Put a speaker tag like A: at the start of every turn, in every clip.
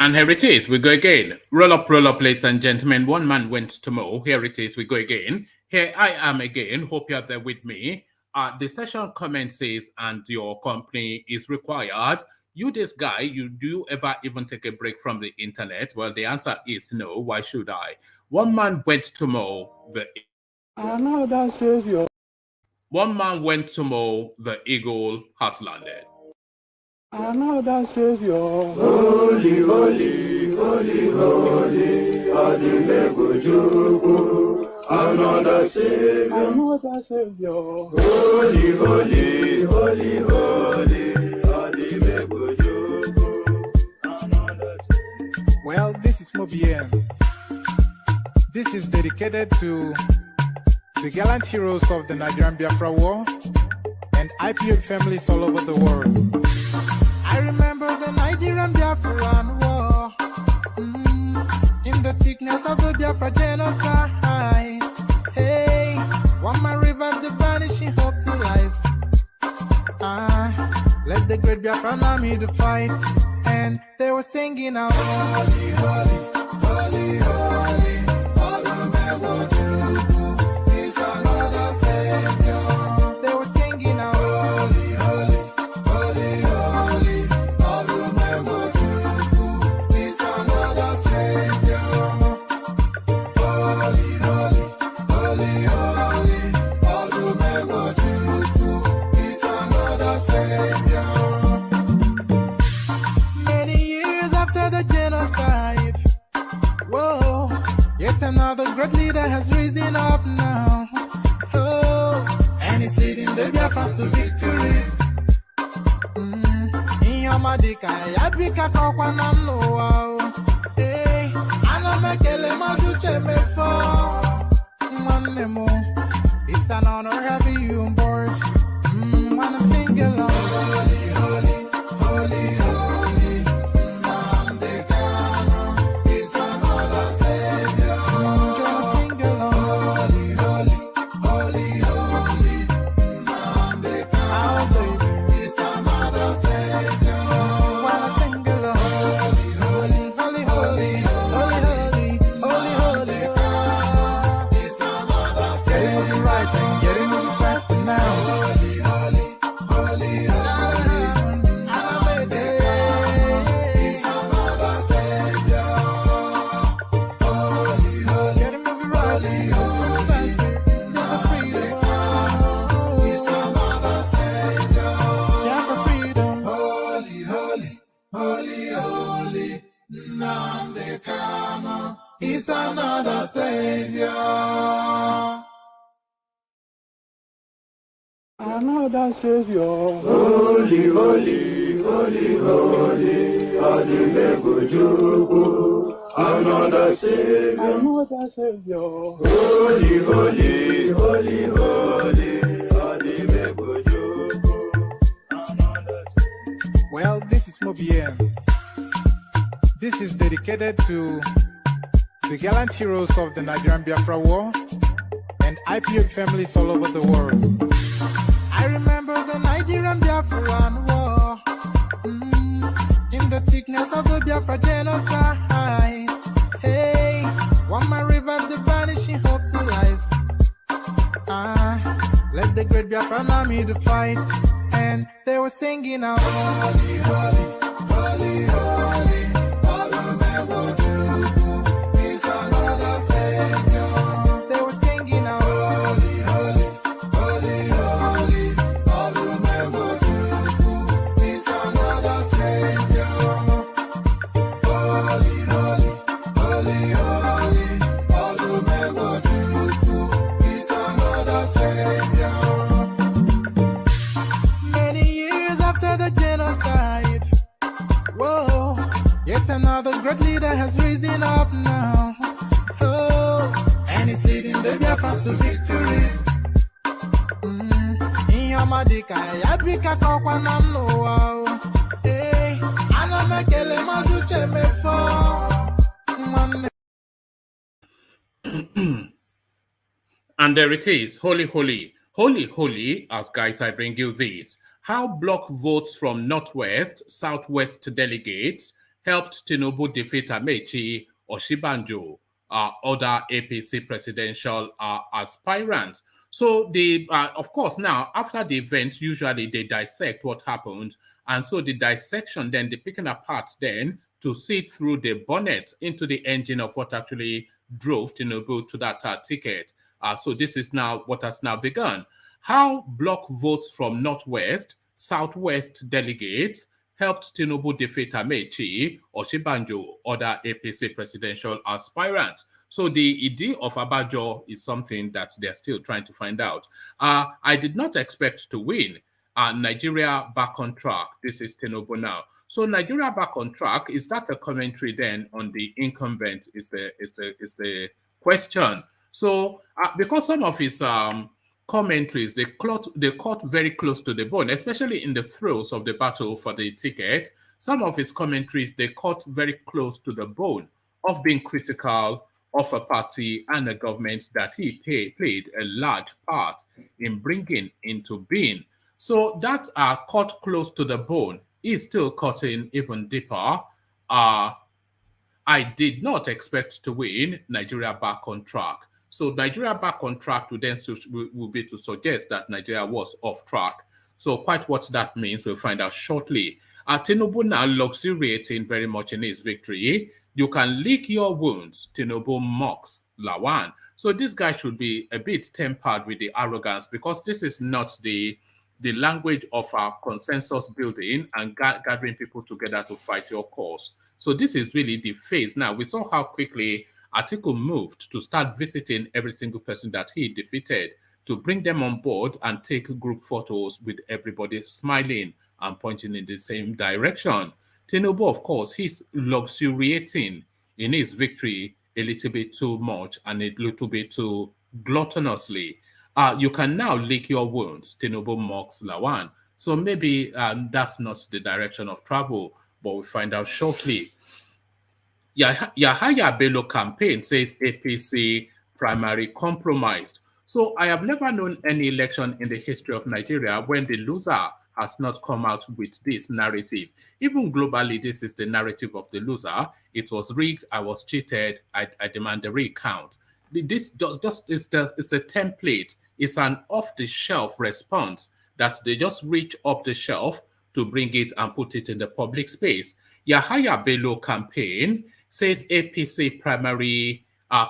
A: And here it is, we go again. Roll up, ladies and gentlemen. One man went to mow. Here it is, we go again. Here I am again. Hope you're there with me. The session commences and your company is required. You, this guy, do you ever even take a break from the internet? Well, the answer is no. Why should I? One man went to mow the...
B: Another savior.
A: One man went to mow, the eagle has landed.
B: Another savior.
C: Holy, holy, holy, holy, Adimebujuku. Another savior.
B: Another savior.
C: Holy, holy, holy, holy, Adimebujuku. Another savior.
D: Well, this is Mobien. This is dedicated to the gallant heroes of the Nigerian Biafra War and IPO families all over the world. I remember the Nigerian Biafran War, in the thickness of the Biafra genocide. Hey, one man revived the vanishing hope to life. Let the great Biafran army to fight, and they were singing out, holy, holy, holy, holy, is another savior. They were singing out, holy, holy, holy, holy, is another savior. Holy, holy, holy, holy, is another savior. Many years after the genocide, whoa, yet another great leader has risen up now. Oh, and he's leading the Biafrans to victory. Inyamadika yabika kwa namno. Hey, anamekele maduche mefo. Mwanemo, it's an honor having you on board. When I'm singing along, holy, holy, holy, holy, Nandekano is another savior. Just sing along, holy, holy, holy, holy, Nandekano is another savior. When I sing along, holy, holy, holy, holy, holy, holy, holy, is another savior. Getting it right and getting it faster now. Holy, holy, holy, holy, AHMAD is another savior. Holy, holy, getting it right, faster, never freedom. Is another savior. Yeah, for freedom. Holy, holy, holy, holy, Nandekano is another savior.
B: Another savior.
C: Holy, holy, holy, holy, Adimebujuku. Another savior.
B: Another savior.
C: Holy, holy, holy, holy, Adimebujuku. Another savior.
D: Well, this is Mobien. This is dedicated to the gallant heroes of the Nigerian Biafra War and IPO families all over the world. I remember the Nigerian Biafran War, in the thickness of the Biafra genocide. Hey, one man revived the vanishing hope to life. Let the great Biafran army to fight, and they were singing out, holy, holy, holy, holy, is another savior. They were singing out, holy, holy, holy, holy, is another savior. Holy, holy, holy, holy, is another savior. Many years after the genocide, whoa, yet another great leader has risen up now. Oh, and he's leading the Biafrans to victory. Inyamadika yabika kwa namno. Hey, anamekele maduche mefo.
A: And there it is, holy, holy, holy, holy, as guys, I bring you this. How block votes from Northwest, Southwest delegates helped Tinubu defeat Amechi, Oshibanjo, other APC presidential aspirants. So of course, now after the event, usually they dissect what happened, and so the dissection, then the picking apart, then to see through the bonnet into the engine of what actually drove Tinubu to that ticket. So this is now what has now begun. How block votes from Northwest, Southwest delegates helped Tinubu defeat Amechi, Oshibanjo, other APC presidential aspirants. So the idea of Abajo is something that they're still trying to find out. I did not expect to win. Nigeria back on track. This is Tinubu now. So Nigeria back on track. Is that a commentary then on the incumbent? Is the question. So because some of his commentaries, they caught very close to the bone, especially in the throes of the battle for the ticket. Some of his commentaries, they caught very close to the bone of being critical of a party and a government that he played a large part in bringing into being. So that caught close to the bone is still cutting even deeper. I did not expect to win. Nigeria back on track. So Nigeria back on track will be to suggest that Nigeria was off track. So quite what that means, we'll find out shortly. Tinubu now luxuriating very much in his victory. You can lick your wounds, Tinubu mocks LAWAN. So this guy should be a bit tempered with the arrogance, because this is not the language of our consensus building and gathering people together to fight your cause. So this is really the phase. Now, we saw how quickly Atiku moved to start visiting every single person that he defeated, to bring them on board and take group photos with everybody smiling and pointing in the same direction. Tinubu, of course, he's luxuriating in his victory a little bit too much and a little bit too gluttonously. You can now lick your wounds, Tinubu mocks LAWAN. So maybe that's not the direction of travel, but we'll find out shortly. YAHAYA BELLO campaign says APC primary compromised. So I have never known any election in the history of Nigeria when the loser has not come out with this narrative. Even globally, this is the narrative of the loser. It was rigged, I was cheated, I demand a recount. This just is it's a template. It's an off-the-shelf response that they just reach up the shelf to bring it and put it in the public space. YAHAYA BELLO campaign says APC primary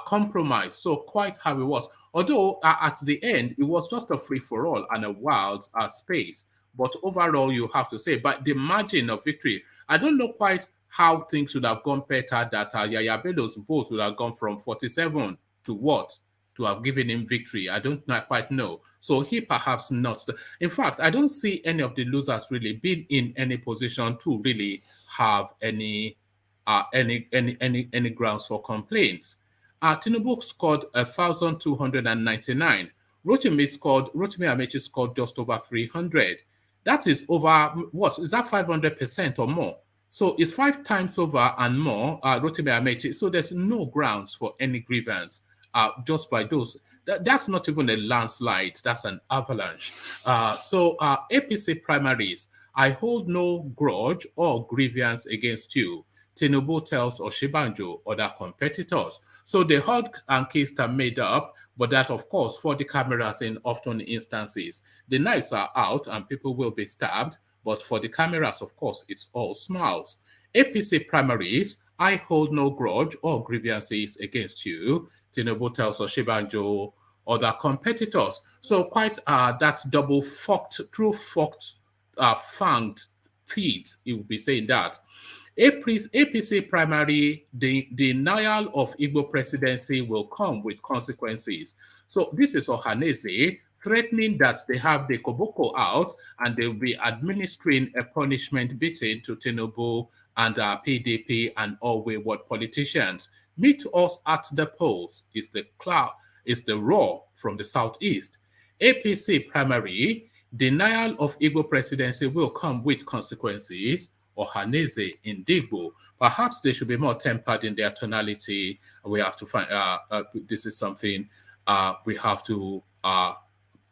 A: compromise. So quite how it was. Although at the end, it was just a free-for-all and a wild space. But overall, you have to say, but the margin of victory, I don't know quite how things would have gone better, that Yahaya Bello's votes would have gone from 47 to what? To have given him victory. I don't quite know. So he perhaps not. In fact, I don't see any of the losers really being in any position to really have any grounds for complaints. Tinubu scored 1,299. Rotimi Amechi scored just over 300. That is over, what, is that 500% or more? So it's 5 times over and more, Rotimi Amechi. So there's no grounds for any grievance just by those. That's not even a landslide, that's an avalanche. So APC primaries, I hold no grudge or grievance against you. Tinubu tells Oshibanjo, other competitors. So the hard and case are made up, but that, of course, for the cameras in often instances, the knives are out and people will be stabbed, but for the cameras, of course, it's all smiles. APC primaries, I hold no grudge or grievances against you. Tinubu tells Oshibanjo, other competitors. So quite that double forked, fanged teeth, you will be saying that. APC primary, the denial of Igbo presidency will come with consequences. So this is OHANAEZE threatening that they have the Koboko out and they'll be administering a punishment beating to Tinubu and PDP and all wayward politicians. Meet us at the polls is the roar from the southeast. APC primary, denial of Igbo presidency will come with consequences. OHANAEZE in Igbo. Perhaps they should be more tempered in their tonality. We have to find, this is something we have to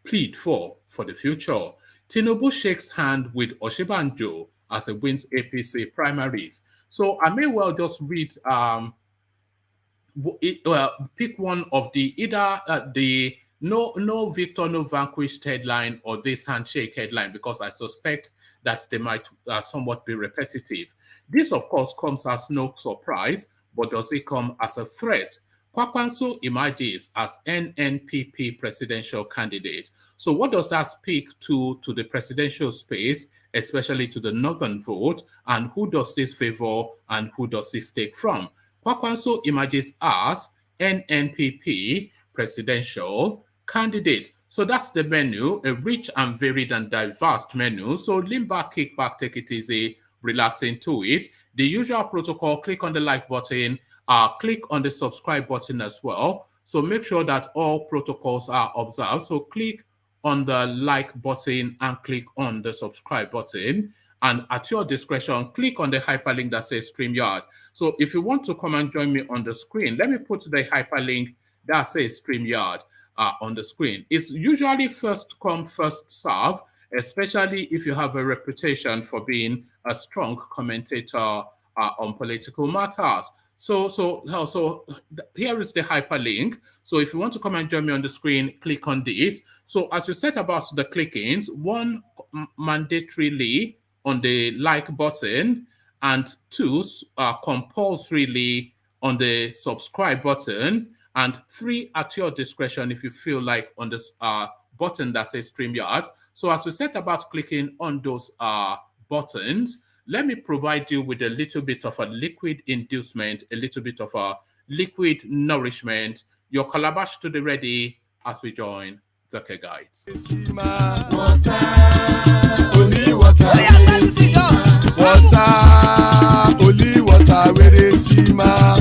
A: plead for the future. Tinubu shakes hand with Oshibanjo as he wins APC primaries. So I may well just read pick one of the either the no victor, no vanquished headline or this handshake headline, because I suspect that they might somewhat be repetitive. This, of course, comes as no surprise, but does it come as a threat? Kwakwanso emerges as NNPP presidential candidate. So what does that speak to the presidential space, especially to the northern vote, and who does this favor and who does this take from? Kwakwanso emerges as NNPP presidential candidate. So that's the menu, a rich and varied and diverse menu. So lean back, kick back, take it easy, relax into it. The usual protocol, click on the like button, click on the subscribe button as well. So make sure that all protocols are observed. So click on the like button and click on the subscribe button. And at your discretion, click on the hyperlink that says StreamYard. So if you want to come and join me on the screen, let me put the hyperlink that says StreamYard on the screen. It's usually first come, first serve, especially if you have a reputation for being a strong commentator on political matters. So here is the hyperlink. So if you want to come and join me on the screen, click on this. So as you set about the clickings, one, mandatorily on the like button, and two, compulsorily on the subscribe button, and three, at your discretion if you feel like on this button that says StreamYard. So as we set about clicking on those buttons, let me provide you with a little bit of a liquid inducement, a little bit of a liquid nourishment. Your calabash to the ready as we join the K Guides.
E: Water, only water, where they see ma. Water,
F: only water, where they see ma.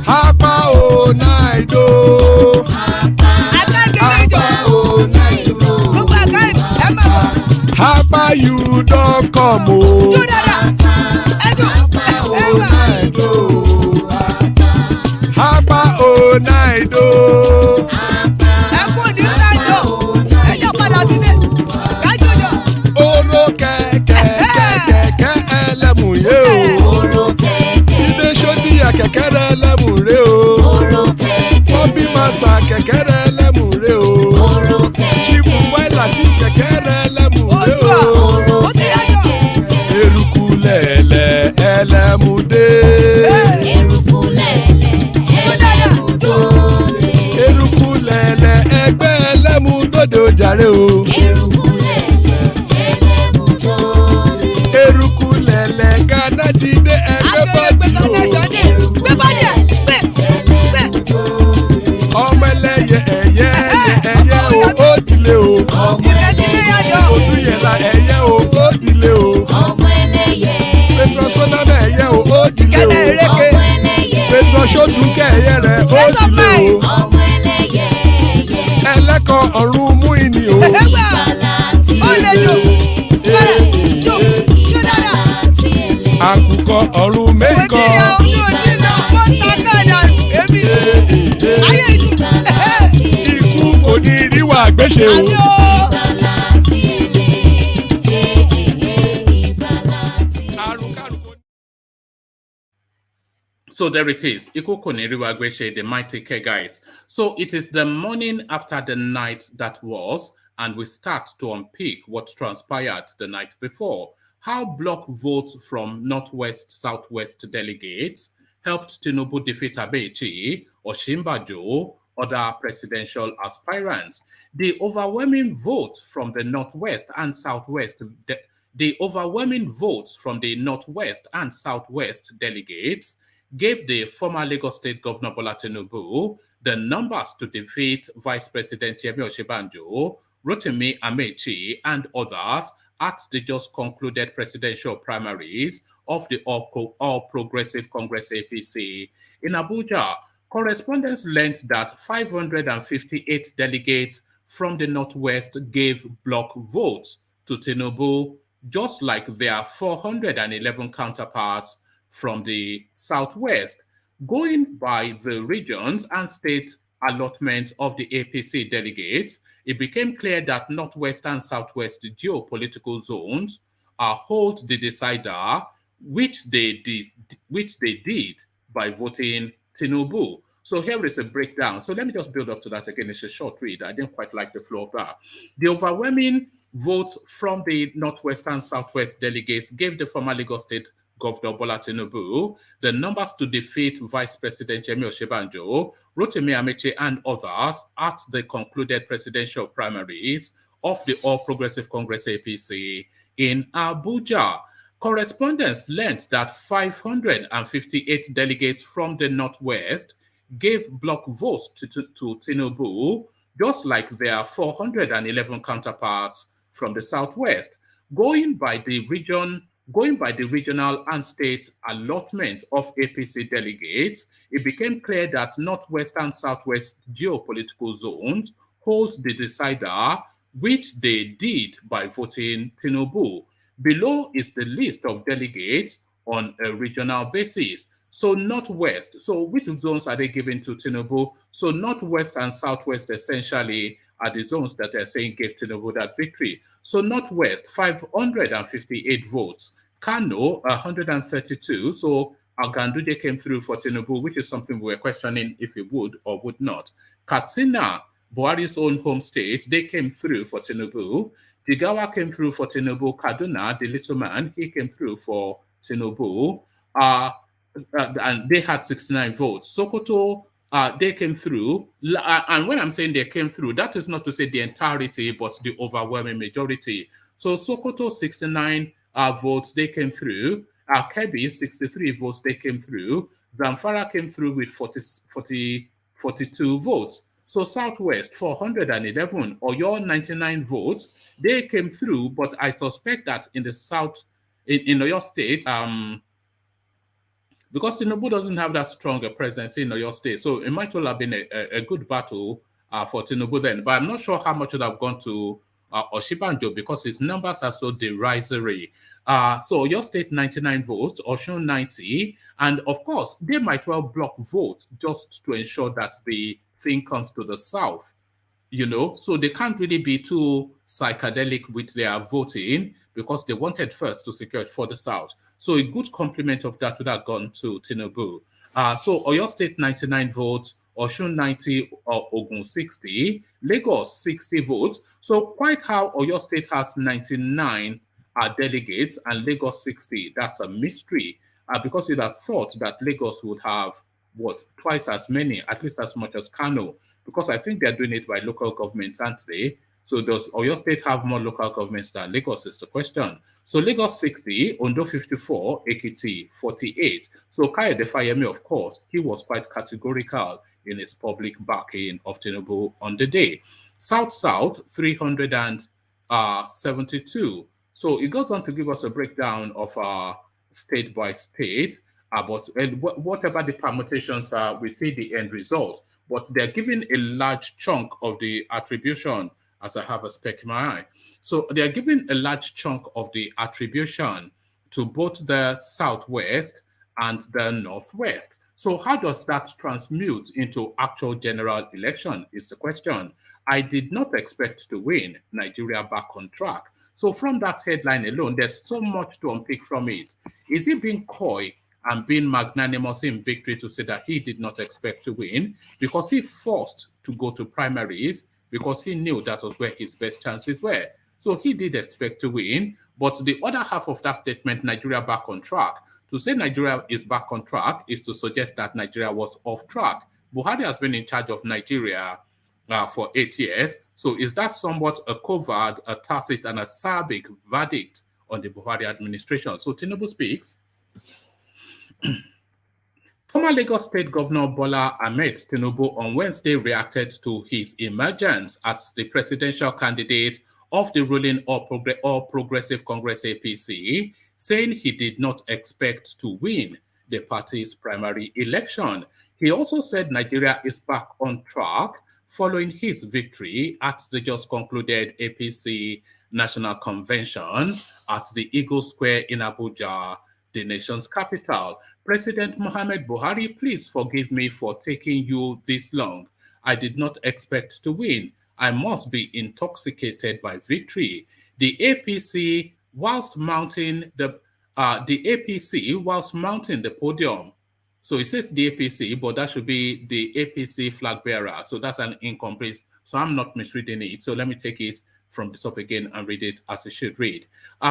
E: Hapa o naido. Hapa you don't come o. Hapa o naido. Oro kẹ̀kẹ́ ẹlẹ́mù yé o. Ibe sodi akẹ̀kẹ́ ẹlẹ́mù rẹ o. Bobby master kẹ̀kẹ́ ẹlẹ́mù rẹ o. Chief Waila ti kẹ̀kẹ́ ẹlẹ́mù rẹ o. Eruku lẹ̀lẹ̀ ẹlẹ́mù dé. Eruku lẹ̀lẹ̀ ẹgbẹ́ ẹlẹ́mù dòde ojàre o. Eruku lẹ̀lẹ̀ Ghana ti dé ẹgbẹ́ bọ́ọ̀dì o. Ọmọ ẹlẹ́yẹ ẹyẹ o ó dilé o. Odúyẹ̀lá ẹyẹ o ó dilé o. Petrosonana ẹyẹ o ó dilé o. Petrosodunke ẹyẹ rẹ̀ ó dilé o. Ẹlẹ́kọ̀ ọ̀run mú ìní o. Àkùkọ ọ̀run mẹ́kọ̀. Ikú kò ní rí wà gbéṣe o.
A: So there it is, the mighty K Guides. So it is the morning after the night that was, and we start to unpick what transpired the night before. How block votes from Northwest, Southwest delegates helped Tinubu defeat Abechi, OSINBAJO, other presidential aspirants. The overwhelming vote from the Northwest and Southwest, the overwhelming votes from the Northwest and Southwest delegates gave the former Lagos State Governor Bola Tinubu the numbers to defeat Vice President Yemi Osinbajo, Rotimi Amechi, and others at the just concluded presidential primaries of the All Progressive Congress APC in Abuja. Correspondents learned that 558 delegates from the Northwest gave block votes to Tinubu, just like their 411 counterparts from the Southwest. Going by the regions and state allotment of the APC delegates, it became clear that Northwest and Southwest geopolitical zones hold the decider, which they did by voting Tinubu. So here is a breakdown. So let me just build up to that again. It's a short read. I didn't quite like the flow of that. The overwhelming vote from the Northwest and Southwest delegates gave the former Lagos State Governor Bola Tinubu the numbers to defeat Vice President Yemi Osinbajo, Rotimi Amechi, and others at the concluded presidential primaries of the All Progressive Congress APC in Abuja. Correspondents learned that 558 delegates from the Northwest gave block votes to Tinubu, just like their 411 counterparts from the Southwest. Going by the regional and state allotment of APC delegates, it became clear that Northwest and Southwest geopolitical zones hold the decider, which they did by voting Tinubu. Below is the list of delegates on a regional basis. So Northwest, so which zones are they giving to Tinubu? So Northwest and Southwest essentially are the zones that they're saying gave Tinubu that victory. So Northwest, 558 votes. Kano, 132. So Aganduje came through for Tinubu, which is something we were questioning if he would or would not. Katsina, Buhari's own home state, they came through for Tinubu. Jigawa came through for Tinubu. Kaduna, the little man, he came through for Tinubu. And they had 69 votes. Sokoto, they came through. And when I'm saying they came through, that is not to say the entirety, but the overwhelming majority. So Sokoto, 69 votes, they came through. Kebbi, 63 votes, they came through. Zamfara came through with 42 votes. So Southwest, 411, or your 99 votes, they came through, but I suspect that in the South, in Oyo State, because Tinubu doesn't have that strong a presence in Oyo State, so it might well have been a good battle for Tinubu then. But I'm not sure how much would have gone to Osinbajo because his numbers are so derisory. So Oyo State 99 votes, Osun 90, and of course they might well block votes just to ensure that the thing comes to the South. You know, so they can't really be too psychedelic with their voting because they wanted first to secure it for the South. So a good complement of that would have gone to Tinubu. So Oyo State 99 votes, Osun 90, Ogun 60, Lagos 60 votes. So quite how Oyo State has 99 delegates and Lagos 60, that's a mystery because you'd have thought that Lagos would have, twice as many, at least as much as Kano, because I think they're doing it by local governments, aren't they? So does Oyo State have more local governments than Lagos is the question. So Lagos 60, Ondo 54, Ekiti 48. So Kayode Fayemi, of course, he was quite categorical in his public backing of Tinubu on the day. South 372. So it goes on to give us a breakdown of state by state, but whatever the permutations are, we see the end result. But they're giving a large chunk of the attribution, as I have a speck in my eye. So they're giving a large chunk of the attribution to both the Southwest and the Northwest. So how does that transmute into actual general election is the question. I did not expect to win, Nigeria back on track. So from that headline alone, there's so much to unpick from it. Is he being coy and being magnanimous in victory to say that he did not expect to win because he forced to go to primaries because he knew that was where his best chances were? So he did expect to win, but the other half of that statement, Nigeria back on track, to say Nigeria is back on track is to suggest that Nigeria was off track. Buhari has been in charge of Nigeria for 8 years. So is that somewhat a covert, a tacit, and a acerbic verdict on the Buhari administration? So Tinubu speaks. Former Lagos State Governor Bola Ahmed Tinubu on Wednesday reacted to his emergence as the presidential candidate of the ruling All Progressive Congress APC, saying he did not expect to win the party's primary election. He also said Nigeria is back on track following his victory at the just concluded APC National Convention at the Eagle Square in Abuja the nation's capital. President Mohamed Buhari, please forgive me for taking you this long. I did not expect to win. I must be intoxicated by victory. The APC, whilst mounting the podium. So it says the APC, but that should be the APC flag bearer. So that's an incomplete. So I'm not misreading it. So let me take it from the top again and read it as it should read.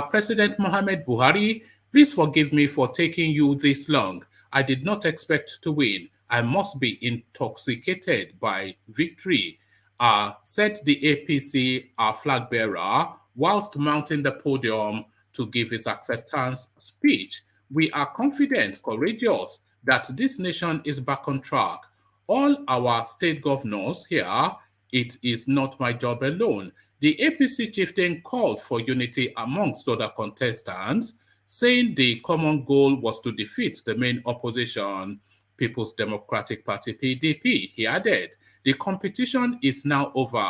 A: President Mohamed Buhari, please forgive me for taking you this long. I did not expect to win. I must be intoxicated by victory, said the APC flag bearer whilst mounting the podium to give his acceptance speech. We are confident, courageous, that this nation is back on track. All our state governors here, it is not my job alone. The APC chieftain called for unity amongst other contestants, saying the common goal was to defeat the main opposition, People's Democratic Party, PDP. He added, the competition is now over.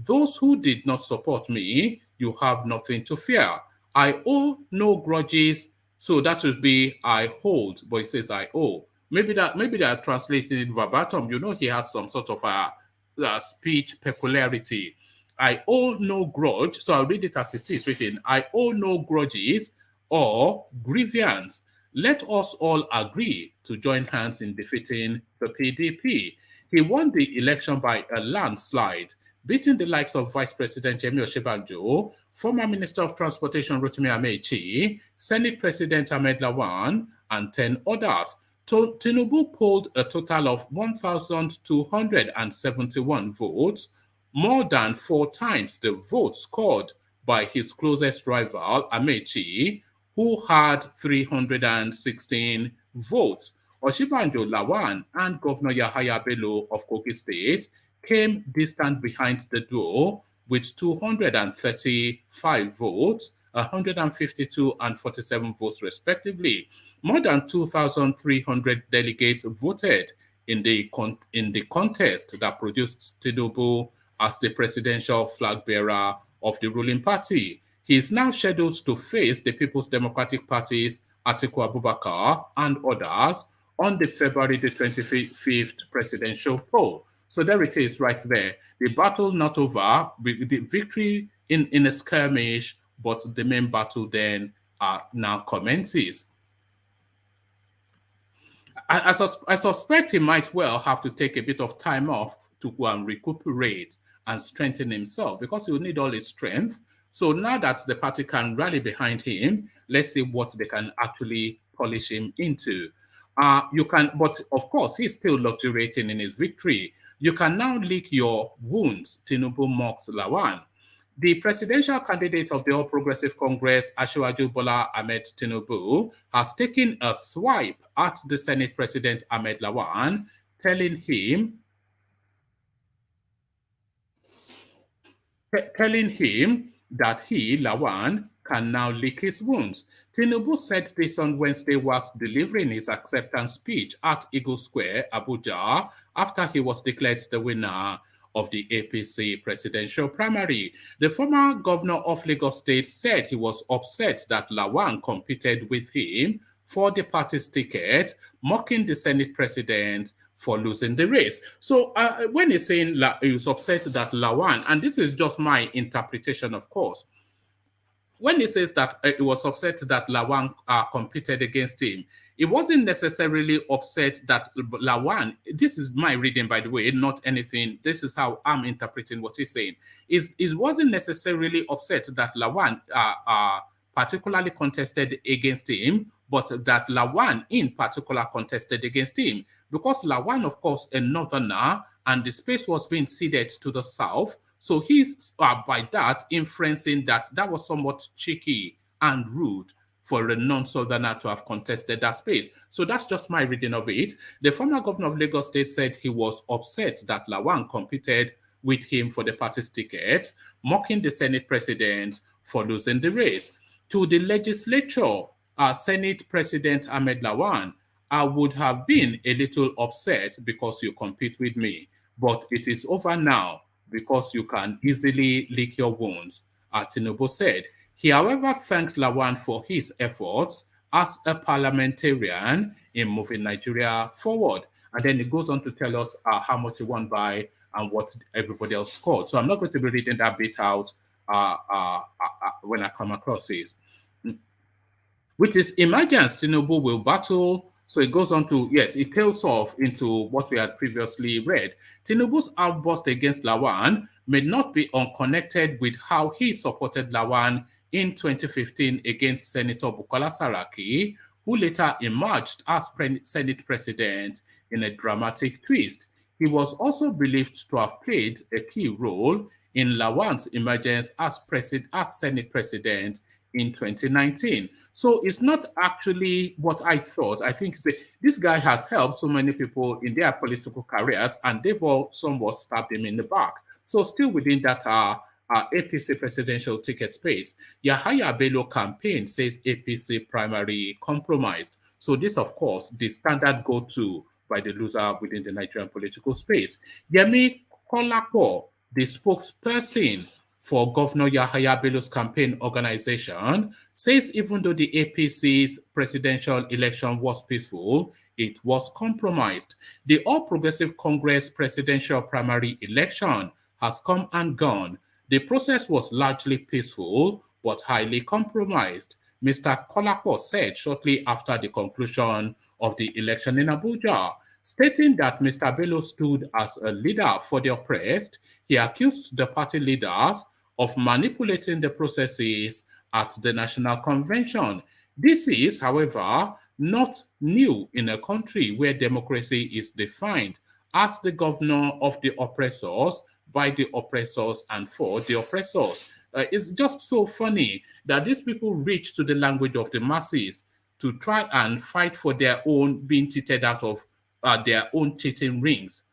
A: Those who did not support me, you have nothing to fear. I owe no grudges. So that should be I hold, but it says I owe. Maybe they are translating it verbatim. You know, he has some sort of a speech peculiarity. I owe no grudge. So I'll read it as it is written. I owe no grudges or grievance. Let us all agree to join hands in defeating the PDP. He won the election by a landslide, beating the likes of Vice President Yemi OSINBAJO, former Minister of Transportation Rotimi Amechi, Senate President Ahmed Lawan, and 10 others. Tinubu polled a total of 1,271 votes, more than 4 times the votes scored by his closest rival, Amechi, who had 316 votes. OSINBAJO, Lawan, and Governor YAHAYA Bello of Kogi State came distant behind the duo with 235 votes, 152 and 47 votes respectively. More than 2,300 delegates voted in the contest that produced Tinubu as the presidential flag bearer of the ruling party. He is now scheduled to face the People's Democratic Party's Atiku Abubakar and others on the February the 25th presidential poll. So there it is right there. The battle not over, the victory in a skirmish, but the main battle then now commences. I suspect he might well have to take a bit of time off to go and recuperate and strengthen himself because he will need all his strength. So now that the party can rally behind him, let's see what they can actually polish him into. But of course, he's still luxuriating in his victory. You can now lick your wounds, Tinubu mocks Lawan. The presidential candidate of the All Progressive Congress, Asiwaju Bola Ahmed Tinubu, has taken a swipe at the Senate President Ahmed Lawan, telling him that he, Lawan, can now lick his wounds. Tinubu said this on Wednesday whilst delivering his acceptance speech at Eagle Square, Abuja, after he was declared the winner of the APC presidential primary. The former governor of Lagos State said he was upset that Lawan competed with him for the party's ticket, mocking the Senate president for losing the race. So when he's saying he was upset that Lawan, and this is just my interpretation, of course, when he says that he was upset that Lawan competed against him, it wasn't necessarily upset that Lawan, this is my reading, by the way, not anything, this is how I'm interpreting what he's saying, it wasn't necessarily upset that Lawan particularly contested against him, but that Lawan in particular contested against him. Because Lawan, of course, a northerner, and the space was being ceded to the south, so he's by that inferencing that was somewhat cheeky and rude for a non-southerner to have contested that space. So that's just my reading of it. The former governor of Lagos State said he was upset that Lawan competed with him for the party's ticket, mocking the Senate president for losing the race. To the legislature, Senate President Ahmed Lawan, I would have been a little upset because you compete with me, but it is over now because you can easily lick your wounds, Tinubu said. He, however, thanked Lawan for his efforts as a parliamentarian in moving Nigeria forward. And then it goes on to tell us how much he won by and what everybody else scored. So I'm not going to be reading that bit out when I come across it. With his emergence, Tinubu will battle. So it goes on to, yes, it tails off into what we had previously read. Tinubu's outburst against LAWAN may not be unconnected with how he supported LAWAN in 2015 against Senator Bukola Saraki, who later emerged as Senate president in a dramatic twist. He was also believed to have played a key role in LAWAN's emergence as Senate president in 2019. So it's not actually what I thought. I think this guy has helped so many people in their political careers, and they've all somewhat stabbed him in the back. So still within that APC presidential ticket space, YAHAYA BELLO campaign says APC primary compromised. So this, of course, the standard go-to by the loser within the Nigerian political space. Yemi Kolapo, the spokesperson for Governor Yahaya Bello's campaign organization, says even though the APC's presidential election was peaceful, it was compromised. The All Progressive Congress presidential primary election has come and gone. The process was largely peaceful, but highly compromised, Mr. Kolapo said shortly after the conclusion of the election in Abuja. Stating that Mr. Bello stood as a leader for the oppressed, he accused the party leaders of manipulating the processes at the National Convention. This is, however, not new in a country where democracy is defined as the governor of the oppressors, by the oppressors, and for the oppressors. It's just so funny that these people reach to the language of the masses to try and fight for their own being cheated out of their own cheating rings.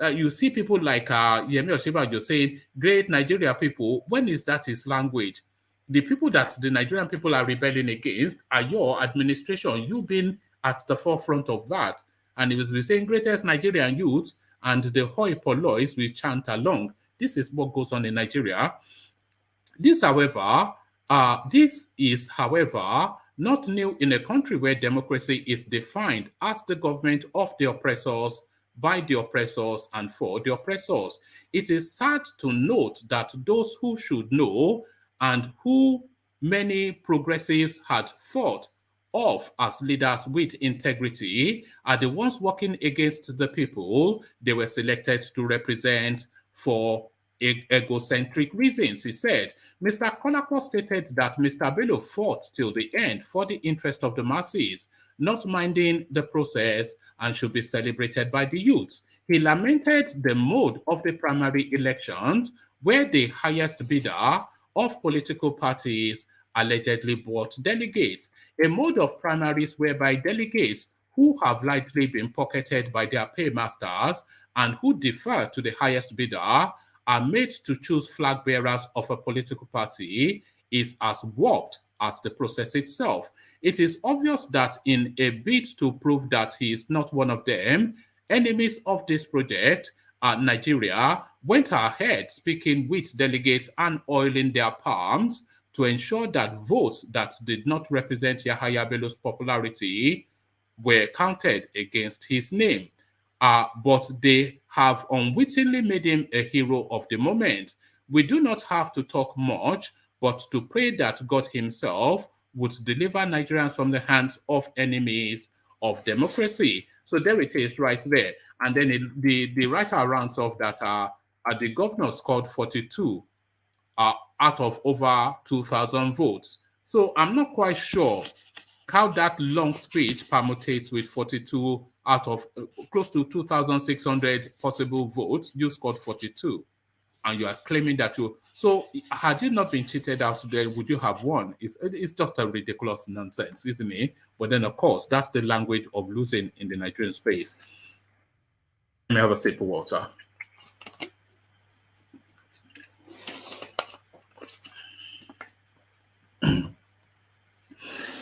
A: You see people like Yemi OSINBAJO saying, great Nigeria people. When is that his language? The people that the Nigerian people are rebelling against are your administration. You've been at the forefront of that. And he was saying, greatest Nigerian youth, and the hoi pollois will chant along. This is what goes on in Nigeria. This is, however, not new in a country where democracy is defined as the government of the oppressors, by the oppressors, and for the oppressors. It is sad to note that those who should know and who many progressives had thought of as leaders with integrity are the ones working against the people they were selected to represent for egocentric reasons, he said. Mr. Kolapo stated that Mr. Bello fought till the end for the interest of the masses, not minding the process, and should be celebrated by the youths. He lamented the mode of the primary elections where the highest bidder of political parties allegedly bought delegates, a mode of primaries whereby delegates who have likely been pocketed by their paymasters and who defer to the highest bidder are made to choose flag bearers of a political party is as warped as the process itself. It is obvious that in a bid to prove that he is not one of them, enemies of this project, Nigeria, went ahead speaking with delegates and oiling their palms to ensure that votes that did not represent Yahaya Bello's popularity were counted against his name. But they have unwittingly made him a hero of the moment. We do not have to talk much, but to pray that God himself would deliver Nigerians from the hands of enemies of democracy. So there it is right there. And then the writer rounds off that the governor scored 42 out of over 2,000 votes. So I'm not quite sure how that long speech permutates with 42 out of close to 2,600 possible votes. You scored 42, and you are claiming that you... So had you not been cheated out there, would you have won? It's just a ridiculous nonsense, isn't it? But then, of course, that's the language of losing in the Nigerian space. Let me have a sip of water.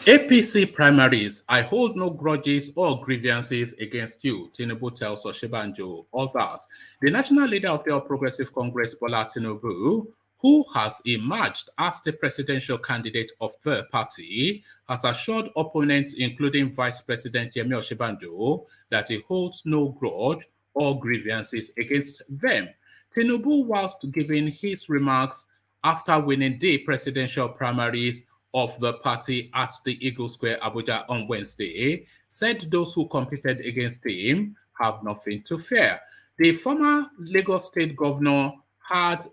A: APC primaries, I hold no grudges or grievances against you, Tinubu tells OSINBAJO. Others, the national leader of the All Progressive Congress, Bola Tinubu, who has emerged as the presidential candidate of the party, has assured opponents, including Vice President Yemi Osinbajo, that he holds no grudge or grievances against them. Tinubu, whilst giving his remarks after winning the presidential primaries of the party at the Eagle Square, Abuja on Wednesday, said those who competed against him have nothing to fear. The former Lagos State governor had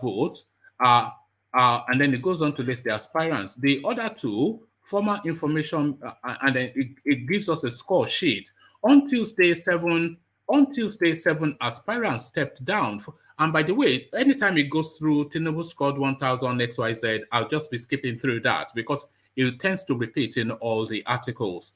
A: votes, and then it goes on to list the aspirants. The other two, former information, and then it gives us a score sheet. On Tuesday, seven aspirants stepped down. And by the way, anytime it goes through, Tinubu scored 1,000 XYZ, I'll just be skipping through that because it tends to repeat in all the articles.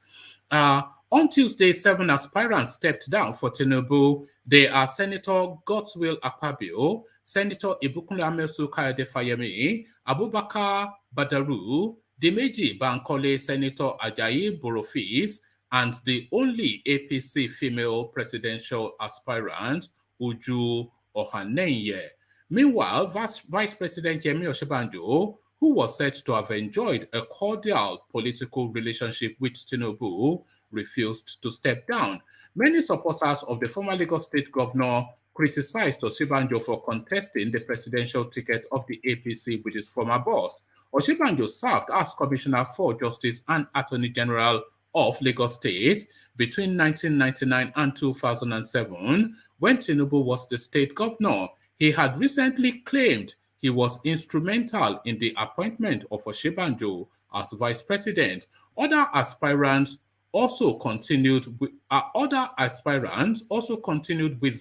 A: On Tuesday, 7 aspirants stepped down for Tinubu. They are Senator Godswill Akpabio, Senator Ibukunle Amesu Kayode Fayemi, Abubakar Badaru, Dimeji Bankole, Senator Ajayi Borofis, and the only APC female presidential aspirant, Uju OHANAEZE. Meanwhile, Vice President Yemi Osinbajo, who was said to have enjoyed a cordial political relationship with Tinubu, refused to step down. Many supporters of the former Lagos State governor criticized Osinbajo for contesting the presidential ticket of the APC with his former boss. Osinbajo served as Commissioner for Justice and Attorney General of Lagos State between 1999 and 2007, when Tinubu was the state governor. He had recently claimed he was instrumental in the appointment of Osinbajo as vice president. Other aspirants also continued with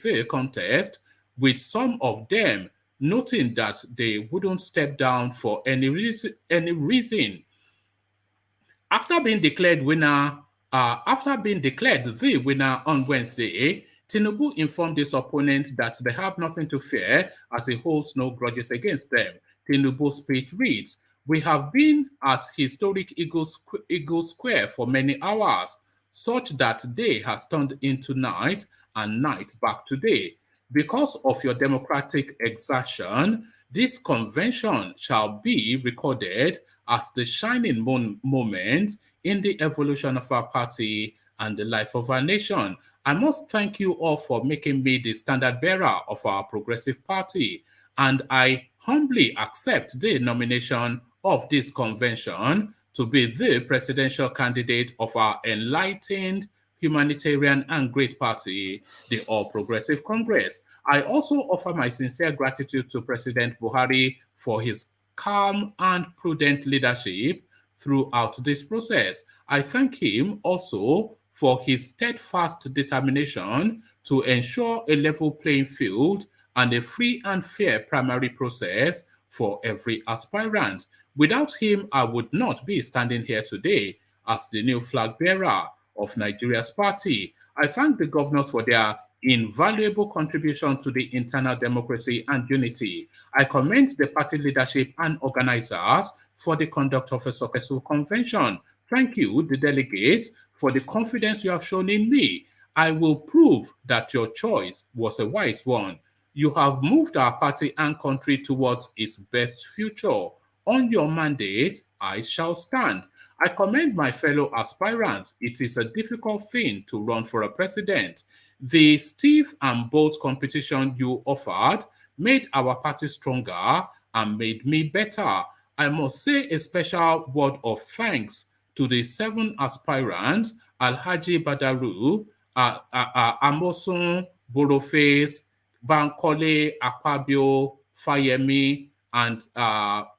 A: the contest, with some of them noting that they wouldn't step down for any reason. After being declared the winner on Wednesday, Tinubu informed his opponent that they have nothing to fear as he holds no grudges against them. Tinubu's speech reads, "We have been at historic Eagle Square for many hours, such that day has turned into night and night back to day. Because of your democratic exertion, this convention shall be recorded as the shining moment in the evolution of our party and the life of our nation. I must thank you all for making me the standard bearer of our progressive party, and I humbly accept the nomination of this convention to be the presidential candidate of our enlightened, humanitarian, and great party, the All Progressive Congress. I also offer my sincere gratitude to President Buhari for his calm and prudent leadership throughout this process. I thank him also for his steadfast determination to ensure a level playing field and a free and fair primary process for every aspirant. Without him, I would not be standing here today as the new flag bearer of Nigeria's party. I thank the governors for their invaluable contribution to the internal democracy and unity. I commend the party leadership and organizers for the conduct of a successful convention. Thank you, the delegates, for the confidence you have shown in me. I will prove that your choice was a wise one. You have moved our party and country towards its best future. On your mandate, I shall stand. I commend my fellow aspirants. It is a difficult thing to run for a president. The stiff and bold competition you offered made our party stronger and made me better. I must say a special word of thanks to the 7 aspirants, Alhaji Badaru, Amosun Boroface, Bankole Akpabio Fayemi, and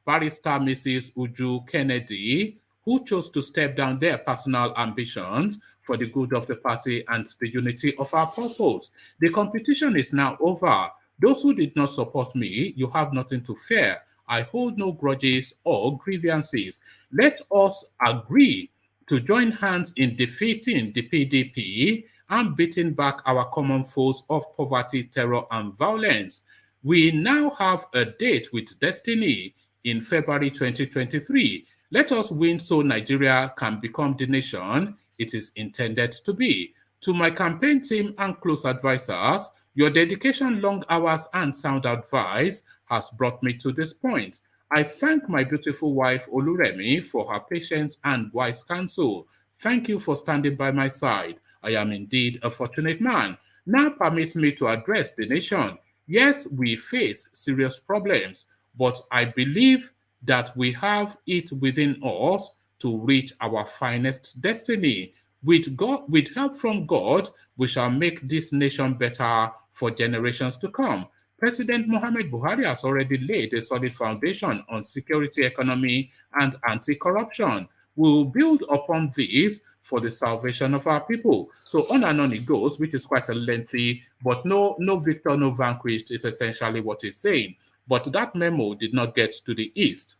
A: Barrister Mrs. Uju Kennedy, who chose to step down their personal ambitions for the good of the party and the unity of our purpose. The competition is now over. Those who did not support me, you have nothing to fear. I hold no grudges or grievances. Let us agree to join hands in defeating the PDP and beating back our common foes of poverty, terror, and violence. We now have a date with destiny in February 2023. Let us win so Nigeria can become the nation it is intended to be. To my campaign team and close advisors, your dedication, long hours, and sound advice has brought me to this point. I thank my beautiful wife Oluremi for her patience and wise counsel. Thank you for standing by my side. I am indeed a fortunate man. Now permit me to address the nation. Yes, we face serious problems, but I believe that we have it within us to reach our finest destiny. With help from God, we shall make this nation better for generations to come. President Muhammad Buhari has already laid a solid foundation on security, economy, and anti-corruption. We will build upon this for the salvation of our people. So on and on it goes, which is quite a lengthy, but no victor, no vanquished is essentially what he's saying. But that memo did not get to the East.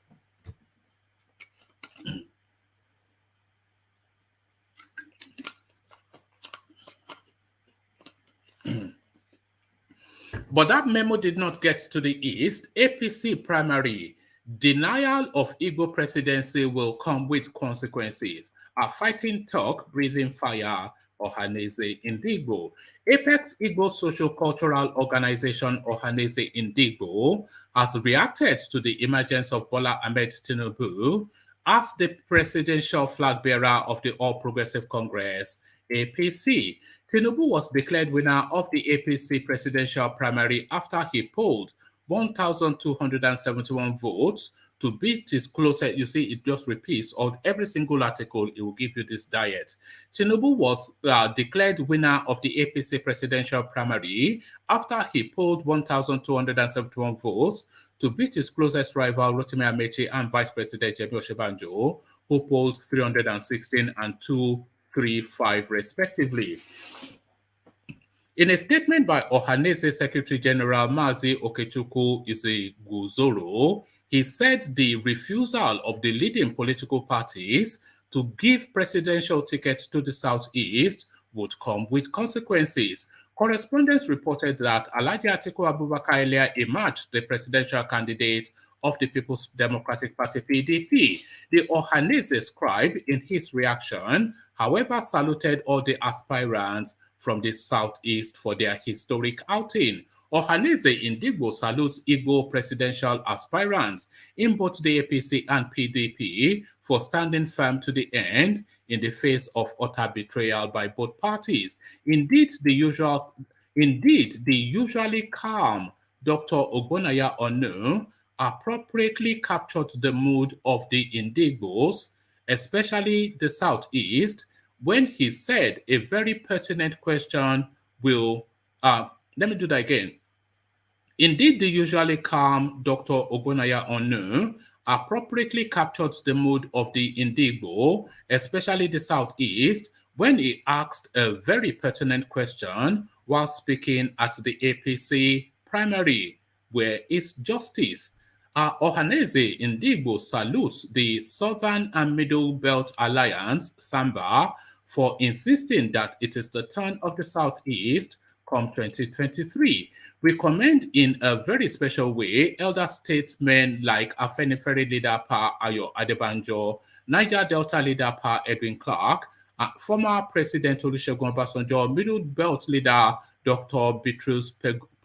A: But that memo did not get to the East. APC primary. Denial of Igbo presidency will come with consequences. A fighting talk, breathing fire, OHANAEZE Indigbo. Apex Igbo Social Cultural Organization OHANAEZE Indigbo has reacted to the emergence of Bola Ahmed Tinubu as the presidential flag bearer of the All Progressive Congress, APC. Tinubu was declared winner of the APC presidential primary after he polled 1,271 votes to beat his closest. You see, it just repeats on every single article. It will give you this diet. Tinubu was declared winner of the APC presidential primary after he polled 1,271 votes to beat his closest rival, Rotimi Amechi, and Vice President Yemi Osinbajo, who polled 316 and 235 respectively. In a statement by OHANAEZE Secretary General Mazi Okechukwu Izeguzoro, he said the refusal of the leading political parties to give presidential tickets to the Southeast would come with consequences. Correspondents reported that Alhaji Atiku Abubakar earlier emerged the presidential candidate of the People's Democratic Party PDP. The OHANAEZE scribe, in his reaction, however, saluted all the aspirants from the Southeast for their historic outing. OHANAEZE Indigbo salutes Igbo presidential aspirants in both the APC and PDP for standing firm to the end in the face of utter betrayal by both parties. Indeed, the usually calm Dr. Ogbonaya Onu appropriately captured the mood of the Indigbos, especially the Southeast, when he said a very pertinent question will, let me do that again. Indeed, the usually calm Dr. Ogbonaya Onu appropriately captured the mood of the Indigbo, especially the Southeast, when he asked a very pertinent question while speaking at the APC primary. Where is justice? OHANAEZE Indigbo salutes the Southern and Middle Belt Alliance, SAMBA, for insisting that it is the turn of the Southeast come 2023. We commend in a very special way elder statesmen like Afenifere leader Pa Ayo Adebanjo, Niger Delta leader Pa Edwin Clark, former President Olusegun Obasanjo, Middle Belt leader Dr. Bitrus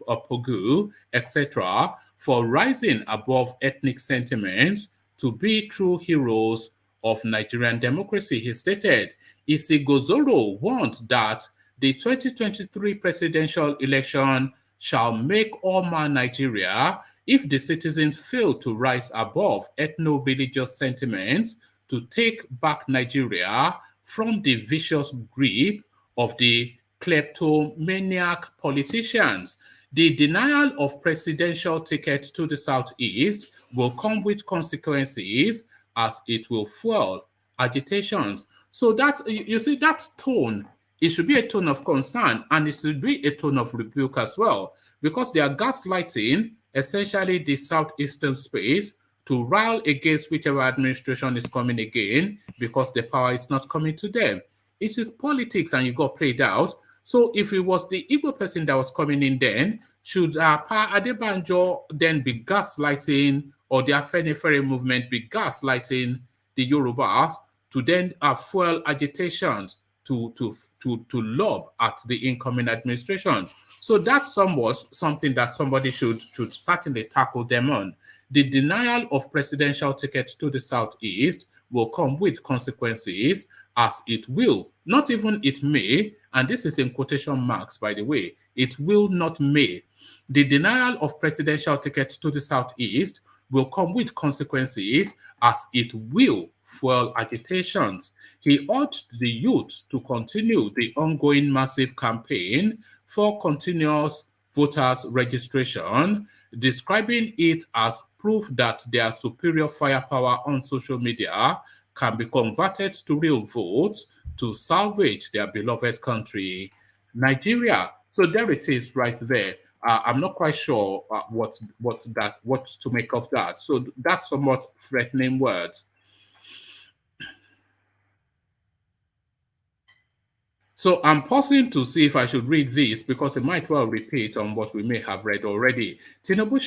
A: Pogu, etc., for rising above ethnic sentiments to be true heroes of Nigerian democracy. He stated, Izeguzoro warned that the 2023 presidential election shall make all man Nigeria if the citizens fail to rise above ethno-religious sentiments to take back Nigeria from the vicious grip of the kleptomaniac politicians. The denial of presidential tickets to the Southeast will come with consequences as it will fuel agitations. So that's, you see, that tone, it should be a tone of concern and it should be a tone of rebuke as well, because they are gaslighting essentially the Southeastern space to rile against whichever administration is coming again because the power is not coming to them. It is politics and you got played out. So if it was the Igbo person that was coming in then, should Pa Adebanjo then be gaslighting, or the Afenifere movement be gaslighting the Yorubas to then fuel agitations to lob at the incoming administration. So that's somewhat something that somebody should certainly tackle them on. The denial of presidential tickets to the Southeast will come with consequences, as it will, not even it may, and this is in quotation marks, by the way, it will not may. The denial of presidential tickets to the Southeast will come with consequences, as it will fuel agitations. He urged the youth to continue the ongoing massive campaign for continuous voters registration, describing it as proof that their superior firepower on social media can be converted to real votes to salvage their beloved country, Nigeria. So there it is right there. I'm not quite sure what to make of that. So that's somewhat threatening words. So I'm pausing to see if I should read this, because it might well repeat on what we may have read already. Tinubu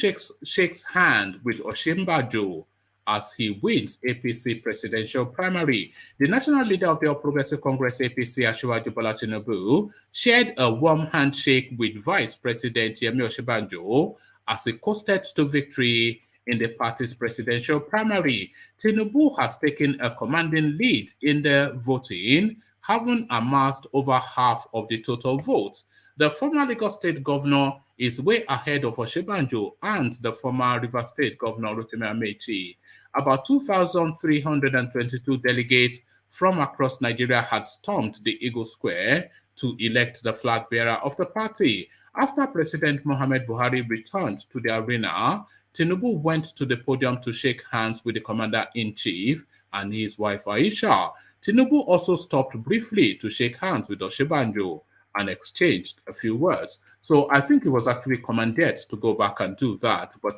A: shakes hand with OSINBAJO as he wins APC presidential primary. The national leader of the All Progressive Congress APC, IGBOLAND Tinubu, shared a warm handshake with Vice President Yemi OSINBAJO as he coasted to victory in the party's presidential primary. Tinubu has taken a commanding lead in the voting, having amassed over half of the total votes. The former Lagos State governor is way ahead of OSINBAJO and the former Rivers State governor, Rotimi Amechi. About 2,322 delegates from across Nigeria had stormed the Eagle Square to elect the flag bearer of the party. After President Muhammad Buhari returned to the arena, Tinubu went to the podium to shake hands with the commander-in-chief and his wife Aisha. Tinubu also stopped briefly to shake hands with OSINBAJO and exchanged a few words. So I think he was actually commanded to go back and do that, but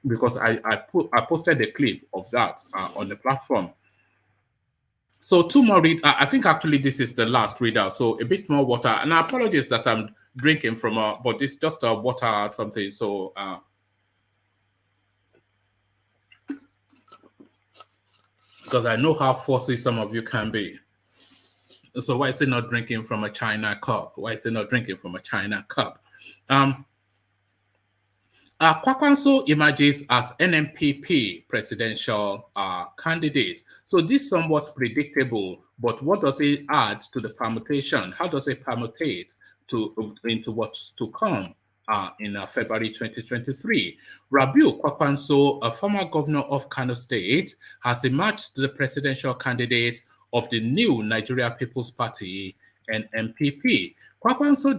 A: because I posted a clip of that on the platform. So two more I think actually this is the last reader, so a bit more water. And I apologize that I'm drinking from but it's just a water or something. So because I know how fussy some of you can be. So why is it not drinking from a China cup? Why is it not drinking from a China cup? Kwakwanso emerges as NNPP presidential candidate. So this somewhat predictable, but what does it add to the permutation? How does it permutate into what's to come in February 2023? Rabiu Kwakwanso, a former governor of Kano State, has emerged the presidential candidate of the new Nigeria People's Party, NNPP. Kwakwanso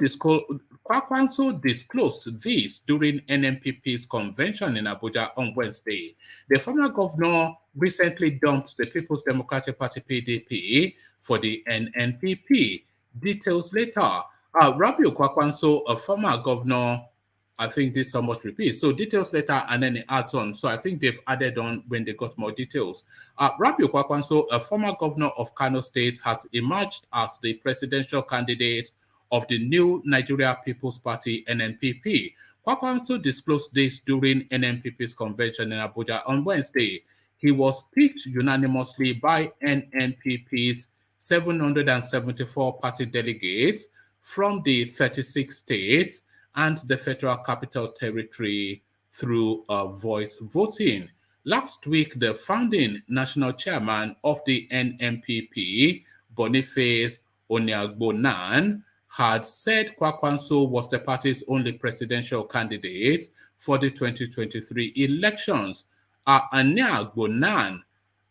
A: disclosed this during NNPP's convention in Abuja on Wednesday. The former governor recently dumped the People's Democratic Party, PDP, for the NNPP. Details later. Rabiu Kwakwanso, a former governor, I think this somewhat repeats. So details later, and then it adds on. So I think they've added on when they got more details. Rabiu Kwakwanso, a former governor of Kano State, has emerged as the presidential candidate of the new Nigeria People's Party, NNPP. Kwakwanso disclosed this during NNPP's convention in Abuja on Wednesday. He was picked unanimously by NNPP's 774 party delegates from the 36 states and the Federal Capital Territory through voice voting. Last week, the founding national chairman of the NNPP, Boniface Oniagbonan, had said Kwakwanso was the party's only presidential candidate for the 2023 elections. Oniagbonan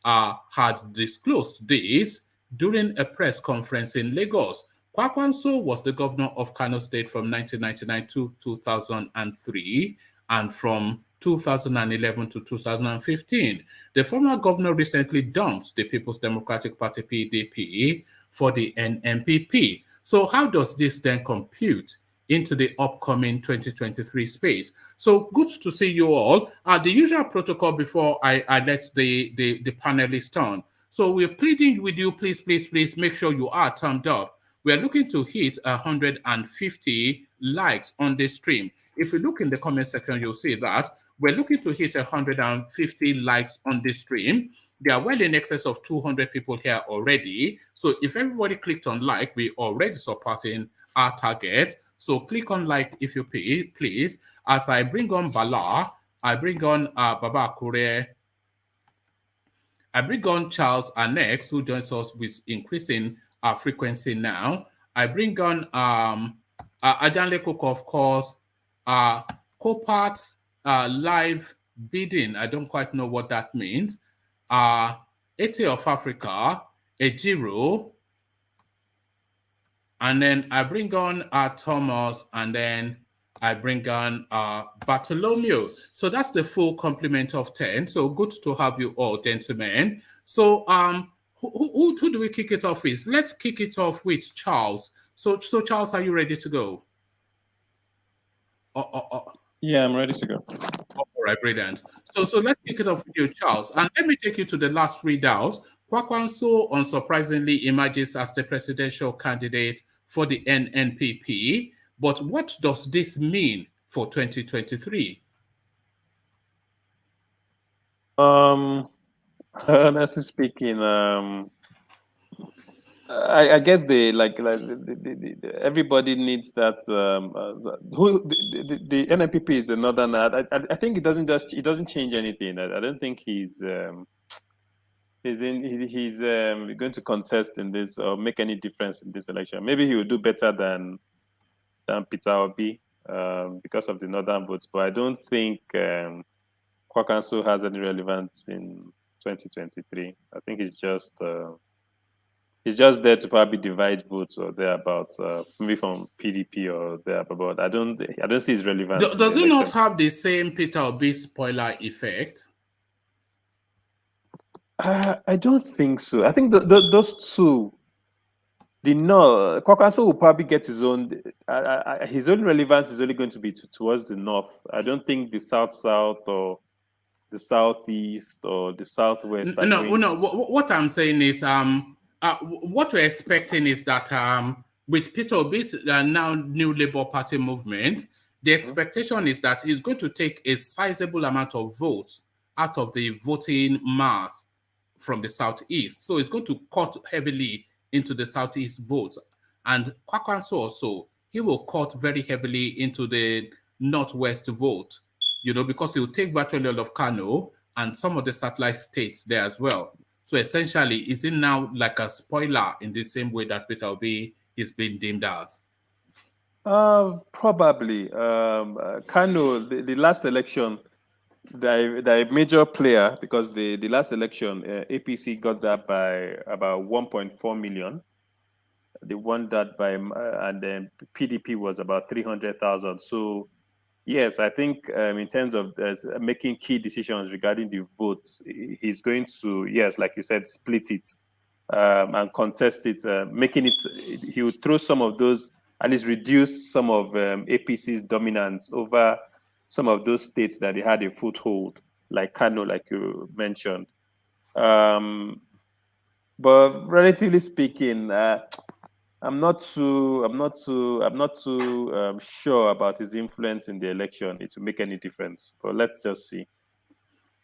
A: had disclosed this during a press conference in Lagos. Kwakwanso was the governor of Kano State from 1999 to 2003 and from 2011 to 2015. The former governor recently dumped the People's Democratic Party, PDP, for the NNPP. So how does this then compute into the upcoming 2023 space? So good to see you all. The usual protocol before I let the panelists on. So we're pleading with you, please, please, please make sure you are thumbed up. We are looking to hit 150 likes on this stream. If you look in the comment section, you'll see that we're looking to hit 150 likes on this stream. There are well in excess of 200 people here already. So if everybody clicked on like, we're already surpassing our target. So click on like if you please. As I bring on Bala, I bring on Baba Akure, I bring on Charles Annex, who joins us with increasing frequency now. I bring on Ajanle Cook, of course, Copart live bidding. I don't quite know what that means. 80 of Africa, Ejiro, and then I bring on Thomas, and then I bring on Bartholomew. So that's the full complement of 10. So good to have you all, gentlemen. So who do we kick it off with? Let's kick it off with Charles. So Charles, are you ready to go?
G: Yeah, I'm ready to go.
A: All right, brilliant. So let's kick it off with you, Charles. And let me take you to the last readout. Kwakwanso, unsurprisingly, emerges as the presidential candidate for the NNPP. But what does this mean for 2023?
G: Honestly speaking, I guess everybody needs that. The NNPP is another. I think it doesn't change anything. I don't think he's going to contest in this or make any difference in this election. Maybe he will do better than Peter Obi because of the northern votes, but I don't think Kwakanso has any relevance in 2023. I think it's just there to probably divide votes or thereabouts, maybe from PDP or thereabout. I don't see his relevance.
A: Does it not have the same Peter Obi spoiler effect?
G: I don't think so. I think those two. Kwakanso will probably get his own relevance is only going to be towards the north. I don't think the south or the southeast or the southwest.
A: No. What I'm saying is, what we're expecting is that with Peter Obi's now new Labour Party movement, the expectation is that he's going to take a sizable amount of votes out of the voting mass from the southeast. So it's going to cut heavily into the southeast votes. And Kwakwanso also, he will cut very heavily into the northwest vote, because he will take virtually all of Kano and some of the satellite states there as well. So essentially, is it now like a spoiler in the same way that Peter Obi is being deemed as?
G: Probably. Kano, the last election, the major player, because the last election, APC got that by about 1.4 million. They won that by, and then PDP was about 300,000. So, yes, I think in terms of making key decisions regarding the votes, he's going to, yes, like you said, split it and contest it, making it, he would throw some of those, at least reduce some of APC's dominance over some of those states that they had a foothold, like Kano, like you mentioned. But relatively speaking, I'm not too sure about his influence in the election. It will make any difference, but let's just see.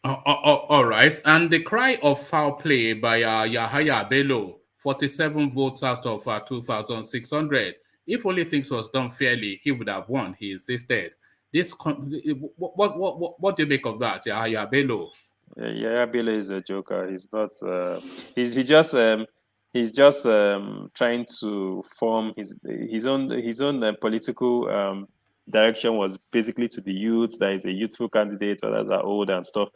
A: All right. And the cry of foul play by Yahaya Bello, 47 votes out of 2,600. If only things was done fairly, he would have won. He insisted. What do you make of that, Yahaya Bello?
G: Yahaya Bello is a joker. He's not. He's just trying to form his own political direction was basically to the youths. That is a youthful candidate, others are old and stuff.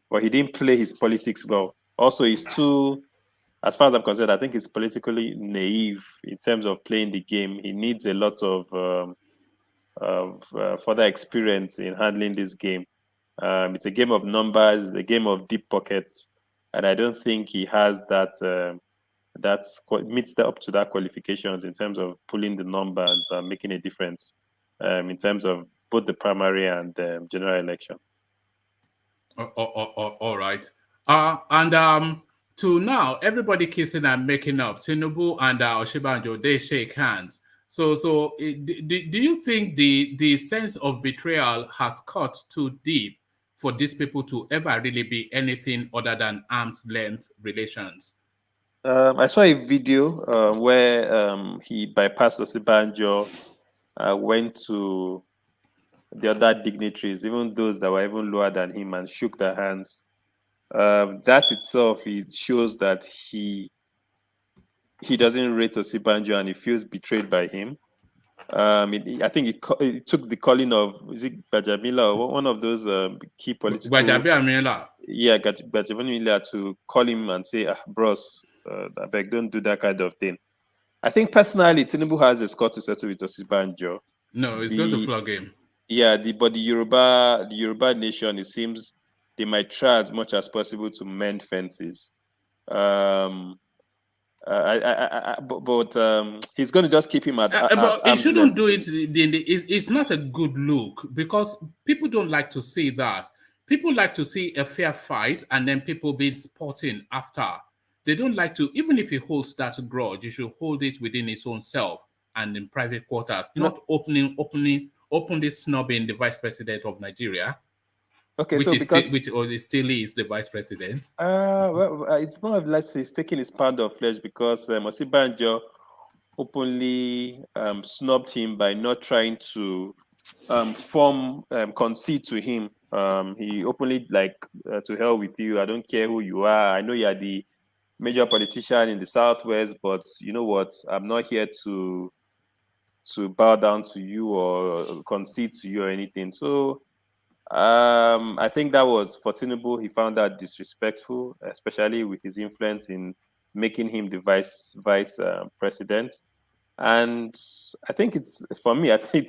G: But he didn't play his politics well. Also, he's too, as far as I'm concerned, I think he's politically naive in terms of playing the game. He needs a lot of further experience in handling this game. It's a game of numbers, it's a game of deep pockets, and I don't think he has that. Meets up to that qualifications in terms of pulling the numbers and making a difference in terms of both the primary and general election.
A: All right. And to now, everybody kissing and making up. Tinubu and OSINBAJO, they shake hands. So do you think the sense of betrayal has cut too deep for these people to ever really be anything other than arm's length relations?
G: I saw a video where he bypassed Osibanjo, went to the other dignitaries, even those that were even lower than him, and shook their hands. That itself, it shows that he doesn't rate Osibanjo and he feels betrayed by him. I think it took the calling of, is it Bajamila or one of those key political... Bajamila to call him and say, bros, I beg, don't do that kind of thing. I think personally, Tinubu has a score to settle with Osibanjo.
A: No, it's going to flog him.
G: Yeah, but the Yoruba nation, it seems they might try as much as possible to mend fences. But he's going to just keep him at
A: but he shouldn't do it. It's not a good look, because people don't like to see that. People like to see a fair fight and then people being sporting after. They don't like to, even if he holds that grudge, you should hold it within his own self and in private quarters, not openly snubbing the vice president of Nigeria.
G: Okay,
A: which
G: so
A: is
G: because
A: still is the vice president.
G: It's more of like he's taking his pound of flesh, because Osibanjo openly snubbed him by not trying to concede to him. He openly to hell with you. I don't care who you are. I know you are the major politician in the Southwest, but you know what? I'm not here to bow down to you or concede to you or anything. So I think that was, for Tinubu, he found that disrespectful, especially with his influence in making him the vice president. And I think it's, for me, I think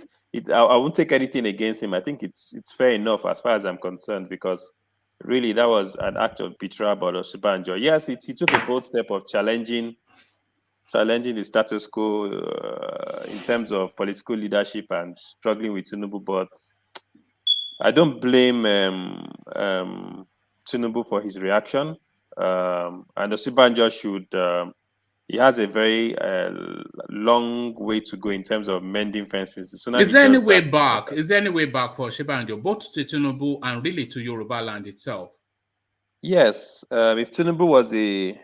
G: I won't take anything against him. I think it's fair enough as far as I'm concerned, because really that was an act of betrayal by Osibanjo. Yes, he took a bold step of challenging the status quo in terms of political leadership and struggling with Tinubu, but I don't blame Tinubu for his reaction. And Osibanjo should, he has a very long way to go in terms of mending fences.
A: Is there any way back? Is there any way back for Osibanjo, both to Tinubu and really to Yoruba land itself?
G: Yes. If Tinubu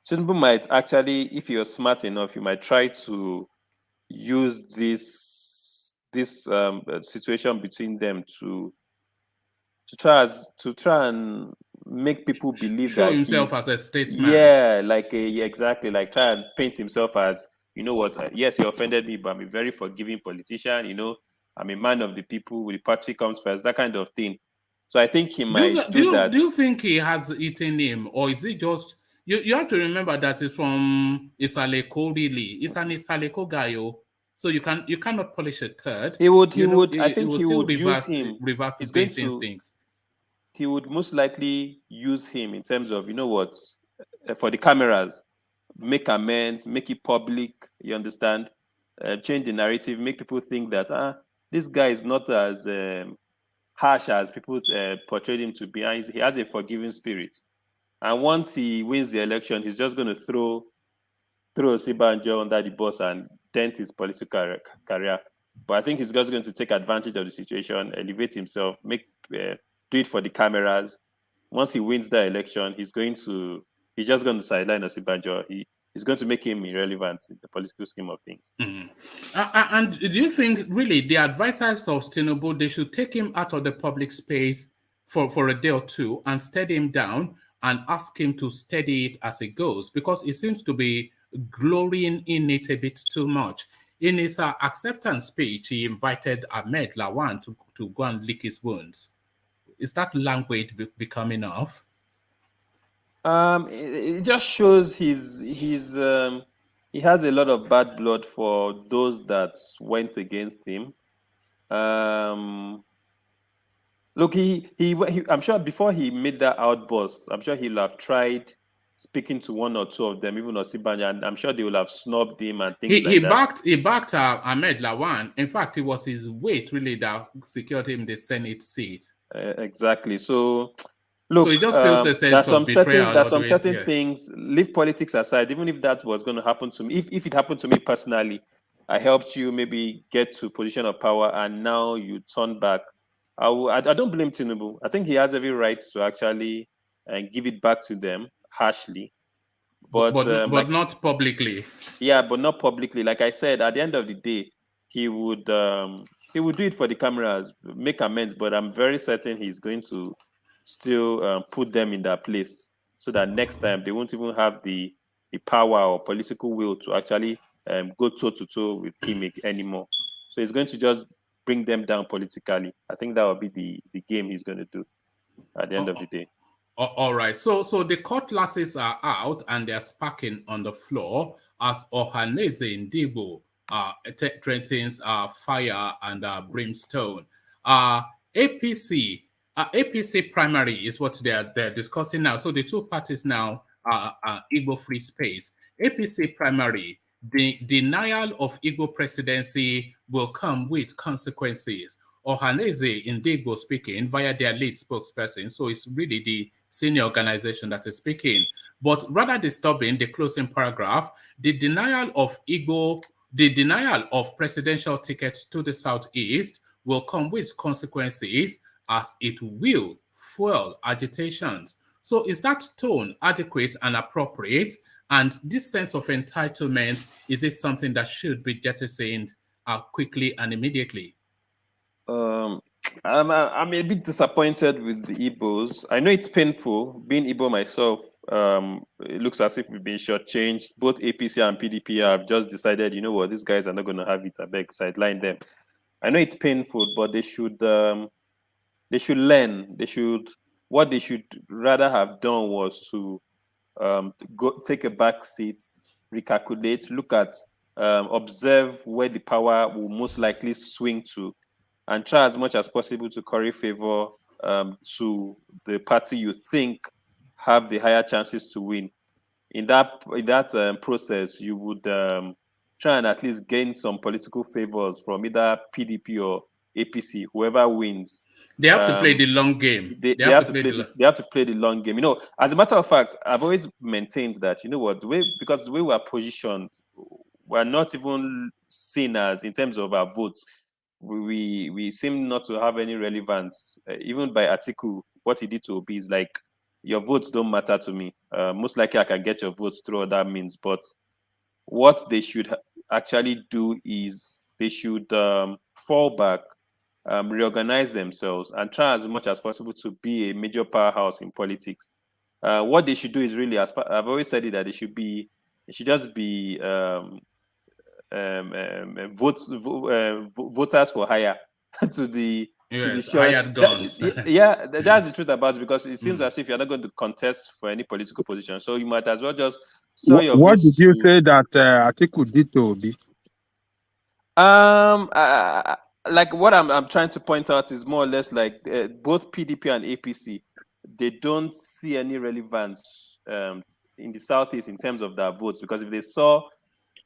G: Tinubu might actually, if you're smart enough, you might try to use this situation between them to try and make people believe
A: show
G: that
A: himself as a statesman.
G: Yeah, exactly, like try and paint himself as, you know what, yes, he offended me, but I'm a very forgiving politician, you know, I'm a man of the people, the party comes first, that kind of thing. So I think he might do that.
A: Do you think he has eaten him, or is it just, you have to remember that it's from Isaleko, really. It's an Isaleko guy, so you cannot polish a turd.
G: I think he would use him.
A: Revert to base instincts.
G: He would most likely use him in terms of, you know what, for the cameras, make amends, make it public, you understand, change the narrative, make people think that, this guy is not as harsh as people portrayed him to be. And he has a forgiving spirit. And once he wins the election, he's just going to throw Osibanjo under the bus and dent his political career. But I think he's just going to take advantage of the situation, elevate himself, do it for the cameras. Once he wins the election, he's just going to sideline Osibanjo. He's going to make him irrelevant in the political scheme of things.
A: Mm-hmm. And do you think really the advisors of Tinubu, they should take him out of the public space for a day or two and steady him down and ask him to steady it as it goes? Because he seems to be glorying in it a bit too much. In his acceptance speech, he invited AHMAD LAWAN to go and lick his wounds. Is that language become enough?
G: It just shows he has a lot of bad blood for those that went against him. Look, I'm sure before he made that outburst, I'm sure he'll have tried speaking to one or two of them, even Osibanjo, and I'm sure they will have snubbed him and things like that.
A: He backed AHMAD LAWAN. In fact, it was his weight really that secured him the Senate seat.
G: Exactly. So, look,
A: so it just feels a sense of betrayal.
G: There's some certain things. Leave politics aside. Even if that was going to happen to me, if it happened to me personally, I helped you maybe get to a position of power, and now you turn back. I don't blame Tinubu. I think he has every right to actually give it back to them harshly. But
A: not publicly.
G: Yeah, but not publicly. Like I said, at the end of the day, he would do it for the cameras, make amends. But I'm very certain he's going to still put them in their place, so that next time they won't even have the power or political will to actually go toe to toe with him anymore. So he's going to just bring them down politically. I think that will be the game he's going to do at the end of the day.
A: All right. So the cutlasses are out and they're sparking on the floor as OHANAEZE Ndibo threatens fire and brimstone. APC primary is what they're discussing now. So the two parties now are Igbo free space. APC primary, the denial of Igbo presidency will come with consequences. OHANAEZE Ndibo speaking via their lead spokesperson. So it's really the senior organization that is speaking. But rather disturbing, the closing paragraph, the denial of presidential tickets to the southeast will come with consequences as it will fuel agitations. So is that tone adequate and appropriate? And this sense of entitlement, is it something that should be jettisoned quickly and immediately?
G: I'm a bit disappointed with the Igbos. I know it's painful. Being Igbo myself, it looks as if we've been shortchanged. Both APC and PDP have just decided, you know what, these guys are not going to have it. I beg, sideline them. I know it's painful, but they should learn. What they should rather have done was to go take a back seat, recalculate, look at, observe where the power will most likely swing to, and try as much as possible to curry favor to the party you think have the higher chances to win. In that process, you would try and at least gain some political favors from either PDP or APC, whoever wins.
A: They have to play the long game.
G: They have to play the long game. You know, as a matter of fact, I've always maintained that, you know what, because the way we are positioned, we're not even seen as, in terms of our votes, we seem not to have any relevance. Even by Atiku, what he did to Obi is like, your votes don't matter to me. Most likely I can get your votes through other means. But what they should actually do is they should fall back, reorganize themselves, and try as much as possible to be a major powerhouse in politics. What they should do is really, I've always said it, that it should just be voters for hire to the
A: hired guns.
G: That's the truth about it, because it seems as if you're not going to contest for any political position, so you might as well just sell your
B: What
G: votes
B: did you say that Atiku did to Obi?
G: like what I'm trying to point out is more or less like both PDP and APC, they don't see any relevance in the Southeast in terms of their votes, because if they saw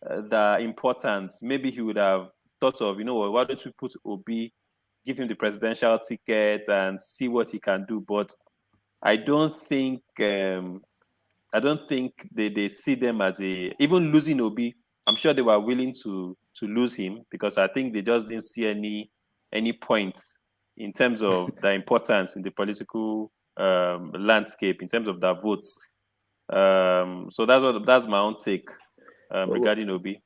G: the importance, maybe he would have thought of, you know what, why don't we put Obi, give him the presidential ticket and see what he can do. But I don't think they see them as even losing Obi. I'm sure they were willing to lose him, because I think they just didn't see any points in terms of the importance in the political landscape in terms of their votes. So that's my own take regarding Obi.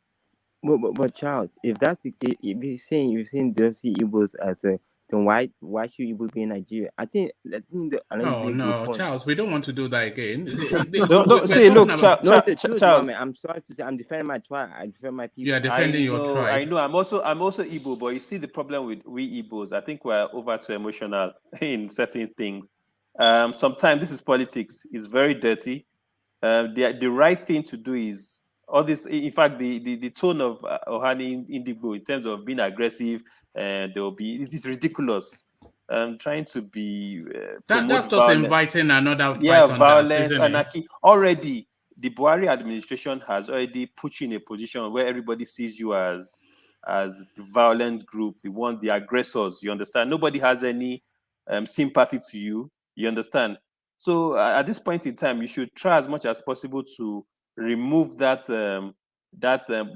H: But Charles, if you're saying don't see Igbos as then why should Igbos be in Nigeria? I think
A: No, Charles, we don't want to do that again.
G: Don't say, look, Charles.
H: I'm sorry to say, I'm defending my tribe. I defend my people.
A: You are defending your tribe.
G: I know. I'm also Igbo, but you see the problem with we Igbos. I think we're over too emotional in certain things. Sometimes this is politics. It's very dirty. The right thing to do is all this. In fact, the tone of OHANAEZE Ndibo in terms of being aggressive, it is ridiculous. Trying to be
A: that's just inviting another
G: violence, anarchy. Already, the Buhari administration has already put you in a position where everybody sees you as the violent group, the aggressors. You understand? Nobody has any sympathy to you. You understand? So at this point in time, you should try as much as possible to remove that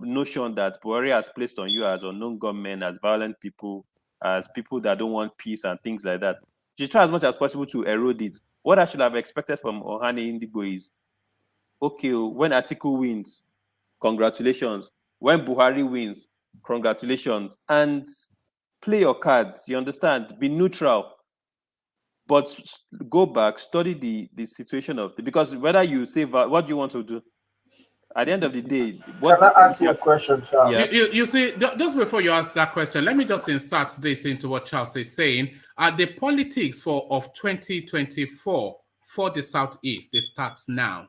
G: notion that Buhari has placed on you as unknown gunmen, as violent people, as people that don't want peace and things like that. You try as much as possible to erode it. What I should have expected from OHANAEZE is, okay, when Atiku wins, congratulations. When Buhari wins, congratulations. And play your cards, you understand? Be neutral. But go back, study the situation of because whether you say what do you want to do? At the end of the day, what
I: can I ask you a question, Charles?
G: Yeah.
A: You see, just before you ask that question, let me just insert this into what Charles is saying. The politics of 2024 for the Southeast, it starts now.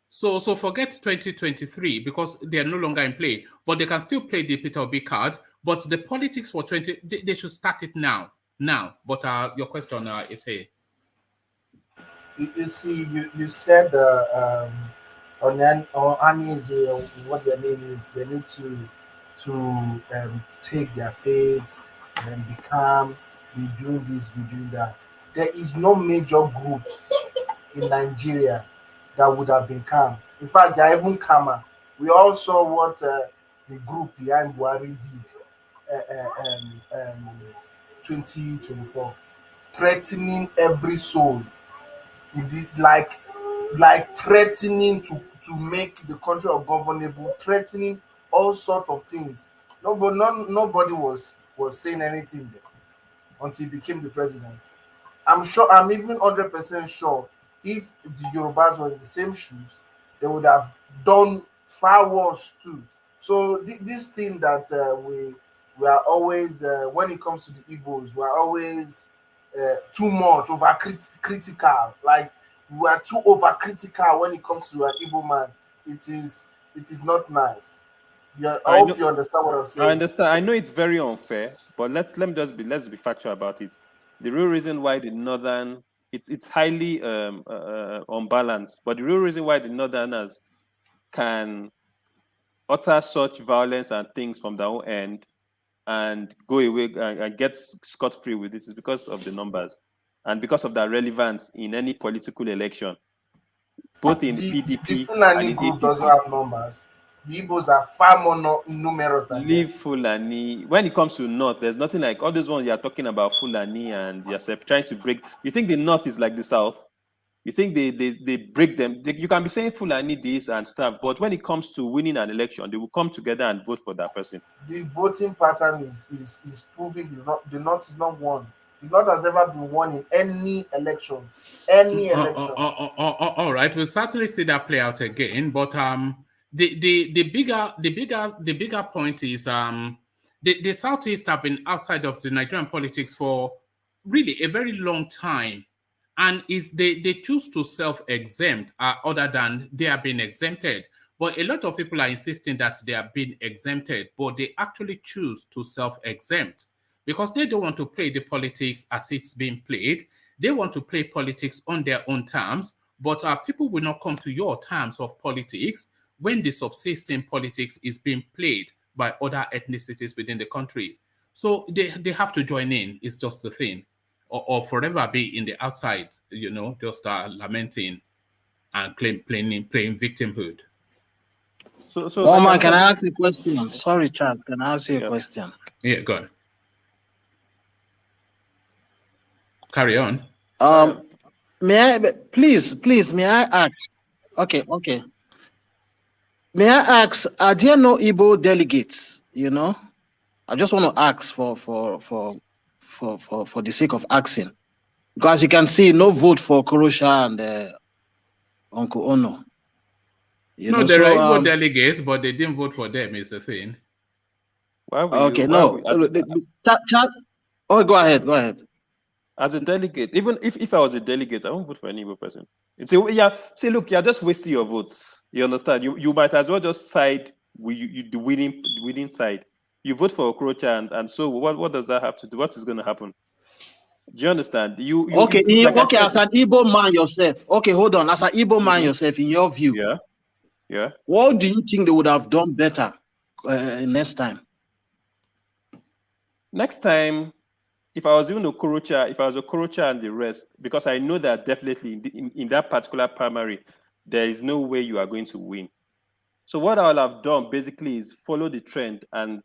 A: So forget 2023 because they are no longer in play, but they can still play the Peter Obi card. But the politics for they should start it now. But your question, Ete.
I: You see, you said OHANAEZE, what their name is, they need to take their faith and become, be doing this, be doing that. There is no major group in Nigeria that would have been calm. In fact, they are even calmer. We all saw what the group behind Buhari did 2024, threatening every soul. It did like threatening to make the country ungovernable, threatening all sorts of things. Nobody was saying anything there until he became the president. I'm even 100% sure if the Yorubas were in the same shoes, they would have done far worse too. So this thing that we are always, when it comes to the Igbos, we are always too much critical. Like we are too overcritical when it comes to an Igbo man. It is not nice. Yeah, I hope you understand what I'm saying.
G: I understand. I know it's very unfair, but let's be factual about it. The real reason why the northern it's highly unbalanced, but the real reason why the northerners can utter such violence and things from their own end and go away and get scot-free with it is because of the numbers and because of their relevance in any political election, both in the PDP
I: the Fulani
G: and
I: group
G: the
I: doesn't have numbers. The Igbos are far more numerous than
G: Leave Fulani. When it comes to North, there's nothing like all those ones you are talking about Fulani and you're trying to break. You think the North is like the South? You think they break them? You can be saying Fulani this and stuff, but when it comes to winning an election, they will come together and vote for that person.
I: The voting pattern is proving the North is not won. The North has never been won in any election.
A: All right, we'll certainly see that play out again, but the bigger point is the Southeast have been outside of the Nigerian politics for really a very long time, and they choose to self-exempt other than they are being exempted. But a lot of people are insisting that they are being exempted, but they actually choose to self-exempt because they don't want to play the politics as it's being played. They want to play politics on their own terms, but people will not come to your terms of politics when the subsisting politics is being played by other ethnicities within the country. So they have to join in. It's just the thing. Or forever be in the outside, just lamenting and playing victimhood.
G: So
J: man, can I ask you a question? Sorry, Charles, can I ask you a question?
A: Yeah, go on. Carry on.
J: May I please may I ask? Okay. May I ask, are there no Igbo delegates? I just want to ask for the sake of asking. Because you can see no vote for Korosha and Uncle Ono.
A: There are Igbo delegates, but they didn't vote for them, is the thing.
J: Go ahead.
G: As a delegate, even if I was a delegate, I won't vote for any Igbo person. Look, you're just wasting your votes. You understand? You might as well just side with the winning side. You vote for Okrocha, and so what does that have to do? What is going to happen? Do you understand? As
J: an Igbo man yourself. Okay, hold on. As an Igbo man yourself, in your view,
G: yeah.
J: What do you think they would have done better next time?
G: Next time, if I was doing Okorocha and the rest, because I know that definitely in that particular primary, there is no way you are going to win. So what I'll have done basically is follow the trend and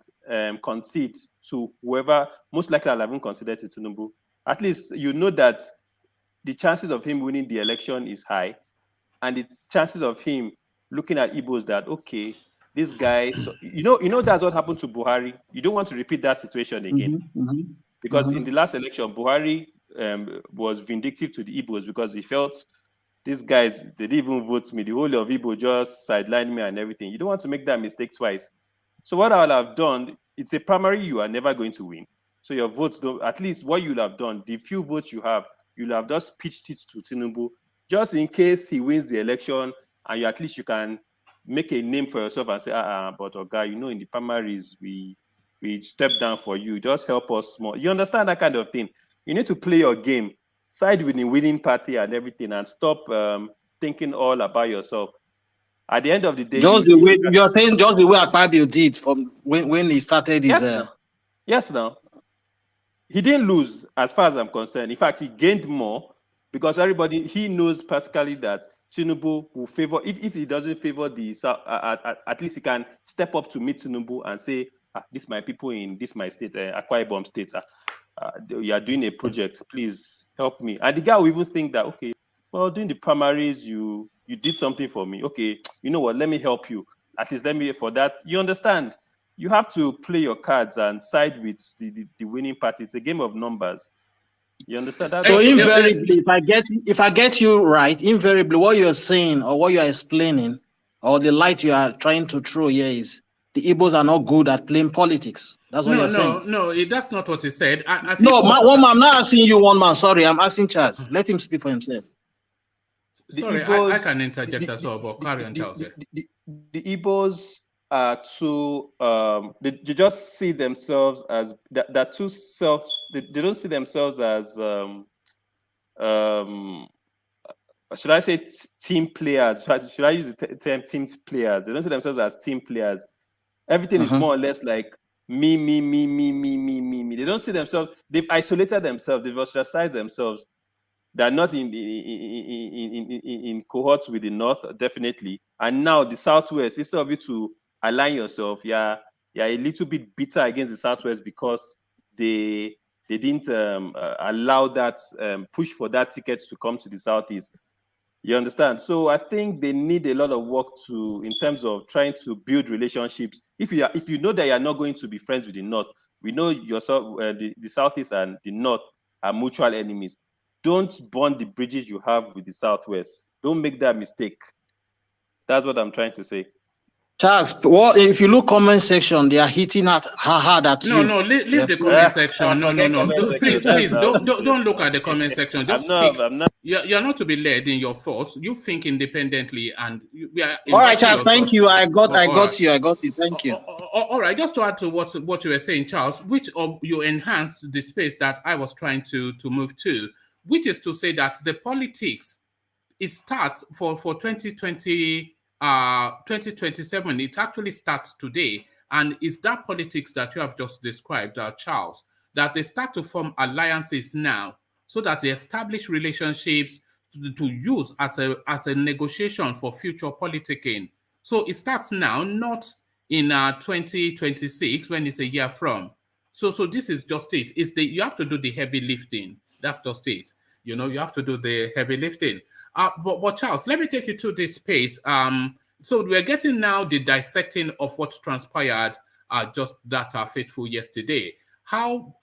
G: concede to whoever, most likely I'll have even considered to Tinubu. At least you know that the chances of him winning the election is high, and it's chances of him looking at Igbos that, okay, this guy, so you know that's what happened to Buhari. You don't want to repeat that situation again. Because in the last election, Buhari was vindictive to the Igbos because he felt these guys, they didn't even vote me. The whole of Igbo just sidelined me and everything. You don't want to make that mistake twice. So what I'll have done, it's a primary you are never going to win. So your votes don't, at least what you'll have done, the few votes you have, you'll have just pitched it to Tinubu, just in case he wins the election, and at least you can make a name for yourself and say, but Oga, in the primaries, we step down for you. Just help us more. You understand that kind of thing? You need to play your game, side with the winning party and everything, and stop thinking all about yourself. At the end of the day,
J: you're saying just the way Akpabio did from when he started his.
G: Yes, now. He didn't lose, as far as I'm concerned. In fact, he gained more because he knows practically that Tinubu will favor, if he doesn't favor the South, at least he can step up to meet Tinubu and say, this my people in this my state, Akwa Ibom state, you are doing a project, please help me. And the guy will even think that, okay, well, during the primaries, you did something for me. Okay, you know what, let me help you. At least let me, for that, you understand. You have to play your cards and side with the winning party. It's a game of numbers. You understand that?
J: So invariably, if I get you right, invariably what you're saying or what you're explaining or the light you are trying to throw here is the Igbos are not good at playing politics. That's what you're saying.
A: No, that's not what he said. I think
J: no, I'm not asking you, one man. Sorry, I'm asking Charles. Let him speak for himself.
A: Sorry, Igbos, I can interject as well, but carry on, Charles.
G: The Igbos are too, they just see themselves as that two selves. They don't see themselves as should I say team players? Should I use the term team players? They don't see themselves as team players. Everything is more or less like me. They don't see themselves. They've isolated themselves. They've ostracized themselves. They're not in cohorts with the North, definitely. And now the Southwest, instead of you to align yourself, you're a little bit bitter against the Southwest because they didn't allow that push for that ticket to come to the Southeast. You understand? So I think they need a lot of work in terms of trying to build relationships. If you know that you're not going to be friends with the North, we know yourself, the Southeast and the North are mutual enemies. Don't burn the bridges you have with the Southwest. Don't make that mistake. That's what I'm trying to say.
J: Charles, well, if you look comment section, they are hitting hard at you.
A: No, leave the comment section. No. Please, don't look at the comment section. Just speak. You're not to be led in your thoughts. You think independently, and we are.
J: All right, Charles. Thank you. I got you. Thank you.
A: All right. Just to add to what you were saying, Charles, which of you enhanced the space that I was trying to move to, which is to say that the politics, it starts for 2020. 2027, it actually starts today, and it's that politics that you have just described, Charles, that they start to form alliances now, so that they establish relationships to use as a negotiation for future politicking. So it starts now, not in 2026 when it's a year from. So this is just it. You have to do the heavy lifting. That's just it. You have to do the heavy lifting. But Charles, let me take you to this space. So we're getting now the dissecting of what transpired just that fateful yesterday. How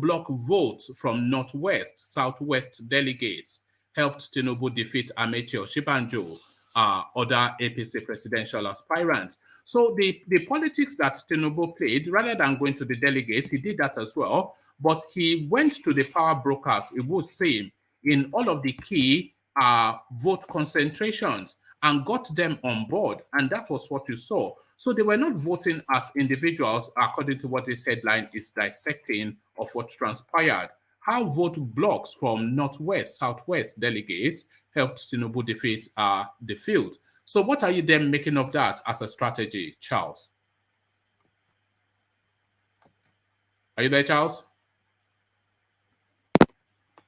A: block votes from Northwest, Southwest delegates helped Tinubu defeat Amaechi Osinbajo, other APC presidential aspirants. So the politics that Tinubu played, rather than going to the delegates, he did that as well. But he went to the power brokers, it would seem, in all of the key vote concentrations and got them on board, and that was what you saw. So they were not voting as individuals, according to what this headline is dissecting of what transpired. How vote blocks from Northwest, Southwest delegates helped Tinubu defeat the field. So what are you then making of that as a strategy, Charles? Are you there, Charles?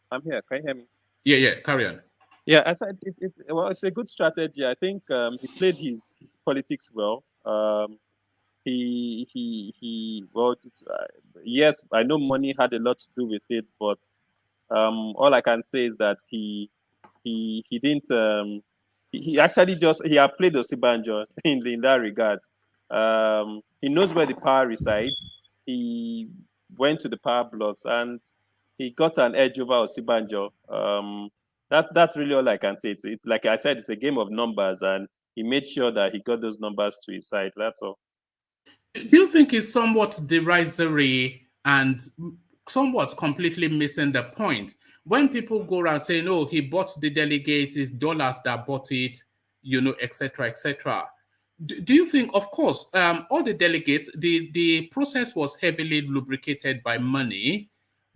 G: I'm here. Can you hear me?
A: Yeah, carry on.
G: Yeah, I said it's a good strategy. I think he played his politics well. Well, yes, I know money had a lot to do with it, but all I can say is that he didn't he actually just he had played Osibanjo in that regard. He knows where the power resides. He went to the power blocks and he got an edge over Osibanjo. That's really all I can say. It's like I said, it's a game of numbers, and he made sure that he got those numbers to his side. That's all.
A: Do you think it's somewhat derisory and somewhat completely missing the point? When people go around saying, oh, he bought the delegates, it's dollars that bought it, etc., etc. Do you think, of course, all the delegates, the process was heavily lubricated by money,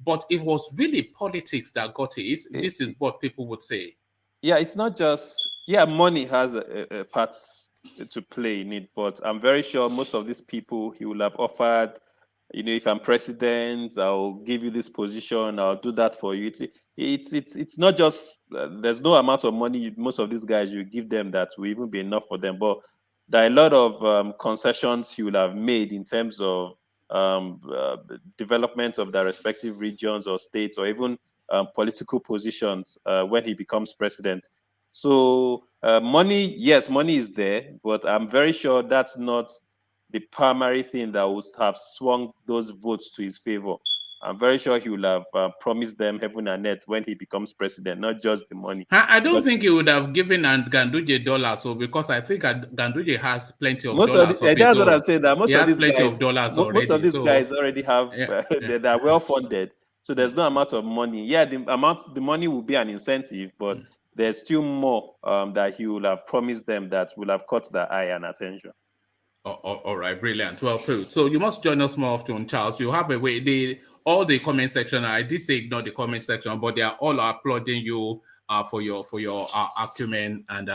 A: but it was really politics that got it? This is what people would say.
G: Yeah, it's not just money has a part to play in it, but I'm very sure most of these people he will have offered, if I'm president, I'll give you this position, I'll do that for you. It's not just there's no amount of money most of these guys you give them that will even be enough for them, but there are a lot of concessions he will have made in terms of development of their respective regions or states, or even political positions when he becomes president. So money, yes, money is there, but I'm very sure that's not the primary thing that would have swung those votes to his favor. I'm very sure he will have promised them heaven and earth when he becomes president, not just the money.
A: I don't think he would have given Ganduje dollars, so because I think Ganduje has plenty of dollars.
G: That's what I'm saying. That most of these guys,
A: most
G: of these guys already have they're well funded, so there's no amount of money. Yeah, the money will be an incentive, but there's still more that he will have promised them that will have caught their eye and attention.
A: All right, brilliant. Well put. So you must join us more often, Charles. You have a way. All the comment section. I did say ignore the comment section, but they are all applauding you for your acumen and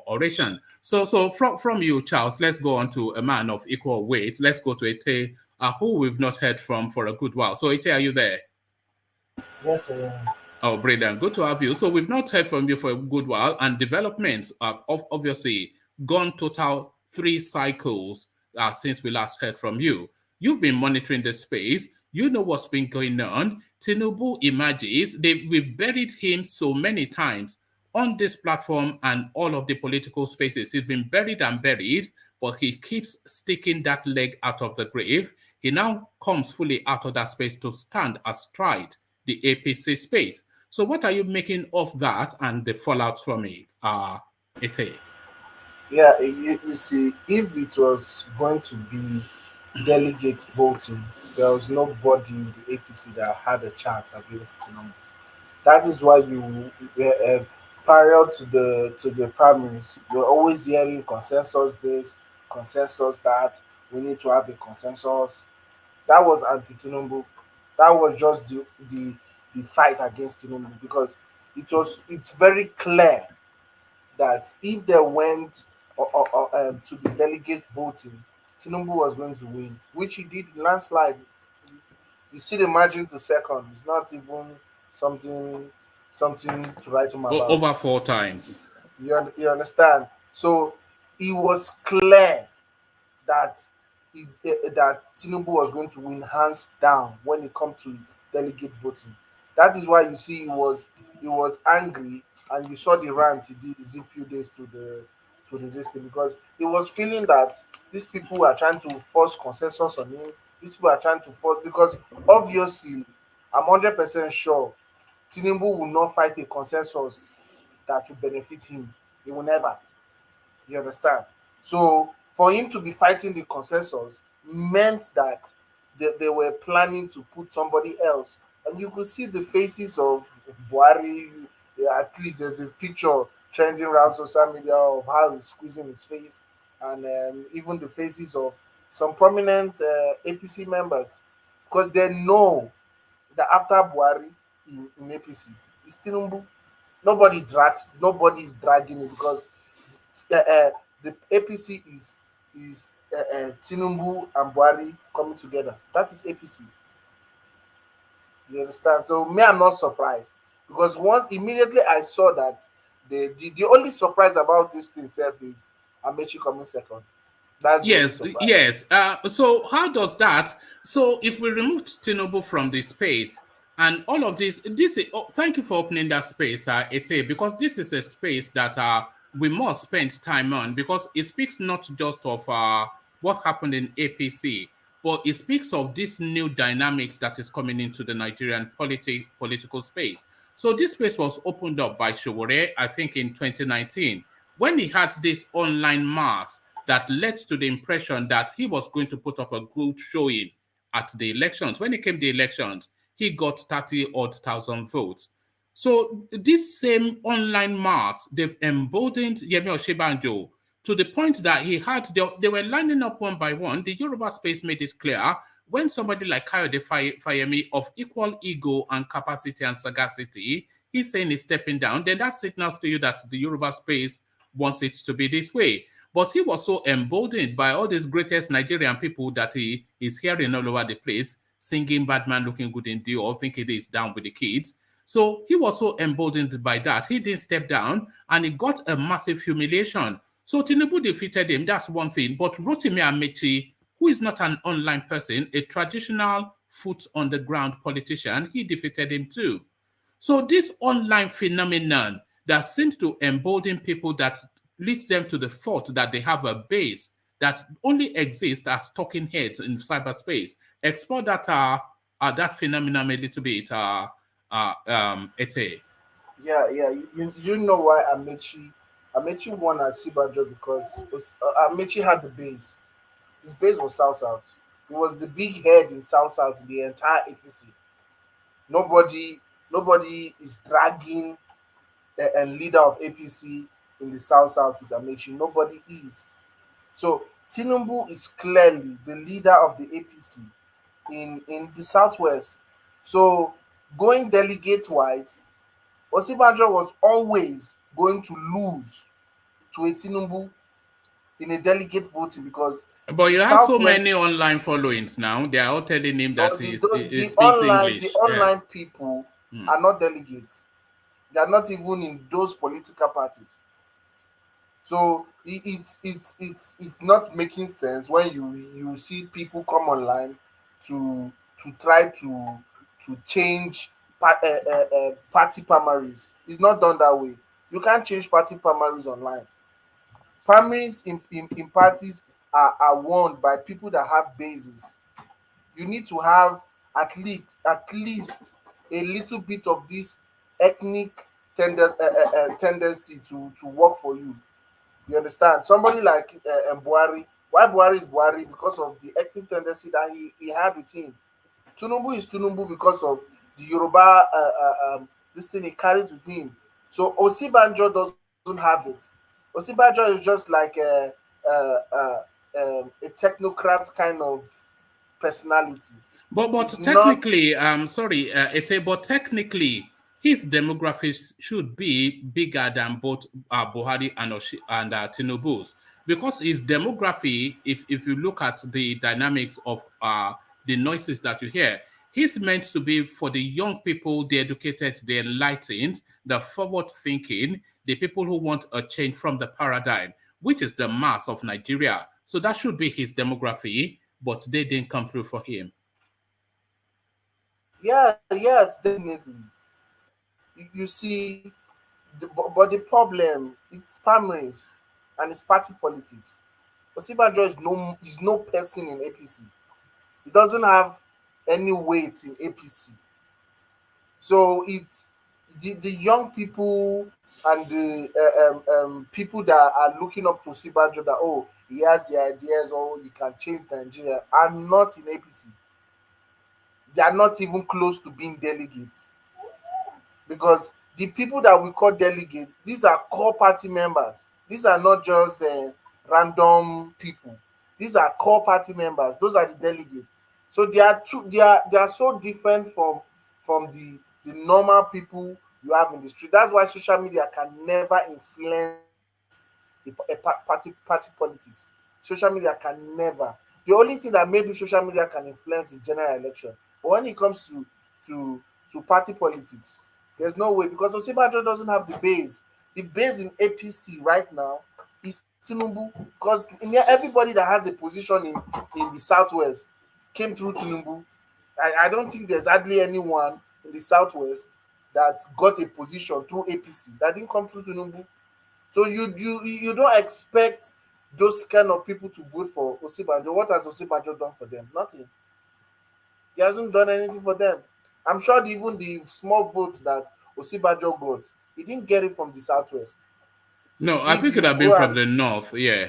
A: oration. So from you, Charles, let's go on to a man of equal weight. Let's go to Ete, who we've not heard from for a good while. So Ete, are you there?
I: Yes, I am.
A: Oh, brilliant. Good to have you. So we've not heard from you for a good while, and developments have obviously gone total 3 cycles since we last heard from you. You've been monitoring the space. You know what's been going on. Tinubu emerges. We've buried him so many times on this platform and all of the political spaces. He's been buried and buried, but he keeps sticking that leg out of the grave. He now comes fully out of that space to stand astride the APC space. So what are you making of that and the fallout from it, Ete?
I: Yeah, you see, if it was going to be delegate voting, there was nobody in the APC that had a chance against Tinubu. That is why prior to the primaries, you're always hearing consensus this, consensus that. We need to have a consensus. That was anti-Tinubu. That was just the fight against Tinubu, because it's very clear that if they went to the delegate voting, Tinubu was going to win, which he did in landslide. You see the margin to second. It's not even something to write home about.
A: Over 4 times.
I: You understand? So it was clear that that Tinubu was going to win hands down when it comes to delegate voting. That is why you see he was angry, and you saw the rant he did a few days to the district, because he was feeling that these people are trying to force consensus on him. These people are trying to force, because obviously I'm 100% sure Tinubu will not fight a consensus that will benefit him. He will never. You understand? So for him to be fighting the consensus meant that they were planning to put somebody else. And you could see the faces of Buhari. At least there's a picture trending around social media of how he's squeezing his face, and even the faces of some prominent APC members, because they know that after Buhari in APC, it's Tinubu. Nobody is dragging it, because the APC is Tinubu and Buhari coming together. That is APC. You understand? So me, I'm not surprised. because once immediately I saw that the only surprise about this thing itself is Amechi coming second. That's the only
A: Yes,
I: surprise.
A: yes. So how does that? So if we removed Tinubu from the space and all of this is, oh, thank you for opening that space, Ete, because this is a space that we must spend time on because it speaks not just of what happened in APC, but it speaks of this new dynamics that is coming into the Nigerian political space. So this space was opened up by Showore, I think, in 2019, when he had this online mass that led to the impression that he was going to put up a good showing at the elections. When it came to the elections, he got 30-odd thousand votes. So this same online mass, they've emboldened Yemi Osinbajo to the point that they were lining up one by one. The Yoruba space made it clear when somebody like Kayode Fayemi of equal ego and capacity and sagacity, he's saying he's stepping down, then that signals to you that the Yoruba space wants it to be this way. But he was so emboldened by all these greatest Nigerian people that he is hearing all over the place, singing Bad Man Looking Good in Dior, thinking he is down with the kids. So he was so emboldened by that. He didn't step down and he got a massive humiliation. So Tinubu defeated him, that's one thing. But Rotimi Amechi, who is not an online person, a traditional foot on the ground politician, he defeated him too. So this online phenomenon that seems to embolden people, that leads them to the thought that they have a base that only exists as talking heads in cyberspace. Explore that phenomenon a little bit, Ete.
I: Yeah, you know why Amechi won at Sibajo because Amechi had the base. His base was South South. He was the big head in South South, the entire APC. Nobody is dragging a leader of APC in the South South with Amechi. Nobody is. So Tinubu is clearly the leader of the APC in the Southwest. So going delegate wise, Osinbajo was always going to lose to a Tinubu in a delegate voting because
A: But
I: the
A: you have so
I: Southwest,
A: many online followings now. They are all telling him that he
I: the
A: speaks
I: online
A: English. Yeah.
I: people
A: Hmm.
I: are not delegates. They are not even in those political parties. So it's not making sense when you see people come online to try to change party primaries. It's not done that way. You can't change party primaries online. Primaries in parties are won by people that have bases. You need to have at least a little bit of this ethnic tendency to work for you. You understand? Somebody like Buhari. Why Buhari is Buhari? Because of the ethnic tendency that he had with him. Tinubu is Tinubu because of the Yoruba this thing he carries with him. So Osinbajo doesn't have it. Osinbajo is just like a technocrat kind of personality.
A: But
I: It's not.
A: technically, sorry, Ete, but technically, his demographics should be bigger than both Buhari and Tinubu's, because his demography, if you look at the dynamics of the noises that you hear, he's meant to be for the young people, the educated, the enlightened, the forward-thinking, the people who want a change from the paradigm, which is the mass of Nigeria. So that should be his demography, but they didn't come through for him.
I: Yeah, yes, definitely. You see, but the problem it's primaries and it's party politics. Osinbajo is no person in APC. He doesn't have any weight in APC. So it's the young people and the people that are looking up to Osinbajo that he has the ideas or he can change Nigeria are not in APC. They are not even close to being delegates because the people that we call delegates, these are core party members. These are not just random people. These are core party members. Those are the delegates. So they are so different from the normal people you have in the street. That's why social media can never influence party politics. Social media can never. The only thing that maybe social media can influence is general election. But when it comes to party politics, There's no way because OSINBAJO doesn't have the base. The base in APC right now is Tinubu because everybody that has a position in the southwest came through Tinubu. I don't think there's hardly anyone in the southwest that got a position through APC that didn't come through Tinubu. So you don't expect those kind of people to vote for OSINBAJO. What has OSINBAJO done for them? Nothing. He hasn't done anything for them. I'm sure even the small votes that OSINBAJO got, he didn't get it from the southwest.
A: No, I think it would have been from the north. Yeah.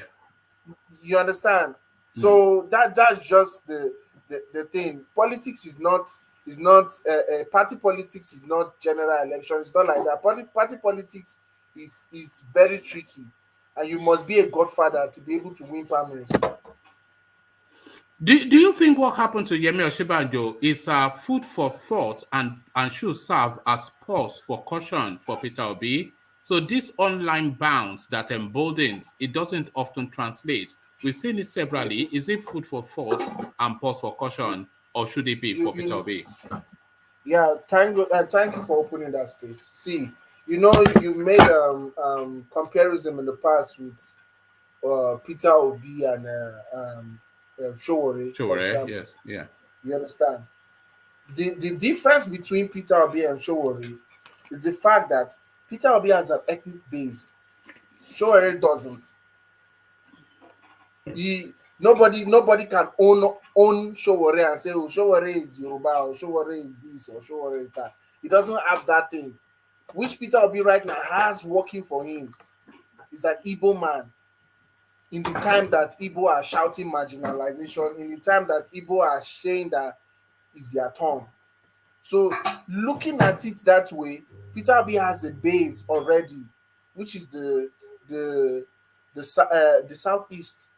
I: You understand? So that's just the thing. Politics is not party politics is not general election. It's not like that. Party politics is very tricky, and you must be a godfather to be able to win primaries.
A: Do you think what happened to Yemi Osinbajo is food for thought and should serve as pause for caution for Peter Obi? So this online bounce that emboldens, it doesn't often translate. We've seen it severally. Is it food for thought and pause for caution, or should it be for Peter Obi?
I: Yeah, thank you for opening that space. See, you made comparison in the past with Peter Obi and Showore.
A: Showore, yes, yeah.
I: You understand? The difference between Peter Obi and Showore is the fact that Peter Obi has an ethnic base. Showore doesn't. Nobody can own Showore and say, oh, Showore is Yoruba, or Showore is this, or Showore is that. He doesn't have that thing. Which Peter Obi right now has working for him is an Igbo man. In the time that Igbo are shouting marginalization, in the time that Igbo are saying that it's their turn. So looking at it that way, Peter Obi has a base already, which is the southeast.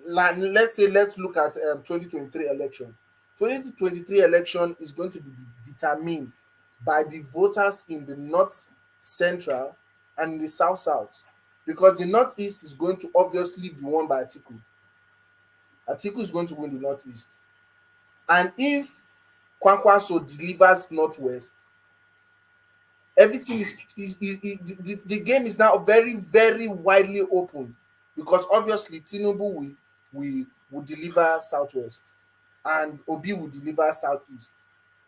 I: Let's look at 2023 election. 2023 election is going to be determined by the voters in the north central and in the south, because the northeast is going to obviously be won by Atiku. Atiku is going to win the northeast, and if Kwankwaso delivers northwest, everything is the game is now very, very widely open, because obviously Tinubu will deliver southwest and Obi will deliver southeast.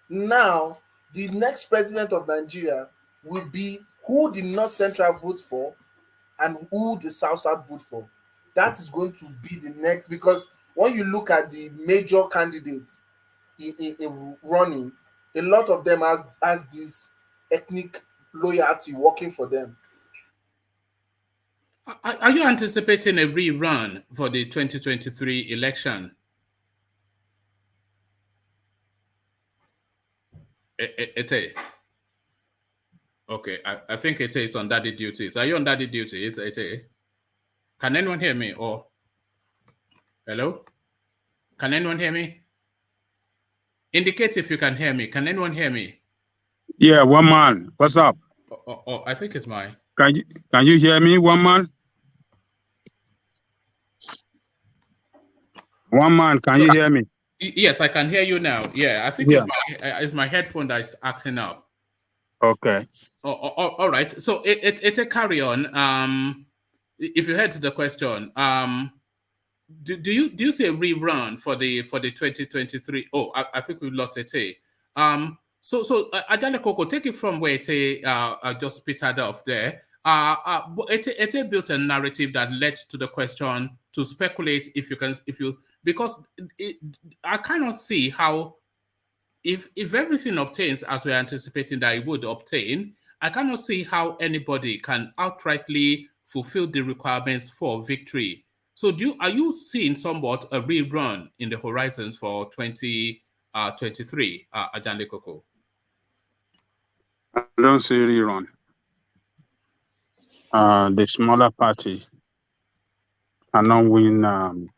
I: Now the next president of Nigeria will be who the north central vote for and who the south vote for. That is going to be the next, because when you look at the major candidates in running, a lot of them has this ethnic loyalty working for them.
A: Are you anticipating a rerun for the 2023 election? Ete. Okay, I think Ete is on daddy duties. Are you on daddy duties, Ete? Can anyone hear me? Or hello? Can anyone hear me? Indicate if you can hear me. Can anyone hear me?
B: Yeah, one man. What's up?
A: Oh, I think it's mine.
B: Can you hear me, one man? One man, can you hear me?
A: Yes, I can hear you now. Yeah, I think it's my headphone that is acting up.
B: Okay.
A: All right. So it's a carry on. If you head to the question, do you see a rerun for the 2023? Oh, I think we lost it. So Ajale Koko, take it from where it just petered off there. It built a narrative that led to the question to speculate because I cannot see how, if everything obtains as we're anticipating that it would obtain, I cannot see how anybody can outrightly fulfill the requirements for victory. So are you seeing somewhat a rerun in the horizons for 2023, Ajale Koko?
B: I don't see rerun. The smaller party cannot win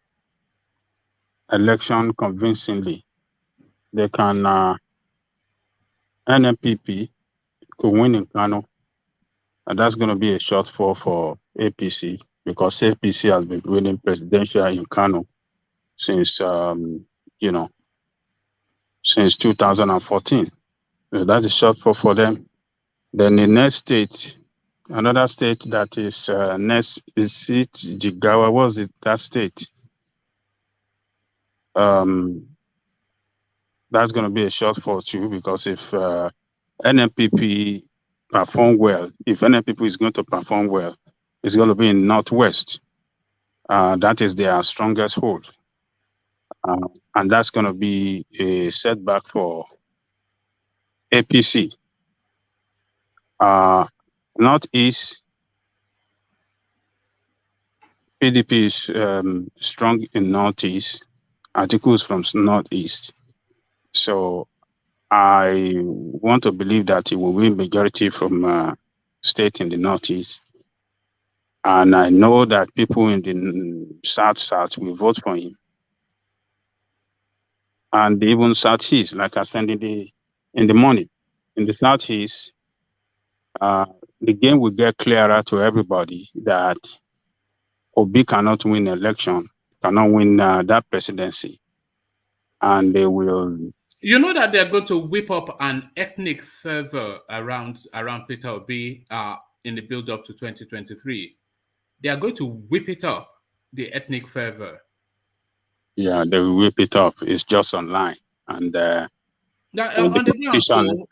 B: election convincingly. They can NMPP could win in Kano, and that's going to be a shortfall for APC, because APC has been winning presidential in Kano since since 2014. That is shortfall for them. Then the next state, another state that is next is it Jigawa. Was it that state? That's going to be a shortfall too, because if NMPP perform well, if NMPP is going to perform well, it's going to be in Northwest. That is their strongest hold. And that's going to be a setback for APC. Northeast, PDP is strong in Northeast. Articles from Northeast. So I want to believe that he will win majority from state in the Northeast. And I know that people in the South will vote for him. And even Southeast, like I said in the morning, in the Southeast, the game will get clearer to everybody that Obi cannot win election, cannot win that presidency. And they will...
A: You know that they're going to whip up an ethnic fervor around Peter Obi in the build-up to 2023. They are going to whip it up, the ethnic fervor.
B: Yeah, they will whip it up. It's just online. And
A: on the ground, so,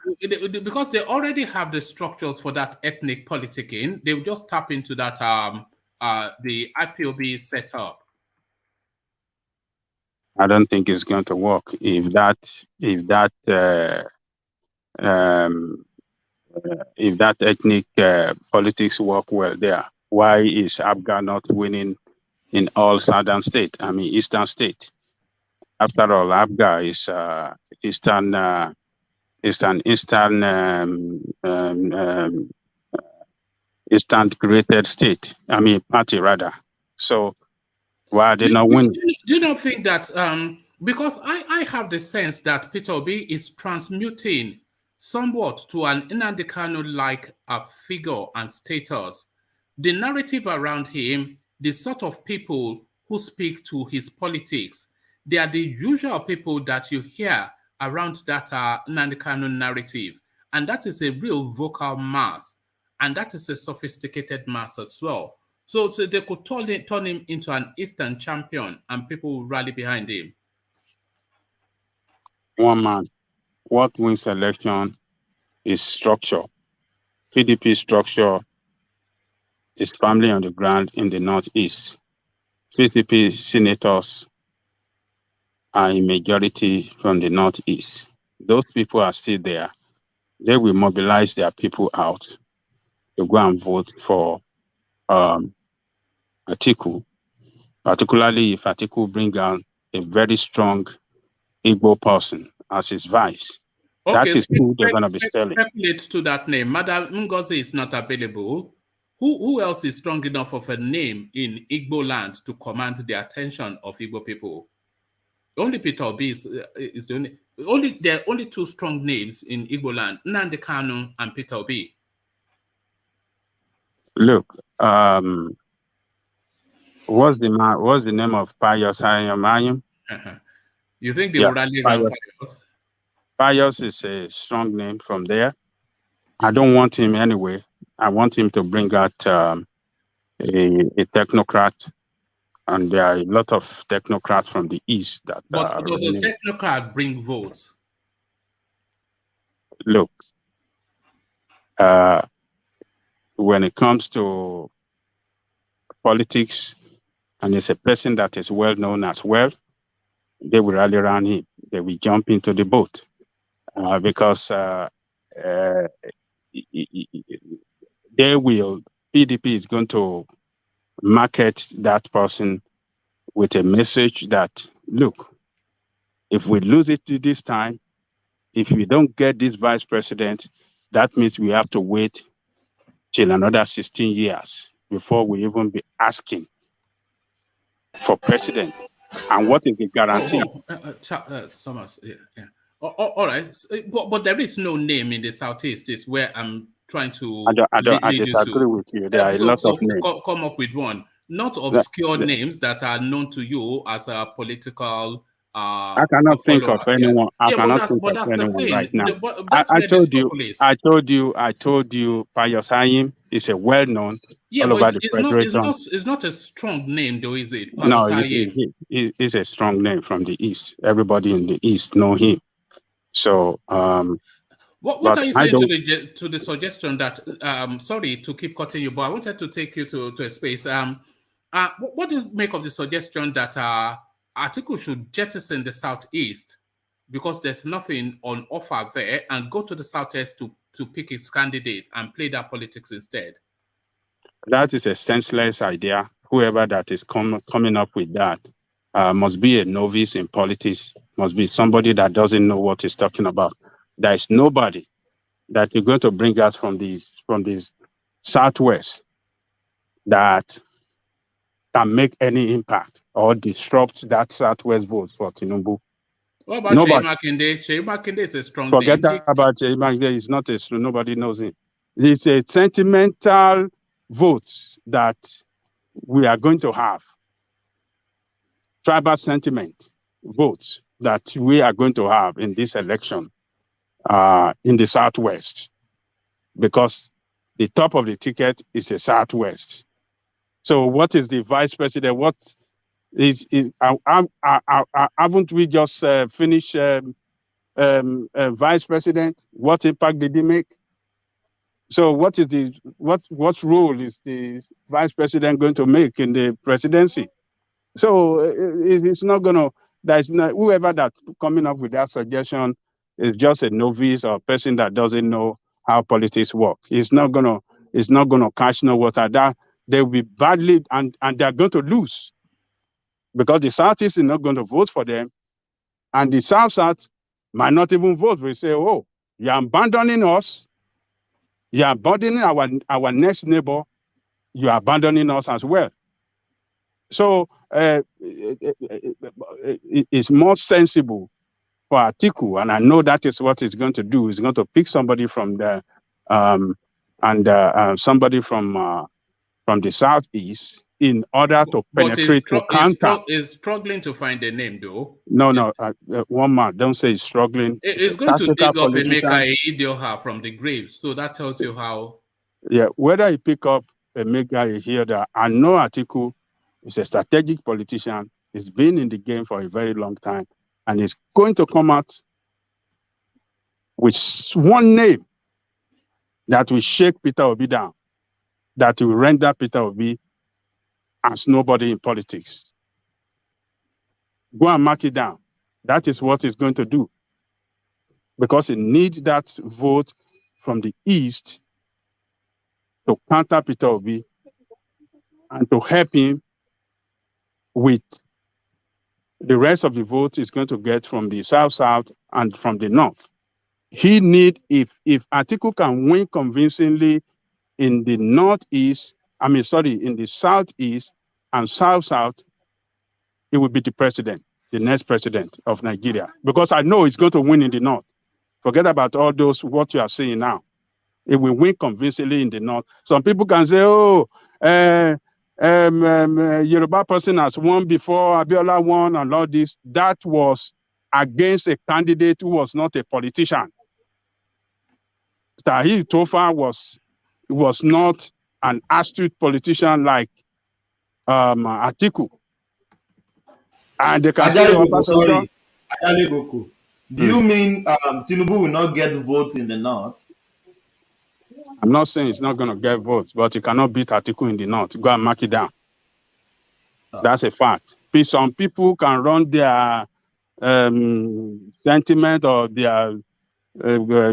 A: because they already have the structures for that ethnic politicking, they will just tap into that the IPOB setup.
B: I don't think it's going to work. If that ethnic politics work well there, why is ABGA not winning in all southern state? I mean, eastern state. After all, ABGA is eastern created state. I mean, party rather. So why are they not winning?
A: Do you not think that because I have the sense that Peter Obi is transmuting somewhat to an Nnamdi Kanu-like figure and status. The narrative around him, the sort of people who speak to his politics, they are the usual people that you hear around that Nnamdi Kanu narrative. And that is a real vocal mass. And that is a sophisticated mass as well. So they could turn him into an Eastern champion and people will rally behind him.
B: One man, what wins election is structure. PDP structure is firmly on the ground in the Northeast. PCP senators are in majority from the Northeast. Those people are still there. They will mobilize their people out to go and vote for Atiku, particularly if Atiku bring out a very strong Igbo person as his vice.
A: Okay,
B: that is who they're going to be selling.
A: Speculate to that name. Madam Ngozi is not available. Who else is strong enough of a name in Igbo land to command the attention of Igbo people? Only Peter Obi is the only. There are only two strong names in Igbo land: Nnamdi Kanu and Peter Obi.
B: Look, what's the name of Pius Hayam?
A: You think they will rally around Pius?
B: Pius is a strong name from there. I don't want him anyway. I want him to bring out a technocrat, and there are a lot of technocrats from the East that.
A: But does a technocrat bring votes?
B: Look, when it comes to politics, and it's a person that is well known as well, they will rally around him. They will jump into the boat because PDP is going to market that person with a message that, look, if we lose it this time, if we don't get this vice president, that means we have to wait till another 16 years before we even be asking for president. And what is the guarantee?
A: Thomas, yeah. All right, but there is no name in the Southeast. Is where I'm trying to.
B: I disagree with you. There are a lot of names.
A: Come up with one, not obscure names that are known to you as a political
B: I cannot think of anyone. I cannot think of
A: that's the
B: anyone
A: thing.
B: right now.
A: That's
B: I
A: where
B: told
A: the
B: you.
A: struggle is.
B: I told you. Pius Hayim is a well-known
A: Yeah,
B: all
A: but
B: over the federation.
A: it's not a strong name, though, is it?
B: No,
A: Hayim.
B: he's a strong name from the East. Everybody in the East know him. So,
A: what are you saying to the suggestion that sorry to keep cutting you, but I wanted to take you to a space. What do you make of the suggestion that Atiku should jettison the Southeast because there's nothing on offer there and go to the Southeast to pick his candidate and play that politics instead?
B: That is a senseless idea. Whoever that is coming up with that must be a novice in politics, must be somebody that doesn't know what he's talking about. There is nobody that is going to bring us from this Southwest that can make any impact or disrupt that Southwest vote for Tinubu.
A: What about Sheyi Makinde? Sheyi Makinde is a strong name.
B: Forget about Sheyi Makinde. It's not nobody knows him. It's a sentimental votes that we are going to have. Tribal sentiment votes that we are going to have in this election in the Southwest, because the top of the ticket is the Southwest. So what is the vice president? What is haven't we just finished vice president? What impact did he make? So what role is the vice president going to make in the presidency? So it's not going to. There's not, whoever that's coming up with that suggestion is just a novice or a person that doesn't know how politics work. It's not gonna catch no water. That they will be badly and they're going to lose because the Southeast is not going to vote for them, and the South might not even vote. We say, oh, you're abandoning us. You're abandoning our next neighbor. You're abandoning us as well. So it's more sensible for Atiku, and I know that is what he's going to do. He's going to pick somebody from the somebody from the Southeast in order to penetrate to counter.
A: Is struggling to find a name, though.
B: No, one man. Don't say he's struggling.
A: It's going to dig up Emeka Ihedioha from the graves, so that tells you how.
B: Yeah, whether he pick up Emeka Ihedioha, I know Atiku is a strategic politician. He's been in the game for a very long time, and he's going to come out with one name that will shake Peter Obi down, that will render Peter Obi as nobody in politics. Go and mark it down. That is what he's going to do, because he needs that vote from the East to counter Peter Obi and to help him with the rest of the vote is going to get from the South and from the North. He need, if Atiku can win convincingly in the Northeast, in the Southeast and South, he will be the next president of Nigeria. Because I know he's going to win in the North. Forget about all those, what you are saying now. It will win convincingly in the North. Some people can say, Yoruba person has won before, Abiola won and all this. That was against a candidate who was not a politician. Tahir Tofa was not an astute politician like Atiku. And they can say,
K: sorry, do you mean Tinubu will not get votes in the North?
B: I'm not saying he's not going to get votes, but he cannot beat Atiku in the North. Go and mark it down. That's a fact. Some people can run their sentiment or their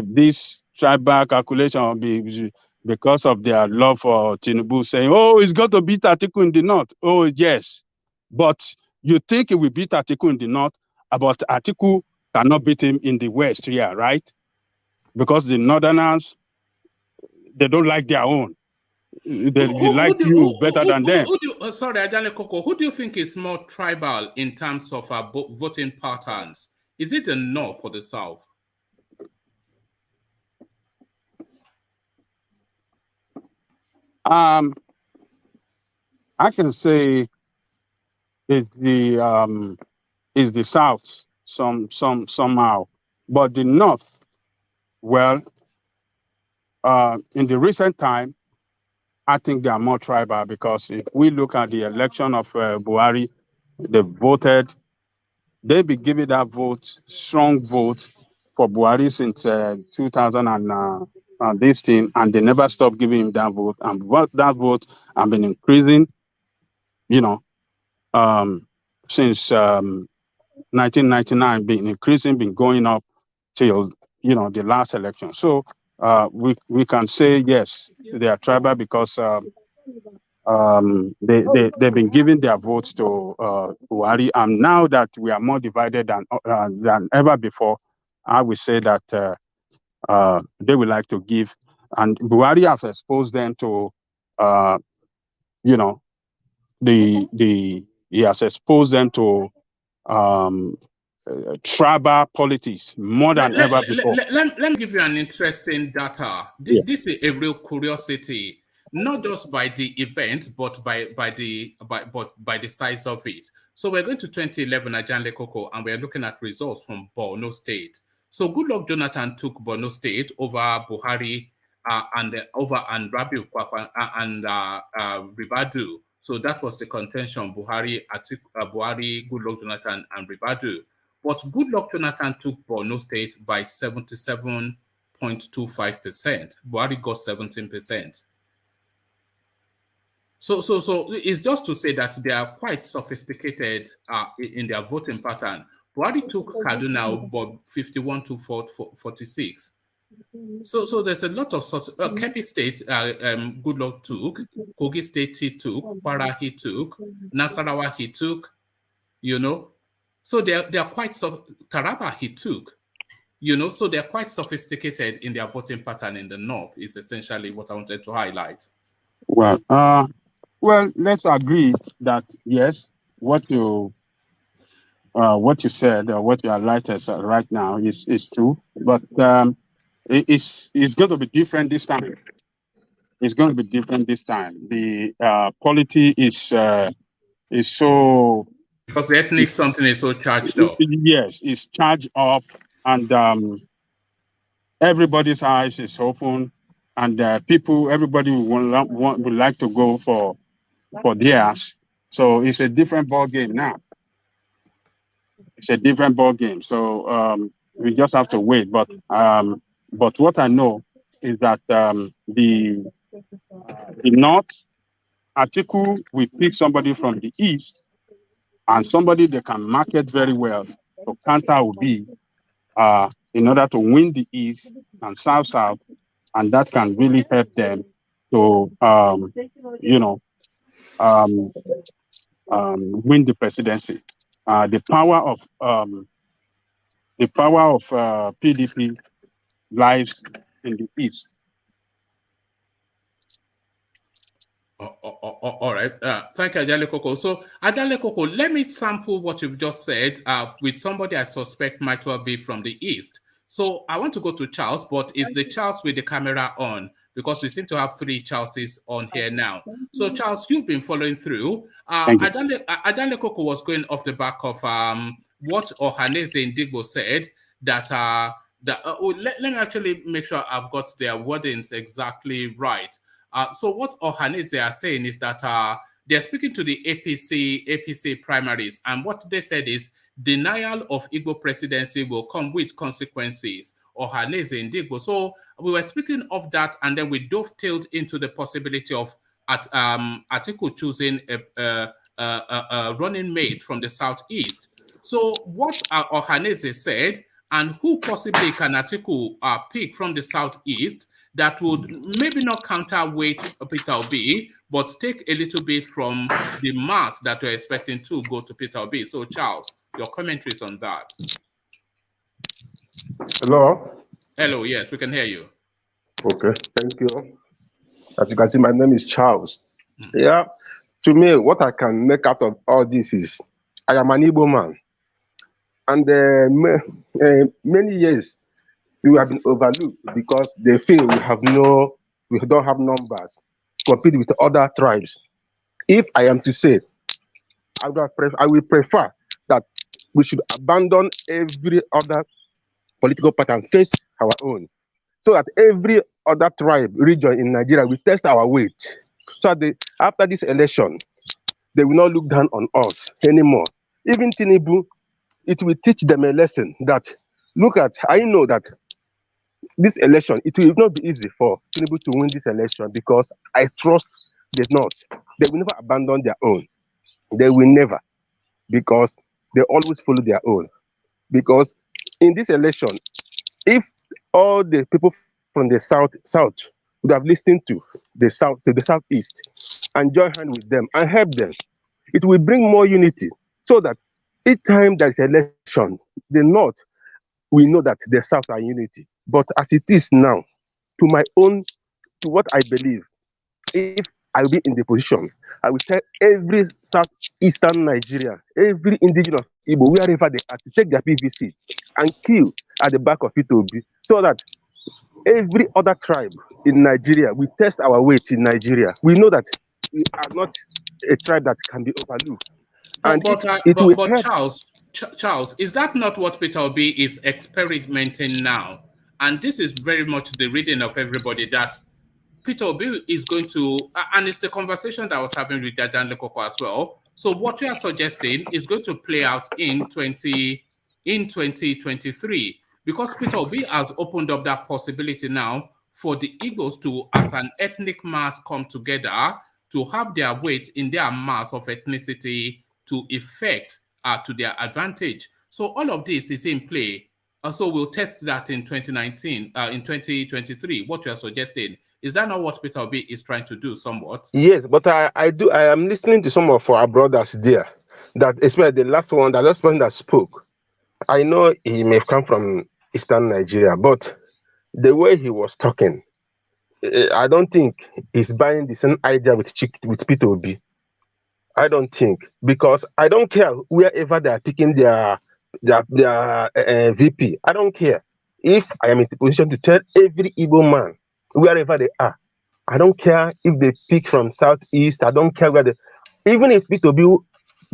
B: this tribal calculation because of their love for Tinubu, saying, oh, he's got to beat Atiku in the North. Oh, yes. But you think he will beat Atiku in the North, but Atiku cannot beat him in the West here, right? Because the Northerners, they don't like their own. They like you better than them.
A: Sorry, Ajale Koko, who do you think is more tribal in terms of voting patterns? Is it the North or the South?
B: I can say it's the is the South somehow. But the North, well, in the recent time, I think they are more tribal, because if we look at the election of Buhari, they voted, they've been giving that vote, strong vote for Buhari since 2000 and this thing, and they never stopped giving him that vote. And that vote have been increasing, you know, since 1999, been increasing, been going up till, you know, the last election. So we can say, yes, they are tribal, because they've been giving their votes to Buhari, and now that we are more divided than ever before, I would say that they would like to give, and Buhari has exposed them to, you know, he has exposed them to tribal politics more than ever before.
A: Let me give you an interesting data. This is a real curiosity, not just by the event, but by the size of it. So we're going to 2011 Ajahn Lekoko, and we're looking at results from Borno State. So Goodluck Jonathan took Borno State over Buhari and Rabiu Kwakwa and Ribadu. So that was the contention: Buhari, Goodluck Jonathan, and Ribadu. But Goodluck Jonathan took Borno State by 77.25%. Buhari got 17%. So it's just to say that they are quite sophisticated in their voting pattern. Buhari took Kaduna about 51 to 46. So there's a lot of such. Kebbi State, Goodluck took. Kogi State he took. Kwara he took. Nasarawa he took. You know, so they are quite Taraba he took. You know, so they're quite sophisticated in their voting pattern in the north. Is essentially what I wanted to highlight.
B: Well, let's agree that yes, what you said, what you highlighted right now is true, but it's going to be different this time. It's going to be different this time. The polity is so,
A: because the ethnic something is so charged up.
B: Yes, it's charged up, and everybody's eyes is open, and everybody would like to go for theirs. So it's a different ball game now. It's a different ball game. So we just have to wait. But what I know is that the North, Atiku will pick somebody from the East, and somebody they can market very well to counter Obi in order to win the East and South, and that can really help them to win the presidency. The power of PDP lies in the East.
A: All right. Thank you, Ajahn Lekoko. So, Ajahn Lekoko, let me sample what you've just said with somebody I suspect might well be from the East. So, I want to go to Charles, but is the Charles with the camera on? Because we seem to have 3 Charleses on here now. So, Charles, you've been following through. Ajahn Lekoko was going off the back of what OHANAEZE Ndigbo said, that let me actually make sure I've got their wordings exactly right. So what OHANAEZE are saying is that they're speaking to the APC primaries, and what they said is denial of Igbo presidency will come with consequences. OHANAEZE Ndigbo. So we were speaking of that, and then we dovetailed into the possibility of Atiku choosing a running mate from the southeast. So what OHANAEZE said, and who possibly can Atiku pick from the southeast that would maybe not counterweight Peter Obi, but take a little bit from the mass that we're expecting to go to Peter Obi. So, Charles, your commentaries on that.
L: Hello?
A: Hello, yes, we can hear you.
L: Okay, thank you. As you can see, my name is Charles. Yeah, to me, what I can make out of all this is, I am an Igbo man. And many years, we have been overlooked because they feel we don't have numbers to compete with other tribes. If I am to say, I will prefer that we should abandon every other political party and face our own, so that every other tribe, region in Nigeria will test our weight. So that after this election, they will not look down on us anymore. Even Tinubu, it will teach them a lesson that, look at, I know that this election, it will not be easy for Tinubu to win this election, because I trust the North. They will never abandon their own. They will never, because they always follow their own. Because in this election, if all the people from the south would have listened to the southeast and join hands with them and help them, it will bring more unity, so that each time there is election, the North will know that the South are unity. But as it is now, to what I believe, if I will be in the position, I will tell every southeastern Nigeria, every indigenous Igbo, wherever they are, to take their PVC and kill at the back of it, so that every other tribe in Nigeria, we test our weight in Nigeria. We know that we are not a tribe that can be overlooked. And
A: But Charles, is that not what Peter Obi is experimenting now? And this is very much the reading of everybody, that Peter Obi is going to, and it's the conversation that I was having with Dan Lekoko as well. So what you are suggesting is going to play out in 2023, because Peter Obi has opened up that possibility now for the Igbos to, as an ethnic mass, come together to have their weight in their mass of ethnicity to effect to their advantage. So all of this is in play. So we'll test that in 2019, in 2023. What you are suggesting, is that not what Peter Obi is trying to do somewhat?
L: Yes, but I am listening to some of our brothers there, that especially the last person that spoke. I know he may come from Eastern Nigeria, but the way he was talking, I don't think he's buying the same idea with Peter Obi. I don't think, because I don't care wherever they are picking their VP. I don't care. If I am in the position to tell every Igbo man, wherever they are, I don't care if they pick from Southeast, I don't care even if Peter Obi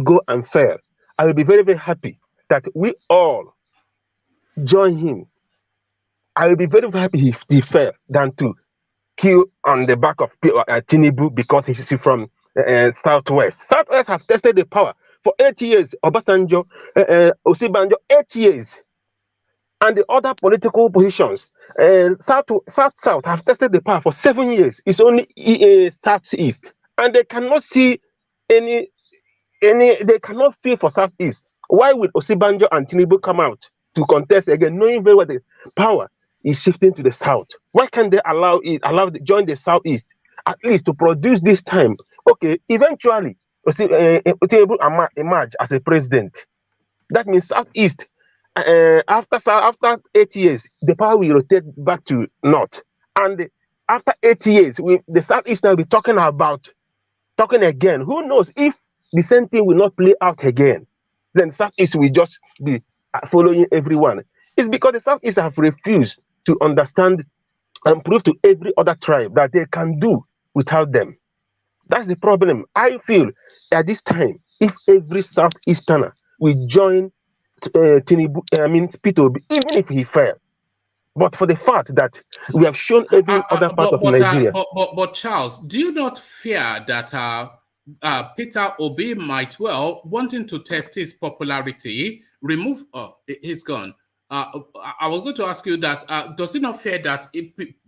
L: go and fail, I will be very, very happy that we all join him. I will be very, very happy if he fail than to kill on the back of Tinubu because he's from Southwest. Southwest have tested the power for 8 years. Obasanjo, OSINBAJO, 8 years. And the other political positions, South have tested the power for 7 years. It's only Southeast. And they cannot see they cannot feel for Southeast. Why would OSINBAJO and Tinubu come out to contest again, knowing very well the power is shifting to the South? Why can't they join the Southeast, at least to produce this time? Okay, eventually, Tinubu emerge as a president. That means Southeast, after 8 years, the power will rotate back to North. And after 8 years, the Southeast will be talking again. Who knows if the same thing will not play out again? Then Southeast will just be following everyone. It's because the Southeast have refused to understand and prove to every other tribe that they can do without them. That's the problem. I feel at this time, if every Southeasterner will join Tinubu, Peter Obi, even if he fails, but for the fact that we have shown every other part of Nigeria.
A: But Charles, do you not fear that Peter Obi might, wanting to test his popularity, remove? Oh, he's gone. I was going to ask you that, does he not fear that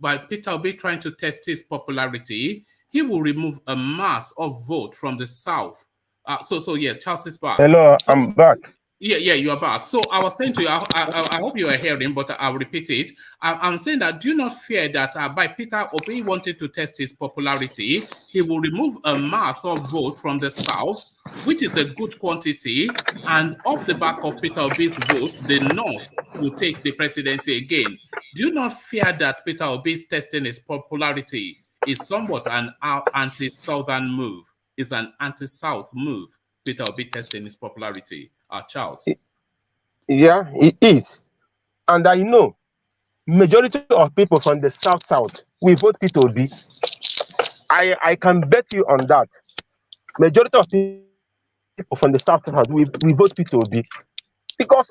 A: by Peter Obi trying to test his popularity, he will remove a mass of vote from the South? So yeah, Charles is back.
L: Hello, I'm back.
A: Yeah, you are back. So I was saying to you, I hope you are hearing, but I'll repeat it. I'm saying that do you not fear that by Peter Obi wanting to test his popularity, he will remove a mass of vote from the South, which is a good quantity, and off the back of Peter Obi's vote, the North will take the presidency again. Do you not fear that Peter Obi's testing his popularity is somewhat an anti-Southern move? Is an anti-South move, Peter Obi testing his popularity? Charles.
L: Yeah, it is. And I know majority of people from the South will vote Peter Obi. I can bet you on that. Majority of people from the South we vote Peter Obi. Because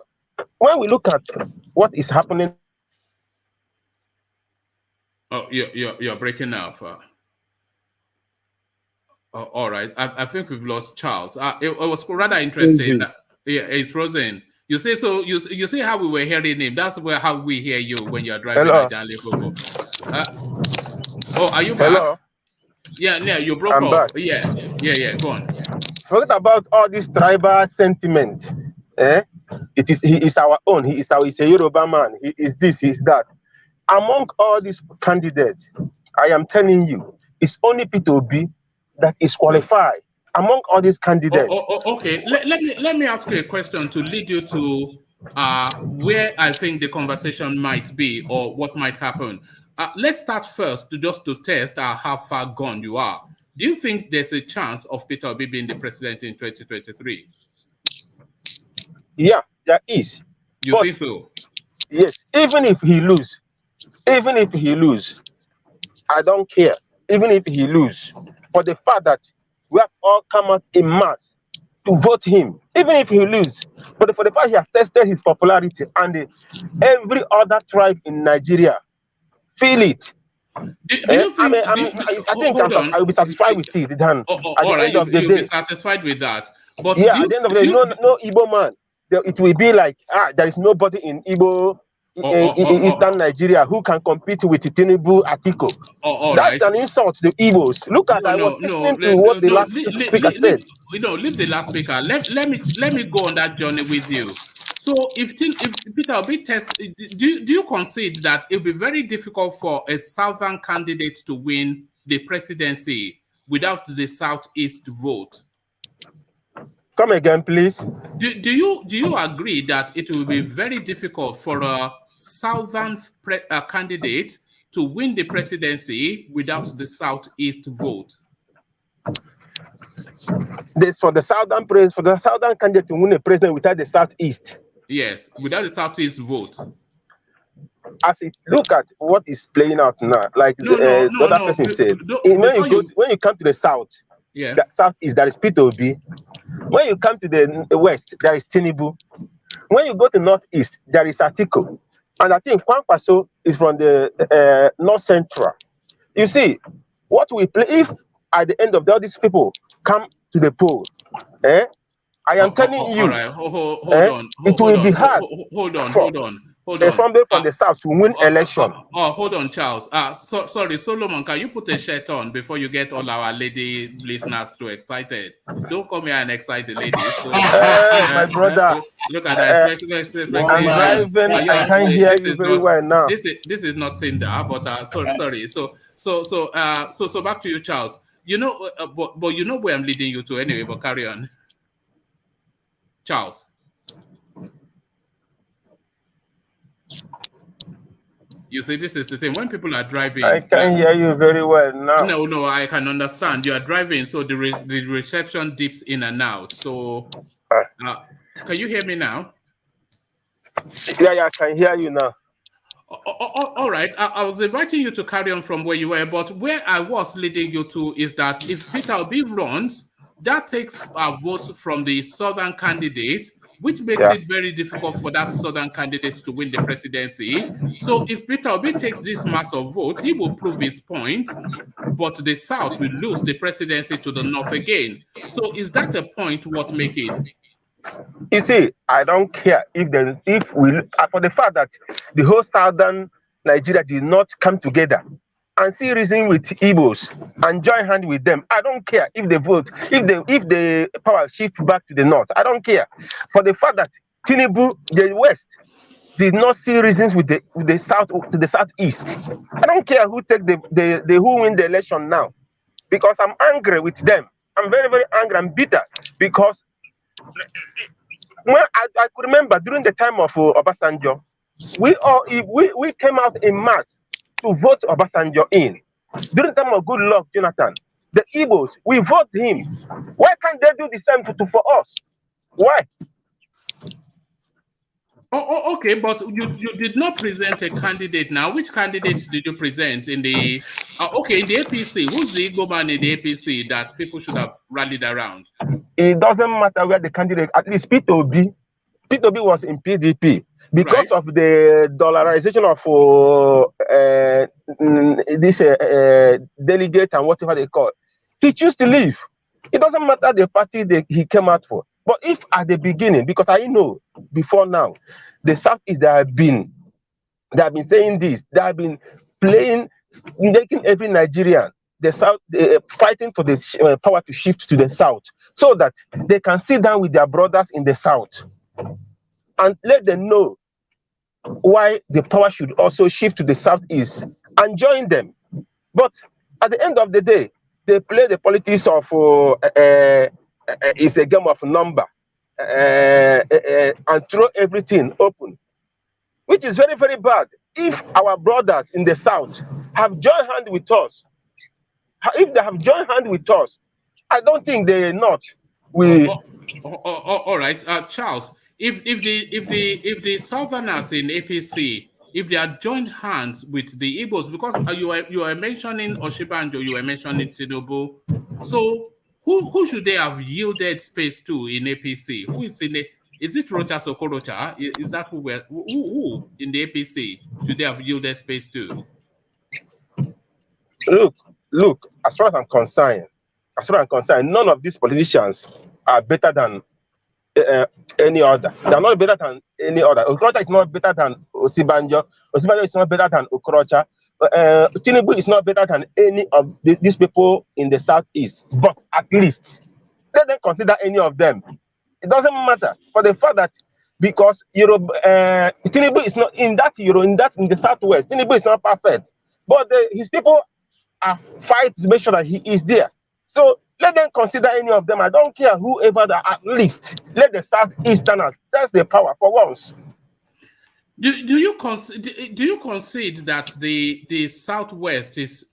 L: when we look at what is happening.
A: Oh, you're breaking off. All right. I think we've lost Charles. It was rather interesting. Yeah, it's frozen. You say so. You see how we were hearing him. That's how we hear you when you're driving.
L: Hello.
A: Oh, are you back?
L: Hello.
A: Yeah. You broke
L: I'm
A: off.
L: back.
A: Yeah. Go on.
L: Forget about all this tribal sentiment. He is our own. He's a Yoruba man. He is this. He is that. Among all these candidates, I am telling you, it's only P2B that is qualified among all these candidates.
A: Okay. Let me ask you a question to lead you to where I think the conversation might be or what might happen. Let's start first to test how far gone you are. Do you think there's a chance of Peter Obi being the president in 2023?
L: Yeah, there is.
A: You think so?
L: Yes. Even if he lose, I don't care. Even if he lose, for the fact that we have all come out in mass to vote him, even if he lose, but for the fact he has tested his popularity, and every other tribe in Nigeria feel it. I will be satisfied with it. Then at the end of the day,
A: be satisfied with that. But
L: yeah, at the end of the day, no Igbo man. It will be like there is nobody in Igbo. Eastern Nigeria who can compete with Tinubu Atiko. That's an insult to the Igbos. Look at I was listening to what the last speaker said.
A: Leave the last speaker. Let me go on that journey with you. So if Peter Obi do you concede that it will be very difficult for a southern candidate to win the presidency without the southeast vote?
L: Come again, please.
A: Do you agree that it will be very difficult for a southern candidate to win the presidency without the southeast vote?
L: For the southern candidate to win a president without the southeast.
A: Yes, without the southeast vote.
L: As it look at what is playing out now, like the other person said, when you come to the south, the southeast, there is Peter Obi. When you come to the west, there is Tinubu. When you go to northeast, there is Atiko. And I think Kwankwaso is from the north central. You see, what we play, if at the end of all these people come to the poll, I am telling you, it will be hard.
A: Hold on.
L: Somebody from the south to win election.
A: Hold on, Charles. Sorry, Solomon, can you put a shirt on before you get all our lady listeners too excited? Don't call me an excited lady. So,
L: my brother.
A: Look at that.
L: I'm driving. I can't hear you very well now.
A: This is not Tinder, but sorry. So back to you, Charles. You know, but you know where I'm leading you to anyway. But carry on, Charles. You see, this is the thing. When people are driving,
L: I can hear you very well now.
A: No, I can understand. You are driving, so the reception dips in and out. So, can you hear me now?
L: Yeah, I can hear you now.
A: All right. I was inviting you to carry on from where you were, but where I was leading you to is that if Peter Obi runs, that takes votes from the southern candidates, which makes it very difficult for that southern candidate to win the presidency. So if Peter Obi takes this mass of votes, he will prove his point, but the South will lose the presidency to the North again. So is that a point worth making?
L: You see, I don't care if we, for the fact that the whole southern Nigeria did not come together and see reason with Igbos and join hand with them. I don't care if they vote, if the power shift back to the north. I don't care. For the fact that Tinubu, the west, did not see reasons with the south to the southeast. I don't care who take who win the election now, because I'm angry with them. I'm very, very angry. I'm bitter because when I could remember during the time of Obasanjo, we came out in mass to vote Obasanjo in. During the time of good luck, Jonathan, the Igbos, we vote him. Why can't they do the same for us? Why?
A: Oh, okay, but you did not present a candidate now. Which candidates did you present in the in the APC? Who's the Igbo man in the APC that people should have rallied around?
L: It doesn't matter where the candidate, at least Peter Obi P2B was in PDP. Because
A: Right.
L: of the dollarization of this delegate and whatever they call, he chose to leave. It doesn't matter the party he came out for. But if at the beginning, because I know before now, the Southeast they have been saying this, they have been playing, making every Nigerian, the South, fighting for the power to shift to the South, so that they can sit down with their brothers in the South and let them know why the power should also shift to the Southeast and join them. But at the end of the day, they play the politics of it's a game of number and throw everything open, which is very, very bad. If our brothers in the South have joined hand with us, if they have joined hand with us, I don't think they're not.
A: All right, Charles. If the Southerners in APC, if they are joined hands with the Igbos, because you are mentioning OSINBAJO, you were mentioning Tinubu, so who should they have yielded space to in APC? Who is in the? Is it Rochas Okorocha? Is that who in the APC should they have yielded space to?
L: Look. As far as I'm concerned, none of these politicians are better than any other. They are not better than any other. Okorocha is not better than OSINBAJO. OSINBAJO is not better than Okorocha. Tinubu is not better than any of these people in the Southeast. But at least let them consider any of them. It doesn't matter for the fact that because Tinubu is not in the Southwest. Tinubu is not perfect, but his people are fight to make sure that he is there. So let them consider any of them. I don't care whoever that, at least let the Southeasterners test their power for once.
A: Do you concede that the Southwest is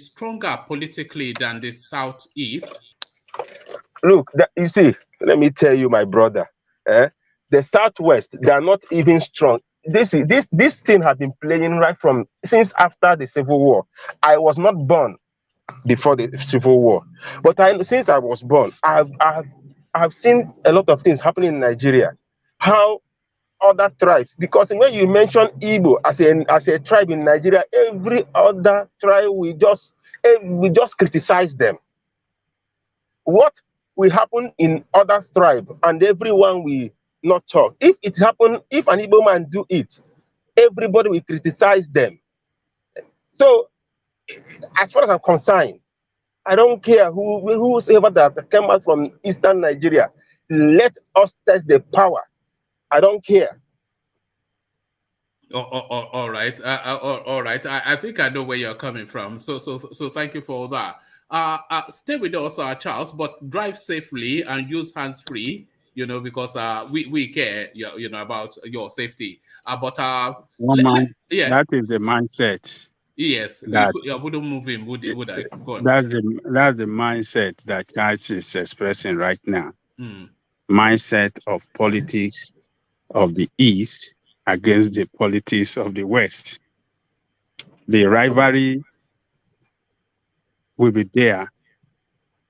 A: stronger politically than the Southeast?
L: Look, you see, let me tell you, my brother, the Southwest, they are not even strong. This thing has been playing right from since after the Civil War. I was not born before the Civil War, but since I was born, I've seen a lot of things happening in Nigeria. How other tribes, because when you mention Igbo as a tribe in Nigeria, every other tribe we just criticize them. What will happen in other tribe and everyone will not talk. If it happen, if an Igbo man do it, everybody will criticize them. So, as far as I'm concerned, I don't care whoever that came out from Eastern Nigeria. Let us test the power. I don't care.
A: All right. All right. I think I know where you're coming from. So thank you for that. Stay with us, Charles, but drive safely and use hands-free, because we care, about your safety.
B: That is the mindset.
A: Yes, I wouldn't move him, would I? Go on.
B: That's the mindset that Charles is expressing right now. Mindset of politics of the East against the politics of the West. The rivalry will be there.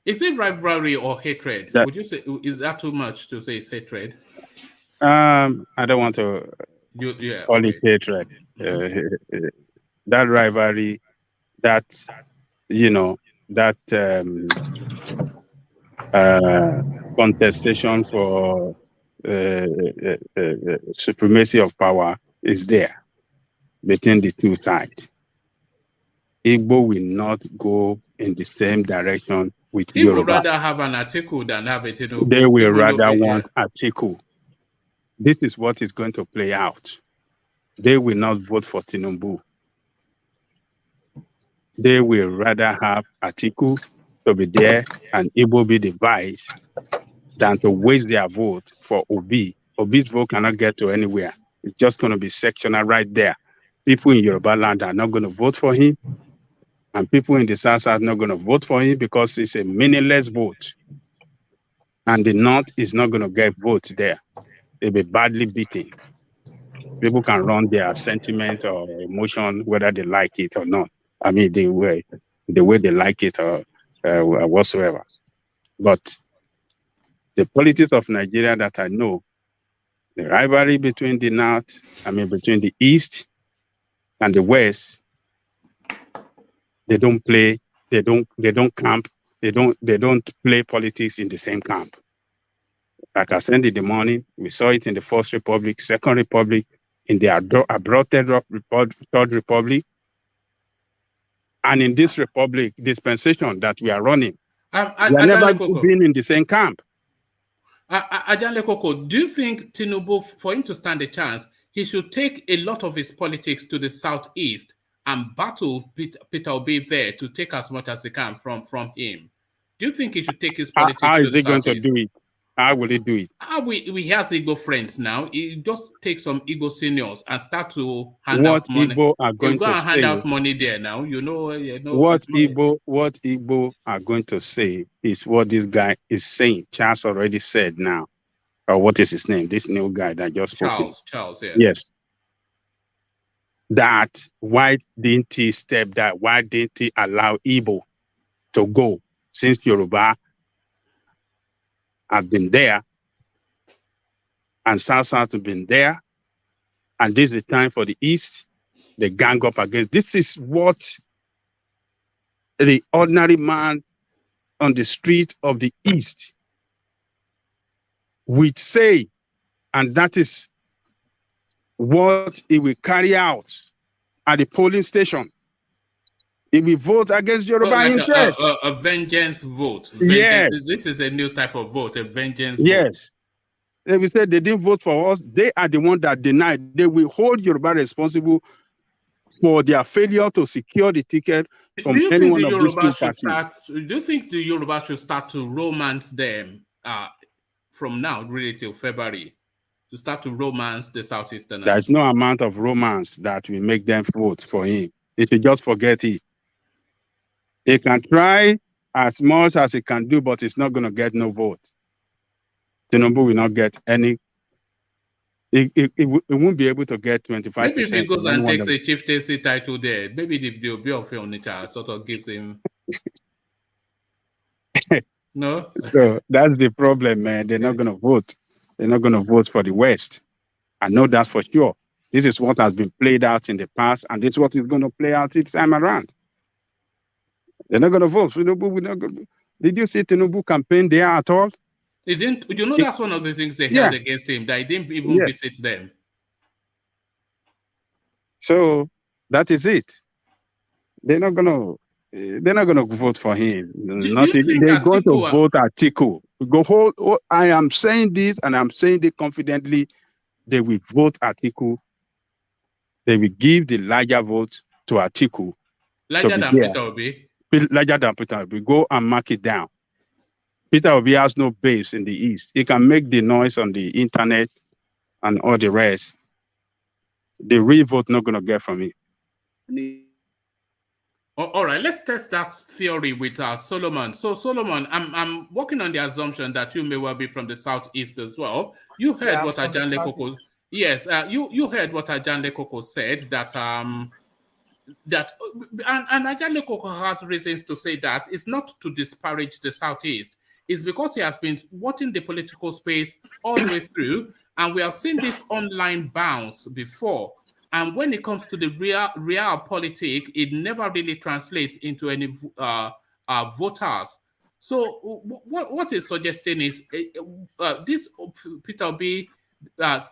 A: Is it rivalry or hatred? Would you say, is that too much to say it's hatred?
B: I don't want to call it hatred. That rivalry, that contestation for supremacy of power is there between the two sides. Igbo will not go in the same direction with
A: They would
B: Yoruba.
A: rather have an Atiku than have a Tinubu.
B: They will rather want Atiku. This is what is going to play out. They will not vote for Tinubu. They will rather have Atiku to be there and Igbo be the vice than to waste their vote for Obi. Obi's vote cannot get to anywhere. It's just going to be sectional right there. People in Yoruba land are not going to vote for him. And people in the South are not going to vote for him because it's a meaningless vote. And the North is not going to get votes there. They'll be badly beaten. People can run their sentiment or emotion, whether they like it or not. I mean, the way they like it or whatsoever. But the politics of Nigeria that I know The rivalry between between the East and the West, they don't play, they don't camp, they don't play politics in the same camp. Like I said in the morning, we saw it in the First Republic, Second Republic, in the abroad Third Republic, and in this Republic dispensation that we are running. We are never been in the same camp.
A: Ajanle Koko, do you think Tinubu, for him to stand a chance, he should take a lot of his politics to the southeast and battle Peter Obi there to take as much as he can from him? Do you think he should take his politics
B: How
A: to
B: is
A: the
B: he going to
A: southeast?
B: do it? How will he do it?
A: We has Igbo friends now. He just take some Igbo seniors and start to hand
B: What
A: out money.
B: Igbo are going
A: go
B: to
A: and hand
B: say?
A: out money there now.
B: What Igbo are going to say is what this guy is saying. Charles already said now. Or what is his name? This new guy that just spoke.
A: Charles, yes.
B: Yes. That why didn't he step that? Why didn't he allow Igbo to go? Since Yoruba have been there and South have been there, and this is the time for the East, they gang up against. This is what the ordinary man on the street of the East would say, and that is what he will carry out at the polling station. He will vote against Yoruba interest.
A: A vengeance vote.
B: Yes.
A: This is a new type of vote, a vengeance
B: yes.
A: vote.
B: They will say they didn't vote for us. They are the ones that denied. They will hold Yoruba responsible for their failure to secure the ticket from any one of these two parties.
A: Do you think the Yoruba should start to romance them from now, really till February, to start to romance the Southeasterners?
B: There is no amount of romance that will make them vote for him. They should just forget it. He can try as much as he can do, but it's not going to get no vote. Tinubu will not get any. It won't be able to get 25%.
A: Maybe if he goes and takes a chieftaincy title there, maybe if the Obi of Onitsha sort of gives him. No?
B: So that's the problem, man. They're not going to vote. They're not going to vote for the West. I know that for sure. This is what has been played out in the past, and this is what is going to play out this time around. They're not going to vote. Did you see Tinubu campaign there at all?
A: He didn't. You know, that's one of the things they held against him, that he didn't even visit them.
B: So that is it. They're not going to vote for him. They're going to vote Atiku. I am saying this, and I'm saying it confidently. They will vote Atiku. They will give the larger vote to Atiku.
A: Larger than Peter Obi?
B: Larger than Peter Obi. Go and mark it down. Peter Obi has no base in the East. He can make the noise on the internet and all the rest. The real vote not going to get from it.
A: All right, let's test that theory with Solomon. So, Solomon, I'm working on the assumption that you may well be from the Southeast as well. You heard what Ajanle Koko... Yes, you heard what Ajanle Koko said, that... and Ajanle Koko has reasons to say that it's not to disparage the Southeast. It's because he has been watching the political space all the way through, and we have seen this online bounce before. And when it comes to the real politic, it never really translates into any voters. So what he's suggesting is this Peter Obi that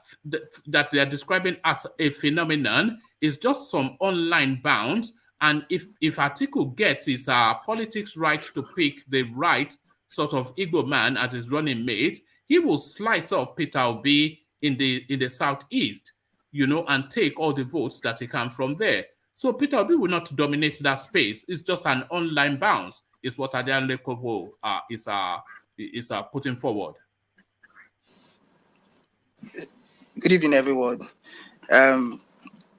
A: they are describing as a phenomenon is just some online bounce. And if Atiku gets his politics right to pick the right sort of Igbo man as his running mate, he will slice up Peter Obi in the Southeast, and take all the votes that he can from there. So Peter Obi will not dominate that space. It's just an online bounce, is what Ajanle Koko is putting forward.
M: Good evening, everyone.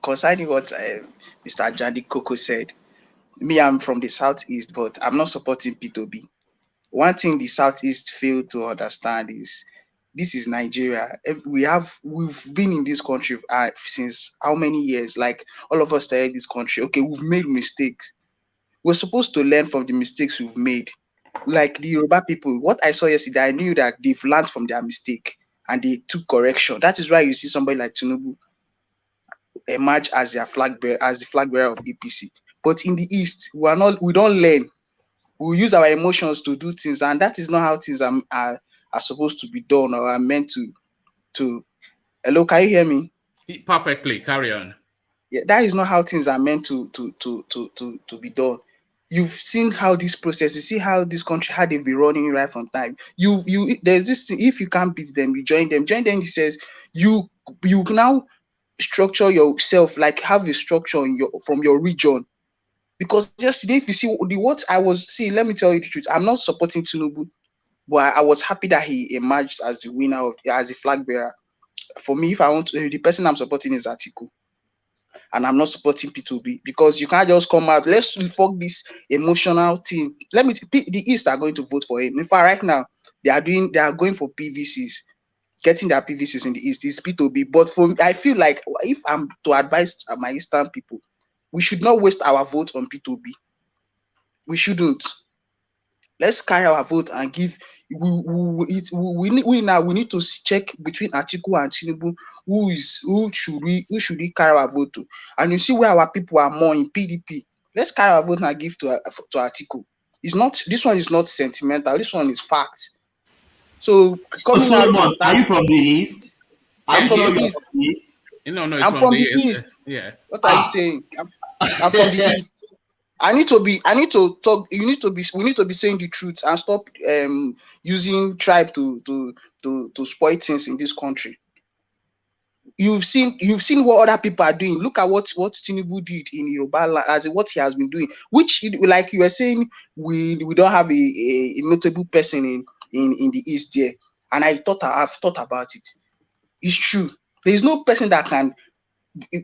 M: Concerning what Mr. Ajanle Koko said, I'm from the Southeast, but I'm not supporting Peter Obi. One thing the Southeast fail to understand is this is Nigeria. We've been in this country since how many years? Like all of us started this country. Okay, we've made mistakes. We're supposed to learn from the mistakes we've made. Like the Yoruba people, what I saw yesterday, I knew that they've learned from their mistake. and they took correction. That is why you see somebody like Tinubu emerge as their flag bearer, as the flag bearer of APC. But in the East, we don't learn. We use our emotions to do things, and that is not how things are supposed to be done or are meant to. Hello, can you hear me?
A: Perfectly. Carry on.
M: Yeah, that is not how things are meant to be done. You've seen how this process, you see how this country, how they've been running right from time. There's this thing, if you can't beat them, you join them. Join them, he says, you now structure yourself, like have a structure from your region. Because yesterday, if you see let me tell you the truth, I'm not supporting Tinubu, but I was happy that he emerged as the winner as a flag bearer. For me, if I want to, the person I'm supporting is Atiku. And I'm not supporting P2B, because you can't just come out, let's fuck this emotional thing. The East are going to vote for him. In fact, right now, they are going for PVCs. Getting their PVCs in the East is P2B. But for me, I feel like if I'm to advise my Eastern people, we should not waste our vote on P2B. We shouldn't. Let's carry our vote and give. We need to check between Atiku and Tinubu who should we carry our vote to, and you see where our people are more in PDP. Let's carry our vote and give to Atiku. This one is not sentimental. This one is fact. So
K: Solomon, are you from the East?
M: I'm from the East.
A: No,
M: I'm from the East.
A: Yeah.
M: What are you saying? I'm from the East. We need to be saying the truth and stop using tribe to spoil things in this country. You've seen what other people are doing. Look at what Tinubu did in Yoruba land, as what he has been doing. Which, like you were saying, we don't have a notable person in the East here. And I've thought about it. It's true. There is no person that can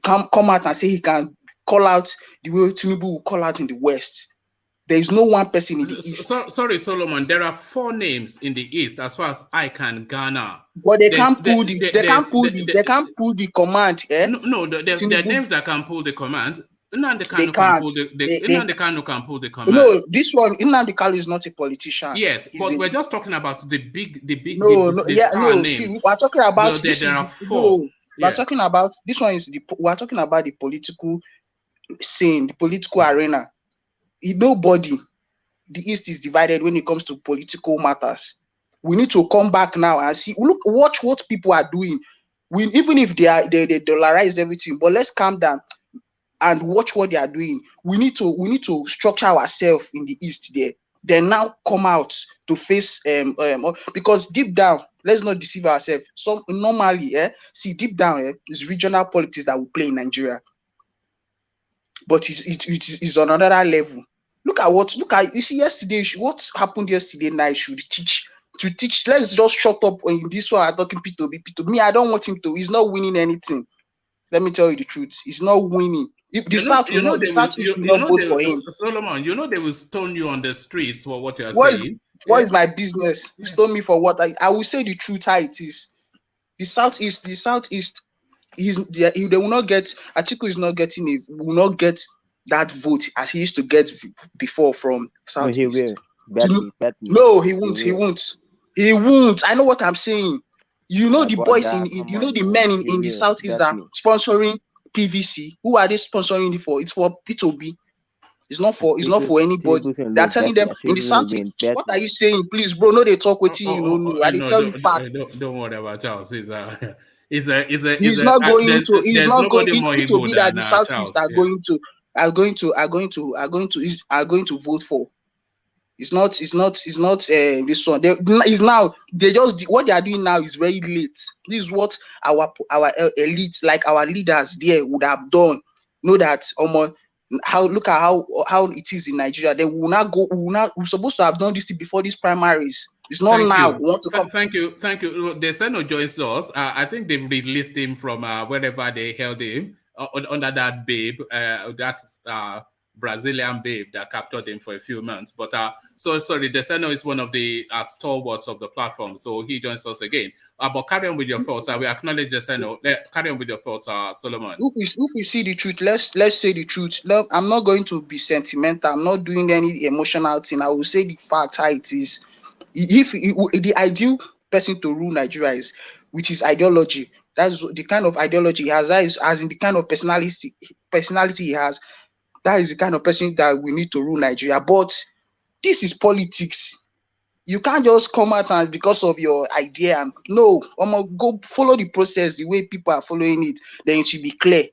M: come out and say he can call out the way Tinubu will call out in the West. There is no one person in the East.
A: Sorry, Solomon. There are 4 names in the East, as far as I can garner.
M: But they can't pull the command. Eh?
A: No, there are names that can pull the command. Nnamdi Kanu can pull the command.
M: No, this one, Nnamdi Kanu is not a politician.
A: Yes, but we're just talking about the
M: star names. See, we're talking about
A: there are 4.
M: We're talking about this one we're talking about the political scene, the political arena. Nobody. The East is divided when it comes to political matters. We need to come back now and see. Watch what people are doing. Even if they dollarize everything, but let's calm down and watch what they are doing. We need to structure ourselves in the East there. Then now come out to face because deep down, let's not deceive ourselves. So normally, deep down, it's regional politics that we play in Nigeria. But it's on another level. Look at you see yesterday, what happened yesterday night should teach. Let's just shut up when this one are talking P2B. Me, I don't want him to. He's not winning anything. Let me tell you the truth. He's not winning. If the South will not vote for him.
A: Solomon, they will stone you on the streets for what you are saying.
M: What is my business? Stone me for what? I will say the truth how it is. The Southeast they will not get. Atiku will not get that vote as he used to get before from Southeast. No, he won't. He won't. I know what I'm saying. You know the boys the men in the Southeast are sponsoring PVC. Who are they sponsoring it for? It's for P2B. It's not for anybody. They're telling them in the Southeast. What are you saying? Please, bro, no, they talk with you. No. I tell you facts.
A: Don't worry about Charles. He's not going
M: to. It's to be that the Southeast are going to vote for. It's not this one. They just what they are doing now is very late. This is what our elites, like our leaders there, would have done. Know that look at how it is in Nigeria. They will not go. We're supposed to have done this thing before these primaries. It's not now. We want to come.
A: Thank you. The Senate joins us. I think they've released him from wherever they held him under that babe, that Brazilian babe that captured him for a few months. But sorry, the Senate is one of the stalwarts of the platform, so he joins us again. But carry on with your thoughts. We acknowledge the Senate. Carry on with your thoughts, Solomon.
M: If we see the truth, let's say the truth. I'm not going to be sentimental. I'm not doing any emotional thing. I will say the fact how it is. If the ideal person to rule Nigeria is with his ideology. That's the kind of ideology he has. That is as in the kind of personality he has. That is the kind of person that we need to rule Nigeria. But this is politics. You can't just come out and because of your idea and no, go follow the process the way people are following it. Then it should be clear.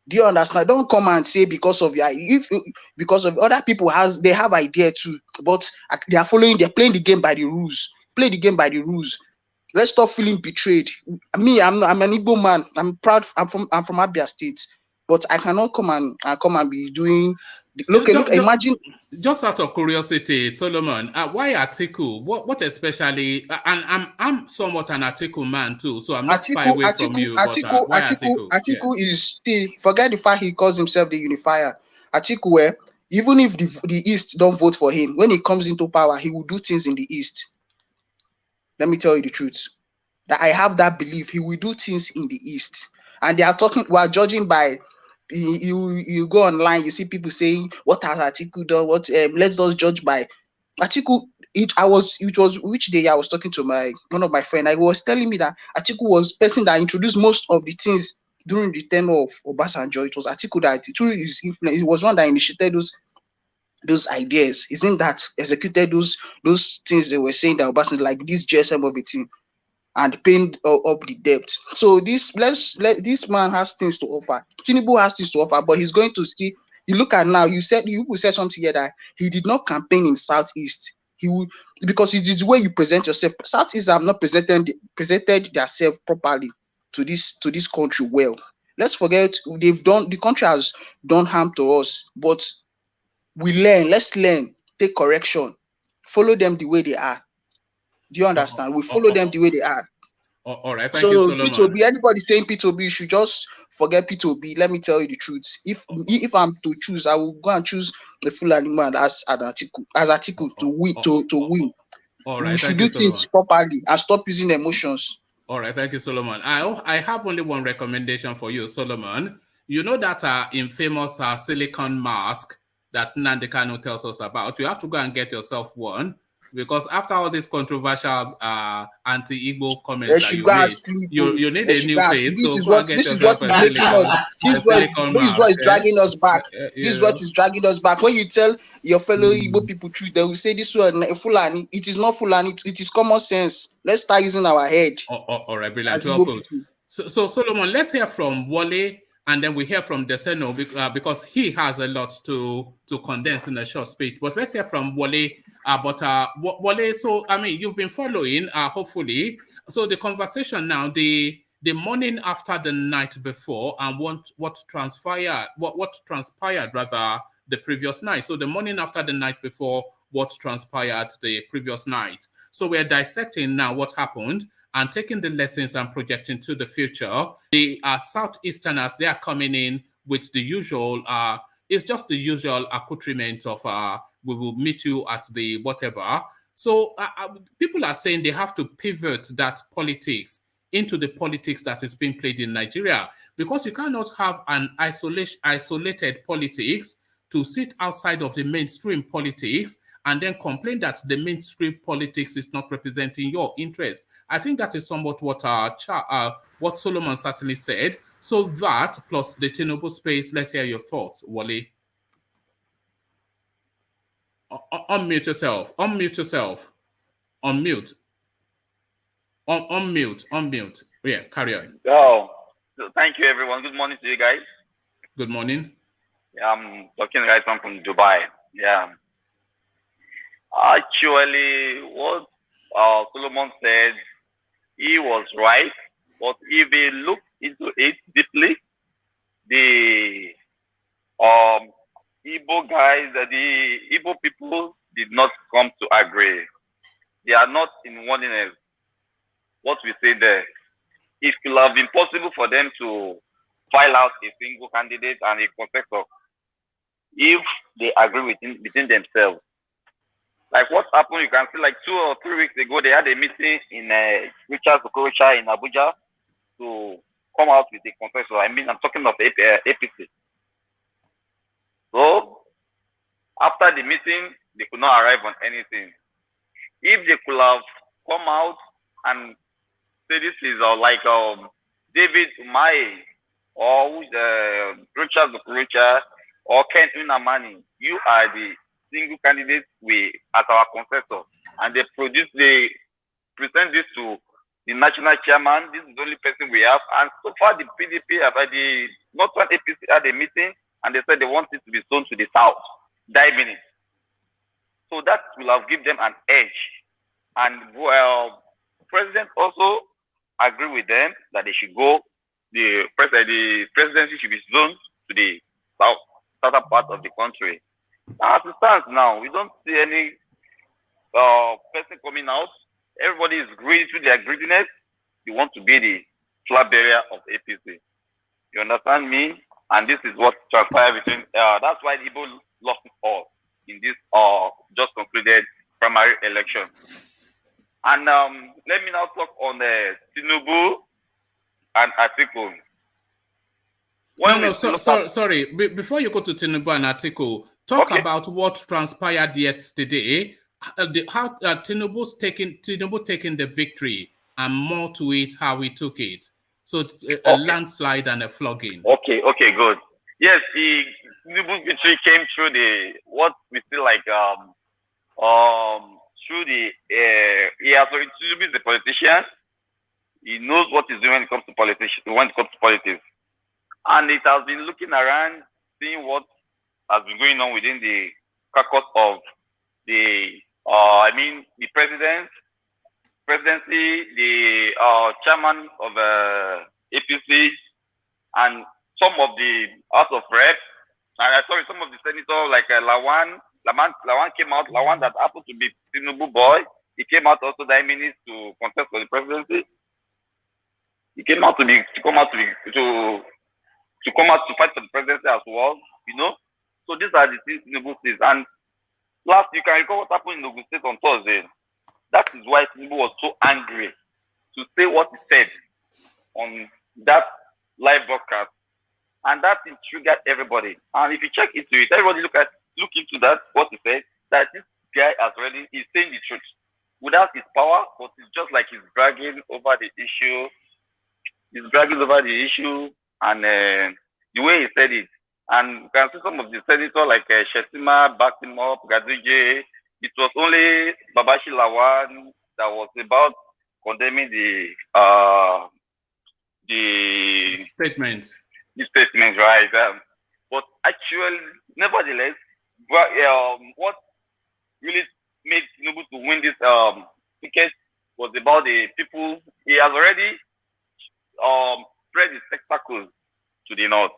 M: Do you understand? Don't come and say because of your because of other people they have idea too, but they're playing the game by the rules. Play the game by the rules. Let's stop feeling betrayed. Me, I'm an Igbo man. I'm proud. I'm from Abia State, but I cannot come and be doing. Look, imagine.
A: Just out of curiosity, Solomon, why Atiku? What especially? And I'm somewhat an Atiku man too, so I'm not far away from you. Why Atiku?
M: Atiku is still, forget the fact he calls himself the unifier. Atiku, even if the East don't vote for him, when he comes into power, he will do things in the East. Let me tell you the truth. That I have that belief he will do things in the East, and they are talking. We are judging by. You go online, you see people saying, "What has Atiku done? What? Let's just judge by Atiku." It was which day I was talking to one of my friends. I was telling me that Atiku was the person that introduced most of the things during the tenure of Obasanjo. It was Atiku that his influence. It was one that initiated those ideas. Isn't that executed those things they were saying that Obasanjo, like this GSM of a team, and paying up the debt. So this man has things to offer. Tinubu has things to offer, but he's going to still. You look at now. You said something here that he did not campaign in Southeast. He would, because it is the way you present yourself. Southeast have not presented themselves properly to this country well. Let's forget the country has done harm to us, but we learn. Let's learn. Take correction. Follow them the way they are. Do you understand? We follow them the way they are.
A: All right, thank you, Solomon.
M: P2B, anybody saying P2B should just forget P2B. Let me tell you the truth. If I'm to choose, I will go and choose the Fulani man as Atiku to win.
A: All right,
M: we should do things properly and stop using emotions.
A: All right, thank you, Solomon. I have only one recommendation for you, Solomon. You know that infamous silicone mask that Nnamdi Kanu tells us about. You have to go and get yourself one. Because after all these controversial anti-Igbo comments that you made, you need a new face.
M: This is what is dragging us back. This is what is dragging us back. When you tell your fellow Igbo people truth, they will say this one Fulani. It is not Fulani. It is common sense. Let's start using our head.
A: All right, brilliant. So Solomon, let's hear from Wale, and then we hear from Deseno because he has a lot to condense in a short speech. But let's hear from Wale. Wale, so I mean, you've been following, hopefully. So the conversation now, the morning after the night before, and what transpired rather the previous night. So the morning after the night before, what transpired the previous night. So we're dissecting now what happened and taking the lessons and projecting to the future. The Southeasterners, they are coming in with the usual. It's just the usual accoutrement of we will meet you at the whatever. So people are saying they have to pivot that politics into the politics that is being played in Nigeria, because you cannot have an isolated politics to sit outside of the mainstream politics and then complain that the mainstream politics is not representing your interest. I think that is somewhat what Solomon certainly said. So that plus the Tinubu space, let's hear your thoughts, Wale. Unmute yourself. Unmute. Yeah, carry on.
N: Oh, so thank you, everyone. Good morning to you guys.
A: Good morning.
N: Yeah, I'm talking right now from Dubai. Yeah. Actually, what Solomon said, he was right. But if we look into it deeply, the Igbo guys, the Igbo people did not come to agree. They are not in oneness. What we say there, it could have been possible for them to file out a single candidate and a contestant if they agree within themselves. Like what happened, you can see like 2 or 3 weeks ago, they had a meeting in Richard Okorocha in Abuja to come out with a contestant. I mean, I'm talking of APC. So, after the meeting, they could not arrive on anything. If they could have come out and say this is like David Umahi or Richard Zukurucha or Ken Unamani. You are the single candidate we as our consensus, and they present this to the national chairman. This is the only person we have, and so far the PDP have the Northern APC had a meeting, and they said they want it to be sown to the south, diving it. So that will have given them an edge, and president also agree with them that they should go. The presidency should be zoned to the southern part of the country. As it stands now, we don't see any person coming out. Everybody is greedy to their greediness. They want to be the flag bearer of APC. You understand me? And this is what transpired between. That's why the Igbo lost it all in this just concluded primary election. And let me now talk on the Tinubu and Atiku.
A: Sorry. Before you go to Tinubu and Atiku, talk about what transpired yesterday. How Tinubu taking the victory, and more to it, how he took it. So a landslide and a flogging.
N: Okay, good. Yes, the Tinubu victory came through what we feel like through Tinubu is a politician. He knows what he's doing when it comes to politics. And it has been looking around, seeing what has been going on within the caucus of the the presidency, the chairman of APC, and some of the House of Reps. And some of the senators like LAWAN came out. LAWAN that happened to be Tinubu boy. He came out also that minutes to contest for the presidency. He came out to fight for the presidency as well. You know. So these are the things Tinubu says. And last, you can recall what happened in Ogun State on Thursday. That is why Tinubu was so angry to say what he said on that live broadcast. And that triggered everybody. And if you check into it, everybody look into that, what he said, that this guy is saying the truth. Without his power, but it's just like he's bragging over the issue. And the way he said it. And you can see some of the senators like Shetima backed him up, Gaduje. It was only Babashi Lawan that was about condemning the
A: statement.
N: The statement, right? But actually, nevertheless, what really made Tinubu to win this ticket was about the people. He has already spread his spectacles to the north.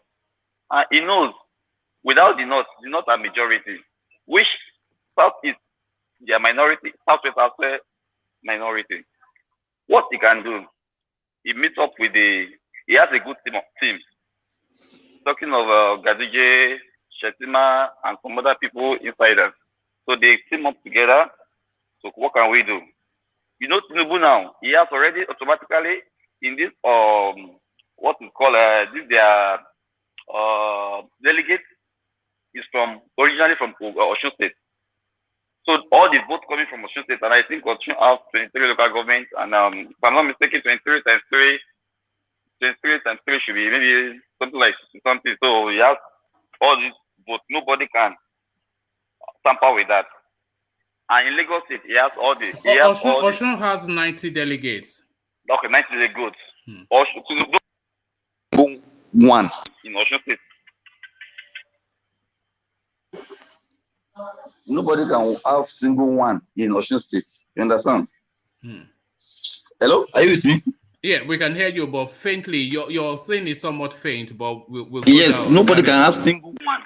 N: He knows without the north are majority, which south is their minority, southwest are minority. What he can do, he meets up with he has a good team. Talking of Gaduje, Shetima, and some other people inside us. So they team up together. So what can we do? You know Tinubu now, he has already automatically in this what is called this their delegate is originally from Osun State. So all the votes coming from Osun State, and I think Osun has 23 local governments, and if I'm not mistaken, 23 times 3 should be maybe something like something. So he has all these votes. Nobody can tamper with that. And in Lagos State, he has all the.
A: Osun has 90 delegates.
N: Okay, 90 delegates. One in Osun State. Nobody can have single one in Osun State. You understand? Hello, are you with me?
A: Yeah, we can hear you, but faintly. Your thing is somewhat faint, but we'll
N: yes, nobody can have single one.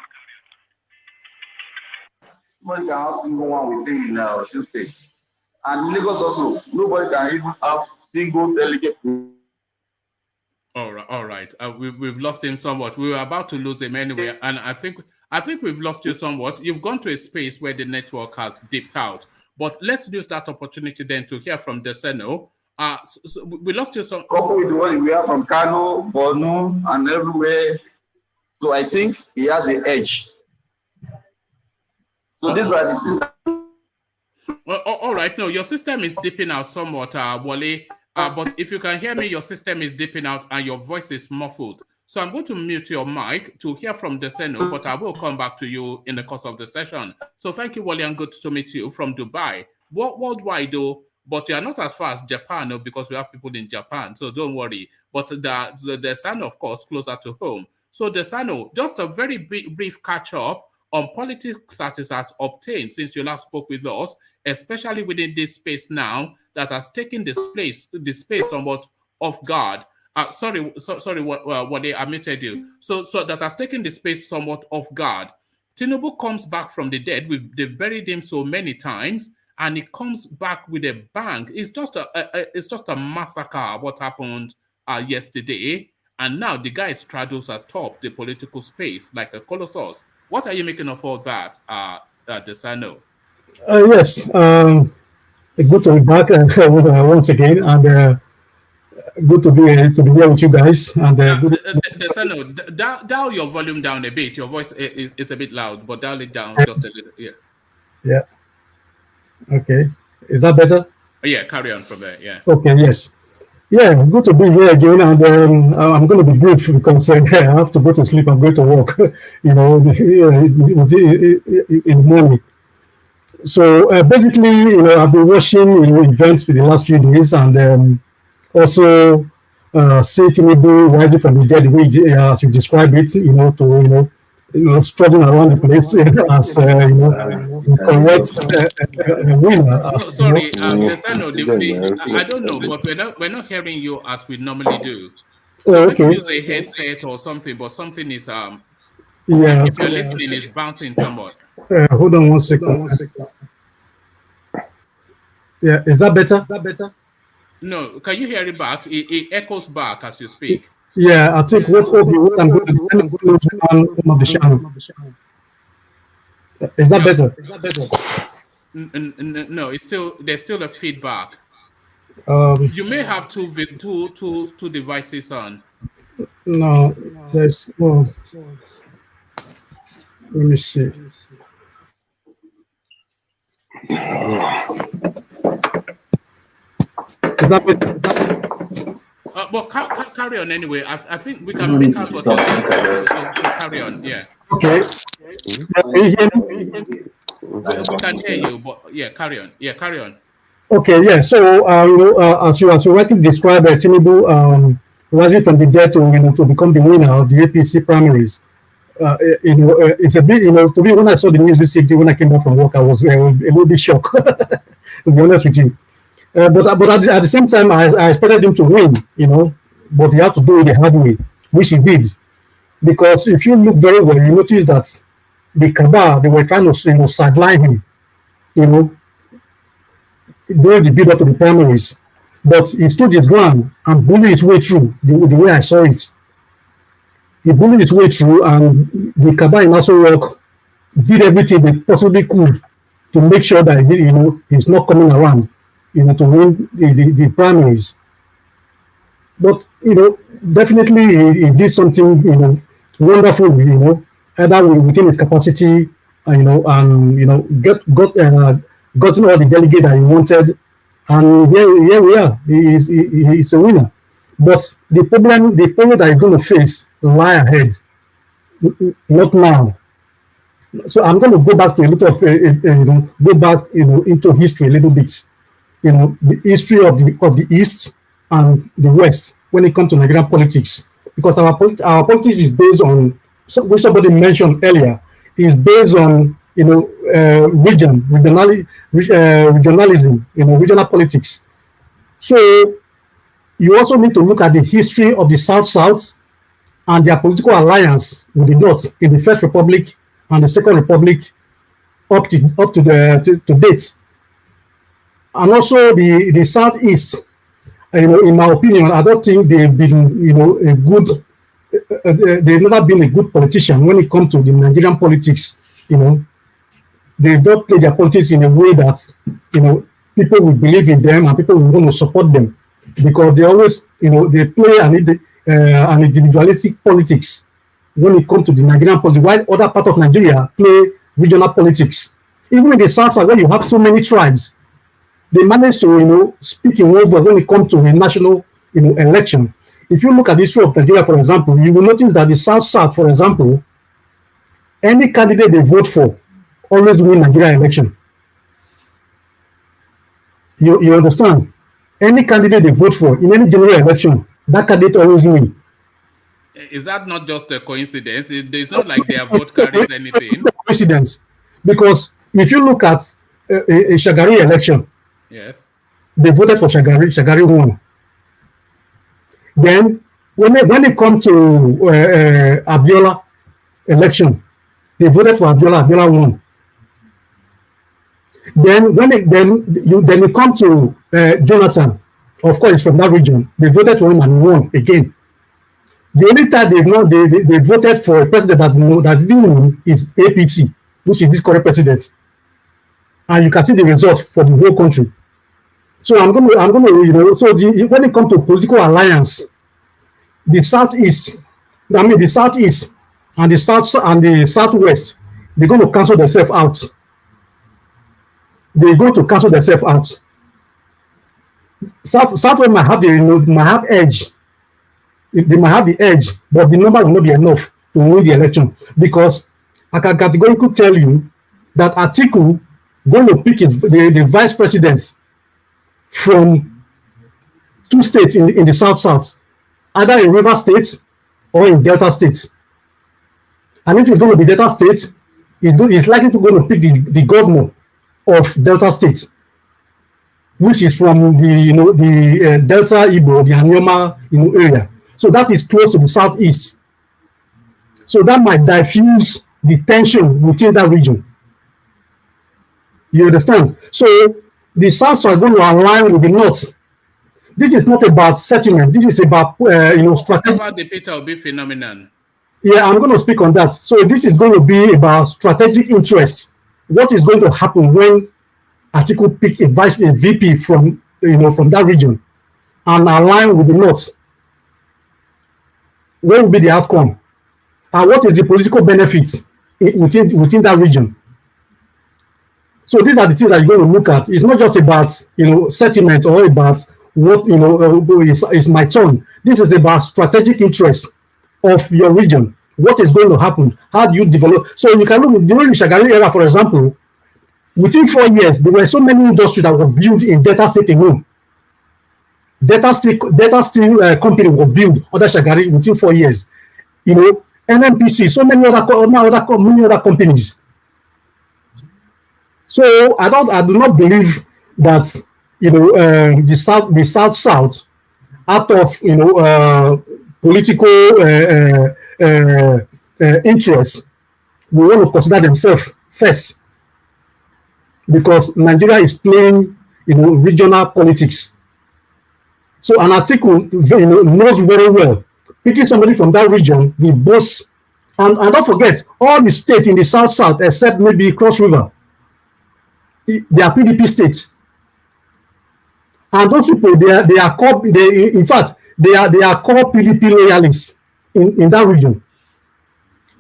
N: Nobody can have single one within in Osun State. And in Lagos also, nobody can even have single delegate.
A: All right. We've lost him somewhat. We were about to lose him anyway, and I think we've lost you somewhat. You've gone to a space where the network has dipped out. But let's use that opportunity then to hear from Deseno. So we lost you some.
N: Couple with the one we have from Kano, Borno, and everywhere. So I think he has the edge. So these are the things.
A: Well, all right. No, your system is dipping out somewhat, Wale. But if you can hear me, your system is dipping out and your voice is muffled. So I'm going to mute your mic to hear from Deseno, but I will come back to you in the course of the session. So thank you, Wally, and good to meet you from Dubai. Worldwide, though, but you are not as far as Japan, though, because we have people in Japan, so don't worry. But the Desano, of course, closer to home. So Desano, just a very brief catch-up on politics that is obtained since you last spoke with us, especially within this space now that has taken the space somewhat off guard. Sorry, what they admitted you. So that has taken the space somewhat off guard. Tinubu comes back from the dead. They've buried him so many times, and he comes back with a bang. It's just a massacre. What happened yesterday, and now the guy straddles atop the political space like a colossus. What are you making of all that, Desano?
O: Yes, good to be back once again, and good to be here with you guys. And
A: Desano, dial your volume down a bit. Your voice is a bit loud, but dial it down just a little. Yeah.
O: Yeah. Okay. Is that better?
A: Yeah. Carry on from there. Yeah.
O: Okay. Yes. Yeah, good to be here again, and I'm going to be brief because I have to go to sleep. I'm going to work, in the morning. So basically, I've been watching events for the last few days, and also see Tinubu rising from the dead, as you describe it, strutting around the place as correct winner.
A: Sorry, I don't know, but we're not hearing you as we normally do. So maybe use a headset or something, but something is
O: yeah.
A: If you're listening, it's bouncing somewhat.
O: Hold on one second. Yeah, is that better?
A: No, can you hear it back? It echoes back as you speak.
O: Yeah, I think what I'm going to do, I'm going to turn on the channel. Is that better?
A: No, there's still a feedback. You may have two devices on.
O: No, there's no. Let me see. Is that better?
A: But carry on anyway. I think we can make out what you're saying. So carry on. Yeah.
O: Okay.
A: We can hear you, but yeah, carry on. Yeah, carry on.
O: Okay. Yeah. So as you rightly described, Tinubu rising from the dead to become the winner of the APC primaries. It's a bit to me, when I saw the news this evening when I came back from work, I was a little bit shocked, to be honest with you. But at the same time, I expected him to win, but he had to do it the hard way, which he did. Because if you look very well, you notice that the cabal, they were trying to sideline him, during the build up to the primaries. But he stood his ground and bullied his way through, the way I saw it. He bullied his way through, and the cabal in Aso Rock did everything they possibly could to make sure that he's not coming around. To win the primaries. But, definitely he did something, wonderful, either within his capacity, and, gotten all the delegates that he wanted. And here we are. He's a winner. But the problem that he's going to face lie ahead, not now. So I'm going to go back to a little of, into history a little bit. The history of the East and the West when it comes to Nigerian politics, because our politics is based on, which somebody mentioned earlier, is based on regionalism, regional politics. So you also need to look at the history of the South and their political alliance with the North in the First Republic and the Second Republic up to date. And also the Southeast, in my opinion, I don't think they've been, they've never been a good politician when it comes to the Nigerian politics. They don't play their politics in a way that, people will believe in them and people will want to support them, because they always, they play an individualistic politics when it comes to the Nigerian politics, while other part of Nigeria play regional politics. Even in the South, where you have so many tribes, they managed to, speak in one voice when it comes to a national, election. If you look at the history of Nigeria, for example, you will notice that the South, for example, any candidate they vote for always win Nigeria election. You understand? Any candidate they vote for in any general election, that candidate always win.
A: Is that not just a coincidence? It's not like their vote carries anything.
O: Coincidence, because if you look at a Shagari election,
A: yes,
O: they voted for Shagari. Shagari won. Then when it comes to Abiola election, they voted for Abiola. Abiola won. Then when you come to Jonathan, of course, from that region, they voted for him and won again. The only time they voted for a president that didn't win is APC, which is this current president, and you can see the results for the whole country. So I'm going to so when it comes to political alliance, the Southeast and the Southwest, they're going to cancel themselves out. They're going to cancel themselves out. Southwest might have edge. They might have the edge, but the number will not be enough to win the election, because I can categorically tell you that Atiku going to pick the vice president from 2 states in the South, either in River State or in Delta State. And if it's going to be Delta State, it's likely to go to pick the governor of Delta State, which is from the Delta Igbo, the Anyoma area. So that is close to the Southeast. So that might diffuse the tension within that region. You understand? So the South are going to align with the North. This is not about settlement. This is about strategy.
A: About the Peter Obi phenomenon.
O: Yeah, I'm going to speak on that. So this is going to be about strategic interests. What is going to happen when Atiku pick a VP from that region and align with the North? What will be the outcome? And what is the political benefits within that region? So these are the things that you're going to look at. It's not just about settlement or about what is my turn. This is about strategic interests of your region. What is going to happen? How do you develop? So you can look during the Shagari era, for example. Within 4 years, there were so many industries that were built in Delta State alone. Delta Steel company was built under Shagari within 4 years. NNPC, so many other companies. So I do not believe that the South out of political interests will want to consider themselves first, because Nigeria is playing regional politics. So an article knows very well, picking somebody from that region will boast, and don't forget, all the states in the South except maybe Cross River, they are PDP states, and those people they are called PDP loyalists in that region.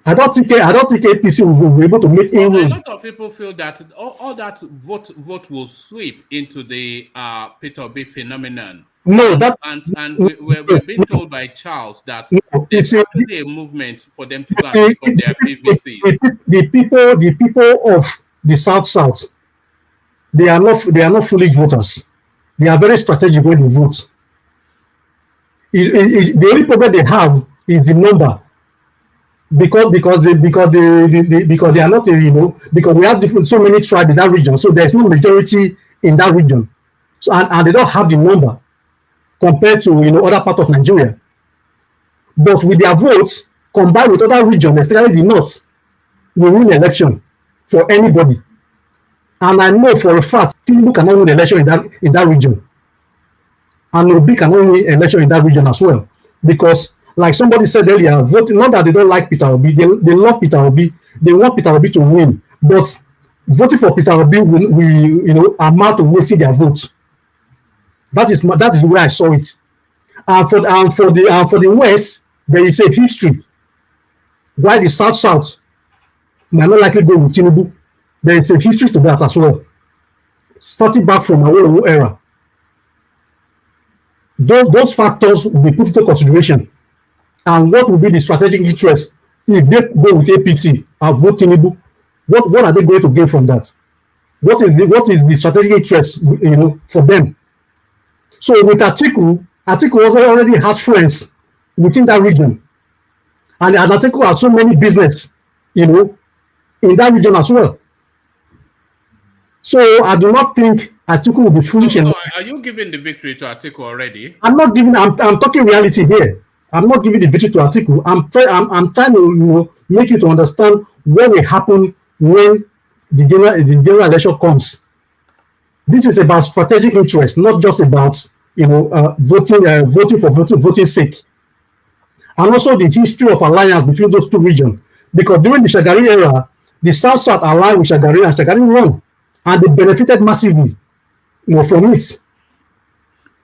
O: I don't think APC will be able to make any.
A: A lot of people feel that all that vote will sweep into the Peter Obi phenomenon.
O: No,
A: we've been told by Charles that there's already a movement for them to go and pick up their PVCs.
O: The people of the South, they are not foolish voters. They are very strategic when they vote. The only problem they have is the number, because they are not because we have so many tribes in that region, so there's no majority in that region, so and they don't have the number compared to other part of Nigeria. But with their votes combined with other regions, especially the North, will win election for anybody. And I know for a fact Tinubu cannot win election in that region, and Obi cannot win election in that region as well, because like somebody said earlier, voting, not that they don't like Peter Obi, they love Peter Obi, they want Peter Obi to win, but voting for Peter Obi will amount to wasting their votes. That is where I saw it. And for the West, there is a history why the South might not likely go with Tinubu. There is a history to that as well. starting back from our era. Those factors will be put into consideration. And what will be the strategic interest if they go with APC and vote Tinubu? What are they going to gain from that? What is the strategic interest, for them? So with Atiku also already has friends within that region, and Atiku has so many business, in that region as well. So I do not think Atiku will be foolish.
A: So are you giving the victory to Atiku already?
O: I'm not giving. I'm talking reality here. I'm not giving the victory to Atiku. I'm trying to make you to understand what will happen when the general election comes. This is about strategic interest, not just about voting for voting sake. And also the history of alliance between those two regions. Because during the Shagari era, the South aligned with Shagari and Shagari won. And they benefited massively from it.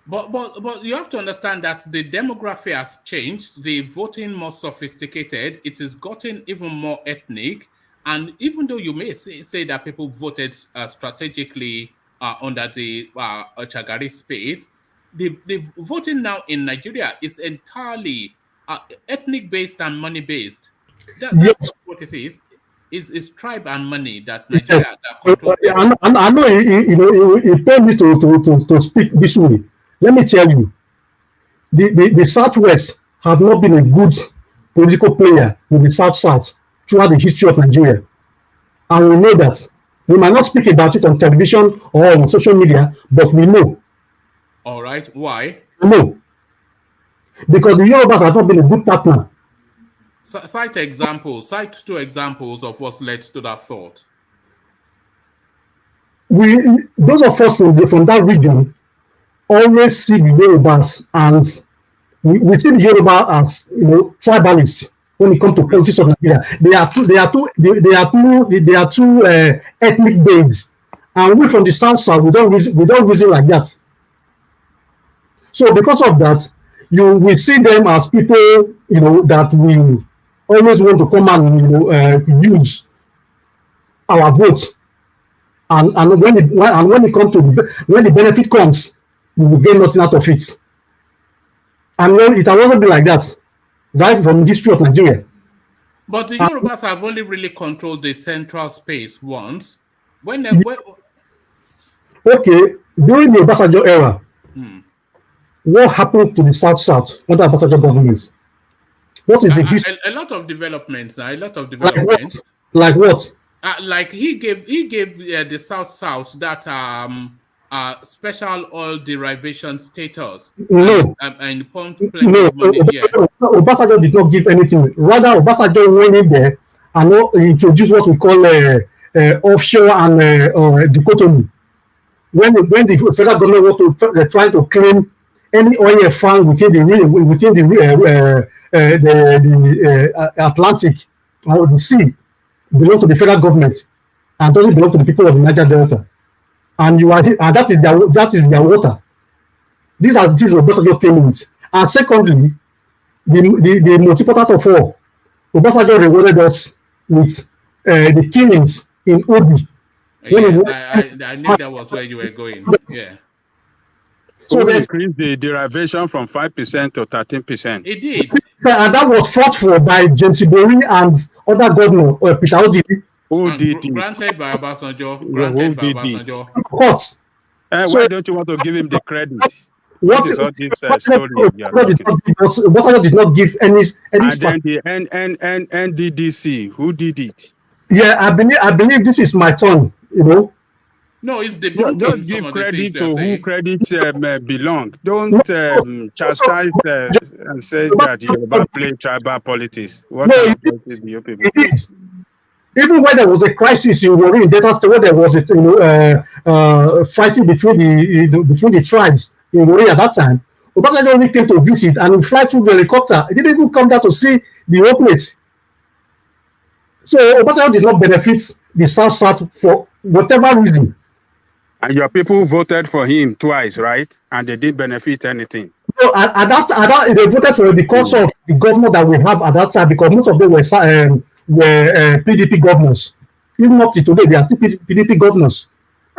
A: But you have to understand that the demography has changed, the voting more sophisticated, it has gotten even more ethnic. And even though you may say that people voted strategically under the Shagari space, the voting now in Nigeria is entirely ethnic-based and money-based. That's what it is. It's tribe and money that Nigeria that controls.
O: I know it pains me to speak this way. Let me tell you, the Southwest have not been a good political player with the South throughout the history of Nigeria. And we know that. We might not speak about it on television or on social media, but we know.
A: All right. Why?
O: No. Because the Yorubas have not been a good partner.
A: Cite two examples of what's led to that thought.
O: Those of us from that region always see the Yorubas, and we see the Yoruba as tribalists when it comes to politics of Nigeria. They are too ethnic based, and we from the South we don't reason like that. So because of that, we see them as people that we always want to come and use our vote, and when it comes to when the benefit comes, we will get nothing out of it. And then it has always been like that, right from the history of Nigeria.
A: But the Yorubas have only really controlled the central space once. Okay,
O: during the Obasanjo era, what happened to the South under Obasanjo government? What is the history?
A: A lot of developments.
O: Like what?
A: Like he gave the South that special oil derivation status.
O: No.
A: And pumped plenty of money here.
O: Obasanjo did not give anything. Rather, Obasanjo went in there and introduced what we call offshore and dichotomy. When the federal government was trying to claim any oil found within the Atlantic or the sea belong to the federal government and doesn't belong to the people of the Niger Delta. And that is their water. These are things Obasanjo came with. And secondly, the most important of all, Obasanjo rewarded us with the killings in Obi.
A: Yes, I knew that was where you were going. Yeah.
B: So they increased the derivation from 5% to 13%.
A: It did.
O: And that was fought for by James Ibori and other governor, Peter Odi.
B: Who did it?
A: Granted by Obasanjo.
O: Of course.
B: Why don't you want to give him the credit?
O: What is all this story? Obasanjo did not give any.
B: And then the NDDC, who did it?
O: Yeah, I believe this is my turn.
A: No, it's the
B: don't give credit to who credits belong. Don't chastise and say that you're about to play tribal politics. What do you people?
O: It is. Even when there was a crisis in Warri in Delta State, where there was fighting between the tribes in Warri at that time, Obasanjo only came to visit and fly through the helicopter. He didn't even come down to see the whole place. So Obasanjo did not benefit the South for whatever reason.
B: And your people voted for him twice, right? And they didn't benefit anything.
O: So at that they voted for him because of the governor that we have at that time, because most of them were PDP governors. Even up to today, they are still PDP governors.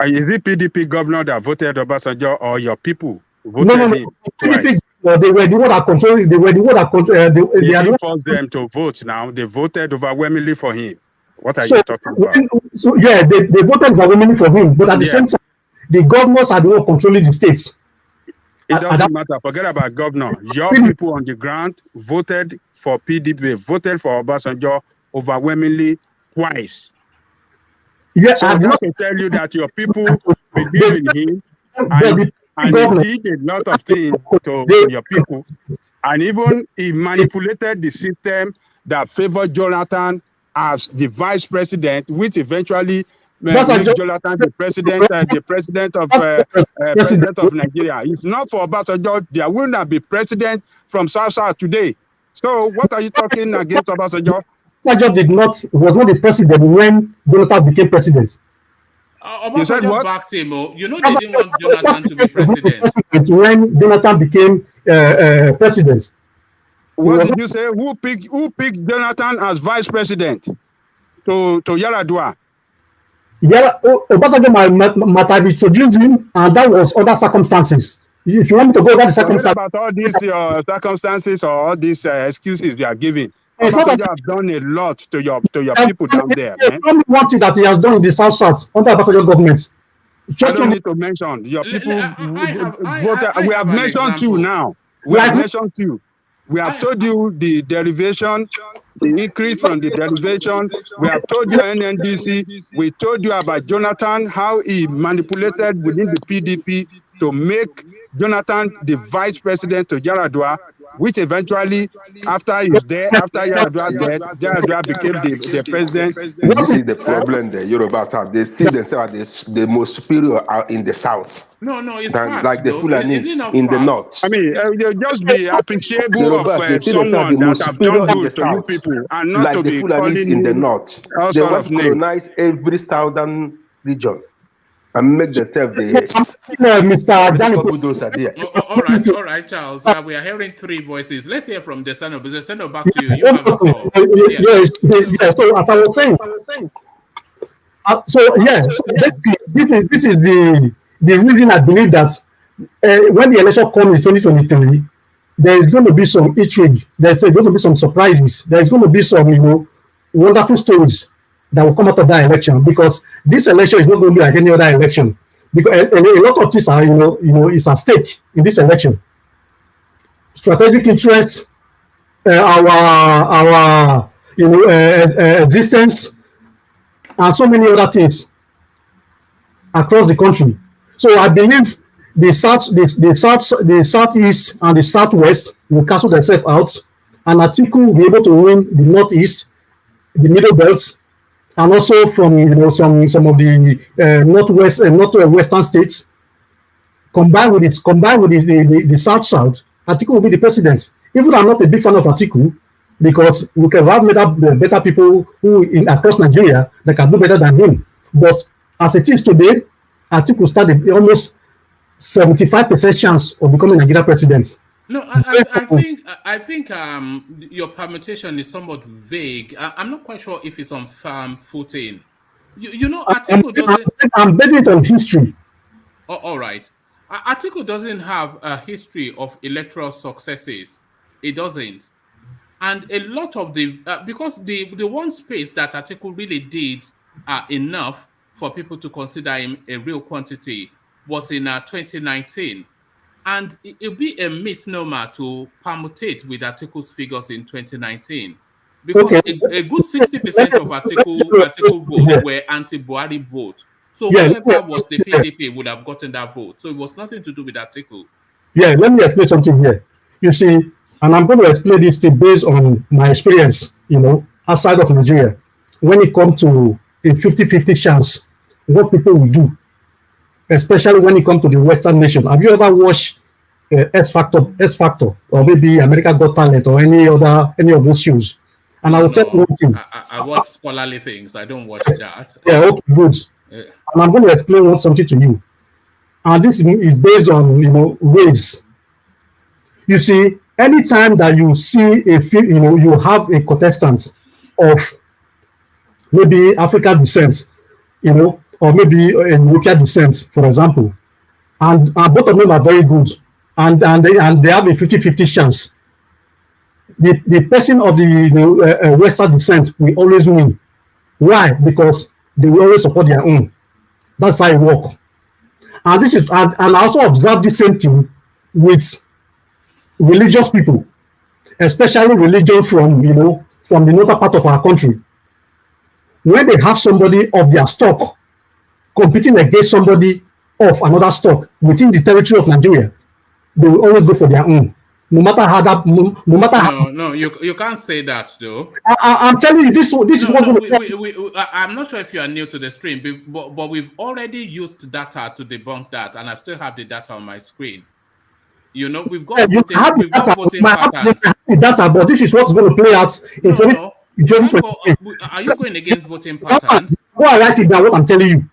B: Is it PDP governor that voted Obasanjo or your people voted
O: No.
B: him twice?
O: They were the one that controlled. They were the one that controlled.
B: He didn't force them to vote now. They voted overwhelmingly for him. What are
O: So,
B: you talking about?
O: they voted overwhelmingly for him, but at the same time, the governors are the one controlling the states.
B: It doesn't matter. Forget about governor. Your people on the ground voted for PDP, voted for Obasanjo overwhelmingly twice.
O: Yeah,
B: so just to tell you that your people believe in him, and he did a lot of things to your people, and even he manipulated the system that favored Jonathan as the vice president, which eventually made Jonathan the president of Nigeria. If not for Obasanjo, there would not be president from South today. So what are you talking against Obasanjo?
O: Obasanjo was not the president when Jonathan became president.
A: Obasanjo backed him. You know they didn't want Jonathan to be president.
O: When Jonathan became president.
B: What did you say? Who picked Jonathan as vice president to Yar'Adua?
O: Obasanjo might have introduced him, and that was other circumstances. If you want me to go over the circumstances,
B: about all these circumstances or all these excuses you are giving, Obasanjo have done a lot to your people down there.
O: Only one thing that he has done in the South under Obasanjo government.
B: I don't need to mention your people. We have mentioned two now. We have mentioned two. We have told you the derivation, the increase from the derivation. We have told you NNDC. We told you about Jonathan, how he manipulated within the PDP to make Jonathan the vice president to Yar'Adua, which eventually, after he's there, after Yar'Adua's death, Yar'Adua became the president.
L: This is the problem the Yorubas have. They see themselves as the most superior in the south.
A: No, it's
L: than,
A: facts,
L: like the Fulanis in the north.
B: I mean, you'll just be appreciable of someone that have done good to you people, and not
L: like
B: to
L: the
B: be
L: Fulanis
B: calling
L: in the north. They want to colonize every southern region and make themselves the
A: all right, Charles. We are hearing three voices. Let's hear from the Senator. The Senator, back to you. You have the floor.
O: Yes. So as I was saying, this is the reason I believe that when the election comes in 2023, there is going to be some intrigue. There's going to be some surprises. There's going to be some, wonderful stories that will come out of that election, because this election is not going to be like any other election. Because a lot of things are, is at stake in this election. Strategic interests, our existence, and so many other things across the country. So I believe the southeast and the southwest will cancel themselves out, and Atiku will be able to win the northeast, the middle belts, and also from some of the northwestern states. Combined with the south, Atiku will be the president. Even I'm not a big fan of Atiku, because we can have better people across Nigeria that can do better than him. But as it is today, Atiku started almost 75% chance of becoming Nigeria president.
A: No, I think your permutation is somewhat vague. I'm not quite sure if it's on firm footing. Atiku doesn't.
O: I'm basing it on history.
A: Oh, all right. Atiku doesn't have a history of electoral successes. It doesn't. And a lot of because the one space that Atiku really did enough for people to consider him a real quantity was in 2019. And it would be a misnomer to permutate with Atiku's figures in 2019. Because a good 60% of Atiku votes were anti-Buhari votes. So whoever was the PDP would have gotten that vote. So it was nothing to do with Atiku.
O: Yeah, let me explain something here. You see, and I'm going to explain this thing based on my experience, outside of Nigeria. When it comes to a 50-50 chance, what people will do, especially when it comes to the Western nation. Have you ever watched S Factor, or maybe America Got Talent, or any of those shows? And I will tell you one thing.
A: I watch scholarly things. I don't watch that.
O: Yeah, okay, good. Yeah. And I'm going to explain something to you. And this is based on race. You see, anytime that you see you have a contestant of maybe African descent, or maybe a European descent, for example, and both of them are very good, and they have a 50-50 chance. The person of the Western descent will always win. Why? Because they will always support their own. That's how it works. And this is, and I also observe the same thing with religious people, especially religion from from the northern part of our country. When they have somebody of their stock competing against somebody of another stock within the territory of Nigeria, they will always go for their own. No matter how that, no matter how.
A: No, you can't say that though.
O: I'm telling you, this is what.
A: I'm not sure if you are new to the stream, but we've already used data to debunk that, and I still have the data on my screen. You know, we've got voting patterns.
O: The data, but this is what's going to play out in 2020.
A: Are you going against voting patterns?
O: Go and write it down. What I'm telling you,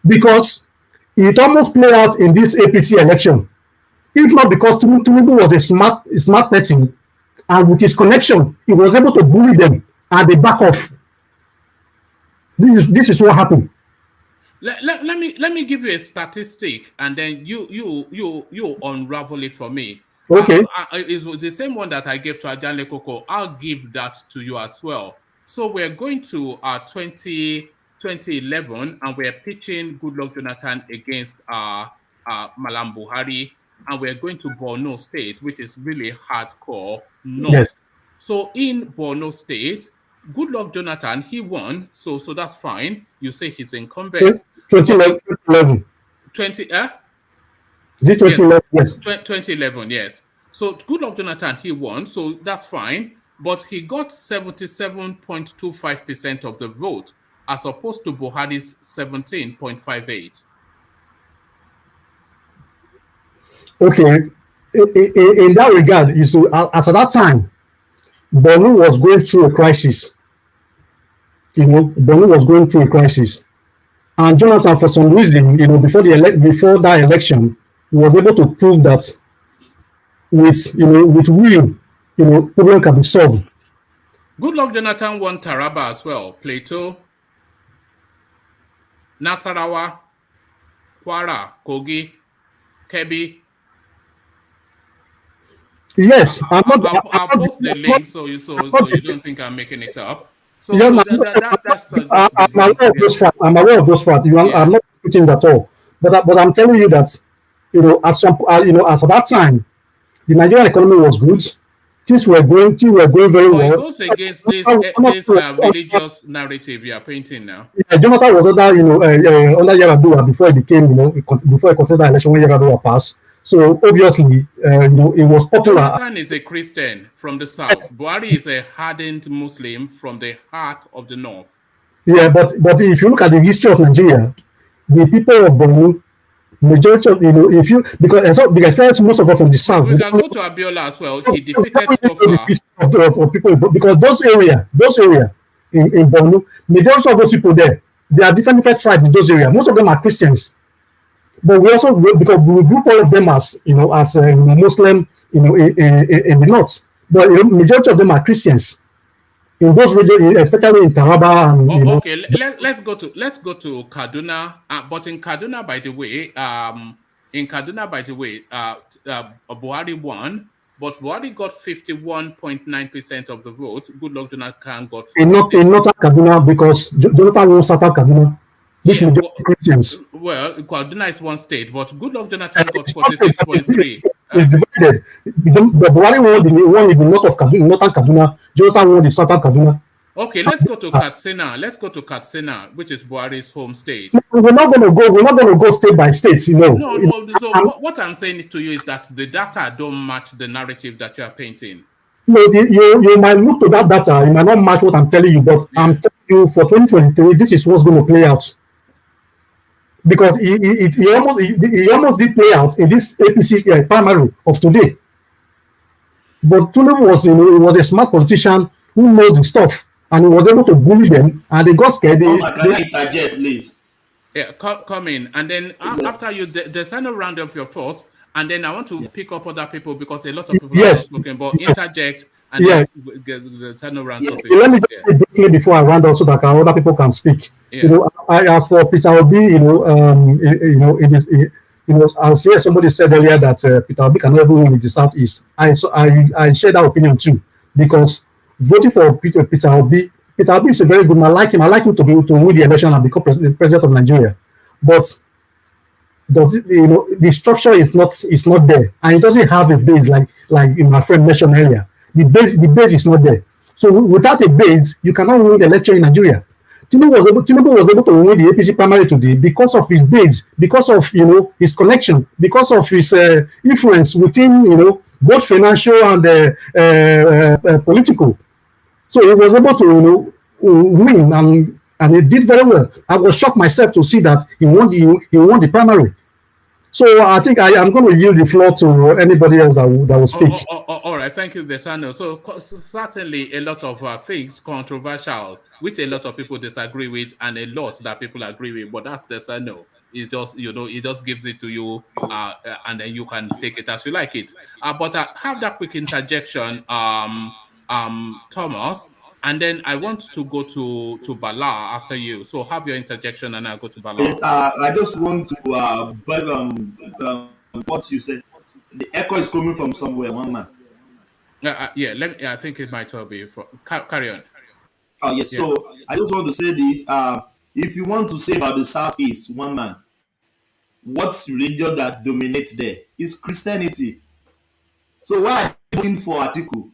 O: because it almost played out in this APC election. If not because Tinubu was a smart person, and with his connection, he was able to bully them and they back off. This is what happened.
A: Let me give you a statistic, and then you unravel it for me.
O: Okay.
A: It's the same one that I gave to Ajanle Koko. I'll give that to you as well. So we're going to 2011, and we're pitching Goodluck Jonathan against Malam Buhari. And we're going to Borno State, which is really hardcore north.
O: Yes.
A: So in Borno State, Goodluck Jonathan, he won, so that's fine. You say he's incumbent.
O: 2011.
A: 2011, yes. So Goodluck Jonathan, he won, so that's fine. But he got 77.25% of the vote, as opposed to Buhari's 17.58%.
O: Okay, in that regard, you see, as at that time, Borno was going through a crisis. Borno was going through a crisis, and Jonathan, for some reason, before that election, was able to prove that with will, problem can be solved.
A: Goodluck Jonathan won Taraba as well, Plateau, Nasarawa, Kwara, Kogi, Kebbi.
O: Yes,
A: I'll post the link so you don't think I'm making it up. So,
O: yeah,
A: that's
O: I'm aware of those facts. I'm aware of those facts. I'm not disputing that at all. But I'm telling you that as at that time, the Nigerian economy was good. Things were going very well.
A: It goes against this religious narrative you are painting now.
O: Yeah, Jonathan was under under Yar'Adua before he became before he contested the election when Yar'Adua passed. So obviously, it was popular.
A: Jonathan is a Christian from the south. Yes. Buhari is a hardened Muslim from the heart of the north.
O: Yeah, but if you look at the history of Nigeria, the people of Borno, majority of because most of us from the south.
A: We can go to Abiola as well. He defeated
O: of people because those area in Borno, majority of those people there, they are different tribes in those areas. Most of them are Christians. But we also, because we group all of them as Muslim, in the north. But majority of them are Christians in those regions, especially in Taraba. And,
A: okay, let's go to Kaduna. But in Kaduna, by the way, Buhari won, but Buhari got 51.9% of the vote. Goodluck Jonathan got 50%.
O: In northern Kaduna, because Jonathan won southern Kaduna. Christians.
A: Well, Kaduna is one state, but Goodluck Jonathan got 46.3.
O: It's divided. The Buhari won in the north of Kaduna, northern Kaduna. Jonathan won the southern Kaduna.
A: Okay, let's go to Katsina. Katsina, which is Buhari's home state.
O: We're not going to go state by state,
A: No. So what I'm saying to you is that the data don't match the narrative that you are painting.
O: No, you might look to that data. It might not match what I'm telling you, but I'm telling you for 2023, this is what's going to play out. Because he almost did play out in this APC primary of today. But Tinubu was a smart politician who knows the stuff, and he was able to bully them, and they got scared.
K: Please.
A: Yeah, come in, and then after you, there's a round of your thoughts, and then I want to pick up other people because a lot of people are talking about interject, And
O: Yeah.
A: then the turnaround also.
O: Let me just say briefly before I round up so that other people can speak.
A: Yeah.
O: You know, as for Peter Obi, as here somebody said earlier that Peter Obi can never win in the Southeast. I share that opinion too, because voting for Peter Obi is a very good man. I like him to win the election and become president of Nigeria. But does it, the structure is not there, and it doesn't have a base like my friend mentioned earlier. The base is not there. So without a base, you cannot win the election in Nigeria. Tinubu was able to win the APC primary today because of his base, because of his connection, because of his influence within both financial and political. So he was able to win, and he did very well. I was shocked myself to see that he won the primary. So I think I am going to yield the floor to anybody else that will speak.
A: All right, thank you, Desano. So certainly a lot of things controversial, which a lot of people disagree with, and a lot that people agree with. But that's Desano. It's just it just gives it to you, and then you can take it as you like it. But I have that quick interjection, Thomas. And then I want to go to Bala after you. So have your interjection, and I'll go to Bala.
K: Yes, I just want to beg what you said. The echo is coming from somewhere, one man.
A: Yeah, I think it might well be. Carry on.
K: Oh, yes. Yeah. So I just want to say this. If you want to say about the Southeast, one man, what's religion that dominates there is Christianity. So why are you voting for Atiku?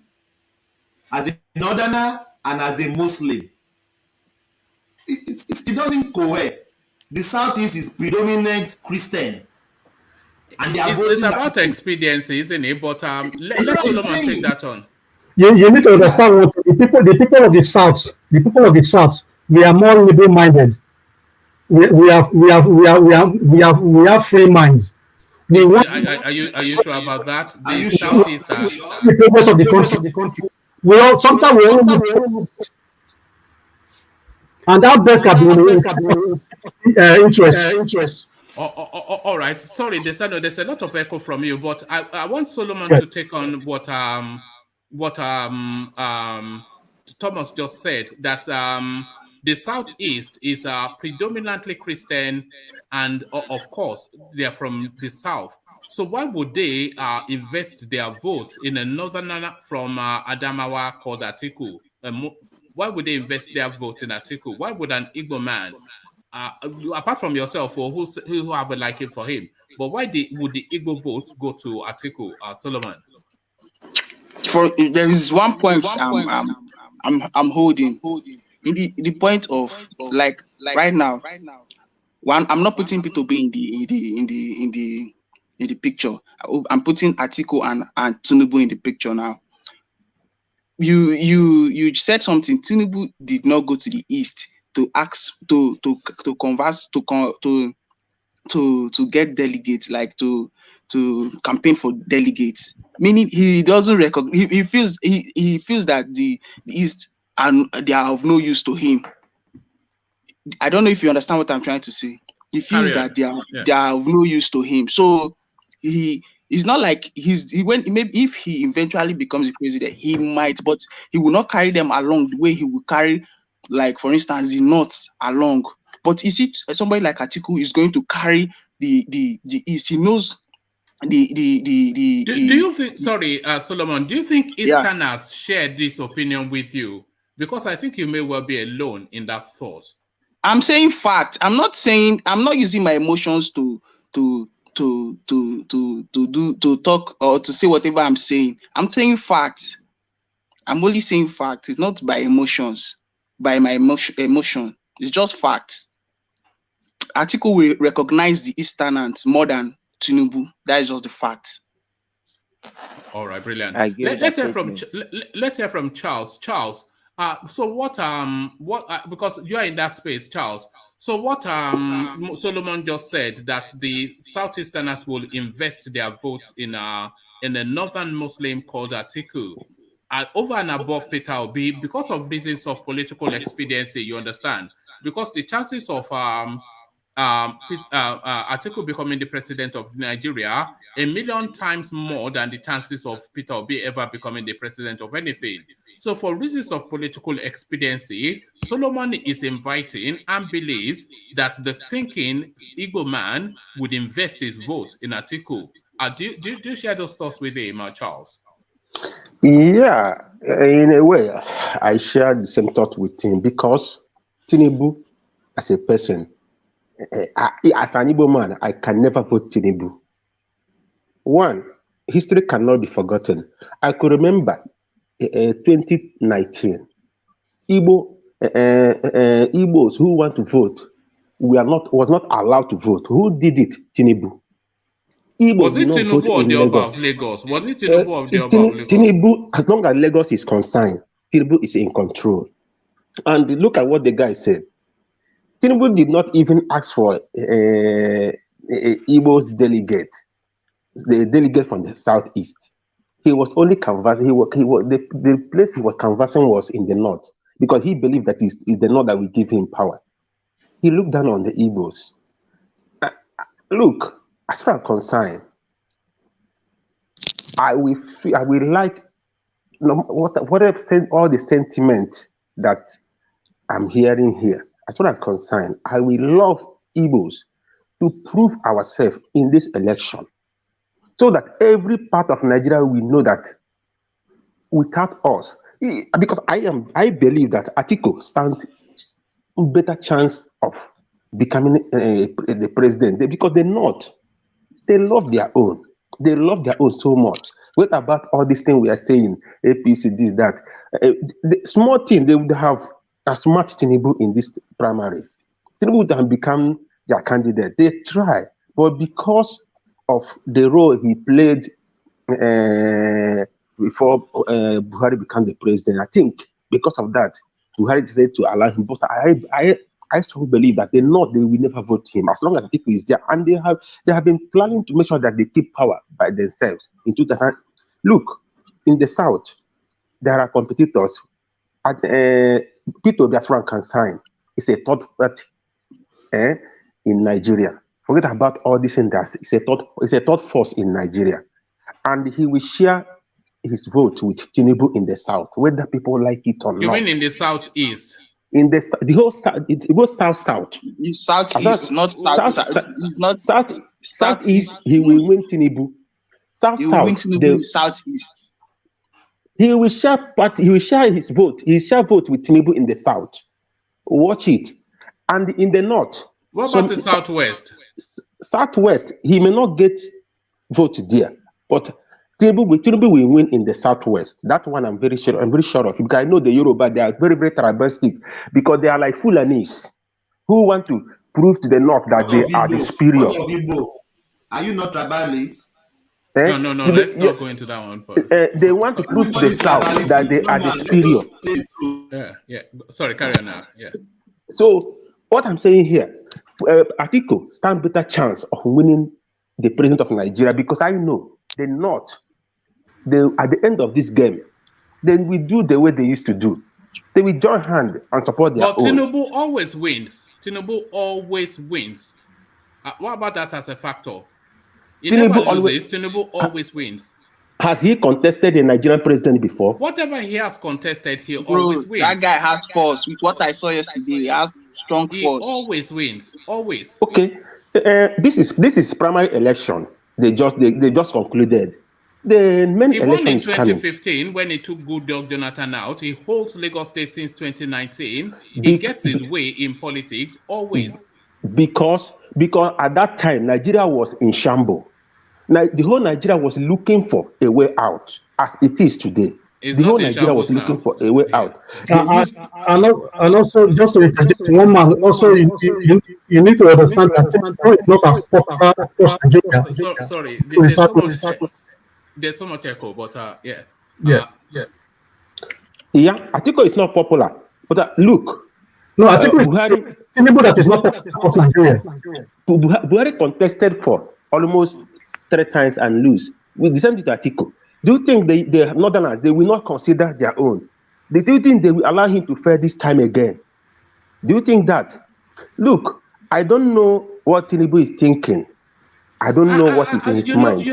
K: As a northerner and as a Muslim, it doesn't cohere. The Southeast is predominant Christian, and they are
A: it's about expedience, isn't it? But let Solomon take that on.
O: You need to understand what the people of the South, we are more liberal-minded. We have free minds.
A: Are you sure about that? The Southeast
O: the purpose of the country. Sometimes we all and that best can be interest.
A: All right. Sorry, there's a lot of echo from you, but I want Solomon to take on what Thomas just said, that the Southeast is predominantly Christian, and of course they are from the South. So why would they invest their votes in a northerner from Adamawa called Atiku? Why would they invest their votes in Atiku? Why would an Igbo man, apart from yourself, or who have a liking for him, but why would the Igbo votes go to Atiku, Solomon?
M: There is one point I'm holding in the point of like right now. One, I'm not putting P2B in the picture. I'm putting Atiku and Tinubu in the picture now. You said something. Tinubu did not go to the east to ask to converse to get delegates, like to campaign for delegates. Meaning he doesn't recognize. He feels that the east and they are of no use to him. I don't know if you understand what I'm trying to say. He feels that they are of no use to him. So it's not like maybe if he eventually becomes the president, he might, but he will not carry them along the way he will carry, like for instance, the North along. But is it somebody like Atiku is going to carry the East? He knows
A: do you think? Sorry, Solomon. Do you think Easterners shared this opinion with you? Because I think you may well be alone in that thought.
M: I'm saying fact. I'm not using my emotions to talk or to say whatever I'm saying. I'm saying fact. I'm only saying fact. It's not by emotions, by my emotion. It's just fact. Atiku will recognize the Easterners more than Tinubu. That is just the fact.
A: All right, brilliant. Let's hear from Charles. Charles, so what because you are in that space, Charles. So what Solomon just said, that the Southeasterners will invest their votes in a northern Muslim called Atiku, over and above Peter Obi, because of reasons of political expediency, you understand? Because the chances of Atiku becoming the president of Nigeria 1,000,000 times more than the chances of Peter Obi ever becoming the president of anything. So for reasons of political expediency, Solomon is inviting and believes that the thinking Igbo man would invest his vote in Atiku. Do you share those thoughts with him, Charles?
L: Yeah, in a way, I share the same thought with him because Tinubu, as a person, as an Igbo man, I can never vote Tinubu. One, history cannot be forgotten. I could remember 2019, Igbos who want to vote was not allowed to vote. Who did it? Tinubu.
A: Was it Tinubu of the Oba of Lagos? Was it Tinubu of the Oba of Lagos?
L: Tinubu, as long as Lagos is concerned, Tinubu is in control. And look at what the guy said. Tinubu did not even ask for Igbo's delegate, the delegate from the southeast. He was only canvassing. The place he was canvassing was in the north because he believed that it's the north that will give him power. He looked down on the Igbos. Look, as far as I'm concerned, I will like whatever all the sentiment that I'm hearing here. As far as I'm concerned, I will love Igbos to prove ourselves in this election, so that every part of Nigeria will know that without us, because I believe that Atiku stands a better chance of becoming the president because they love their own. They love their own so much. What about all these things we are saying, APC, this, that? The small thing, they would have a smart Tinubu in these primaries. Tinubu would have become their candidate. They try, but because of the role he played before Buhari became the president, I think because of that, Buhari decided to allow him. But I strongly believe that they will never vote him as long as Atiku is there, and they have been planning to make sure that they keep power by themselves. In 2000, look, in the south, there are competitors. Peter Obi, as far as concerned, is a third party in Nigeria. Forget about all this and that. It's a third force in Nigeria, and he will share his vote with Tinubu in the south, whether people like it or not.
A: You mean in the southeast?
L: In the whole south, it goes south.
M: It's southeast, not south. It's not
L: southeast. He will win Tinubu.
M: He will win Tinubu in southeast.
L: He will share his vote. He will share vote with Tinubu in the south. Watch it. And in the north.
A: What about the southwest?
L: Southwest, he may not get vote there, but Tinubu will win in the southwest. That one I'm very sure of. Because I know the Yoruba, they are very, very tribalistic because they are like Fulanis who want to prove to the north that they are the superior.
K: Are you not tribalist?
A: No, let's not go into that one first.
L: They want to prove to the south that they are the superior.
A: Yeah. Sorry, carry on now. Yeah.
L: So what I'm saying here, Atiku stand better chance of winning the president of Nigeria because I know the north. At the end of this game, then we do the way they used to do. They will join hand and support their own.
A: But Tinubu always wins. Tinubu always wins. What about that as a factor? Tinubu always wins.
L: Has he contested a Nigerian president before?
A: Whatever he has contested, he always wins.
M: That guy has force. With what I saw yesterday, he has strong force.
A: He always wins. Always.
L: Okay. This is primary election. They just concluded. The main
A: he
L: election
A: won in
L: is coming.
A: 2015 when he took Goodluck Jonathan out. He holds Lagos State since 2019. He gets his way in politics always.
L: Because at that time Nigeria was in shambles. Now the whole Nigeria was looking for a way out, as it is today. The whole Nigeria was looking for a way out.
O: And also, just to interject one man, also you need to understand that Tinubu is not as popular across Nigeria.
A: Sorry, there's so much echo, but yeah.
L: Atiku is not popular, but look.
O: No, Atiku is Tinubu that is not popular across Nigeria.
L: Buhari contested for almost 3 times and lose. With the same thing to Atiku. Do you think the Northerners, they will not consider their own? Do you think they will allow him to fare this time again? Do you think that? Look, I don't know what Tinubu is thinking. I don't know what is in his mind.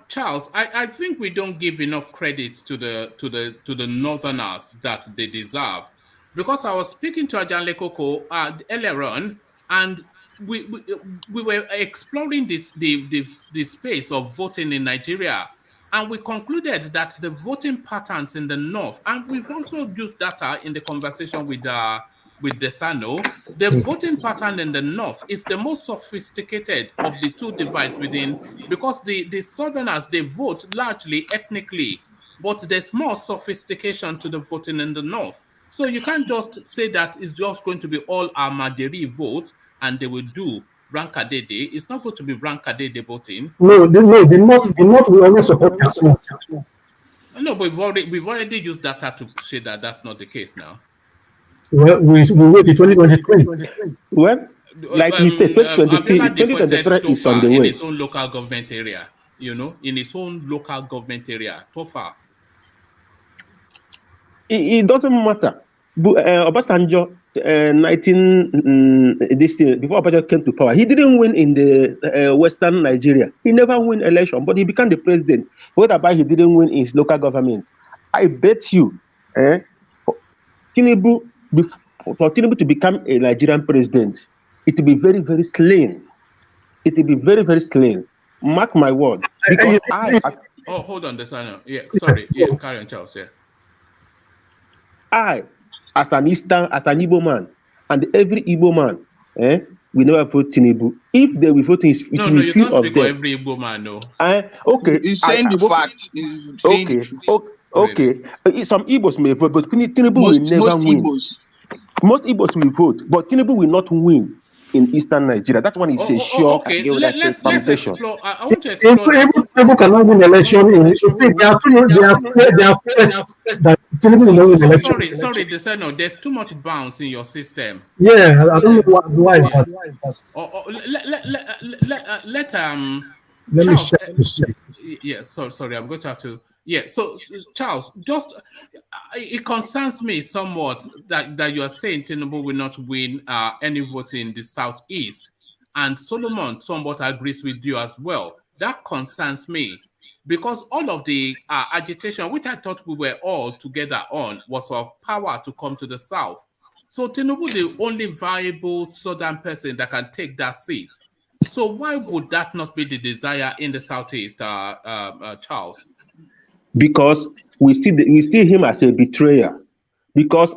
A: Charles, I think we don't give enough credit to the Northerners that they deserve, because I was speaking to Ajanle Koko earlier on, and we were exploring the space of voting in Nigeria, and we concluded that the voting patterns in the north, and we've also used data in the conversation with Desano, the voting pattern in the north is the most sophisticated of the two divides within, because the southerners, they vote largely ethnically, but there's more sophistication to the voting in the north. So you can't just say that it's just going to be all Ahmadiyya votes and they will do Rankadede. It's not going to be Rankadede voting.
O: No, the North will always support Yahoo.
A: No, but we've already used data to say that that's not the case now.
O: Well, we wait in 2023.
L: Well, like you said, 2023 is on the way.
A: In his own local government area, in his own local government area. So far.
L: It doesn't matter. Obasanjo, before Obasanjo came to power, he didn't win in the Western Nigeria. He never won election, but he became the president. What about he didn't win in his local government? I bet you, Tinubu, for Tinubu to become a Nigerian president, it will be very, very slim. It will be very, very slim. Mark my word. Because
A: hold on, Desano. Yeah, sorry. Yeah, carry on, Charles. Yeah.
L: I, as an Igbo man, and every Igbo man, we never vote Tinubu. If they will vote, it
A: no,
L: will be
A: you
L: few
A: can't
L: of
A: speak
L: them.
A: for every Igbo man, no.
L: Okay.
M: He's saying the fact. He's saying the truth.
L: Okay. Some Igbos may vote, but Tinubu will never win. Most Igbos will vote, but Tinubu will not win in Eastern Nigeria. That's one is a sure.
A: Okay, let's explore. I want to explore.
O: Tinubu cannot win election. There are players that Tinubu will not win election.
A: Sorry, Desano, there's too much bounce in your system.
O: Yeah, I don't know why is that.
A: Let
O: me
A: check. Yeah, sorry, I'm going to have to. Yeah, so Charles, just it concerns me somewhat that you are saying Tinubu will not win any votes in the southeast, and Solomon somewhat agrees with you as well. That concerns me because all of the agitation, which I thought we were all together on, was of power to come to the south. So Tinubu, the only viable southern person that can take that seat. So why would that not be the desire in the southeast, Charles?
L: Because we see him as a betrayer. Because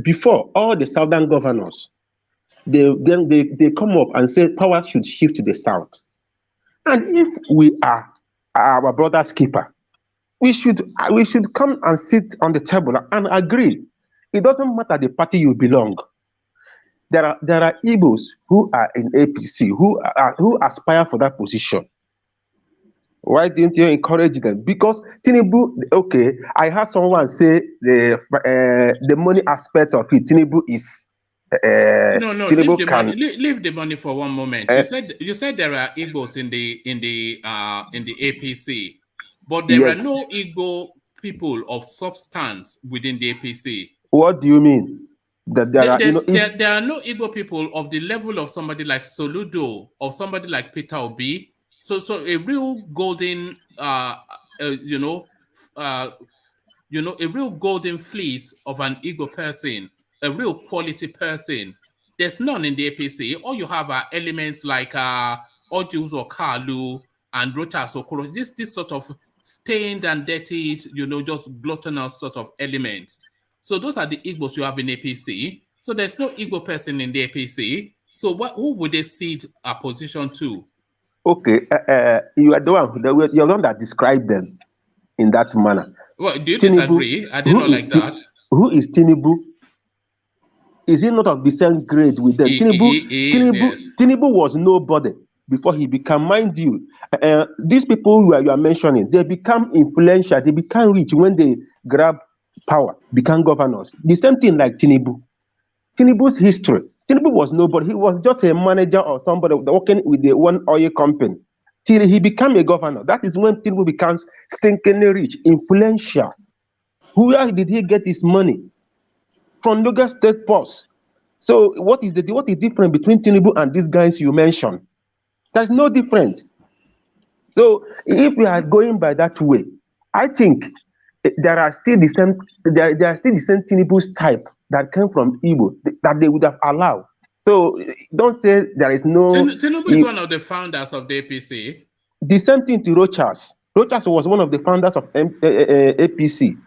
L: before, all the southern governors, they come up and say power should shift to the south. And if we are our brother's keeper, we should come and sit on the table and agree. It doesn't matter the party you belong. There are Igbos who are in APC who aspire for that position. Why didn't you encourage them? Because Tinubu, okay, I heard someone say the money aspect of it. Tinubu is
A: no.
L: Tinubu
A: leave the money for one moment. You said there are Igbos in the APC, but there are no Igbo people of substance within the APC.
L: What do you mean? That there
A: are no Igbo people of the level of somebody like Soludo or somebody like Peter Obi. So a real golden, a real golden fleece of an Igbo person, a real quality person. There's none in the APC. All you have are elements like Ojus or Kalu and Rochas Okoro. This sort of stained and dirty, just gluttonous sort of elements. So those are the Igbos you have in APC. So there's no Igbo person in the APC. So who would they cede a position to?
L: Okay, you are the one that described them in that manner.
A: Well, do you disagree? I didn't know like that.
L: Who is Tinubu? Is he not of the same grade with them? Tinubu was nobody before he became, mind you. These people you are mentioning, they become influential, they become rich when they grab power, become governors. The same thing like Tinubu. Tinubu's history. Tinubu was nobody. He was just a manager or somebody working with the one oil company till he became a governor. That is when Tinubu becomes stinkingly rich, influential. Where did he get his money? From Lagos State Post. So what is different between Tinubu and these guys you mentioned? There's no difference. So if we are going by that way, I think there are still the same Tinubu's type that came from Igbo that they would have allowed. So don't say there is no.
A: Tinubu is one of the founders of the APC.
L: The same thing to Rochas. Rochas was one of the founders of APC.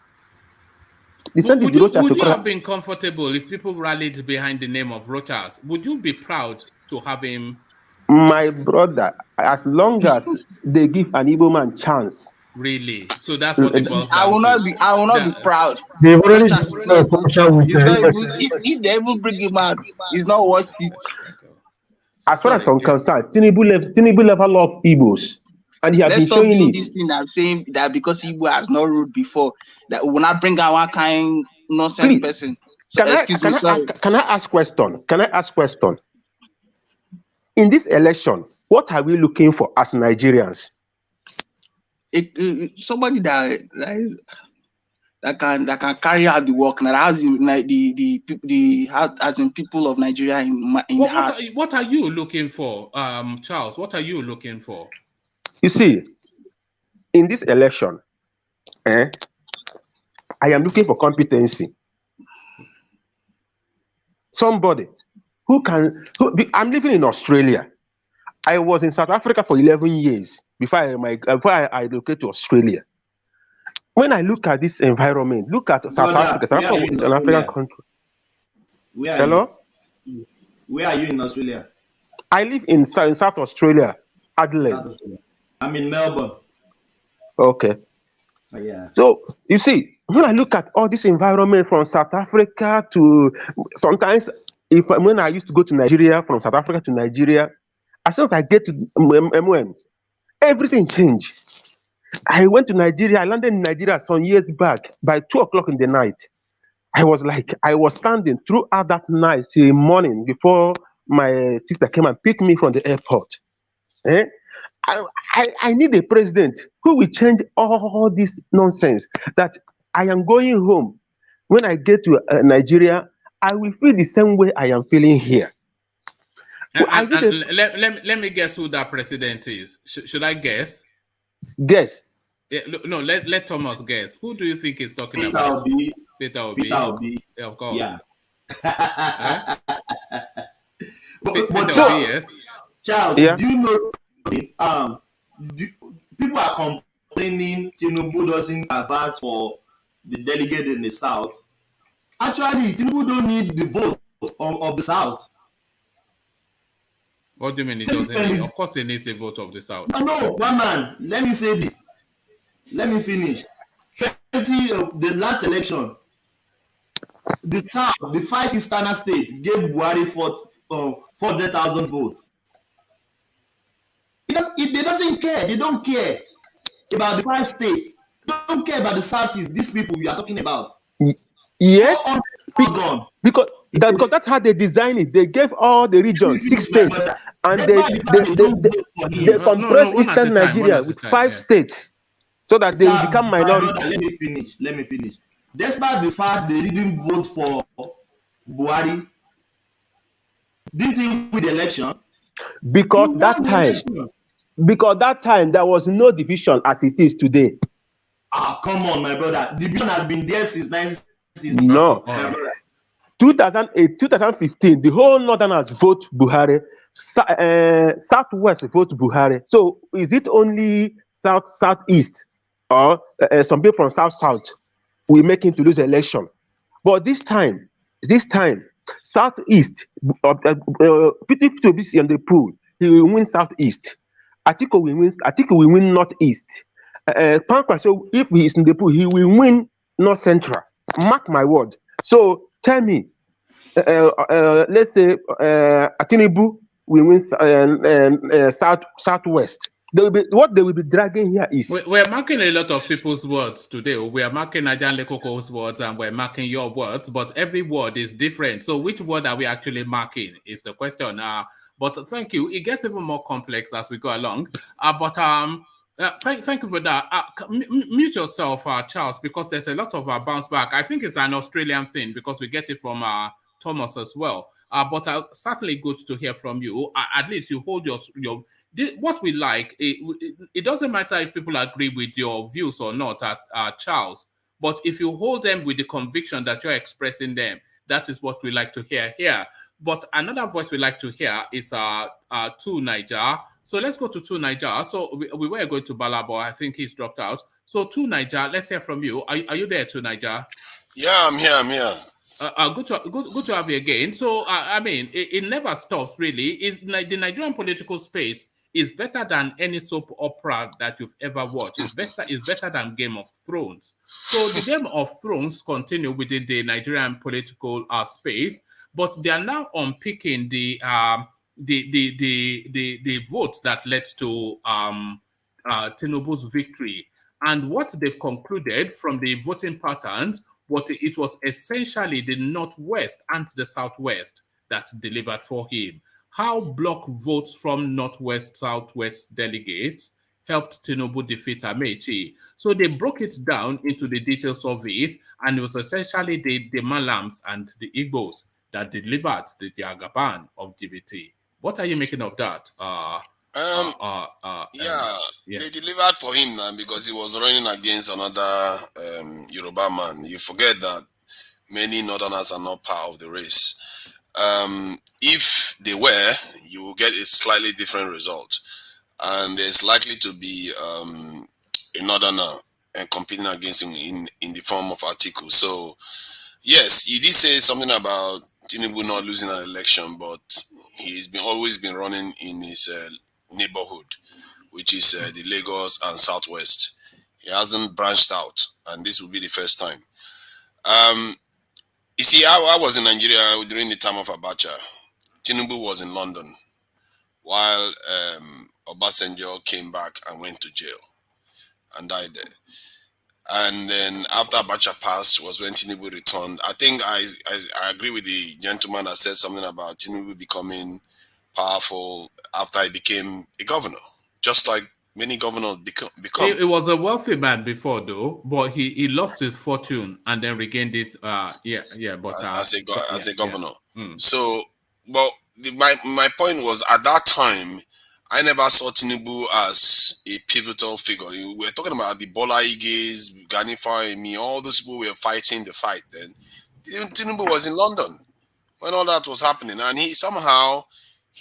A: Would you have been comfortable if people rallied behind the name of Rochas? Would you be proud to have him?
L: My brother, as long as they give an Igbo man chance.
A: Really? So that's what it boils down
M: I will not be proud.
O: They've already
M: if they even bring him out, it's not worth it.
L: As far as I'm concerned, Tinubu level of Igbos. And he has been showing it.
M: This thing I'm saying that because Igbo has not ruled before, that will not bring out one kind nonsense person. So
L: Can I ask question? In this election, what are we looking for as Nigerians?
M: Somebody that can carry out the work, that has the people of Nigeria in heart.
A: What are you looking for, Charles? What are you looking for?
L: You see, in this election, I am looking for competency. Somebody I'm living in Australia. I was in South Africa for 11 years before I relocated to Australia. When I look at this environment, look at South Africa. South Africa is an African country. Hello?
K: Where are you in Australia?
L: I live in South Australia, Adelaide.
K: I'm in Melbourne.
L: Okay.
K: Yeah.
L: So you see, when I look at all this environment from South Africa to sometimes, when I used to go to Nigeria, from South Africa to Nigeria, as soon as I get to MOM, everything changed. I went to Nigeria. I landed in Nigeria some years back. By 2 o'clock in the night, I was standing throughout that night till morning before my sister came and picked me from the airport. I need a president who will change all this nonsense that I am going home. When I get to Nigeria, I will feel the same way I am feeling here.
A: Let me guess who that president is. Should I guess?
L: Guess.
A: Yeah, no, let Thomas guess. Who do you think is talking about? Peter Obi.
K: Peter Obi.
A: Yeah, of course.
K: Yeah.
A: But
K: Charles,
L: yeah.
K: Do you know? People are complaining Tinubu doesn't advance for the delegate in the South. Actually, Tinubu don't need the vote of the South.
A: What do you mean he doesn't need? Of course he needs a vote of the South.
K: No, one man. Let me say this. Let me finish. The last election, the South, the 5 Eastern states gave Buhari 400,000 votes. They doesn't care. They don't care about the 5 states. They don't care about the Southeast. These people we are talking about.
L: Yes, because that's how they design it. They gave all the regions 6 states, and they compress Eastern Nigeria with 5 states, so that they will become minority.
K: Let me finish. Despite the fact they didn't vote for Buhari, didn't he win the election?
L: Because that time there was no division as it is today.
K: Come on, my brother. Division has been there since 1960.
L: No. 2008, 2015, the whole Northerners vote Buhari. Southwest vote Buhari. So is it only Southeast or some people from South we make him to lose election? But this time, Southeast, Peter Obi on the pool, he will win Southeast. Atiku will win Northeast. Pankwa, so if he is in the pool, he will win North Central. Mark my word. So tell me, let's say Tinubu will win Southwest. What they will be dragging here is
A: we're marking a lot of people's words today. We are marking Najan Lekoko's words and we're marking your words, but every word is different. So which word are we actually marking is the question. But thank you. It gets even more complex as we go along. Thank you for that. Mute yourself, Charles, because there's a lot of bounce back. I think it's an Australian thing because we get it from Thomas as well. But certainly good to hear from you. At least you hold your what we like. It doesn't matter if people agree with your views or not, Charles. But if you hold them with the conviction that you're expressing them, that is what we like to hear here. But another voice we like to hear is to Niger. So let's go to Niger. So we were going to Bala, but I think he's dropped out. So to Niger, let's hear from you. Are you there, to Niger?
P: Yeah, I'm here.
A: Good to have you again. So I mean, it never stops really. The Nigerian political space is better than any soap opera that you've ever watched. It's better than Game of Thrones. So the Game of Thrones continue within the Nigerian political space, but they are now unpicking the votes that led to Tinubu's victory. And what they've concluded from the voting patterns, it was essentially the Northwest and the Southwest that delivered for him. How block votes from Northwest, Southwest delegates helped Tinubu defeat Amechi. So they broke it down into the details of it, and it was essentially the Malams and the Igbos that delivered the Jagaban of GBT. What are you making of that?
P: They delivered for him now because he was running against another Yoruba man. You forget that many Northerners are not part of the race. If they were, you will get a slightly different result. And there's likely to be a Northerner competing against him in the form of articles. So, yes, you did say something about Tinubu not losing an election, but he's always been running in his neighborhood, which is the Lagos and Southwest. He hasn't branched out, and this will be the first time. You see, I was in Nigeria during the time of Abacha. Tinubu was in London, while Obasanjo came back and went to jail and died there. And then after Abacha passed was when Tinubu returned. I think I agree with the gentleman that said something about Tinubu becoming powerful after he became a governor, just like many governors become.
A: He was a wealthy man before, though, but he lost his fortune and then regained it. But
P: as a governor.
A: Yeah. Mm.
P: So, well, my point was at that time, I never saw Tinubu as a pivotal figure. We were talking about the Bola Iges, Gani Fahimi, all those people were fighting the fight then. Tinubu was in London when all that was happening, and he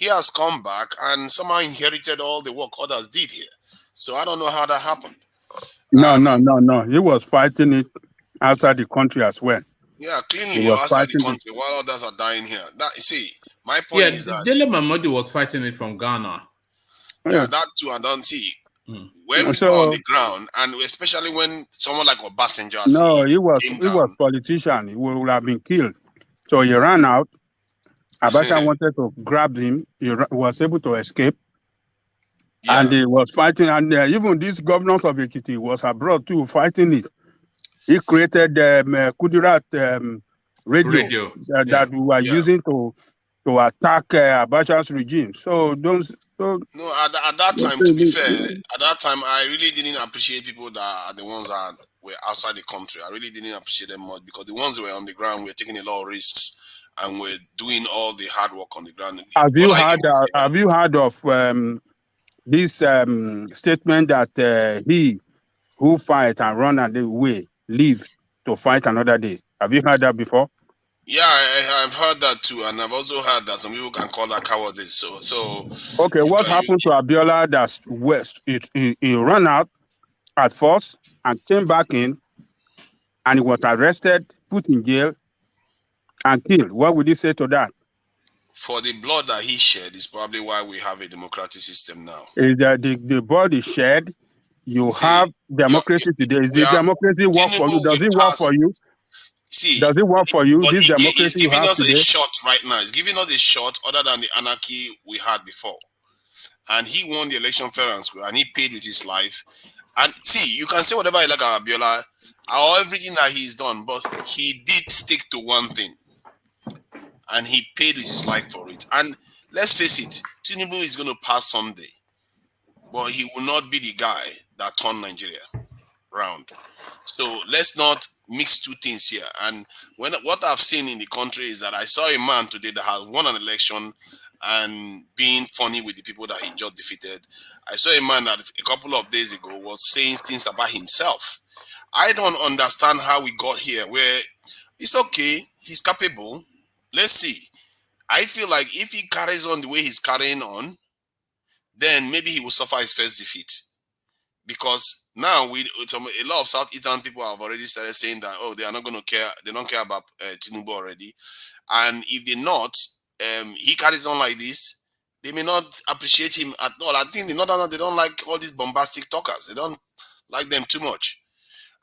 P: has come back and somehow inherited all the work others did here. So I don't know how that happened.
B: No. He was fighting it outside the country as well.
P: Yeah, cleanly outside the country while others are dying here. My point is that
A: Dele Mamadi was fighting it from Ghana.
P: Yeah, that too, I don't see. When we were on the ground, and especially when someone like Obasanjo,
B: he was politician. He would have been killed. So he ran out. Abacha wanted to grab him. He was able to escape. Yeah. And he was fighting. And even this governor of Ekiti was abroad too, fighting it. He created Kudirat radio. That we were using to attack Abacha's regime. So
P: at that time, to be fair, at that time, I really didn't appreciate people that are the ones that were outside the country. I really didn't appreciate them much because the ones that were on the ground were taking a lot of risks and were doing all the hard work on the ground.
B: Have you heard of this statement that he who fight and run away live to fight another day? Have you heard that before?
P: Yeah, I've heard that too, and I've also heard that some people can call that cowardice. So
B: okay, what happened to Abiola? That's West. He ran out at first and came back in, and he was arrested, put in jail, and killed. What would you say to that?
P: For the blood that he shed is probably why we have a democratic system now.
B: Is that the blood is shed? You have democracy today. Is the democracy work for you? Does it work for you? Does it work for you? This democracy you have today?
P: It's giving us a shot right now. It's giving us a shot other than the anarchy we had before. And he won the election fair and square, and he paid with his life. And see, you can say whatever you like about Abiola or everything that he's done, but he did stick to one thing. And he paid with his life for it. And let's face it, Tinubu is going to pass someday. But he will not be the guy that turned Nigeria round. So let's not mix two things here. And what I've seen in the country is that I saw a man today that has won an election and being funny with the people that he just defeated. I saw a man that a couple of days ago was saying things about himself. I don't understand how we got here where it's okay, he's capable. Let's see. I feel like if he carries on the way he's carrying on, then maybe he will suffer his first defeat. Because now a lot of Southeastern people have already started saying that, oh, they are not going to care. They don't care about Tinubu already. And if they're not, he carries on like this, they may not appreciate him at all. I think they don't like all these bombastic talkers. They don't like them too much.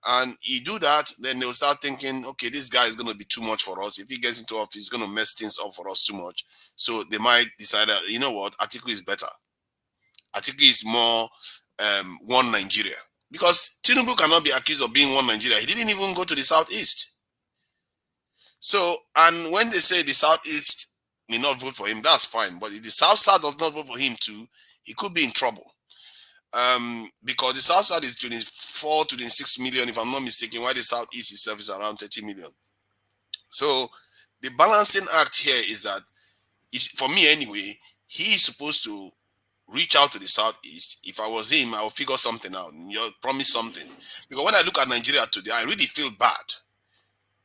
P: And you do that, then they'll start thinking, okay, this guy is going to be too much for us. If he gets into office, he's going to mess things up for us too much. So they might decide that, you know what, Atiku is better. Atiku is more one Nigeria. Because Tinubu cannot be accused of being one Nigeria. He didn't even go to the Southeast. So, and when they say the Southeast may not vote for him, that's fine. But if the South does not vote for him too, he could be in trouble. Because the South Side is 24 to 26 million, if I'm not mistaken, while the Southeast itself is around 30 million. So the balancing act here is that, for me anyway, he is supposed to reach out to the Southeast. If I was him, I would figure something out. You promise something. Because when I look at Nigeria today, I really feel bad.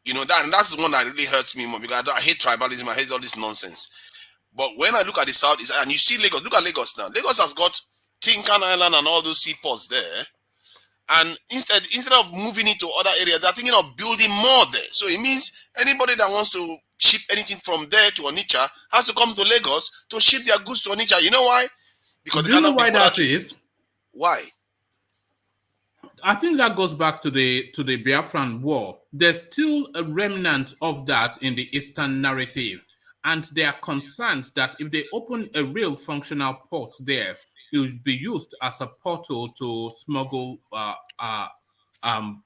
P: You know, that's the one that really hurts me more, because I hate tribalism, I hate all this nonsense. But when I look at the Southeast, and you see Lagos, look at Lagos now. Lagos has got Tinkan Island and all those seaports there, and instead of moving it to other areas, they're thinking of building more there. So it means anybody that wants to ship anything from there to Onitsha has to come to Lagos to ship their goods to Onitsha. You know why? Because
A: do you know why that is?
P: Why?
A: I think that goes back to the Biafran War. There's still a remnant of that in the Eastern narrative, and there are concerns that if they open a real functional port there, it will be used as a portal to smuggle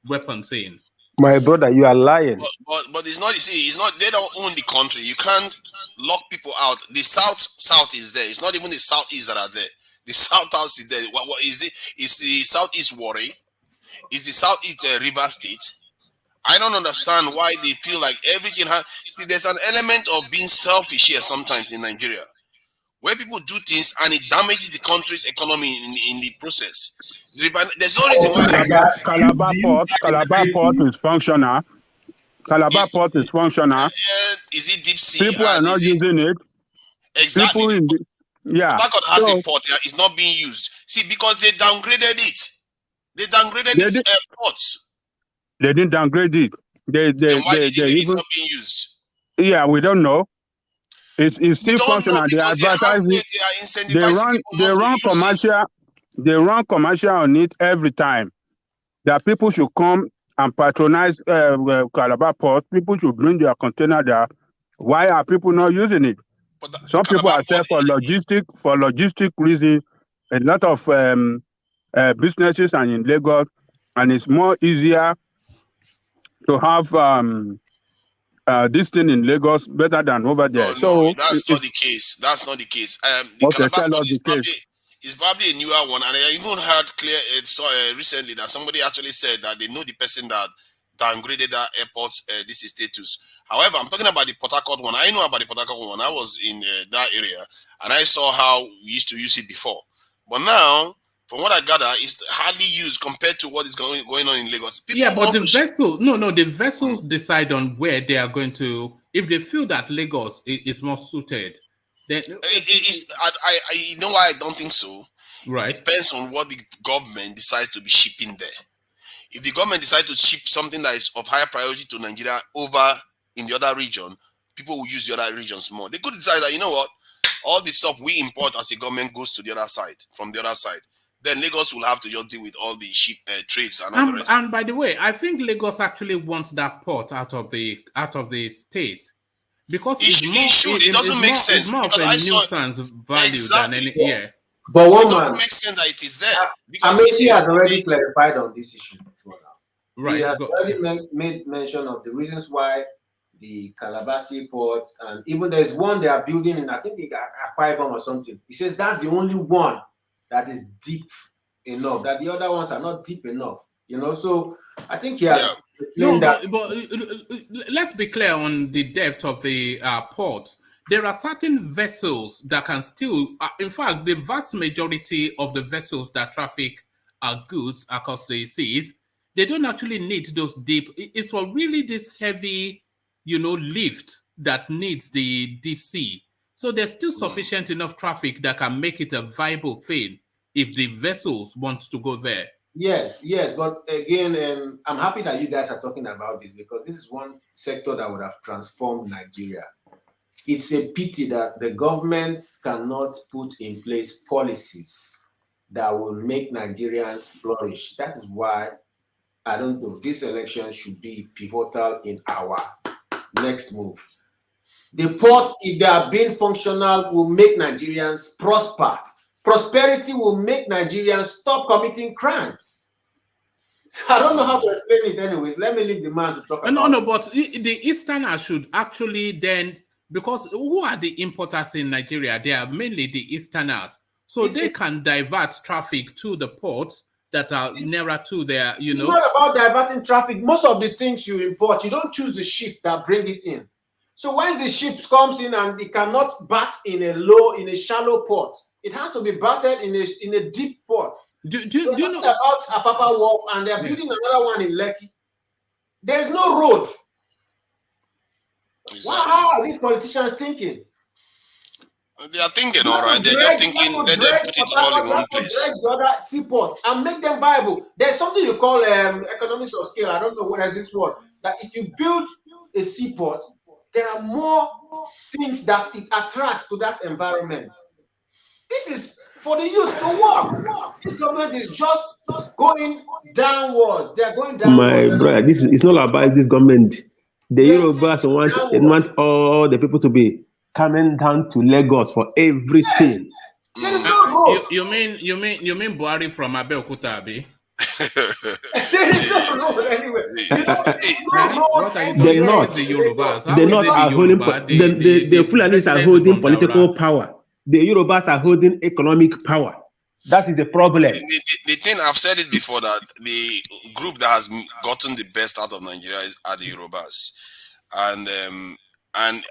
A: weapons in.
L: My brother, you are lying.
P: But it's not. You see, it's not. They don't own the country. You can't lock people out. The south is there. It's not even the southeast that are there. The south is there. What is it? It's the southeast Warri. It's the southeast River State. I don't understand why they feel like everything has. See, there's an element of being selfish here sometimes in Nigeria, where people do things and it damages the country's economy in the process. There's no reason why.
B: Calabar Port is functional. Calabar Port is functional.
P: Is it deep sea?
B: People are not using it.
P: Exactly.
B: Yeah.
P: Port has a port. It's not being used. See, because they downgraded it. They downgraded these ports.
B: They didn't downgrade it. They
P: it's not being used.
B: Yeah, we don't know. It's still functional. They advertise it. They run commercial on it every time. That people should come and patronize Calabar Port. People should bring their container there. Why are people not using it? Some people are there for logistic reasons. A lot of businesses are in Lagos, and it's more easier to have this thing in Lagos better than over there.
P: No, that's not the case. That's not the case. The Calabar Port is probably a newer one, and I even heard recently that somebody actually said that they know the person that downgraded that airport's this status. However, I'm talking about the Port Harcourt one. I know about the Port Harcourt one. I was in that area, and I saw how we used to use it before. But now, from what I gather, it's hardly used compared to what is going on in Lagos.
A: But the vessels decide on where they are going to. If they feel that Lagos is more suited, then
P: you know why I don't think so.
A: Right.
P: It depends on what the government decides to be shipping there. If the government decides to ship something that is of higher priority to Nigeria over in the other region, people will use the other regions more. They could decide that, you know what, all the stuff we import as a government goes to the other side, from the other side. Then Lagos will have to just deal with all the ship trades and all the rest.
A: And by the way, I think Lagos actually wants that port out of the state, because
P: it doesn't make sense.
A: It's more of a nuisance value than any. Yeah.
Q: But
P: it doesn't make sense that it is there.
Q: Amesi has already clarified on this issue before now.
A: Right.
Q: He has already made mention of the reasons why the Calabashi port, and even there's one they are building in, I think, Akwa Ibom or something. He says that's the only one that is deep enough, that the other ones are not deep enough. You know, so I think he has
A: No, but let's be clear on the depth of the port. There are certain vessels that can still, in fact, the vast majority of the vessels that traffic goods across the seas, they don't actually need those deep. It's for really this heavy, lift that needs the deep sea. So there's still sufficient enough traffic that can make it a viable thing if the vessels want to go there.
Q: Yes, but again, I'm happy that you guys are talking about this because this is one sector that would have transformed Nigeria. It's a pity that the government cannot put in place policies that will make Nigerians flourish. That is why I don't know, this election should be pivotal in our next move. The ports, if they are being functional, will make Nigerians prosper. Prosperity will make Nigerians stop committing crimes. I don't know how to explain it anyways. Let me leave the man to talk about
A: No, but the Easterners should actually then, because who are the importers in Nigeria? They are mainly the Easterners. So they can divert traffic to the ports that are nearer to their,
Q: It's not about diverting traffic. Most of the things you import, you don't choose the ship that bring it in. So once the ship comes in and it cannot bat in a shallow port, it has to be batted in a deep port.
A: Do you know
Q: about Apapa Wharf, and they're building another one in Lekki? There is no road. How are these politicians thinking?
P: They are thinking, all right. They're just thinking, let them put it all in one place.
Q: The other seaport and make them viable. There's something you call economics of scale. I don't know what is this word. That if you build a seaport, there are more things that it attracts to that environment. This is for the youth to work. This government is just going downwards. They are going downwards.
L: My brother, it's not about this government. The Yorubas want all the people to be coming down to Lagos for everything.
Q: There is no road.
A: You mean Buhari from Abeokuta, Abi?
Q: There is no road anywhere.
L: They're not. They're not holding. The Fulanis are holding political power. The Yorubas are holding economic power. That is the problem.
P: The thing, I've said it before, that the group that has gotten the best out of Nigeria are the Yorubas, and I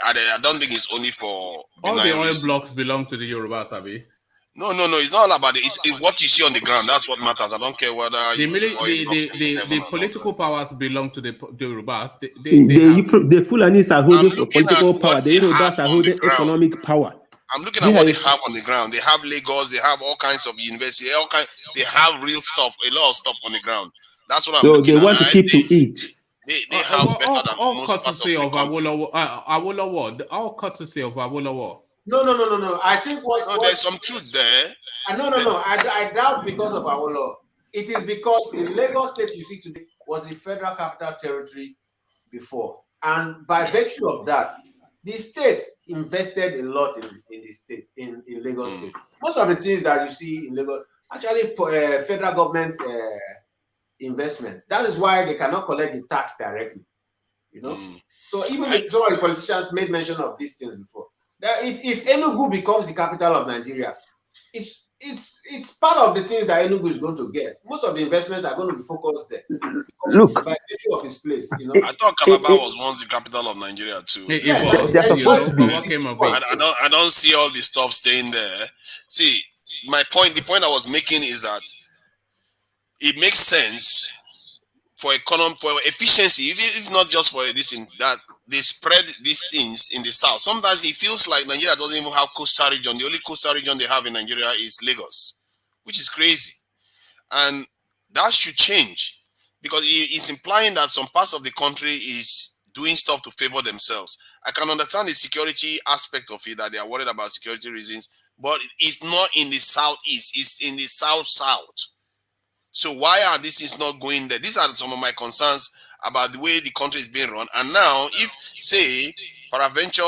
P: don't think it's only for
A: all the oil blocks belong to the Yorubas, Abi.
P: No, it's not all about it. It's what you see on the ground. That's what matters. I don't care whether
A: the political powers belong to the Yorubas.
L: The Fulanis are holding political power. The Yorubas are holding economic power.
P: I'm looking at what they have on the ground. They have Lagos. They have all kinds of universities. They have real stuff. A lot of stuff on the ground. That's what I'm looking at.
L: So they want to keep to eat.
P: They have better than most parts of the country.
A: Awolowo. All courtesy of Awolowo.
Q: No. I think
P: there's some truth there.
Q: No. I doubt because of Awolowo. It is because the Lagos state you see today was a federal capital territory before, and by virtue of that, the state invested a lot in the state in Lagos state. Most of the things that you see in Lagos actually federal government investments. That is why they cannot collect the tax directly. So even some of the politicians made mention of these things before. That if Enugu becomes the capital of Nigeria, it's part of the things that Enugu is going to get. Most of the investments are going to be focused there.
L: Look,
Q: by virtue of his place,
P: I thought Calabar was once the capital of Nigeria too. I don't see all the stuff staying there. See, the point I was making is that it makes sense for efficiency, if not just for this thing, that they spread these things in the south. Sometimes it feels like Nigeria doesn't even have coastal region. The only coastal region they have in Nigeria is Lagos, which is crazy. And that should change, because it's implying that some parts of the country is doing stuff to favor themselves. I can understand the security aspect of it, that they are worried about security reasons, but it's not in the southeast, it's in the south. So why are these things not going there? These are some of my concerns about the way the country is being run. And now, if, say, peradventure,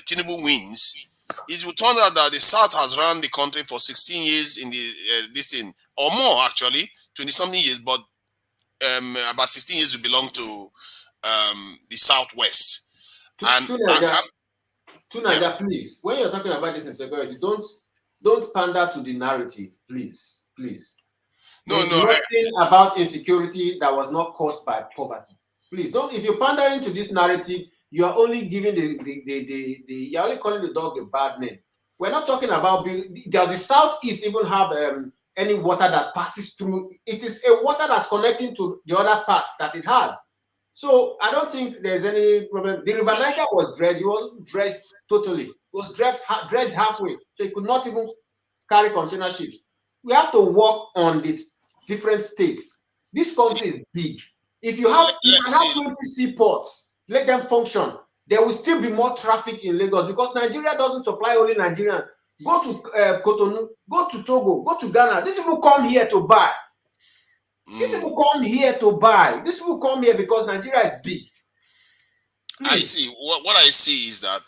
P: Tinubu wins, it will turn out that the South has run the country for 16 years in the this thing, or more actually, 20-something years, but about 16 years will belong to the Southwest.
Q: Naija, please, when you're talking about this insecurity, don't pander to the narrative, please. There's nothing about insecurity that was not caused by poverty. Please don't. If you pander into this narrative, you are only giving you're only calling the dog a bad name. We're not talking about does the southeast even have any water that passes through? It is a water that's connecting to the other parts that it has. So I don't think there's any problem. The River Niger was dredged. It wasn't dredged totally. It was dredged halfway, so it could not even carry container ships. We have to work on these different states. This country is big. If you have 20 seaports, let them function. There will still be more traffic in Lagos because Nigeria doesn't supply only Nigerians. Go to Cotonou, go to Togo, go to Ghana. These people come here to buy. These people come here to buy. These people come here because Nigeria is big.
P: I see. What I see is that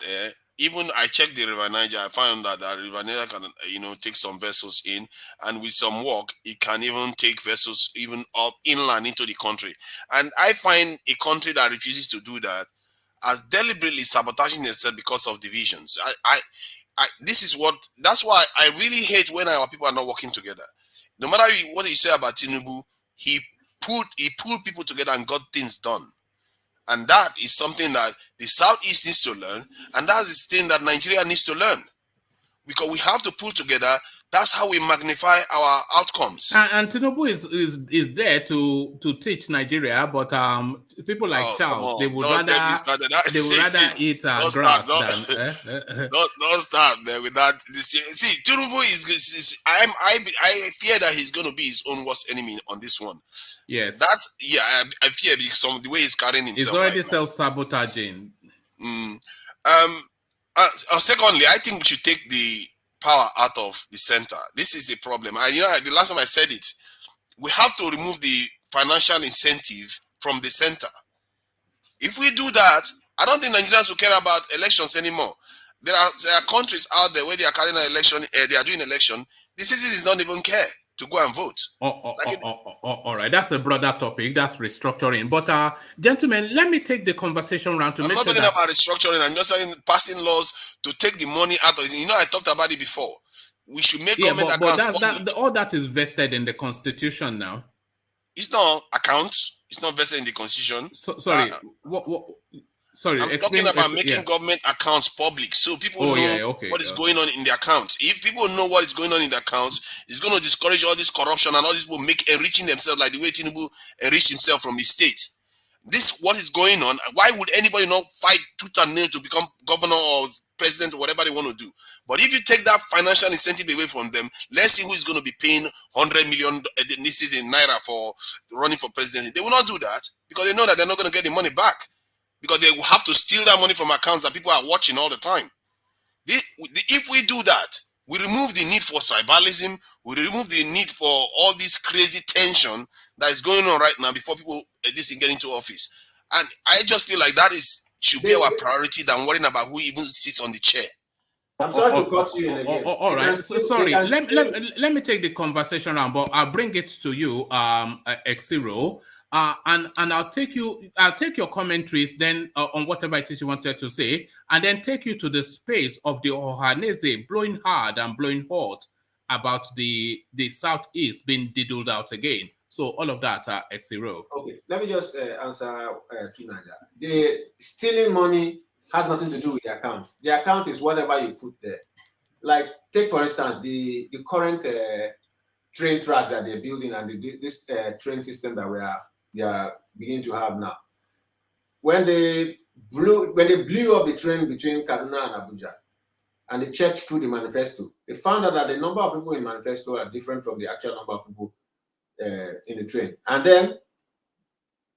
P: even I checked the River Niger. I found that the River Niger can, take some vessels in, and with some work, it can even take vessels even up inland into the country. And I find a country that refuses to do that as deliberately sabotaging itself because of divisions. That's why I really hate when our people are not working together. No matter what you say about Tinubu, he pulled people together and got things done. And that is something that the Southeast needs to learn. And that's the thing that Nigeria needs to learn. Because we have to pull together. That's how we magnify our outcomes.
A: And Tinubu is there to teach Nigeria, but people like Charles, they would rather eat grass than.
P: Don't start man, with that. See, Tinubu is. I fear that he's going to be his own worst enemy on this one.
A: Yes,
P: I fear because of the way he's carrying himself.
A: He's already self-sabotaging.
P: Secondly, I think we should take the power out of the center. This is a problem. The last time I said it, we have to remove the financial incentive from the center. If we do that, I don't think Nigerians will care about elections anymore. There are countries out there where they are carrying an election, they are doing election. The citizens don't even care to go and vote.
A: All right, that's a broader topic. That's restructuring. But gentlemen, let me take the conversation around to
P: I'm
A: make
P: not
A: sure
P: talking about restructuring. I'm just saying passing laws to take the money out of it. I talked about it before. We should make government accounts.
A: all that is vested in the Constitution now.
P: It's not accounts. It's not vested in the Constitution.
A: Sorry. Sorry,
P: I'm talking about making government accounts public, so people know what is going on in the accounts. If people know what is going on in the accounts, it's going to discourage all this corruption and all these people enriching themselves like the way Tinubu enriched himself from his state. This what is going on. Why would anybody not fight tooth and nail to become governor or president or whatever they want to do? But if you take that financial incentive away from them, let's see who is going to be paying 100 million in naira for running for presidency. They will not do that because they know that they're not going to get the money back. Because they will have to steal that money from accounts that people are watching all the time. If we do that, we remove the need for tribalism, we remove the need for all this crazy tension that is going on right now before people get into office. And I just feel like that should be our priority than worrying about who even sits on the chair.
Q: I'm sorry to cut you in again.
A: All right. Sorry. Let me take the conversation around, but I'll bring it to you, Xero. And I'll take your commentaries then on whatever it is you wanted to say, and then take you to the space of the OHANAEZE blowing hard and blowing hot about the Southeast being diddled out again. So all of that are Xero.
Q: Okay, let me just answer Tunaja. The stealing money has nothing to do with the account. The account is whatever you put there. Like take for instance the current train tracks that they're building and this train system that they are beginning to have now. When they blew up the train between Kaduna and Abuja, and they checked through the manifesto, they found out that the number of people in manifesto are different from the actual number of people in the train. And then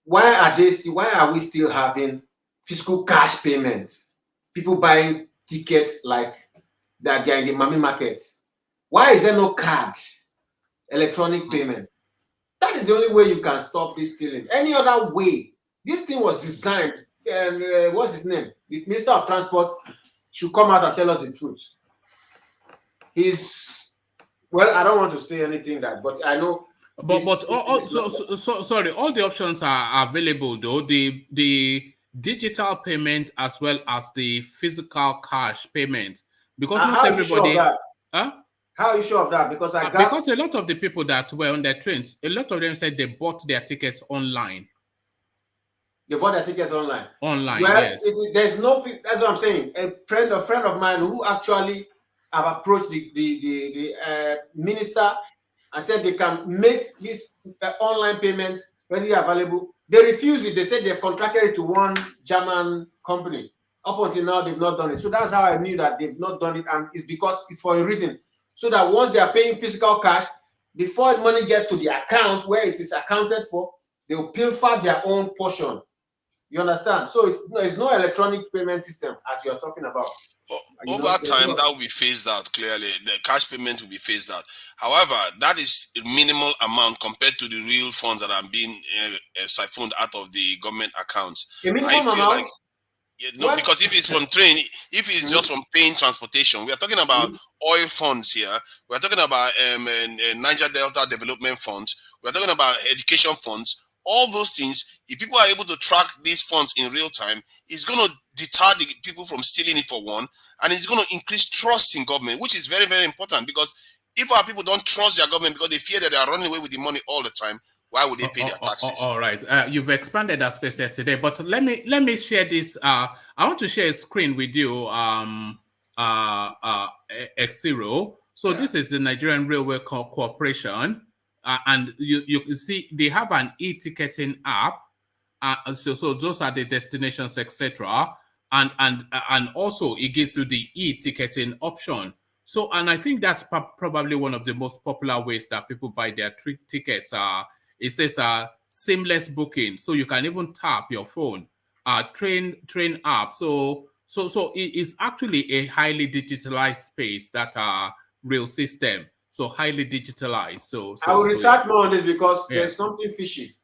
Q: why are we still having fiscal cash payments? People buying tickets like that they're in the Mami market. Why is there no cash, electronic payment? That is the only way you can stop this stealing. Any other way, this thing was designed, and what's his name? The Minister of Transport should come out and tell us the truth. I don't want to say anything but I know.
A: Sorry, all the options are available though. The digital payment as well as the physical cash payment, because not everybody.
Q: How are you sure of that? Because
A: because a lot of the people that were on the trains, a lot of them said they bought their tickets online.
Q: They bought their tickets online.
A: Online,
Q: well,
A: yes.
Q: There's no. That's what I'm saying. A friend of mine who actually have approached the minister and said they can make this online payments readily available. They refused it. They said they've contracted it to one German company. Up until now, they've not done it. So that's how I knew that they've not done it, and it's because it's for a reason. So that once they are paying physical cash, before money gets to the account where it is accounted for, they will pilfer their own portion. You understand? So it's no electronic payment system as you're talking about.
P: Over time, that will be phased out clearly. The cash payment will be phased out. However, that is a minimal amount compared to the real funds that are being siphoned out of the government accounts.
Q: A minimum amount?
P: Because if it's from train, if it's just from paying transportation, we are talking about oil funds here. We are talking about Niger Delta Development Funds. We are talking about education funds. All those things, if people are able to track these funds in real time, it's going to deter the people from stealing it for one, and it's going to increase trust in government, which is very, very important. Because if our people don't trust their government because they fear that they are running away with the money all the time, why would they pay their taxes?
A: All right, you've expanded that space yesterday, but let me share this. I want to share a screen with you, X0. So this is the Nigerian Railway Corporation, and you can see they have an e-ticketing app. So those are the destinations, etc. And also it gives you the e-ticketing option. So, and I think that's probably one of the most popular ways that people buy their tickets. It says seamless booking, so you can even tap your phone. Train app. So it's actually a highly digitalized space, that rail system. So highly digitalized. So
Q: I will research more on this because there's something fishy.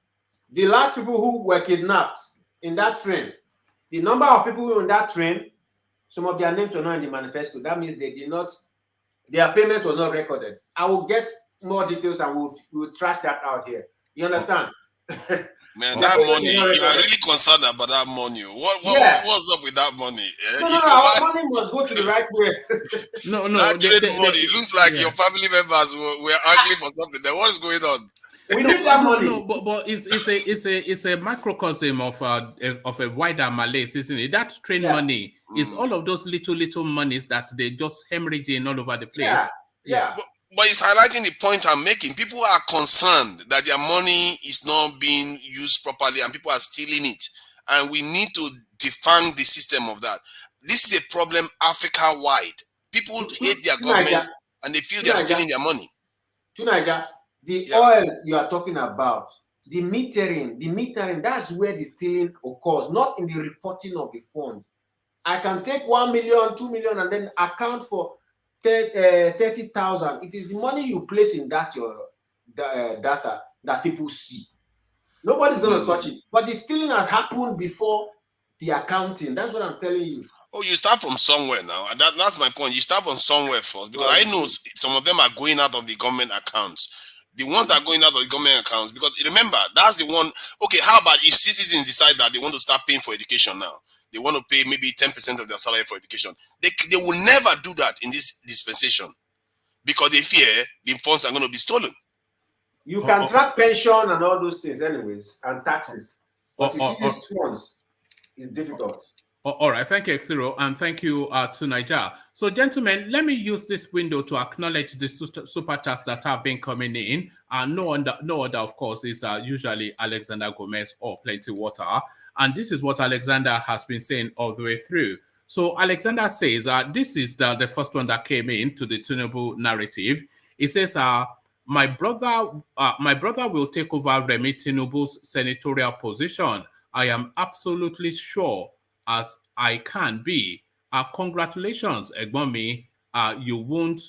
Q: The last people who were kidnapped in that train, the number of people who were on that train, some of their names were not in the manifesto. That means they did not, their payment was not recorded. I will get more details and we'll trash that out here. You understand?
P: Man, that money, you are really concerned about that money. What's up with that money?
Q: No, our money must go to the right way.
A: No,
P: that trade money, it looks like your family members were angry for something. Then what is going on?
Q: We need that money.
A: No, but it's a microcosm of a wider malaise, isn't it? That train money is all of those little monies that they just hemorrhaging all over the place.
Q: Yeah.
P: But it's highlighting the point I'm making. People are concerned that their money is not being used properly and people are stealing it. And we need to defang the system of that. This is a problem Africa-wide. People hate their governments and they feel they're stealing their money.
Q: Tunaja, the oil you are talking about, the metering, that's where the stealing occurs, not in the reporting of the funds. I can take 1 million, 2 million, and then account for 30,000. It is the money you place in that your data that people see. Nobody's going to touch it. But the stealing has happened before the accounting. That's what I'm telling you.
P: Oh, you start from somewhere now. That's my point. You start from somewhere first. Because I know some of them are going out of the government accounts. The ones that are going out of the government accounts. Because remember, that's the one. Okay, how about if citizens decide that they want to start paying for education now? They want to pay maybe 10% of their salary for education. They will never do that in this dispensation because they fear the funds are going to be stolen.
Q: You can track pension and all those things anyways, and taxes. But you see these funds, it's difficult.
A: All right. Thank you, Xero, and thank you to Niger. So, gentlemen, let me use this window to acknowledge the super chats that have been coming in. No other, of course, is usually Alexander Gomez or Plenty Water. And this is what Alexander has been saying all the way through. So Alexander says, this is the first one that came in to the TNUBU narrative. It says, my brother will take over Remi Tinubu's senatorial position. I am absolutely sure as I can be. Congratulations, Egbomi. You won't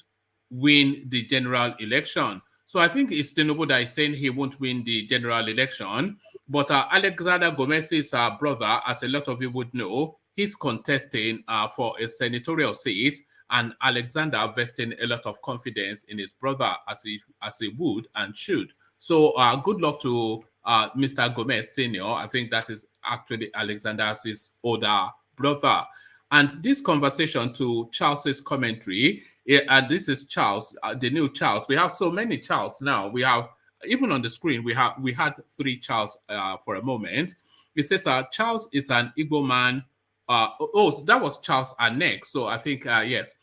A: win the general election. So I think it's Tinubu that is saying he won't win the general election. But Alexander Gomez's brother, as a lot of you would know, he's contesting for a senatorial seat, and Alexander vesting a lot of confidence in his brother as he would and should. So good luck to Mr. Gomez Senior. I think that is actually Alexander's older brother. And this conversation, to Charles's commentary, Yeah, and this is Charles, the new Charles. We have so many Charles now. We have, even on the screen, we had 3 Charles for a moment. It says Charles is an Igbo man. That was Charles Anek. So I think yes.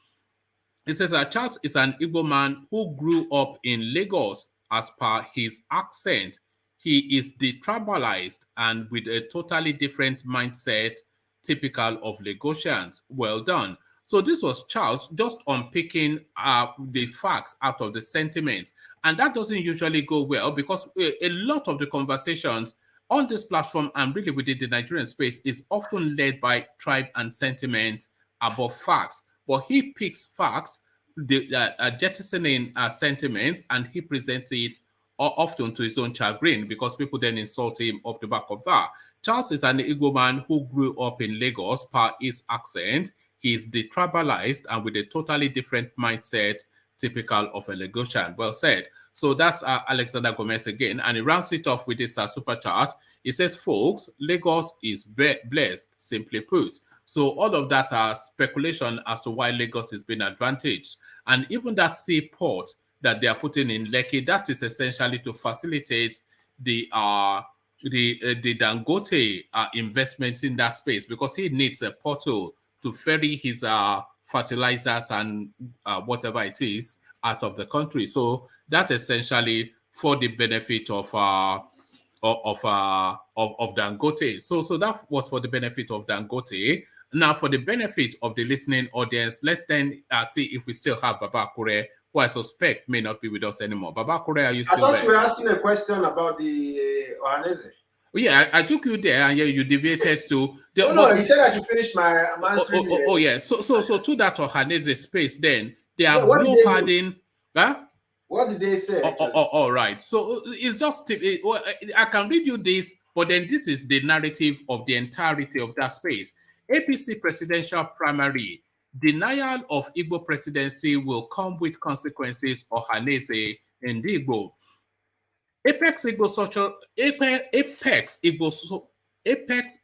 A: It says Charles is an Igbo man who grew up in Lagos. As per his accent, he is detribalized and with a totally different mindset, typical of Lagosians. Well done. So this was Charles just unpicking the facts out of the sentiment. And that doesn't usually go well because a lot of the conversations on this platform and really within the Nigerian space is often led by tribe and sentiment above facts. But he picks facts, jettisoning sentiments, and he presents it often to his own chagrin because people then insult him off the back of that. Charles is an Igbo man who grew up in Lagos per his accent. He is detribalized and with a totally different mindset, typical of a Lagosian. Well said. So that's Alexander Gomez again, and he rounds it off with this super chat. He says, folks, Lagos is blessed, simply put. So all of that are speculation as to why Lagos is being advantaged. And even that seaport that they are putting in Lekki, that is essentially to facilitate the Dangote investments in that space because he needs a portal to ferry his fertilizers and whatever it is out of the country. So that's essentially for the benefit of Dangote. So that was for the benefit of Dangote. Now, for the benefit of the listening audience, let's then see if we still have Baba Kure, who I suspect may not be with us anymore. Baba Kure, are you still there?
Q: I thought you were asking a question about the OHANAEZE.
A: Yeah, I took you there, and yeah, you deviated to.
Q: No, he said I should finish my answering.
A: Yeah. So to that OHANAEZE space, then they are blowharding. Huh?
Q: What did they say?
A: All right. So it's just I can read you this, but then this is the narrative of the entirety of that space. APC presidential primary, denial of Igbo presidency will come with consequences. OHANAEZE and Igbo. Apex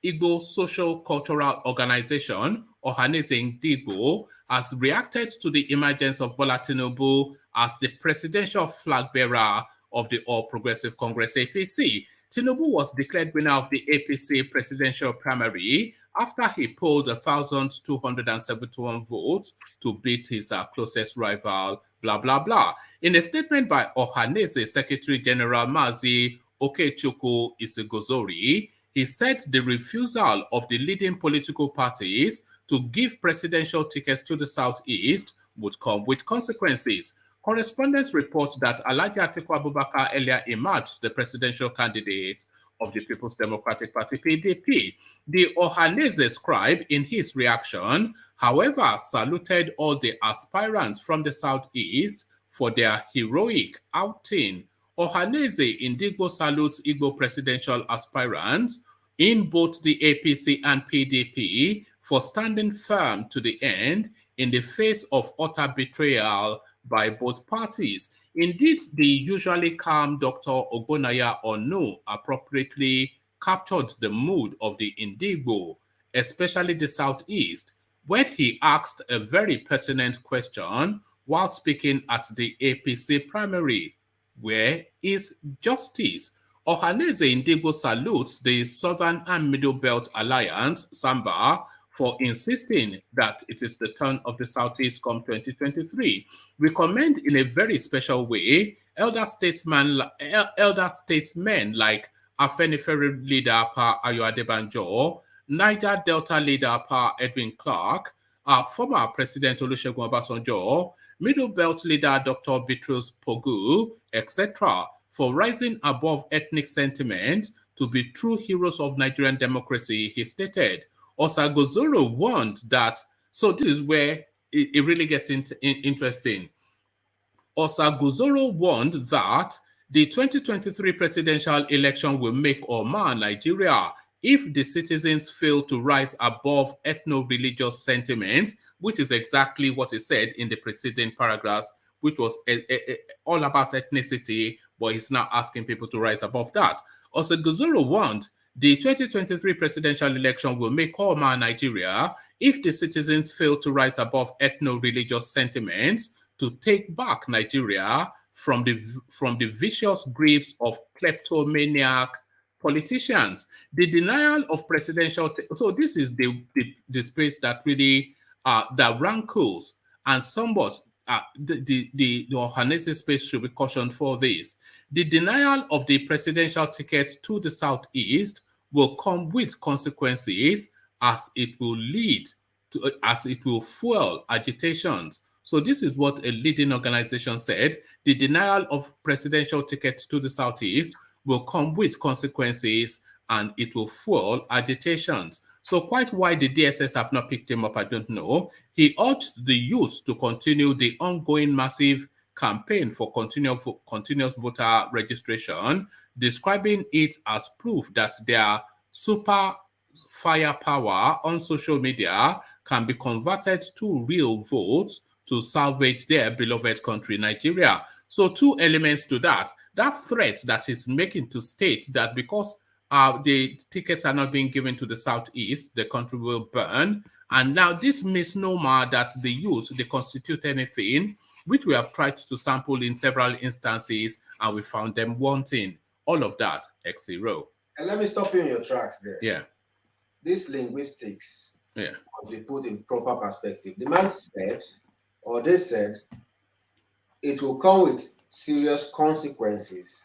A: Igbo Social Cultural Organization, OHANAEZE Igbo, has reacted to the emergence of Bola Tinubu as the presidential flag bearer of the All Progressive Congress APC. Tinubu was declared winner of the APC presidential primary after he polled 1,271 votes to beat his closest rival, blah, blah, blah. In a statement by OHANAEZE Secretary General Mazi Okechukwu Isigozori, he said the refusal of the leading political parties to give presidential tickets to the Southeast would come with consequences. Correspondents report that Alhaji Atiku Abubakar earlier emerged the presidential candidate of the People's Democratic Party, PDP. The OHANAEZE scribe, in his reaction, however, saluted all the aspirants from the Southeast for their heroic outing. OHANAEZE Igbo salutes Igbo presidential aspirants in both the APC and PDP for standing firm to the end in the face of utter betrayal by both parties. Indeed, the usually calm Dr. Ogbonnaya Onu appropriately captured the mood of the Indigbo, especially the Southeast, when he asked a very pertinent question while speaking at the APC primary. Where is justice? OHANAEZE Indigbo salutes the Southern and Middle Belt Alliance, SAMBA, for insisting that it is the turn of the Southeast come 2023. We commend in a very special way elder statesmen like Afenifere leader Pa Ayo Adebanjo, Niger Delta leader Pa Edwin Clark, former President Olusegun Obasanjo, Middle Belt leader Dr. Bitrus Pogu, etc., for rising above ethnic sentiment to be true heroes of Nigerian democracy, he stated. Osagozoro warned that, so this is where it really gets interesting. Osagozoro warned that the 2023 presidential election will make or mar Nigeria if the citizens fail to rise above ethno-religious sentiments, which is exactly what he said in the preceding paragraphs, which was all about ethnicity, but he's now asking people to rise above that. Osagozoro warned the 2023 presidential election will make or mar Nigeria if the citizens fail to rise above ethno-religious sentiments to take back Nigeria from the vicious grips of kleptomaniac politicians. The denial of presidential... So this is the space that really that rankles, and somewhat the OHANAEZE space should be cautioned for this. The denial of the presidential ticket to the Southeast will come with consequences, as it will lead to, as it will fuel agitations. So this is what a leading organization said. The denial of presidential tickets to the Southeast will come with consequences, and it will fuel agitations. So quite why the DSS have not picked him up, I don't know. He urged the youth to continue the ongoing massive campaign for continuous voter registration, describing it as proof that their super firepower on social media can be converted to real votes to salvage their beloved country, Nigeria. So two elements to that. That threat that is making to state that because the tickets are not being given to the Southeast, the country will burn. And now this misnomer that the youth, they constitute anything, which we have tried to sample in several instances, and we found them wanting. All of that, X0.
Q: And let me stop you in your tracks there.
A: Yeah.
Q: This linguistics
A: must
Q: be put in proper perspective. The man said, or they said, it will come with serious consequences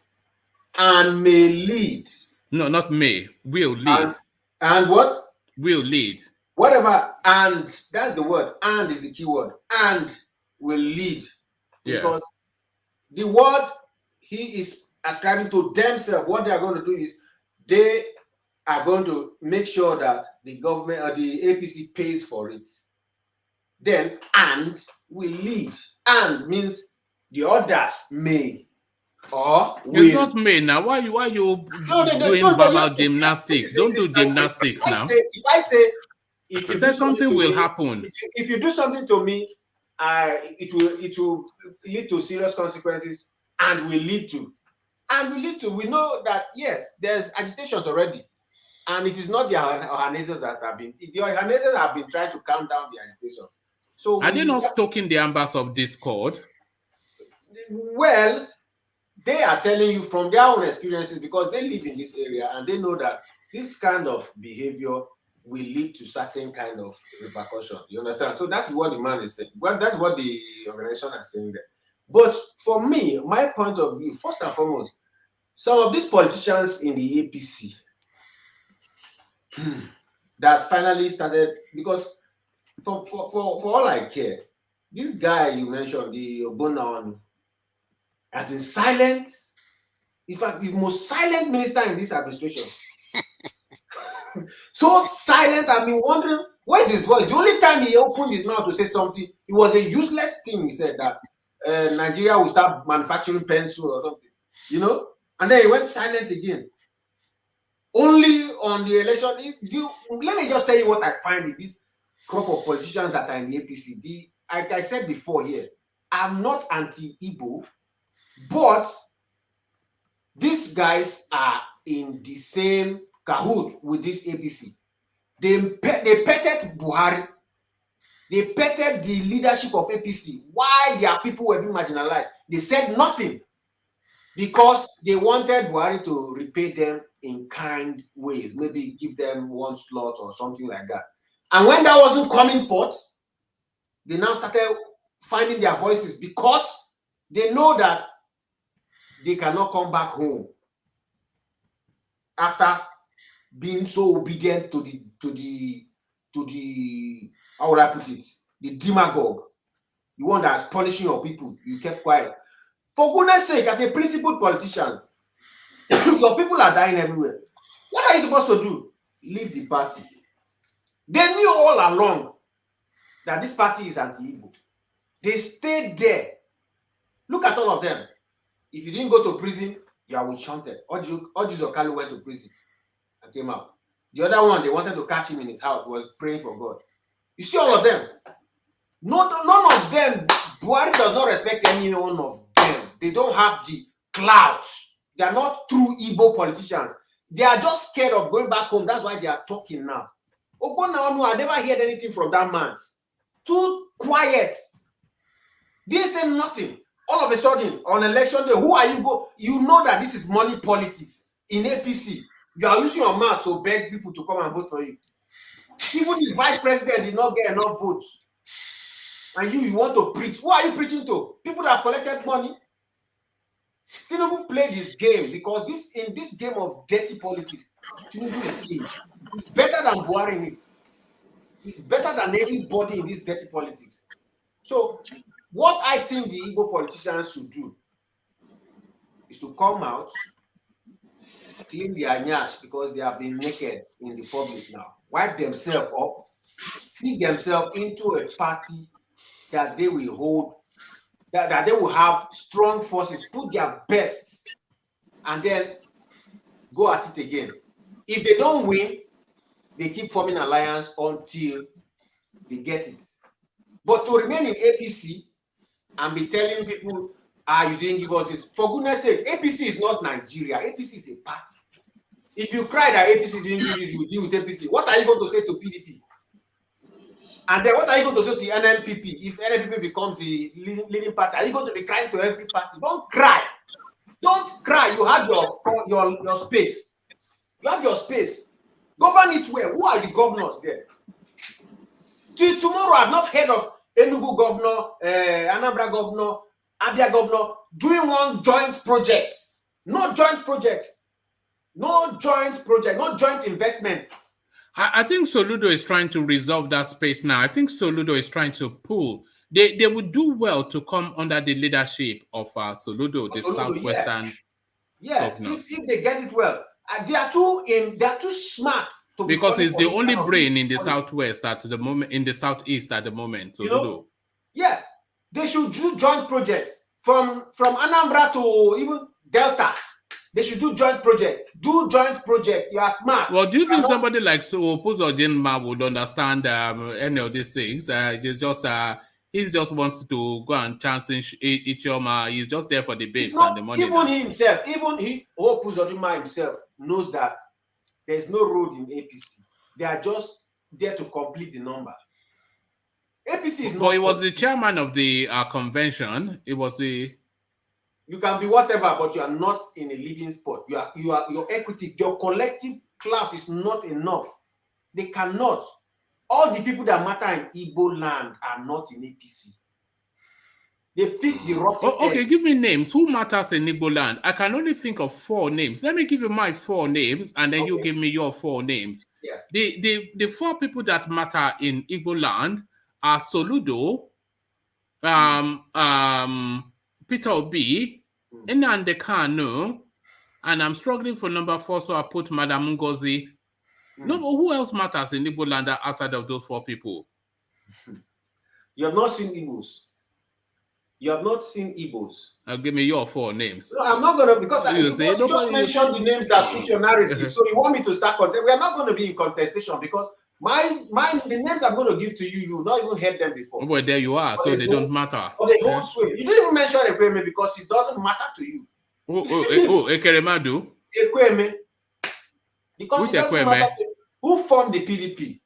Q: and may lead.
A: No, not may. Will lead.
Q: And what?
A: Will lead.
Q: Whatever. And that's the word. And is the key word. And will lead. Because the word he is ascribing to themselves, what they are going to do is they are going to make sure that the government or the APC pays for it. Then and will lead. And means the others may. Or
A: it's not me now. Why you doing verbal gymnastics? Don't do gymnastics now.
Q: If I say
A: something will happen.
Q: If you do something to me, it will lead to serious consequences and will lead to. We know that yes, there's agitations already, and it is not the OHANAEZEs that have been. The OHANAEZEs have been trying to calm down the agitation. So
A: are they not stoking the embers of discord?
Q: Well, they are telling you from their own experiences because they live in this area and they know that this kind of behavior will lead to certain kind of repercussion. You understand? So that's what the man is saying. Well, that's what the organization is saying there. But for me, my point of view, first and foremost, some of these politicians in the APC that finally started, because for all I care, this guy you mentioned, the Ogbonna, has been silent. In fact, the most silent minister in this administration. So silent, I've been wondering, where's his voice? The only time he opened his mouth to say something, it was a useless thing. He said that Nigeria will start manufacturing pencil or something, you know? And then he went silent again. Only on the election. Let me just tell you what I find in this crop of politicians that are in the APC. Like I said before here, I'm not anti-Igbo, but these guys are in the same cahoot with this APC. They petted Buhari. They petted the leadership of APC. Why their people were being marginalized? They said nothing because they wanted Buhari to repay them in kind ways, maybe give them one slot or something like that. And when that wasn't coming forth, they now started finding their voices because they know that they cannot come back home after being so obedient to the how would I put it, the demagogue, the one that's punishing your people. You kept quiet. For goodness sake, as a principled politician, your people are dying everywhere. What are you supposed to do? Leave the party. They knew all along that this party is anti-Igbo. They stayed there. Look at all of them. If you didn't go to prison, you are witch-hunted. Oji Okalu went to prison and came out. The other one, they wanted to catch him in his house, was praying for God. You see all of them. None of them, Buhari does not respect any one of them. They don't have the clout. They are not true Igbo politicians. They are just scared of going back home. That's why they are talking now. Ogbonna, I never heard anything from that man. Too quiet. They say nothing. All of a sudden, on election day, who are you go? You know that this is money politics in APC. You are using your mouth to beg people to come and vote for you. Even the vice president did not get enough votes. And you want to preach. Who are you preaching to? People that have collected money. Tinubu played this game because in this game of dirty politics, Tinubu is king. It's better than Buhari in it. It's better than anybody in this dirty politics. So, what I think the Igbo politicians should do is to come out, clean their nyash because they have been naked in the public now. Wipe themselves up, feed themselves into a party that they will hold, that they will have strong forces, put their best, and then go at it again. If they don't win, they keep forming alliance until they get it. But to remain in APC and be telling people, you didn't give us this, for goodness sake, APC is not Nigeria. APC is a party. If you cry that APC didn't give you, you deal with APC. What are you going to say to PDP? And then what are you going to say to NNPP? If NNPP becomes the leading party, are you going to be crying to every party? Don't cry. Don't cry. You have your space. You have your space. Govern it well. Who are the governors there? Till tomorrow, I've not heard of Enugu governor, Anambra governor, Abia governor doing one joint project. No joint project. No joint project. No joint investment.
A: I think Soludo is trying to resolve that space now. I think Soludo is trying to pull. They would do well to come under the leadership of Soludo, the Southwestern.
Q: Yes, if they get it well. They are too smart to be,
A: because it's the only brain in the Southwest at the moment, in the Southeast at the moment. Soludo.
Q: You know, yeah, they should do joint projects from Anambra to even Delta. They should do joint projects. Do joint projects. You are smart.
A: Well, do you think somebody like Opozo Dinma would understand any of these things? He just wants to go and chance Ichoma. He's just there for the base and the money.
Q: Even himself, Opozo Dinma himself knows that there's no road in APC. They are just there to complete the number. APC is not.
A: Well, he was the chairman of the convention. It was the.
Q: You can be whatever, but you are not in a leading spot. You are your equity, your collective clout is not enough. They cannot. All the people that matter in Igbo land are not in APC. They pick the rotten.
A: Okay, give me names. Who matters in Igbo land? I can only think of 4 names. Let me give you my 4 names, and then you give me your 4 names.
Q: Yeah.
A: The 4 people that matter in Igbo land are Soludo, Peter Obi, Nnamdi Kanu, and I'm struggling for number 4, so I put Madam Ngozi. No, but who else matters in Igbo land outside of those 4 people?
Q: You have not seen Igbos. You have not seen Igbos.
A: Give me your 4 names.
Q: No, I'm not going to, because you just mentioned the names that suit your narrative. So you want me to start contesting? We are not going to be in contestation because the names I'm going to give to you, you not even heard them before.
A: Well, there you are, so they don't matter.
Q: Or they hold sway. You didn't even mention Ekweme because it doesn't matter to you.
A: Ekeremadu?
Q: Ekweme. Because it doesn't matter to you. Who formed the PDP?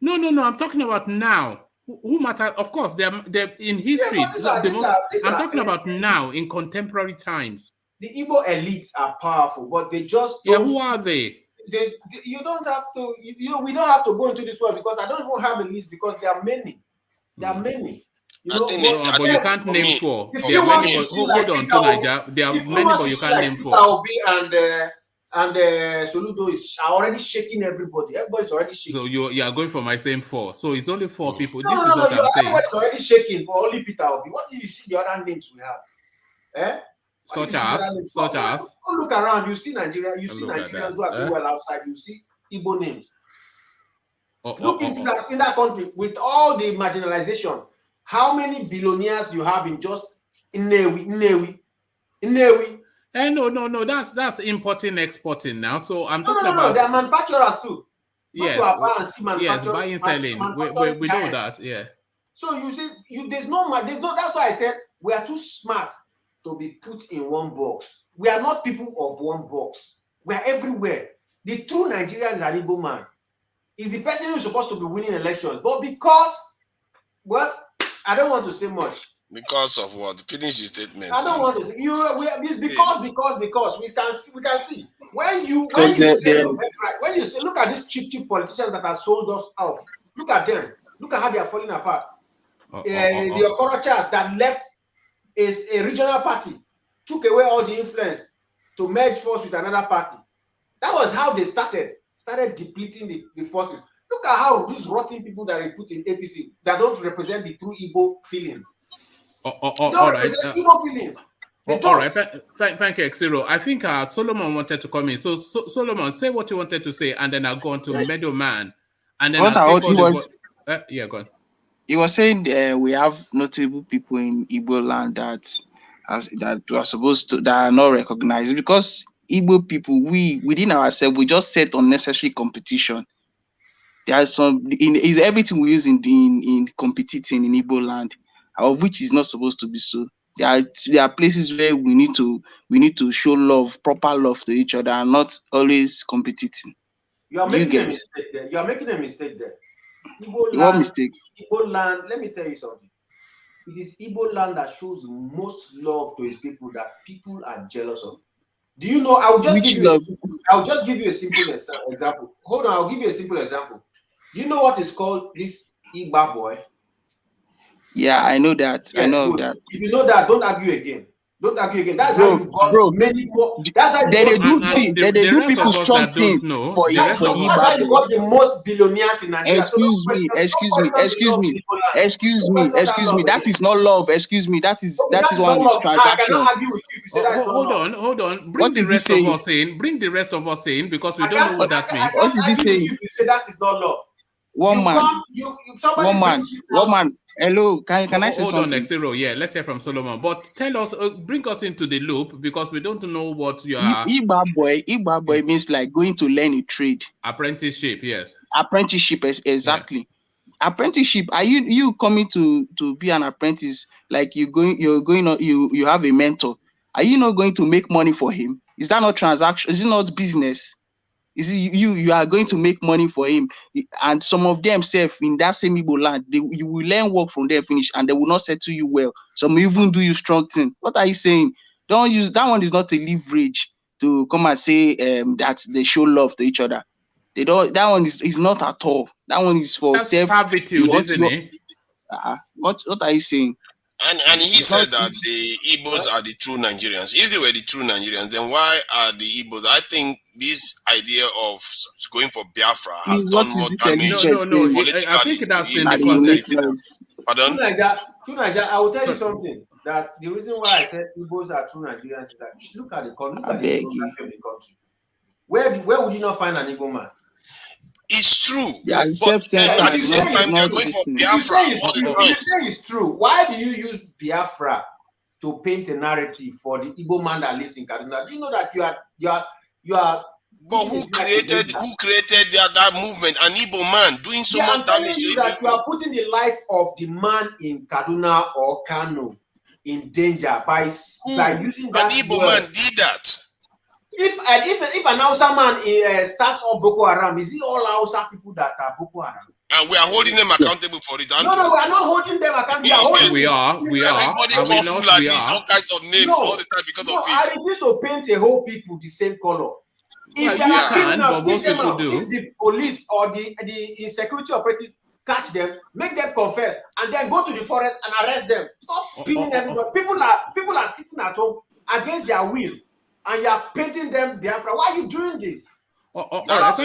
A: No, I'm talking about now. Who matter? Of course, they're in history.
Q: Yeah,
A: I'm talking about now, in contemporary times.
Q: The Igbo elites are powerful, but they just don't.
A: Yeah, who are they?
Q: You don't have to. We don't have to go into this one because I don't even have a list because there are many. There are many.
A: But you can't name 4. There are many. Hold on, Nigeria. There are many, but you can't name 4.
Q: Obi and Soludo is already shaking everybody. Everybody's already shaking.
A: So you are going for my same 4. So it's only 4 people.
Q: No, everybody's already shaking for only Peter Obi. What do you see the other names we have?
A: Such as.
Q: Go look around. You see Nigeria. You see Nigerians who are doing well outside. You see Igbo names. Look into that in that country with all the marginalization. How many billionaires you have in just Nnewi?
A: No. That's importing, exporting now. So I'm talking about.
Q: No. They are manufacturers too.
A: Yes. Buying, selling. We know that. Yeah.
Q: So you see, there's no. That's why I said we are too smart to be put in one box. We are not people of one box. We are everywhere. The true Nigerian is an Igbo man. is the person who's supposed to be winning elections. But because, well, I don't want to say much.
P: Because of what? Finish the statement.
Q: I don't want to say it's because we can see when you say look at these cheap politicians that have sold us off. Look at them. Look at how they are falling apart. The Okorochas that left is a regional party, took away all the influence to merge force with another party. That was how they started depleting the forces. Look at how these rotten people that they put in APC that don't represent the true Igbo feelings.
A: All right.
Q: Igbo feelings.
A: All right. Thank you, Xero. I think Solomon wanted to come in. So, Solomon, say what you wanted to say, and then I'll go on to Middleman. And then yeah, go on.
M: He was saying we have notable people in Igbo land that are supposed to, that are not recognized, because Igbo people, we within ourselves, we just set unnecessary competition. There are some is everything we use in competing in Igbo land, of which is not supposed to be so. There are places where we need to show love, proper love to each other, and not always competing.
Q: You are making a mistake there. You are making a mistake there.
M: What mistake?
Q: Igbo land, let me tell you something. It is Igbo land that shows most love to its people that people are jealous of. Do you know? I'll just give you a simple example. Hold on, I'll give you a simple example. Do you know what is called this Igba boy?
M: Yeah, I know that.
Q: Yes,
M: I know
Q: good.
M: that.
Q: If you know that, don't argue again. Don't argue again. That's how you got many more. That's how
M: they
Q: you
M: do people strong thing for
Q: that's how you got the most billionaires in Nigeria.
M: Excuse me. That is not love. Excuse me. That is one of these transactions.
A: Hold on. Bring the rest of us in. Bring the rest of us in, because we don't know what that means.
M: What is he saying?
Q: You say that is not love.
M: One man. Hello, can I say something?
A: Hold on, Xero. Yeah, let's hear from Solomon. But tell us, bring us into the loop, because we don't know what you are.
M: Igba boy means like going to learn a trade.
A: Apprenticeship, yes.
M: Apprenticeship, exactly. Yeah. Apprenticeship. Are you coming to be an apprentice? Like you have a mentor. Are you not going to make money for him? Is that not transaction? Is it not business? Is it you are going to make money for him? And some of them self in that same Igbo land, you will learn work from them finish, and they will not settle you well. Some even do you strong thing. What are you saying? Don't use that one. Is not a leverage to come and say that they show love to each other. They don't. That one is not at all. That one is for self
A: servitude, isn't it?
M: What are you saying?
P: And he said that the Igbos are the true Nigerians. If they were the true Nigerians, then why are the Igbos? I think this idea of going for Biafra has done more damage.
A: No. I think that's in the context.
P: Pardon?
Q: True Nigeria, I will tell you something. That the reason why I said Igbos are true Nigerians is that look at the country. Look at the geography of the country. Where would you not find an Igbo man?
P: It's true.
M: Yeah,
P: but at the same time, we are going for Biafra.
Q: If you say it's true, why do you use Biafra to paint a narrative for the Igbo man that lives in Kaduna? Do you know that you are
P: But who created that movement? An Igbo man doing so much damage.
Q: You that you are putting the life of the man in Kaduna or Kano in danger by using that.
P: An Igbo man did that.
Q: If an Hausa man starts up Boko Haram, is it all Hausa people that are Boko Haram?
P: And we are holding them accountable for it.
Q: No, we are not holding them accountable.
A: We are.
P: Everybody call Fulani all kinds of names all the time because of it.
Q: I refuse to paint a whole people the same color. If if the police or the security operative catch them, make them confess, and then go to the forest and arrest them. Stop pinning them. People are sitting at home against their will, and you are painting them Biafra. Why are you doing this?
P: That's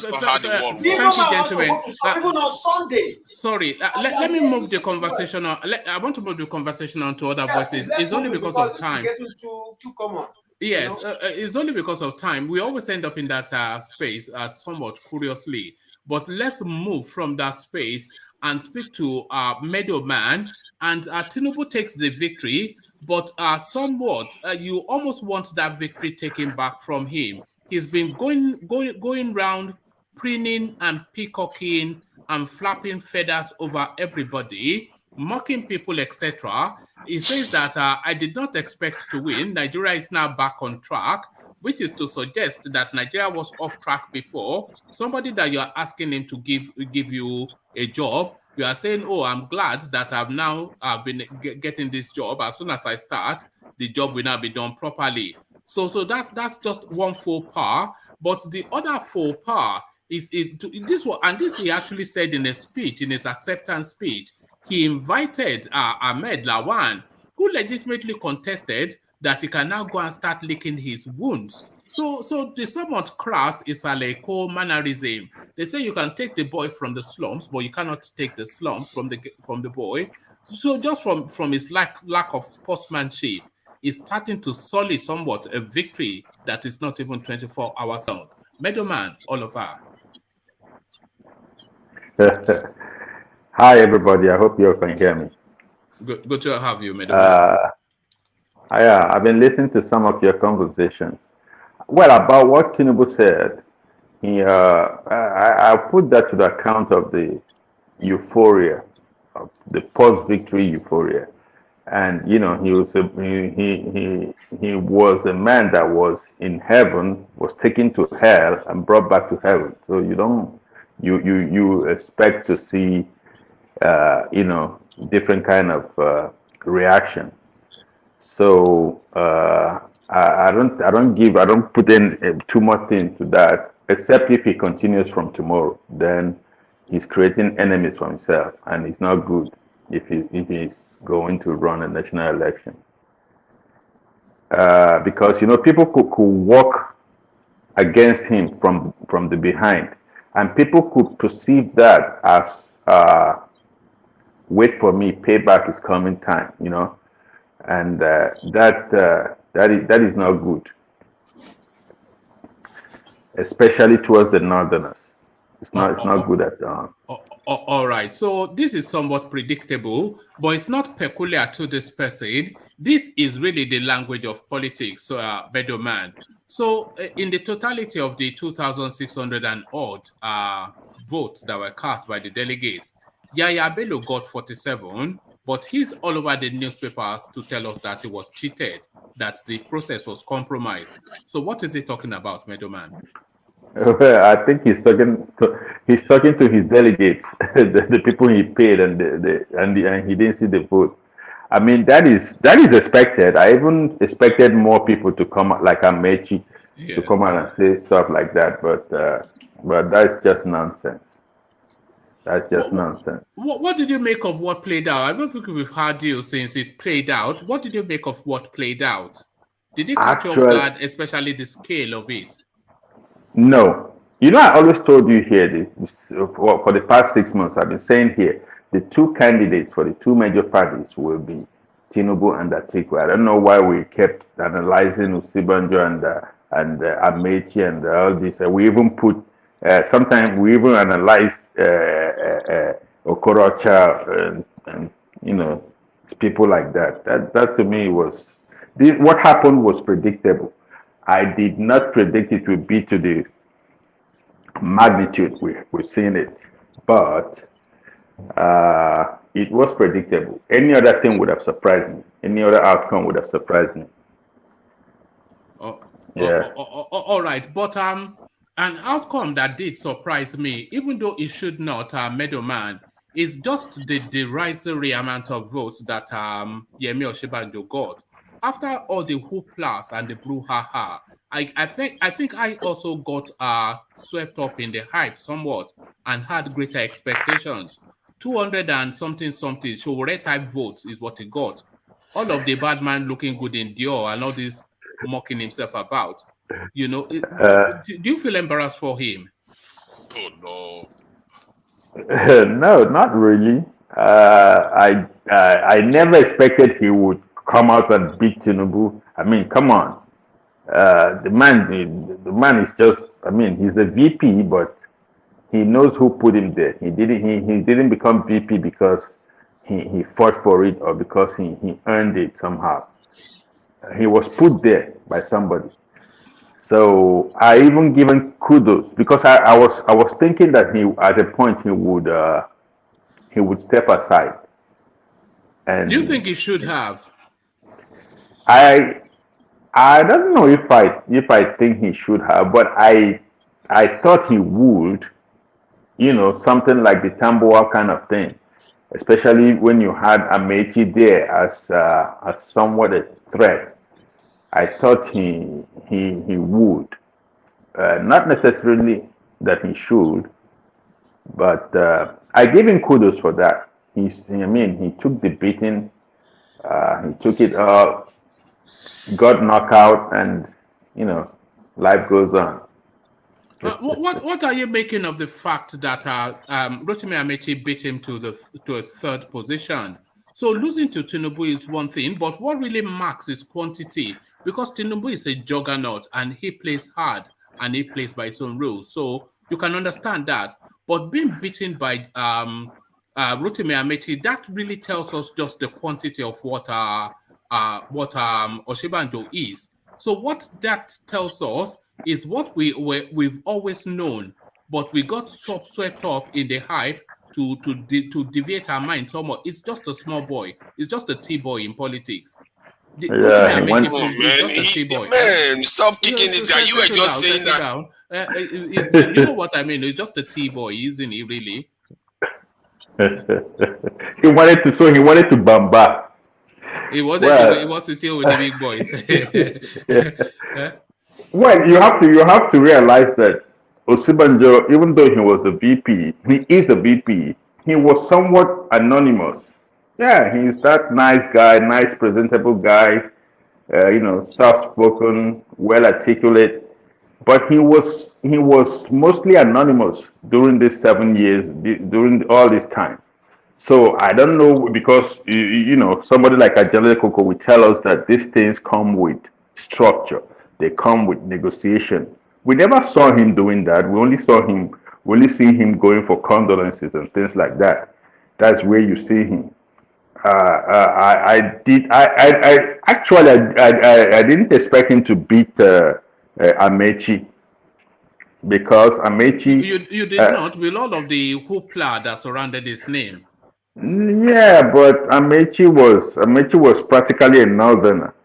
P: not how the world works.
A: Thank you, gentlemen.
Q: Even on Sunday.
A: Sorry, let me move the conversation on. I want to move the conversation on to other voices. It's only because of time.
Q: It's getting too common.
A: Yes, it's only because of time. We always end up in that space somewhat curiously. But let's move from that space and speak to Middleman. And Tinubu takes the victory, but somewhat you almost want that victory taken back from him. He's been going round preening and peacocking and flapping feathers over everybody, mocking people, etc. He says that I did not expect to win. Nigeria is now back on track. which is to suggest that Nigeria was off track before. Somebody that you are asking him to give you a job, you are saying, "Oh, I'm glad that I've been getting this job. As soon as I start, the job will now be done properly." So that's just one faux pas. But the other faux pas is this he actually said in a speech, in his acceptance speech. He invited Ahmed Lawan, who legitimately contested that he can now go and start licking his wounds. So the somewhat crass is a Aleko mannerism. They say you can take the boy from the slums, but you cannot take the slums from the boy. So just from his lack of sportsmanship, is starting to sully somewhat a victory that is not even 24 hours long. Middleman, Oliver.
R: Hi, everybody. I hope you all can hear me.
A: Good to have you, Middleman.
R: I've been listening to some of your conversations. Well, about what Tinubu said, I put that to the account of the euphoria, of the post-victory euphoria. And he was a man that was in heaven, was taken to hell and brought back to heaven. So you expect to see different kind of reaction. So I don't put in too much into that, except if he continues from tomorrow, then he's creating enemies for himself, and it's not good if he's going to run a national election. Because people could walk against him from the behind, and people could perceive that as wait for me, payback is coming time, and that is not good, especially towards the northerners. It's not good at all.
A: All right. So this is somewhat predictable, but it's not peculiar to this person. This is really the language of politics, Bedoman. So in the totality of the 2,600 and odd votes that were cast by the delegates, Yahaya Bello got 47, but he's all over the newspapers to tell us that he was cheated, that the process was compromised. So what is he talking about, Meadowman?
R: Well, I think he's talking to his delegates, the people he paid, and he didn't see the vote. I mean, that is expected. I even expected more people to come out, like Amechi, to come out and say stuff like that. But that's just nonsense. That's just nonsense.
A: What did you make of what played out? I don't think we've heard you since it played out. What did you make of what played out? Did it catch you off guard, especially the scale of it?
R: No. I always told you here, this for the past 6 months, I've been saying here, the two candidates for the two major parties will be Tinubu and Atiku. I don't know why we kept analyzing OSINBAJO and Amechi and all this. We even put, sometimes we even analyze Okorocha and people like that. That to me was, what happened was predictable. I did not predict it would be to the magnitude we're seeing it, but it was predictable. Any other thing would have surprised me. Any other outcome would have surprised me.
A: All right, but an outcome that did surprise me, even though it should not, Meadowman, is just the derisory amount of votes that Yemi Osinbajo got. After all the hooplas and the brouhaha, I think I also got swept up in the hype somewhat and had greater expectations. 200 and something Showore type votes is what he got. All of the bad man looking good in Dior and all this mocking himself about. Do you feel embarrassed for him?
R: Oh no. No, not really. I never expected he would come out and beat Tinubu. I mean, come on. The man is just, I mean, he's a VP, but he knows who put him there. He didn't become VP because he fought for it or because he earned it somehow. He was put there by somebody. So I even given kudos because I was thinking that at a point he would step aside. And
A: do you think he should have?
R: I I don't know if I think he should have, but I thought he would. You know, something like the Tamboa kind of thing, especially when you had Amechi there as somewhat a threat. I thought he would, not necessarily that he should, but I give him kudos for that. I mean, he took the beating, he took it up, got knocked out, and you know, life goes on.
A: What are you making of the fact that Rotimi Amechi beat him to a third position? So losing to Tinubu is one thing, but what really marks is quantity, because Tinubu is a juggernaut and he plays hard and he plays by his own rules. So you can understand that. But being beaten by Rotimi Amechi, that really tells us just the quantity of what OSINBAJO is. So what that tells us is what we've always known, but we got swept up in the hype to deviate our mind somewhat. It's just a small boy. It's just a T-boy in politics.
R: Yeah,
P: man, stop kicking it down. You were just saying that.
A: You know what I mean? It's just a T-boy, isn't he? Really?
R: He wanted to bamba.
A: He wanted to deal with the big boys.
R: Well, you have to realize that OSINBAJO, even though he was the VP, he is the VP. He was somewhat anonymous. Yeah, he's that nice guy, nice presentable guy. You know, soft-spoken, well-articulate. But he was mostly anonymous during these 7 years, during all this time. So I don't know, because you know, somebody like Ajale Koko will tell us that these things come with structure. They come with negotiation. We never saw him doing that. We only see him going for condolences and things like that. That's where you see him. I didn't expect him to beat Amechi, because Amechi.
A: You did not, with all of the hoopla that surrounded his name.
R: Yeah, but Amechi was practically a northerner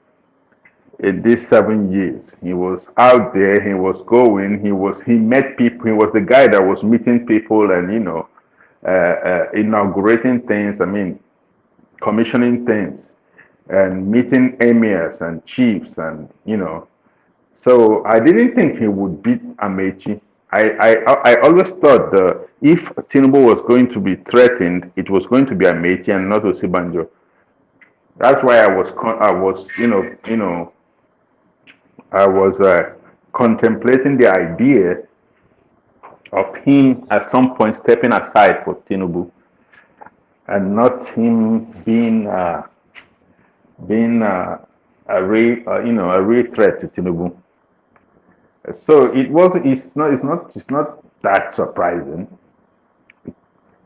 R: in these 7 years. He was out there, he was going, he met people, he was the guy that was meeting people and, you know, inaugurating things, I mean, commissioning things, and meeting emirs and chiefs, and, you know. So I didn't think he would beat Amechi. I always thought if Tinubu was going to be threatened, it was going to be Amechi and not OSINBAJO. That's why I was contemplating the idea of him at some point stepping aside for Tinubu, and not him being a real threat to Tinubu. So it's not that surprising.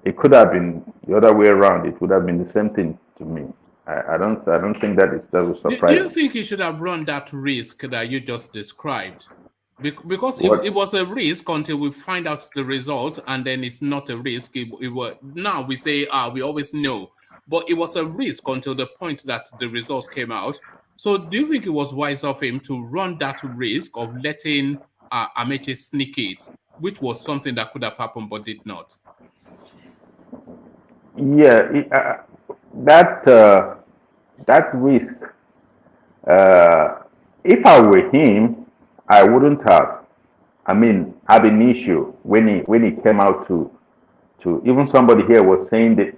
R: It could have been the other way around. It would have been the same thing to me. I don't think that was surprising.
A: Do you think he should have run that risk that you just described? Because it was a risk until we find out the result, and then it's not a risk. Now we say we always know, but it was a risk until the point that the results came out. So do you think it was wise of him to run that risk of letting Amechi sneak it, which was something that could have happened but did not?
R: Yeah, that risk. If I were him, I wouldn't have. I mean, have an issue when he came out to even somebody here was saying that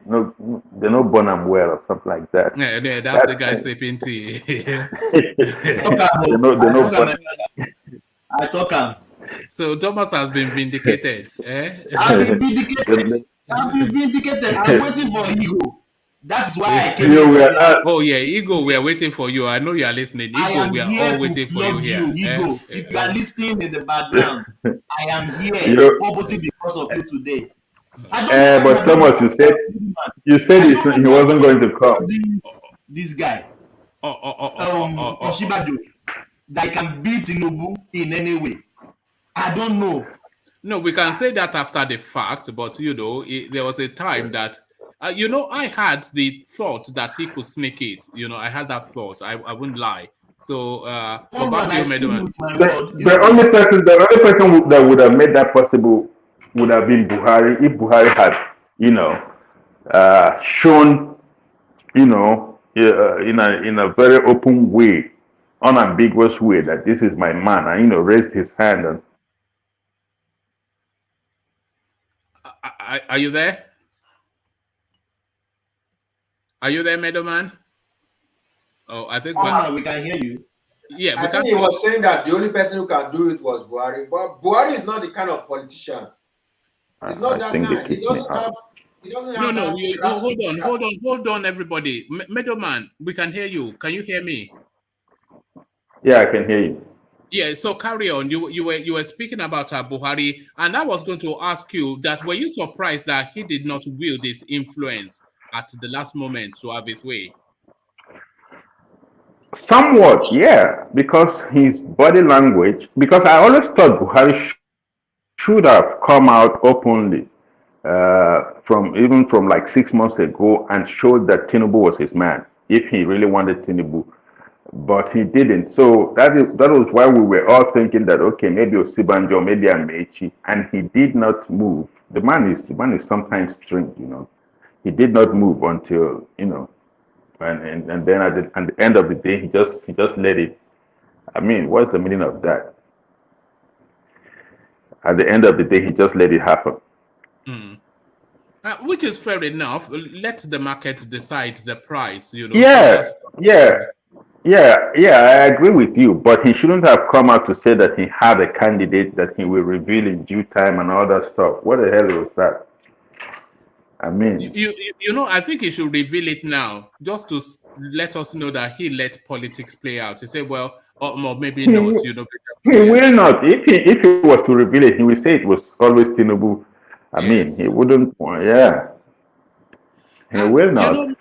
R: they no born am well or something like that.
A: Yeah, that's the guy sipping tea.
K: I talk him.
A: So Thomas has been vindicated.
K: I've been vindicated. I'm waiting for Ego. That's why I came
A: here. Oh yeah, Ego, we are waiting for you. I know you are listening. Ego, we are all waiting for you here.
K: Ego, if you are listening in the background, I am here purposely because of you today.
R: But Thomas, you said he wasn't going to come.
K: This guy, OSINBAJO, that can beat Tinubu in any way. I don't know.
A: No, we can say that after the fact, but you know, there was a time that, I had the thought that he could sneak it. You know, I had that thought. I wouldn't lie. So
K: Oh
A: over
K: man,
A: to
K: I
A: you,
K: stood
A: Medoman.
K: with my word.
R: The only person that would have made that possible would have been Buhari if Buhari had, shown, in a very open way, unambiguous way that this is my man, and raised his hand. And
A: Are you there? Are you there, Medoman? Oh, I think
K: we can hear you.
A: Yeah,
Q: I think he was saying that the only person who can do it was Buhari, but Buhari is not the kind of politician. He's not that kind. He doesn't have. He doesn't have.
A: No. Hold on, everybody. Medoman, we can hear you. Can you hear me?
R: Yeah, I can hear you.
A: Yeah, so carry on. You were speaking about Buhari, and I was going to ask you that were you surprised that he did not wield his influence at the last moment to have his way?
R: Somewhat, yeah, because his body language. Because I always thought Buhari should have come out openly from like 6 months ago and showed that Tinubu was his man if he really wanted Tinubu, but he didn't. So that was why we were all thinking that okay, maybe OSINBAJO, maybe Amaechi, and he did not move. The man is sometimes strange, He did not move until and then at the end of the day, he just let it. I mean, what's the meaning of that? At the end of the day, he just let it happen.
A: Which is fair enough. Let the market decide the price.
R: Yeah, I agree with you. But he shouldn't have come out to say that he had a candidate that he will reveal in due time and all that stuff. What the hell was that? I mean,
A: I think he should reveal it now, just to let us know that he let politics play out. He said, well, or maybe not.
R: He will not. If he was to reveal it, he will say it was always Tinubu. I mean, he wouldn't. Yeah, he will not.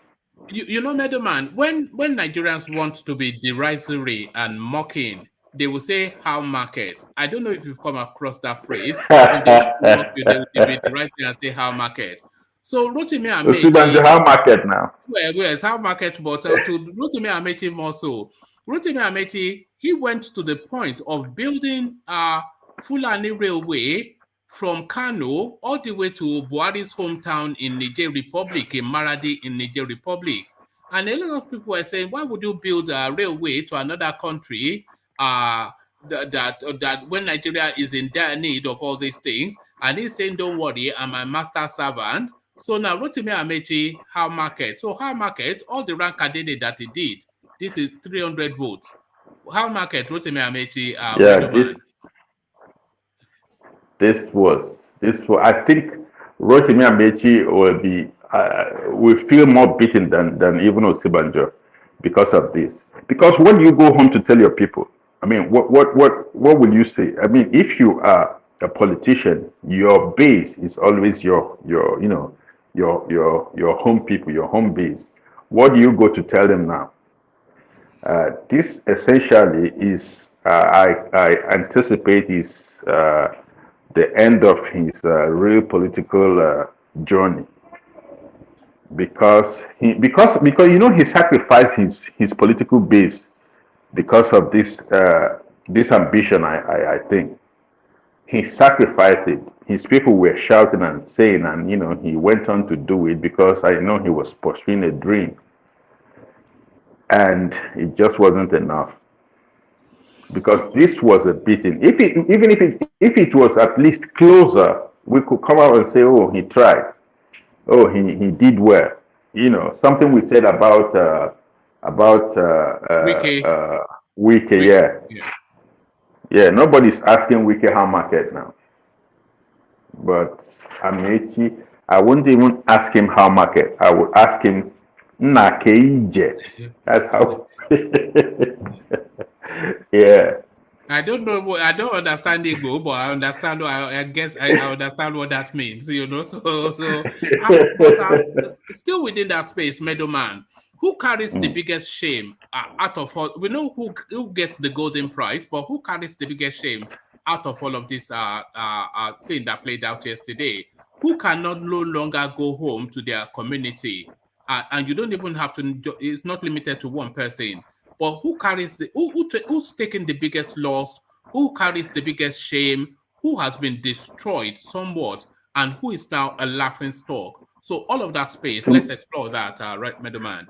A: Medoman, when Nigerians want to be derisory and mocking, they will say how market. I don't know if you've come across that phrase. They will be derisory and say how market. So Rotimi Amechi,
R: how market now?
A: Well, it's how market, but to Rotimi Amechi more so. Rotimi Amechi, he went to the point of building a Fulani railway from Kano all the way to Buhari's hometown in Niger Republic, in Maradi in Niger Republic. And a lot of people were saying, why would you build a railway to another country that when Nigeria is in dire need of all these things? And he's saying, don't worry, I'm a master servant. So now Rotimi Amechi, how market? So how market, all the rank candidate that he did, this is 300 votes. How market, Rotimi Amechi,
R: This was, I think Rotimi Amechi will feel more beaten than even OSINBAJO because of this. Because when you go home to tell your people, I mean, what will you say? I mean, if you are a politician, your base is always your home people, your home base. What do you go to tell them now? This essentially is, I anticipate, is the end of his real political journey, because he sacrificed his political base because of this ambition. I think he sacrificed it. His people were shouting and saying, and he went on to do it because I know he was pursuing a dream, and it just wasn't enough. Because this was a beating. If it was at least closer, we could come out and say, "Oh, he tried. Oh, he did well." Something we said about Wike. Yeah. Nobody's asking Wike how market now. But Amechi, I wouldn't even ask him how market. I would ask him Nakeije. That's how. Yeah.
A: I don't know. I don't understand Igbo, but I understand. I guess I understand what that means. So still within that space, Medoman, who carries the biggest shame out of all? We know who gets the golden prize, but who carries the biggest shame out of all of this thing that played out yesterday? Who cannot no longer go home to their community? And you don't even have to. It's not limited to one person. But who carries the who's taking the biggest loss? Who carries the biggest shame? Who has been destroyed somewhat, and who is now a laughing stock? So all of that space, let's explore that, right, Middleman.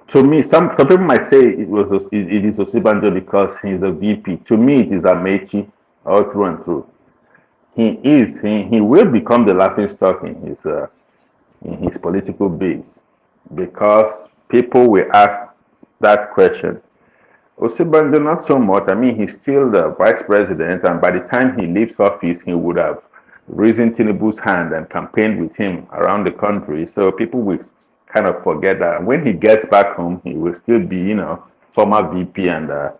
R: To me, some people might say it is OSINBAJO because he's a VP. To me, it is Amechi all through and through. He will become the laughing stock in his political base because people will ask that question. OSINBAJO, not so much. I mean, he's still the vice president, and by the time he leaves office, he would have risen Tinubu's hand and campaigned with him around the country. So people will kind of forget that. When he gets back home, he will still be, former VP and the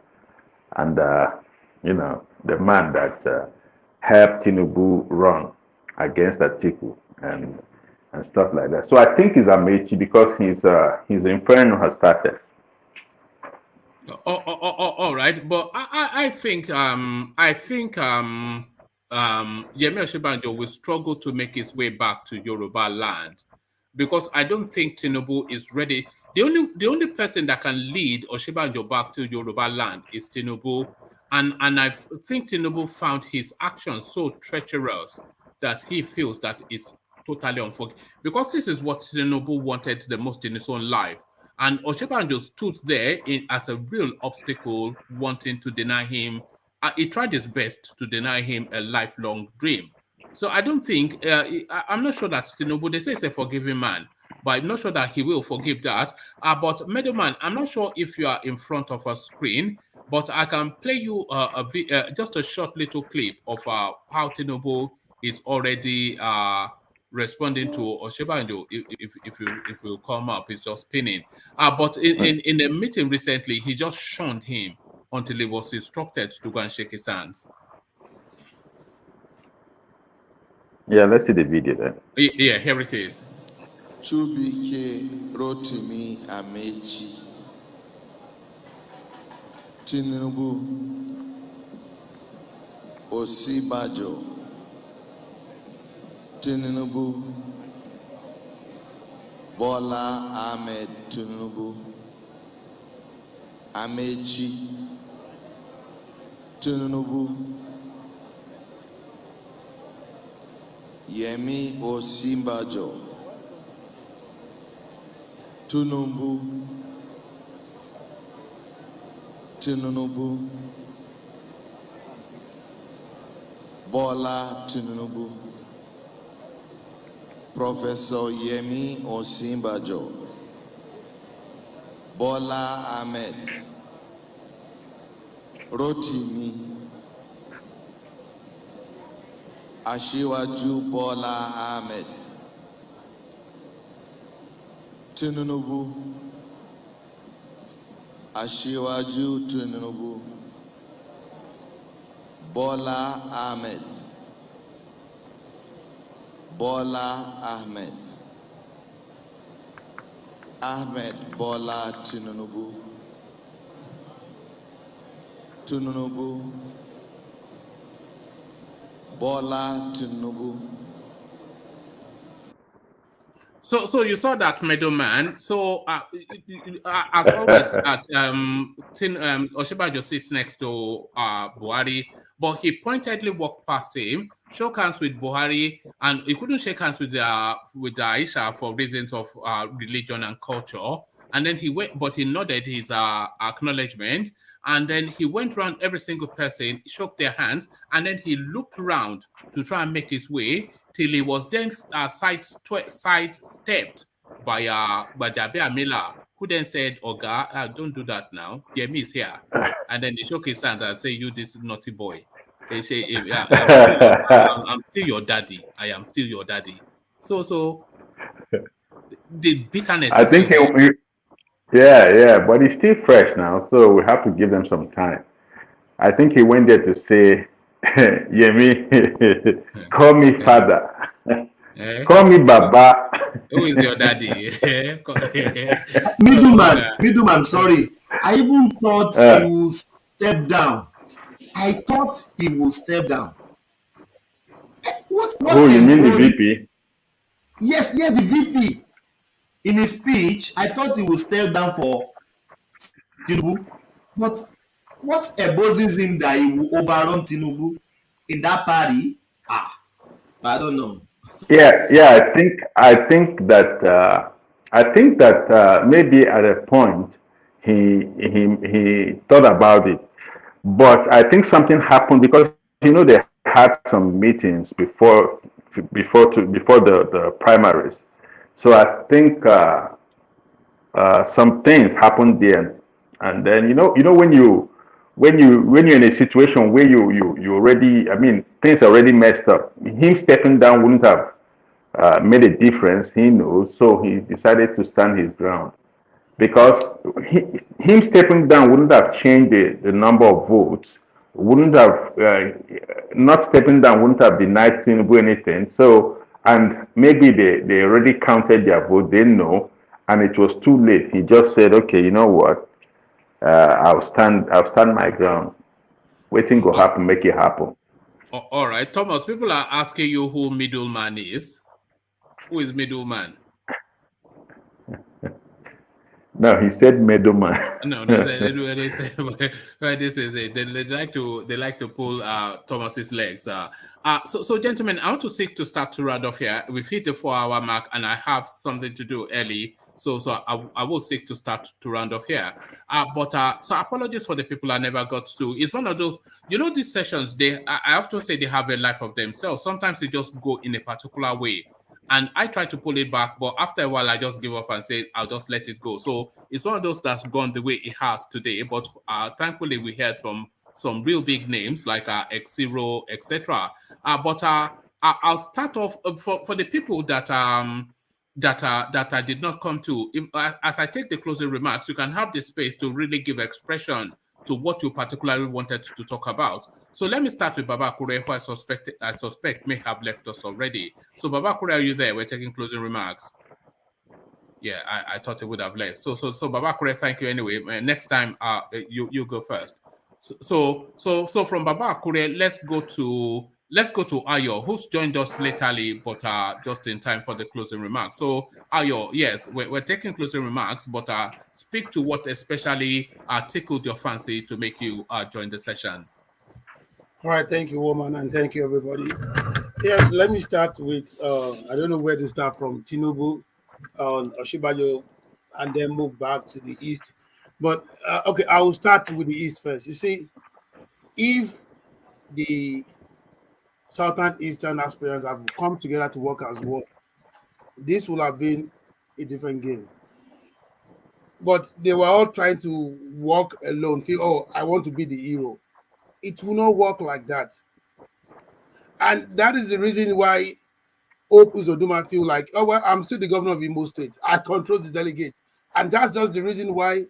R: man that helped Tinubu run against Atiku and stuff like that. So I think he's Amechi because his inferno has started.
A: All right, but I think Yemi Osinbajo will struggle to make his way back to Yoruba land because I don't think Tinubu is ready. The only person that can lead Osinbajo back to Yoruba land is Tinubu, and I think Tinubu found his actions so treacherous that he feels that it's totally unforgivable because this is what Tinubu wanted the most in his own life. And Osinbajo stood there as a real obstacle, wanting to deny him. He tried his best to deny him a lifelong dream. So I don't think, I'm not sure that Tinubu, they say he's a forgiving man, but I'm not sure that he will forgive that. But Middleman, I'm not sure if you are in front of a screen, but I can play you just a short little clip of how Tinubu is already responding to Osinbajo. If you come up, it's just spinning. But in a meeting recently, he just shunned him until he was instructed to go and shake his hands.
R: Yeah, let's see the video then.
A: Yeah, here it is.
S: Chubike Rotimi Amechi Tinubu OSINBAJO Tinubu Bola Ahmed Tinubu Amechi Tinubu Yemi OSINBAJO Tinubu Bola Tinubu Professor Yemi OSINBAJO Bola Ahmed Rotimi Asiwaju Bola Ahmed Tinubu Asiwaju Tinubu Bola Ahmed Ahmed Bola Tinubu Bola Tinubu.
A: So you saw that, Middleman. So as always, at Osinbajo sits next to Buhari, but he pointedly walked past him, shook hands with Buhari, and he couldn't shake hands with Aisha for reasons of religion and culture. And then he went, but he nodded his acknowledgement, and then he went around every single person, shook their hands, and then he looked around to try and make his way till he was then sidestepped by Jabe Amila, who then said, "Oga, don't do that now. Yemi is here." And then he shook his hand and said, "You this naughty boy." They say, I'm still your daddy. I am still your daddy. So the bitterness.
R: I think but he's still fresh now, so we have to give them some time. I think he went there to say, Yemi, call me father. Call me Baba.
A: Who is your daddy?
K: Middleman, sorry. I even thought he would step down. I thought he would step down. What
R: you mean the VP?
K: Yes, the VP. In his speech, I thought he would step down for Tinubu. But what exposes him that he will overrun Tinubu in that party? I don't know.
R: Yeah. I think that maybe at a point he thought about it, but I think something happened because they had some meetings before the primaries. So I think some things happened there, and then when you're in a situation where you already, I mean, things are already messed up. Him stepping down wouldn't have made a difference. He knows, so he decided to stand his ground because him stepping down wouldn't have changed the number of votes. Wouldn't have not stepping down wouldn't have denied Tinubu anything. So, and maybe they already counted their vote. They know, and it was too late. He just said, "Okay, you know what? I'll stand my ground. Waiting will happen. Make it happen."
A: All right, Thomas. People are asking you who middleman is. Who is middleman?
R: No, he said middleman.
A: No, they say this is it. They like to pull Thomas's legs. So gentlemen, I want to seek to start to round off here. We've hit the 4-hour mark, and I have something to do early. So I will seek to start to round off here. So apologies for the people I never got to. It's one of those, these sessions. I often say they have a life of themselves. Sometimes they just go in a particular way. And I try to pull it back, but after a while, I just give up and say, I'll just let it go. So it's one of those that's gone the way it has today. But thankfully, we heard from some real big names like X0, etc. But I'll start off for the people that I did not come to. As I take the closing remarks, you can have the space to really give expression to what you particularly wanted to talk about. So let me start with Baba Kure, who I suspect may have left us already. So Baba Kure, are you there? We're taking closing remarks. Yeah, I thought he would have left. So Baba Kure, thank you anyway. Next time, you go first. So from Baba Kure, let's go to Ayo, who's joined us lately, but just in time for the closing remarks. So Ayo, yes, we're taking closing remarks, but speak to what especially tickled your fancy to make you join the session.
T: All right, thank you, woman, and thank you, everybody. Yes, let me start with, I don't know where to start from, Tinubu on OSINBAJO, and then move back to the east. But, okay, I will start with the east first. You see, if the Southern Eastern aspirants have come together to work as one, this would have been a different game. But they were all trying to work alone, feel, oh, I want to be the hero. It will not work like that. And that is the reason why Hope Uzodinma feel like, oh, well, I'm still the governor of Imo State. I control the delegate. And that's just the reason why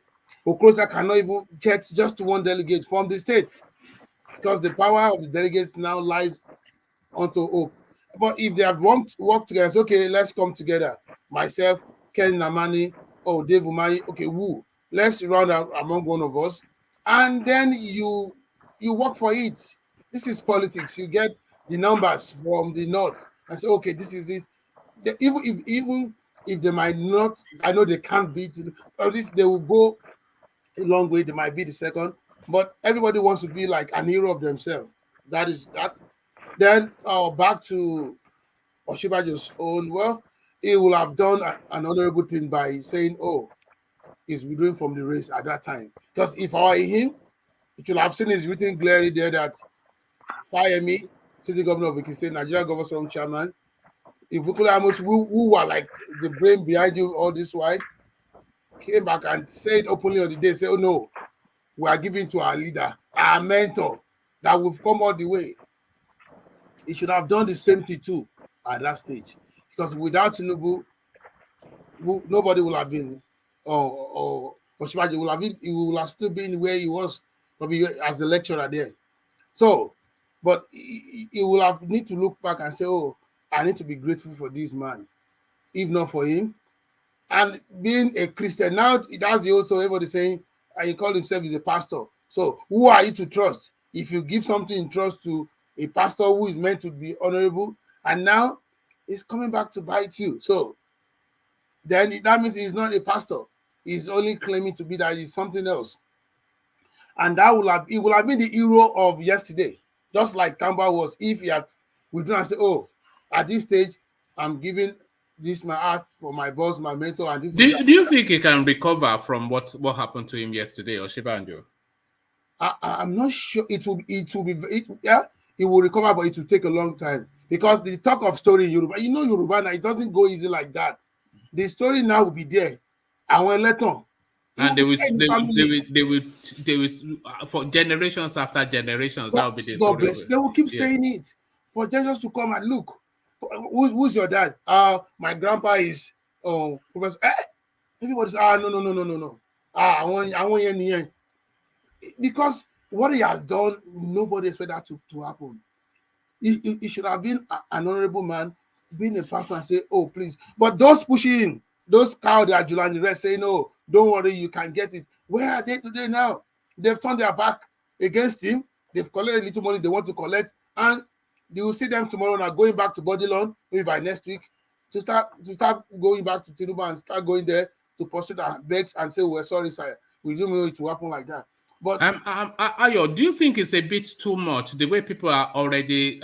T: Okrocha cannot even get just one delegate from the state. Because the power of the delegates now lies onto Hope. But if they have worked together, say, okay, let's come together. Myself, Ken Namani, Dave Umahi, okay, woo. Let's round out among one of us. And then you work for it. This is politics. You get the numbers from the north and say, okay, this is it. Even if they might not, I know they can't beat it, at least they will go a long way. They might be the second, but everybody wants to be like an hero of themselves. That is that. Then back to OSINBAJO's own. Well, he will have done an honorable thing by saying, oh, he's withdrawing from the race at that time. Because if I were him, it should have seen his written clearly there that fire me, city governor of Ekiti State, Nigeria government chairman. If Bukola Amos, who were like the brain behind you all this while, came back and said openly on the day, say, oh no, we are giving to our leader, our mentor, that we've come all the way. He should have done the same thing too at that stage. Because without Tinubu, nobody will have been, or OSINBAJO will have been, he will have still been where he was, probably as a lecturer there. So, but he will have need to look back and say, oh, I need to be grateful for this man, if not for him. And being a Christian, now that's the also everybody saying, and he called himself as a pastor. So who are you to trust? If you give something in trust to a pastor who is meant to be honorable, and now it's coming back to bite you. So then that means he's not a pastor. is only claiming to be that is something else. And that it will have been the hero of yesterday, just like Tamba was if he had withdrawn and say, oh, at this stage, I'm giving this my art for my boss, my mentor, and this is
A: Do you think he can recover from what happened to him yesterday, Oshibanjo?
T: I'm not sure it will be yeah, it will recover, but it will take a long time because the talk of story in Yoruba, Yoruba now, it doesn't go easy like that. The story now will be there. And when later,
A: and they will for generations after generations, that will be the
T: God
A: story.
T: bless. They will keep saying it for generations to come and look. Who's your dad? My grandpa is Professor. Everybody says, no. I want you. Because what he has done, nobody expected that to happen. He should have been an honorable man, being a pastor and say, oh, please. But those pushing him, those cows that are July the rest say, no, don't worry, you can get it. Where are they today now? They've turned their back against him. They've collected little money they want to collect. And you will see them tomorrow now going back to body loan, maybe by next week, to start going back to Tinubu and start going there to pursue their begs and say, we're sorry, sir. We didn't know it will happen like that. But
A: Ayo, do you think it's a bit too much the way people are already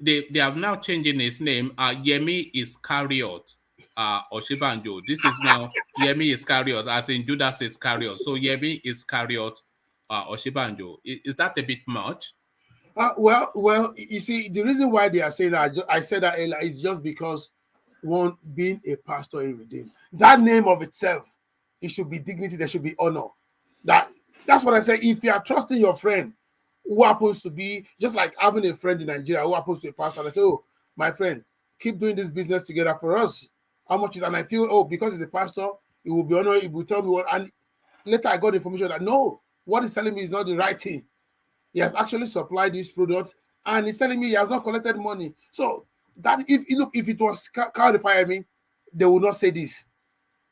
A: they are now changing his name? Yemi Iscariot, Oshibanjo. This is now Yemi Iscariot, as in Judas Iscariot. So Yemi Iscariot, Oshibanjo. Is that a bit much?
T: Well, you see, the reason why they are saying that, I said that earlier, is just because one, being a pastor in Redeem, that name of itself, it should be dignity, there should be honor. That's what I say. If you are trusting your friend who happens to be just like having a friend in Nigeria who happens to be a pastor, and I say, oh, my friend, keep doing this business together for us. How much is, and I feel, oh, because he's a pastor, it will be honored, it will tell me what, and later I got information that no, what he's telling me is not the right thing. He has actually supplied these products and he's telling me he has not collected money. So that if it was Calify me, they would not say this.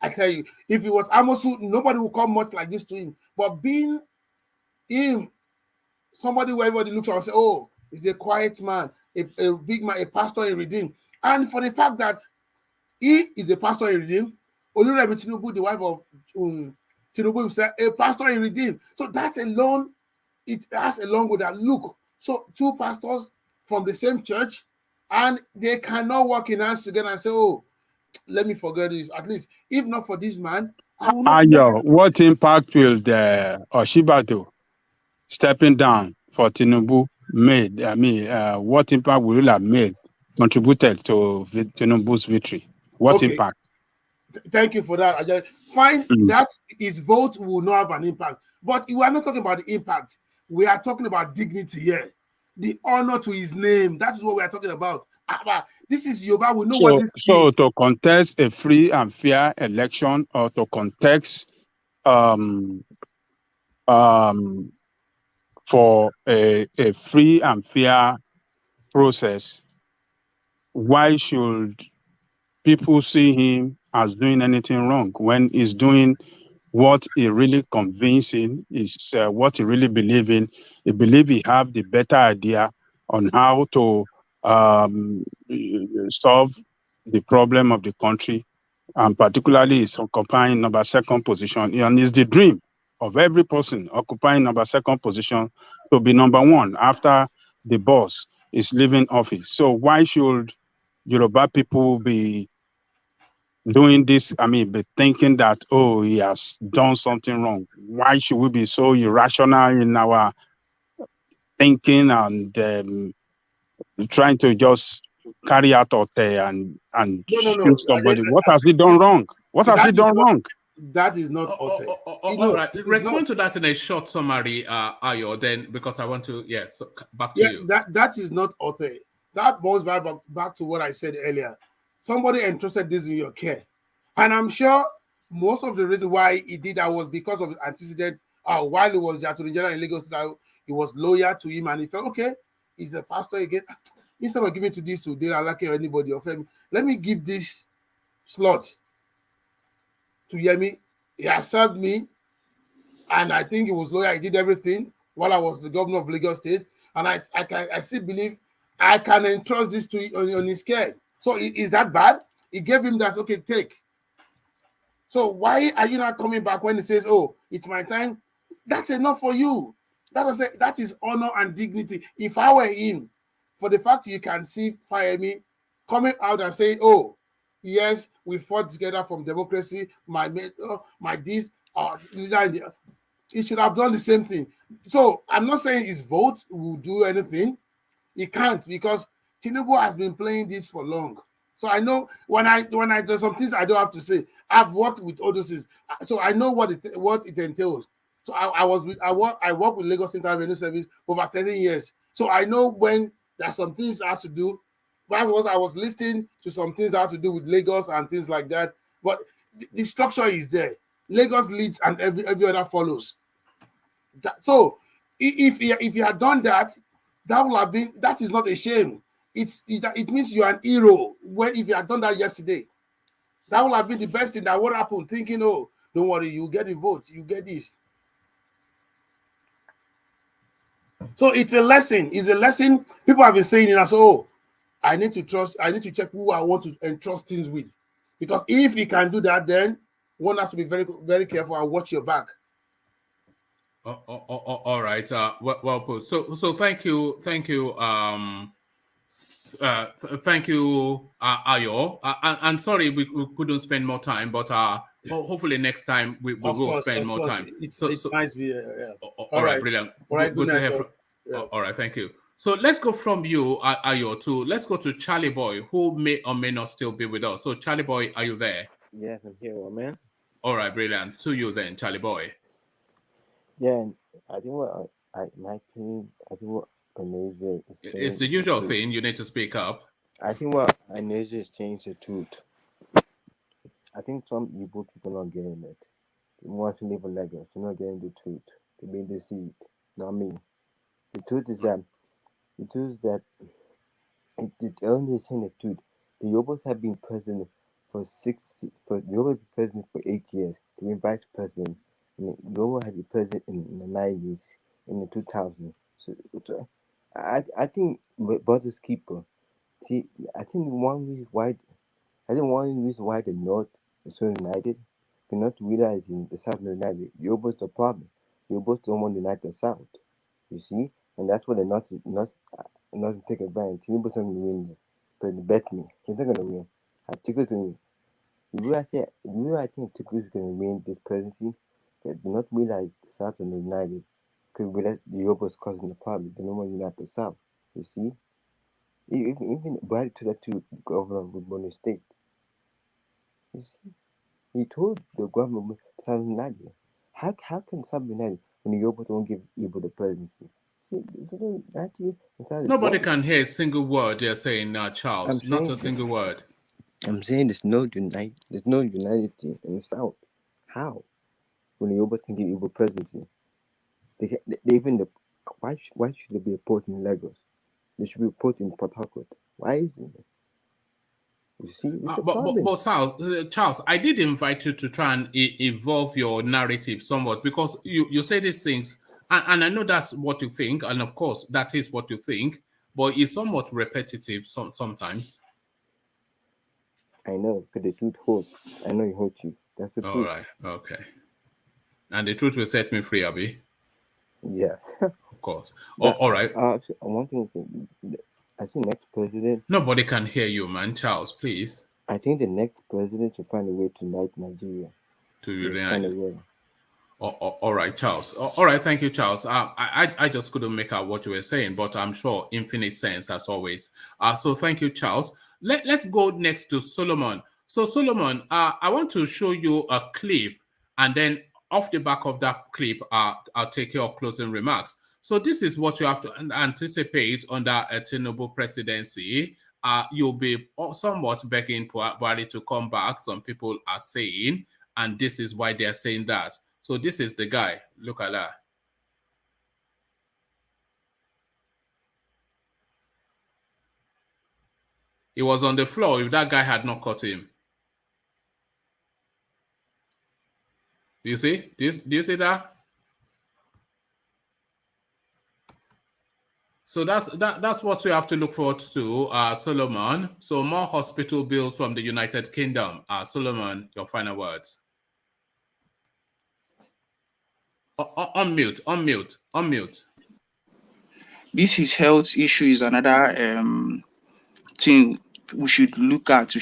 T: I tell you, if it was Amosu, nobody would come much like this to him. But being him, somebody where everybody looks at and say, oh, he's a quiet man, a big man, a pastor in Redeem. And for the fact that he is a pastor in Redeem, Oluremi Tinubu, the wife of Tinubu himself, a pastor in Redeem. So that alone, it has along with that. Look, so two pastors from the same church, and they cannot work in hands together and say, oh, let me forget this. At least, if not for this man, I will not.
B: Ayo, what impact will the Oshibajo stepping down for Tinubu made? I mean, what impact will it have made, contributed to Tinubu's victory? What impact?
T: Thank you for that. I just find that his vote will not have an impact. But we are not talking about the impact. We are talking about dignity here. The honor to his name. That's what we are talking about. This is Yoruba. We know what this is.
B: So to contest a free and fair election, or to contest for a free and fair process, why should people see him as doing anything wrong when he's doing what he really convincing is what he really believe in? He believe he have the better idea on how to solve the problem of the country, and particularly is occupying number second position. And it's the dream of every person occupying number second position to be number one after the boss is leaving office. So why should Yoruba people be doing this? I mean, be thinking that, oh, he has done something wrong. Why should we be so irrational in our thinking and trying to just carry out and shoot somebody? What has he done wrong? What has he done wrong?
T: That is not
A: all right. Respond to that in a short summary, Ayo, then, because I want to, so back to you.
T: That is not author. That boils back to what I said earlier. Somebody entrusted this in your care. And I'm sure most of the reason why he did that was because of the antecedent. While he was the Attorney General in Lagos, he was loyal to him and he felt, okay, he's a pastor again. Instead of giving to this to Delalake or anybody of him, let me give this slot to Yemi. He has served me, and I think he was loyal. He did everything while I was the governor of Lagos State, and I still believe I can entrust this to on his care. So is that bad? He gave him that, okay, take. So why are you not coming back when he says, "Oh, it's my time"? That's enough for you. That is honor and dignity. If I were him, for the fact you can see Fayemi coming out and saying, "Oh, yes, we fought together from democracy. My this, he should have done the same thing." So I'm not saying his vote will do anything. He can't, because Tinubu has been playing this for long. So I know when I do some things I don't have to say. I've worked with all those things, so I know what it entails. So I work with Lagos Central Revenue Service over 13 years. So I know when there's some things I have to do. I was listening to some things I have to do with Lagos and things like that. But the structure is there. Lagos leads and every other follows. So if you had done that, that is not a shame. It means you are an hero. If you had done that yesterday, that would have been the best thing that would happen. Thinking, "Oh, don't worry, you get the votes, you get this." So it's a lesson. It's a lesson. People have been saying it as, "Oh, I need to check who I want to entrust things with." Because if you can do that, then one has to be very, very careful and watch your back.
A: All right. Well put. So thank you. Thank you, Ayo. And sorry we couldn't spend more time, but hopefully next time we will spend more time.
T: It's nice to be here. Yeah.
A: All right, brilliant.
T: All right,
A: good to hear from.
T: Yeah.
A: All right, thank you. So let's go from you, Ayo, let's go to Charlie Boy, who may or may not still be with us. So Charlie Boy, are you there?
H: Yes, I'm here, man.
A: All right, brilliant. To you then, Charlie Boy.
H: Yeah, I think my opinion, I think what OHANAEZE is saying.
A: It's the usual thing. You need to speak up.
H: I think what OHANAEZE is saying is the truth. I think some Igbo people are not getting it. They want to live in Lagos. They're not getting the truth. They're being deceived. Not me. The truth is that it only is saying the truth. The Yobos have been president for 8 years. They've been vice president. Yobo had been president in the 90s, in the 2000s. So I think Brothers Keeper. See, I think one reason why the North is so united, they're not realizing the South is united. Yobo's the problem. Yobos don't want to unite the South. You see, and that's what they're not take advantage. Tinubu's not going to win this, but bet me, he's not going to win. Atiku's going to win. The way I think Atiku's going to win this presidency, they do not realize the South is united. Because we let the Yobos causing the problem. They don't want to unite the South. You see, even Buhari to that to the governor of Borno State. You see, he told the government South united. How can South united when the Yobos won't give Igbo the presidency? See,
A: nobody can hear a single word they're saying now, Charles. Not a single word.
H: I'm saying there's no unity in the South. How? When the Yobos can give Igbo presidency, why should there be a port in Lagos? There should be a port in Port Harcourt. Why isn't it? You see,
A: but Charles, I did invite you to try and evolve your narrative somewhat, because you say these things, and I know that's what you think, and of course that is what you think, but it's somewhat repetitive sometimes.
H: I know, but the truth hurts. I know it hurts you. That's the truth.
A: All right, okay. And the truth will set me free, Abi.
H: Yeah.
A: Of course. All right.
H: One thing is, I think next president.
A: Nobody can hear you, man. Charles, please.
H: I think the next president should find a way to unite Nigeria.
A: To unite. All right, Charles. All right, thank you, Charles. I just couldn't make out what you were saying, but I'm sure infinite sense as always. So thank you, Charles. Let's go next to Solomon. So Solomon, I want to show you a clip, and then off the back of that clip, I'll take your closing remarks. So this is what you have to anticipate under a Tinubu presidency. You'll be somewhat begging Buhari to come back, some people are saying, and this is why they're saying that. So this is the guy. Look at that. He was on the floor if that guy had not caught him. Do you see? Do you see that? So that's what we have to look forward to, Solomon. So more hospital bills from the United Kingdom. Solomon, your final words. Unmute.
M: This is health issue is another thing we should look at.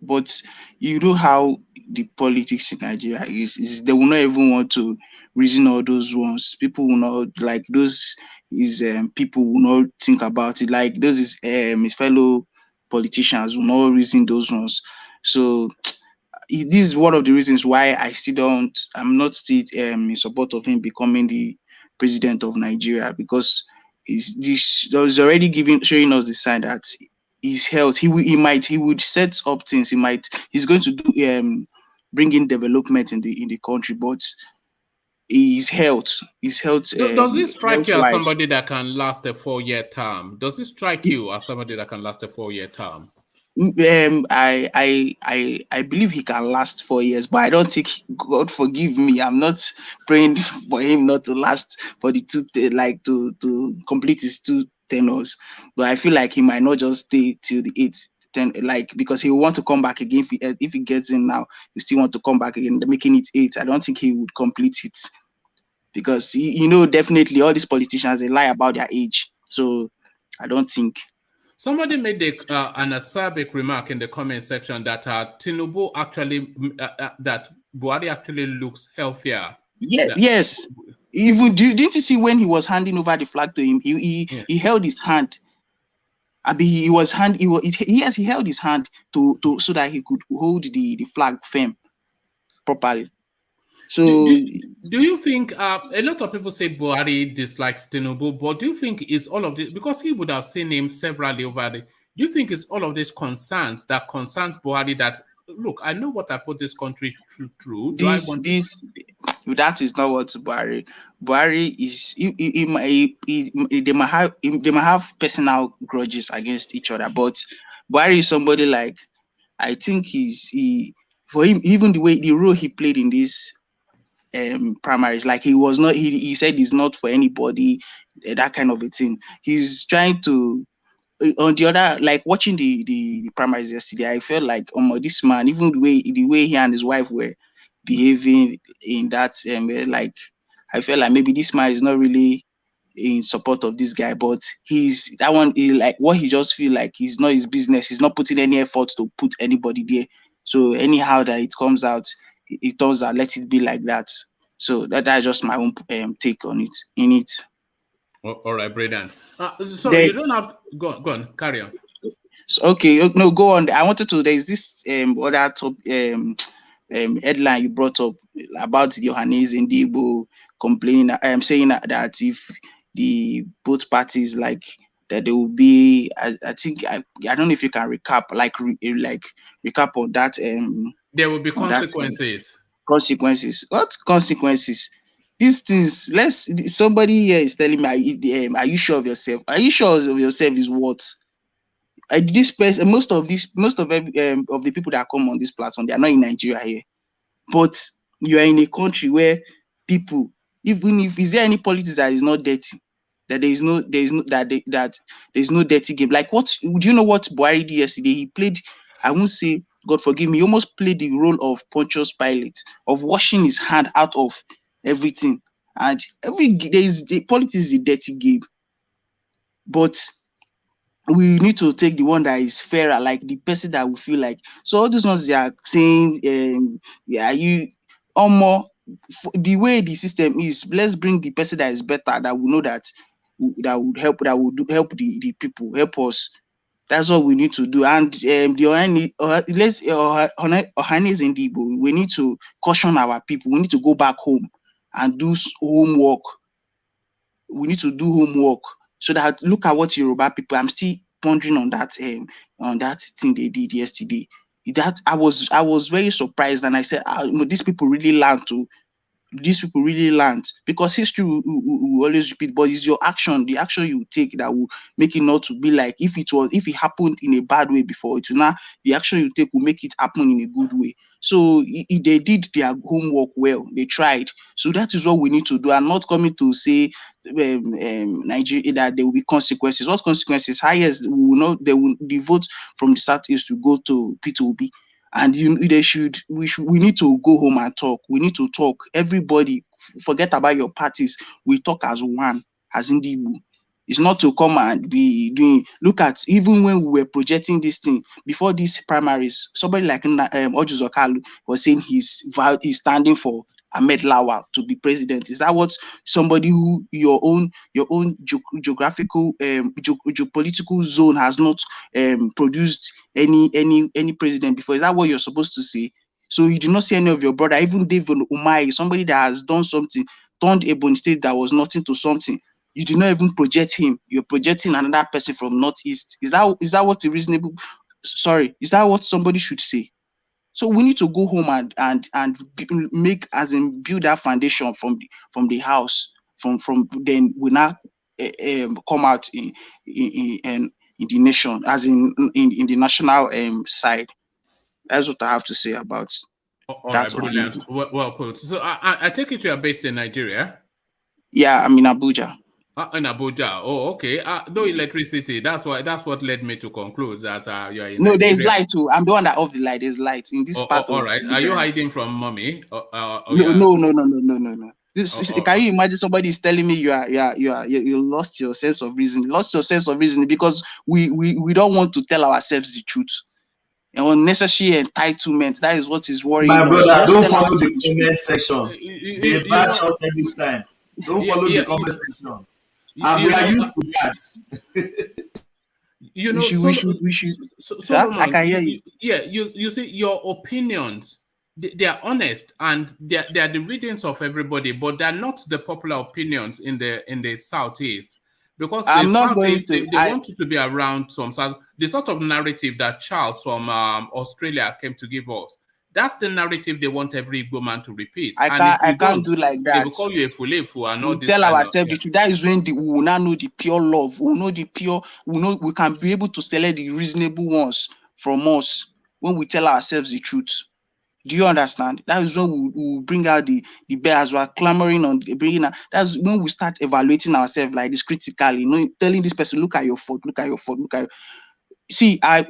M: But you know how the politics in Nigeria is they will not even want to reason all those ones. People will not like those is people will not think about it. Like those is his fellow politicians will not reason those ones. So this is one of the reasons why I'm not still in support of him becoming the president of Nigeria, because he's already showing us the sign that his health he would set up things, he's going to do bring in development in the country, but his health
A: Does this strike you as
M: health-wise,
A: somebody that can last a 4-year term? Does this strike you as somebody that can last a 4-year term?
M: I believe he can last 4 years, but I don't think, God forgive me, I'm not praying for him not to last for the to complete his 2 tenures. But I feel like he might not just stay till the 8th, 10, like, because he will want to come back again. If he gets in now, he still want to come back again, making it 8. I don't think he would complete it, because definitely all these politicians, they lie about their age. So I don't think.
A: Somebody made an acerbic remark in the comment section that Tinubu actually, that Buhari actually looks healthier.
M: Yes. Even didn't you see when he was handing over the flag to him? He held his hand. I mean, he held his hand to so that he could hold the flag firm properly. So,
A: do you think a lot of people say Buhari dislikes Tinubu, but do you think it's all of this, because he would have seen him severally over the, do you think it's all of these concerns that concerns Buhari that, look, I know what I put this country through.
M: That is not what Buhari is. They might have personal grudges against each other, but Buhari is somebody like, I think for him, even the role he played in this primaries, like he said he's not for anybody, that kind of a thing. He's trying to, on the other, like watching the primaries yesterday, I felt like this man, even the way he and his wife were behaving in that, like, I felt like maybe this man is not really in support of this guy, but like what he just feel like he's not his business. He's not putting any effort to put anybody there. So anyhow that it comes out, it turns out, let it be like that. So that's just my own take on it.
A: All right, brilliant. Sorry, you don't have go on, carry on.
M: So, okay, no, go on. I wanted to. There's this other top headline you brought up about the OHANAEZE in the Igbo complaining. Saying that if the both parties, like, that there will be, I think I don't know if you can recap, recap on that.
A: There will be consequences.
M: Consequences. What consequences? These things. Somebody here is telling me, are you sure of yourself? Are you sure of yourself is what? This person, most of the people that come on this platform, they are not in Nigeria here. But you are in a country where people, even if is there any politics that is not dirty, that there's no dirty game. Like, what do you know what Buhari did yesterday? He played, I won't say, God forgive me, he almost played the role of Pontius Pilate, of washing his hand out of everything. And the politics is a dirty game. But we need to take the one that is fairer, like the person that we feel like. So all those ones they are saying, the way the system is, let's bring the person that is better, that we know that would help the people, help us. That's what we need to do. And OHANAEZE in the Igbo, we need to caution our people. We need to go back home and do homework. We need to do homework. So that, look at what Yoruba people, I'm still pondering on that thing they did yesterday. That I was very surprised, and I said, these people really learn, because history will always repeat, but it's your action, the action you take, that will make it not to be like, if it happened in a bad way before, it will now, the action you take will make it happen in a good way. So they did their homework well, they tried. So that is what we need to do. I'm not coming to say Nigeria that there will be consequences. What consequences? Highest, the vote from the Southeast to go to P2B. And we need to go home and talk. We need to talk. Everybody, forget about your parties. We talk as one, as Indibu. It's not to come and be doing. Look at, even when we were projecting this thing before these primaries, somebody like Ojuzokalu was saying he's standing for Ahmed Lawal to be president. Is that what somebody who your own geographical geopolitical zone has not produced any president before? Is that what you're supposed to say? So you do not see any of your brother, even David Umai, somebody that has done something, turned Ebony State that was nothing to something. You do not even project him. You're projecting another person from Northeast. Is that what a reasonable? Sorry, is that what somebody should say? So we need to go home and make, as in, build that foundation from the house. From then we now come out in the nation, as in the national side. That's what I have to say about
A: All
M: that.
A: right, brilliant. Well put. So I take it you are based in Nigeria.
M: Yeah, I'm in Abuja.
A: In Abuja. Oh, okay. No electricity. That's what led me to conclude that you are in
M: No,
A: Nigeria.
M: there's light too. I'm the one that off the light. There's light in this part.
A: All right. Are you hiding from mommy?
M: No. Can you imagine somebody is telling me you lost your sense of reason? Lost your sense of reason because we don't want to tell ourselves the truth. And unnecessary entitlement. That is what is worrying
K: My
M: us.
K: brother,
M: Just
K: don't
M: tell
K: follow
M: us
K: the comment section. They bash us every time. Don't follow the comment section. And we are used to that.
A: You know,
M: we should.
A: Solomon,
M: I can hear you.
A: Yeah, you see, your opinions, they are honest and they are the readings of everybody, but they're not the popular opinions in the Southeast. Because the Southeast, they want you to be around the sort of narrative that Charles from Australia came to give us. That's the narrative they want every Igbo man to repeat.
M: I can't do like that.
A: They will call you a fulefu and all
M: we
A: this.
M: Tell ourselves the truth. That is when we will now know the pure love. We will know the pure. We can be able to select the reasonable ones from us when we tell ourselves the truth. Do you understand? That is when we will bring out the bears. We are clamoring on bringing out. That's when we start evaluating ourselves like this critically. Telling this person, look at your fault, look at your fault, look at. See, I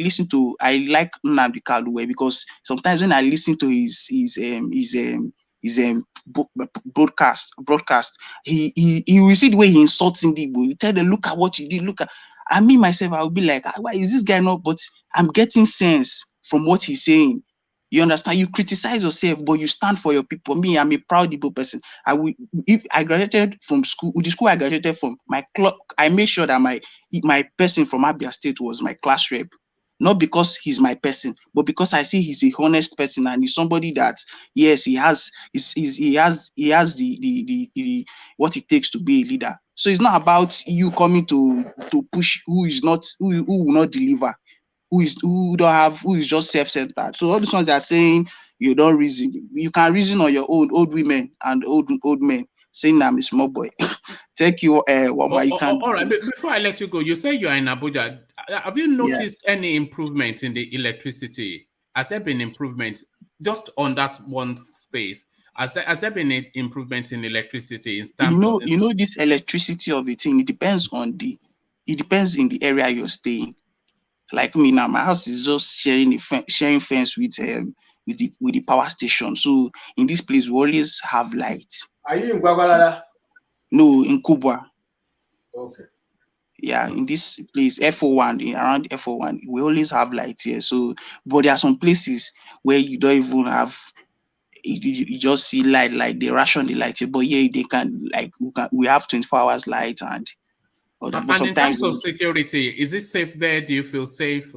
M: listen to, I like Nnamdi Kanu because sometimes when I listen to his broadcast, he will see the way he insults Indigo. You tell them, look at what you did, look at. I mean myself, I will be like, why is this guy not? But I'm getting sense from what he's saying. You understand? You criticize yourself, but you stand for your people. Me, I'm a proud Igbo person. If I graduated from school, with the school I graduated from, I made sure that my person from Abia State was my class rep. Not because he's my person, but because I see he's a honest person and he's somebody that, yes, he has the what it takes to be a leader. So it's not about you coming to push who will not deliver. Who is just self-centered. So all these ones that are saying you don't reason, you can reason on your own, old women and old men saying I'm a small boy. Thank you. All
A: right. Before I let you go, you say you are in Abuja. Have you noticed any improvement in the electricity? Has there been improvement just on that one space? Has there been an improvement in electricity?
M: You know this electricity of a thing. It depends in the area you're staying. Like me now, my house is just sharing fence with the power station. So in this place, we always have light.
Q: Are you in Gwagwalada?
M: No, in Kubwa.
Q: Okay.
M: Yeah, in this place, FO1, around FO1, we always have light here. So, but there are some places where you don't even have. You just see light, like they ration the light here. But yeah, they can we have 24 hours light and.
A: And in terms of security, is it safe there? Do you feel safe?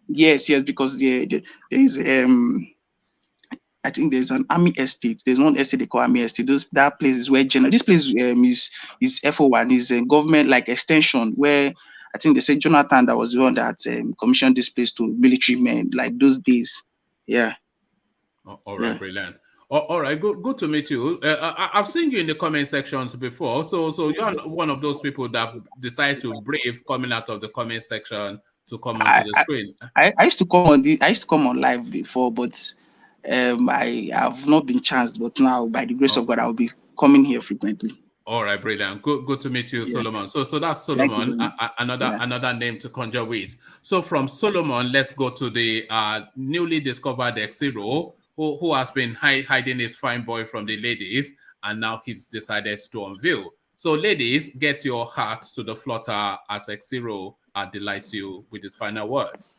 M: Yes, because there is I think there's an army estate. There's one estate they call army estate. That place is where this place is FO1, is a government like extension where I think they said Jonathan that was the one that commissioned this place to military men like those days. Yeah.
A: All right, brilliant. All right, good to meet you. I've seen you in the comment sections before, so you're one of those people that decide to brave coming out of the comment section to come onto the screen.
M: I used to come on live before, but I have not been chanced. But now, by the grace of God, I will be coming here frequently.
A: All right, brilliant. Good to meet you,
M: Yeah.
A: Solomon. So that's
M: Thank you.
A: Solomon, another name to conjure with. So from Solomon, let's go to the newly discovered X-Zero, who has been hiding his fine boy from the ladies, and now he's decided to unveil. So ladies, get your hearts to the flutter as X-Zero delights you with his final words.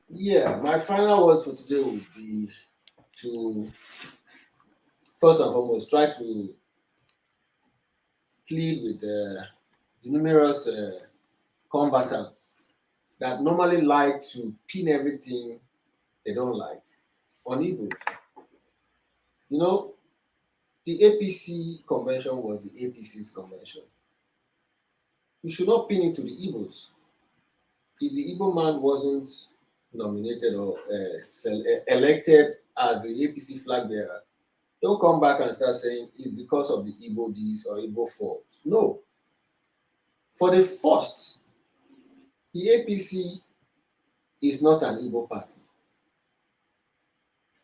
Q: Yeah, my final words for today would be to, first and foremost, try to plead with the numerous conversants that normally like to pin everything they don't like on Igbos. You know, the APC convention was the APC's convention. We should not pin it to the Igbos. If the Igbo man wasn't nominated or elected as the APC flag bearer, don't come back and start saying it's because of the Igbo this or Igbo faults. No. For the first, the APC is not an Igbo party.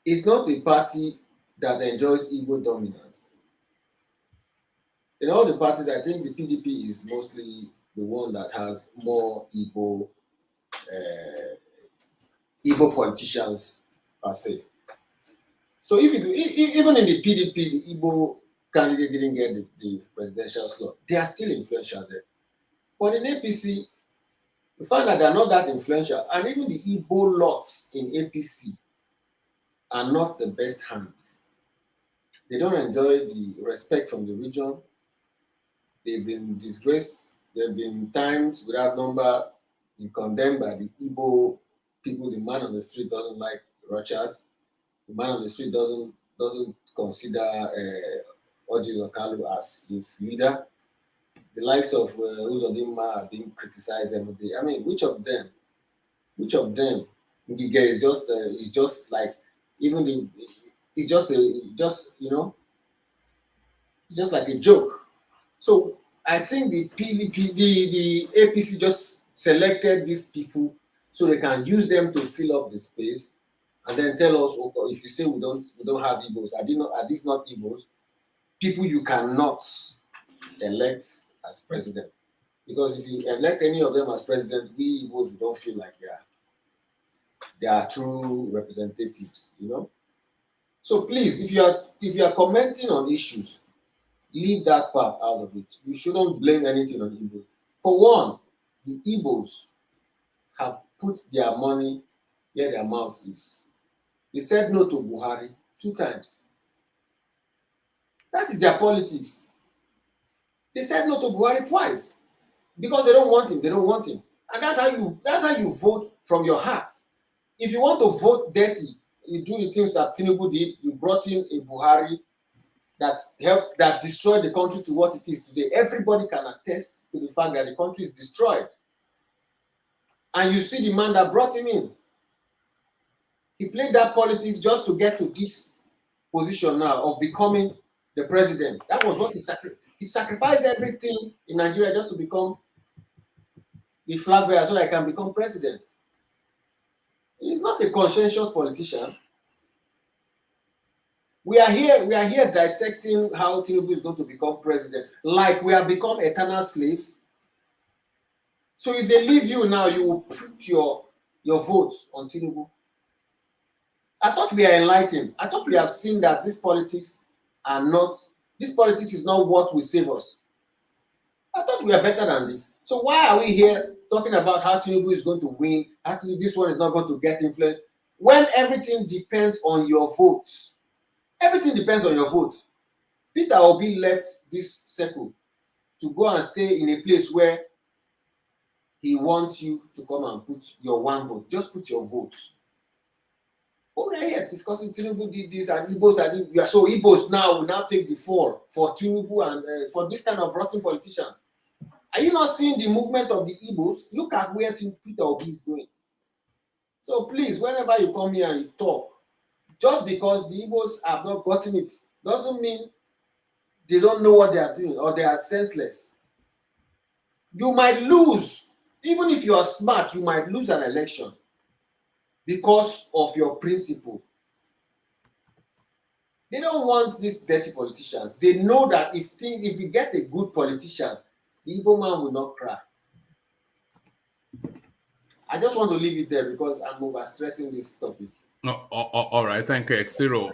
Q: It's not a party that enjoys Igbo dominance. In all the parties, I think the PDP is mostly the one that has more Igbo politicians per se. So even in the PDP, the Igbo candidate didn't get the presidential slot. They are still influential there. But in APC, you find that they are not that influential. And even the Igbo lots in APC are not the best hands. They don't enjoy the respect from the region. They've been disgraced. There have been times without number been condemned by the Igbo people. The man on the street doesn't like Rochas. The man on the street doesn't consider Oji Lokalu as his leader. The likes of Uzodinma are being criticized every day. I mean, which of them? Ngige is just like even the it's just like a joke. So I think the PDP, the APC just selected these people so they can use them to fill up the space, and then tell us, okay, if you say we don't have Igbos, are these not Igbos? People you cannot elect as president, because if you elect any of them as president, we Igbos we don't feel like they are true representatives, you know. So please, if you are commenting on issues, leave that part out of it. You shouldn't blame anything on Igbos. For one, the Igbos have put their money where their mouth is. They said no to Buhari 2 times. That is their politics. They said no to Buhari twice because they don't want him. They don't want him, and that's how you vote from your heart. If you want to vote dirty, you do the things that Tinubu did. You brought in a Buhari that destroyed the country to what it is today. Everybody can attest to the fact that the country is destroyed. And you see the man that brought him in. He played that politics just to get to this position now of becoming the president. That was what he sacrificed everything in Nigeria just to become the flag bearer so that he can become president. He's not a conscientious politician. We are here dissecting how Tinubu is going to become president, like we have become eternal slaves. So if they leave you now, you will put your votes on Tinubu. I thought we are enlightened. I thought we have seen that this politics is not what will save us. I thought we are better than this. So why are we here talking about how Tinubu is going to win? Actually, this one is not going to get influence when everything depends on your votes. Everything depends on your vote. Peter Obi left this circle to go and stay in a place where he wants you to come and put your one vote. Just put your vote. Oh, we're here discussing Tinubu did this and Igbos so Igbos now will now take the fall for Tinubu and for this kind of rotten politicians. Are you not seeing the movement of the Igbos? Look at where Peter Obi is going. So please, whenever you come here and you talk, just because the Igbos have not gotten it doesn't mean they don't know what they are doing or they are senseless. You might lose, even if you are smart, you might lose an election because of your principle. They don't want these dirty politicians. They know that if you get a good politician, the Igbo man will not cry. I just want to leave it there because I'm overstressing this topic.
A: All right, thank you, Xero.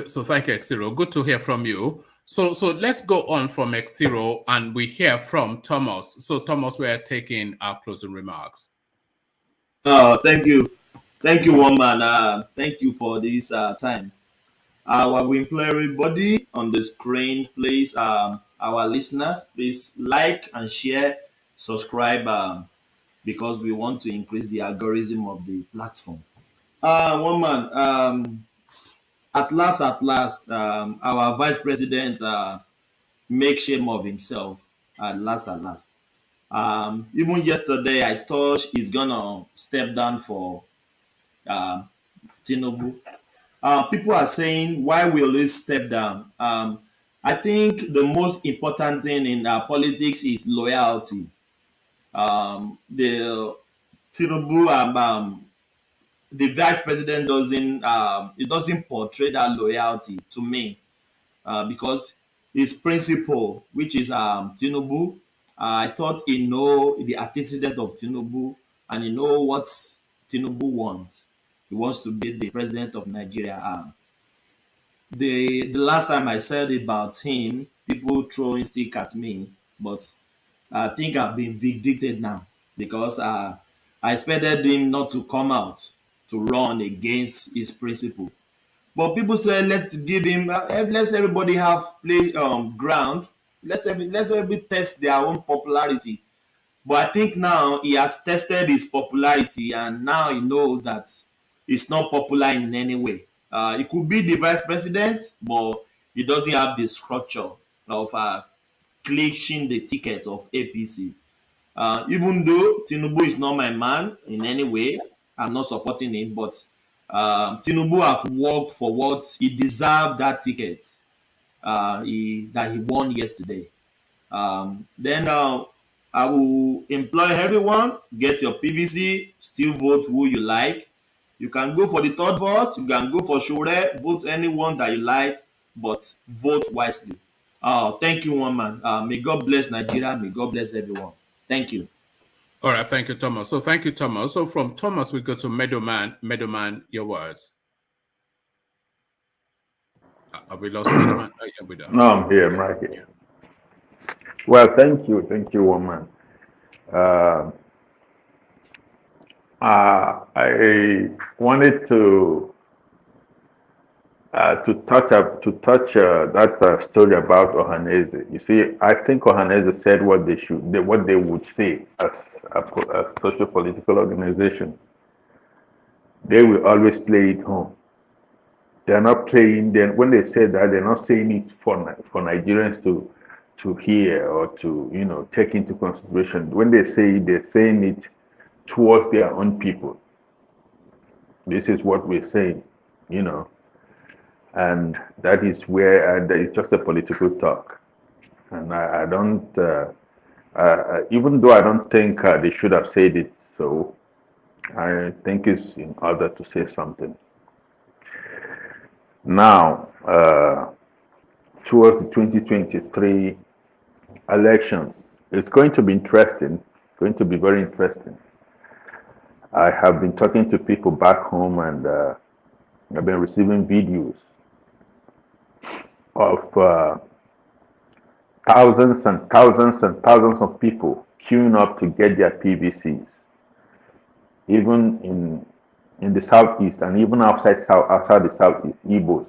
A: So thank you, Xero. Good to hear from you. So let's go on from Xero and we hear from Thomas. So Thomas, we are taking our closing remarks.
K: Thank you, one man. Thank you for this time. I will implore everybody on the screen, please. Our listeners, please like and share, subscribe, because we want to increase the algorithm of the platform. One man. At last, our vice president make shame of himself. At last. Even yesterday, I thought he's gonna step down for Tinubu. People are saying, why will he step down? I think the most important thing in politics is loyalty. The Tinubu, the vice president doesn't portray that loyalty to me, because his principal, which is Tinubu, I thought he know the antecedent of Tinubu and he know what Tinubu wants. He wants to be the president of Nigeria. The last time I said about him, people throwing stick at me, but I think I've been vindicated now because I expected him not to come out to run against his principle. But people say let's give him, let's everybody have play ground. Let's everybody test their own popularity. But I think now he has tested his popularity and now he knows that it's not popular in any way. He could be the vice president, but he doesn't have the structure of clinching the ticket of APC. Even though Tinubu is not my man in any way, I'm not supporting him, but Tinubu have worked for what he deserved that ticket that he won yesterday. Then I will employ everyone, get your PVC, still vote who you like. You can go for the third vote, you can go for Shure, vote anyone that you like, but vote wisely. Thank you, one man. May God bless Nigeria. May God bless everyone. Thank you.
A: All right, thank you, Thomas. So thank you, Thomas. So from Thomas, we go to Meadowman. Meadowman, your words. Have we lost Meadowman?
R: No, I'm here. I'm right here. Well, thank you, woman. I wanted to touch that story about OHANAEZE. You see, I think OHANAEZE said what they would say as a social political organization. They will always play it home. They're not playing. Then when they say that, they're not saying it for Nigerians to hear or to take into consideration. When they say it, they're saying it towards their own people. This is what we're saying, and that is where it's just a political talk. And I don't, even though I don't think they should have said it, so I think it's in order to say something. Now, towards the 2023 elections, it's going to be interesting. It's going to be very interesting. I have been talking to people back home and I've been receiving videos of thousands and thousands and thousands of people queuing up to get their PVCs, even in the southeast and even outside the southeast, Igbos.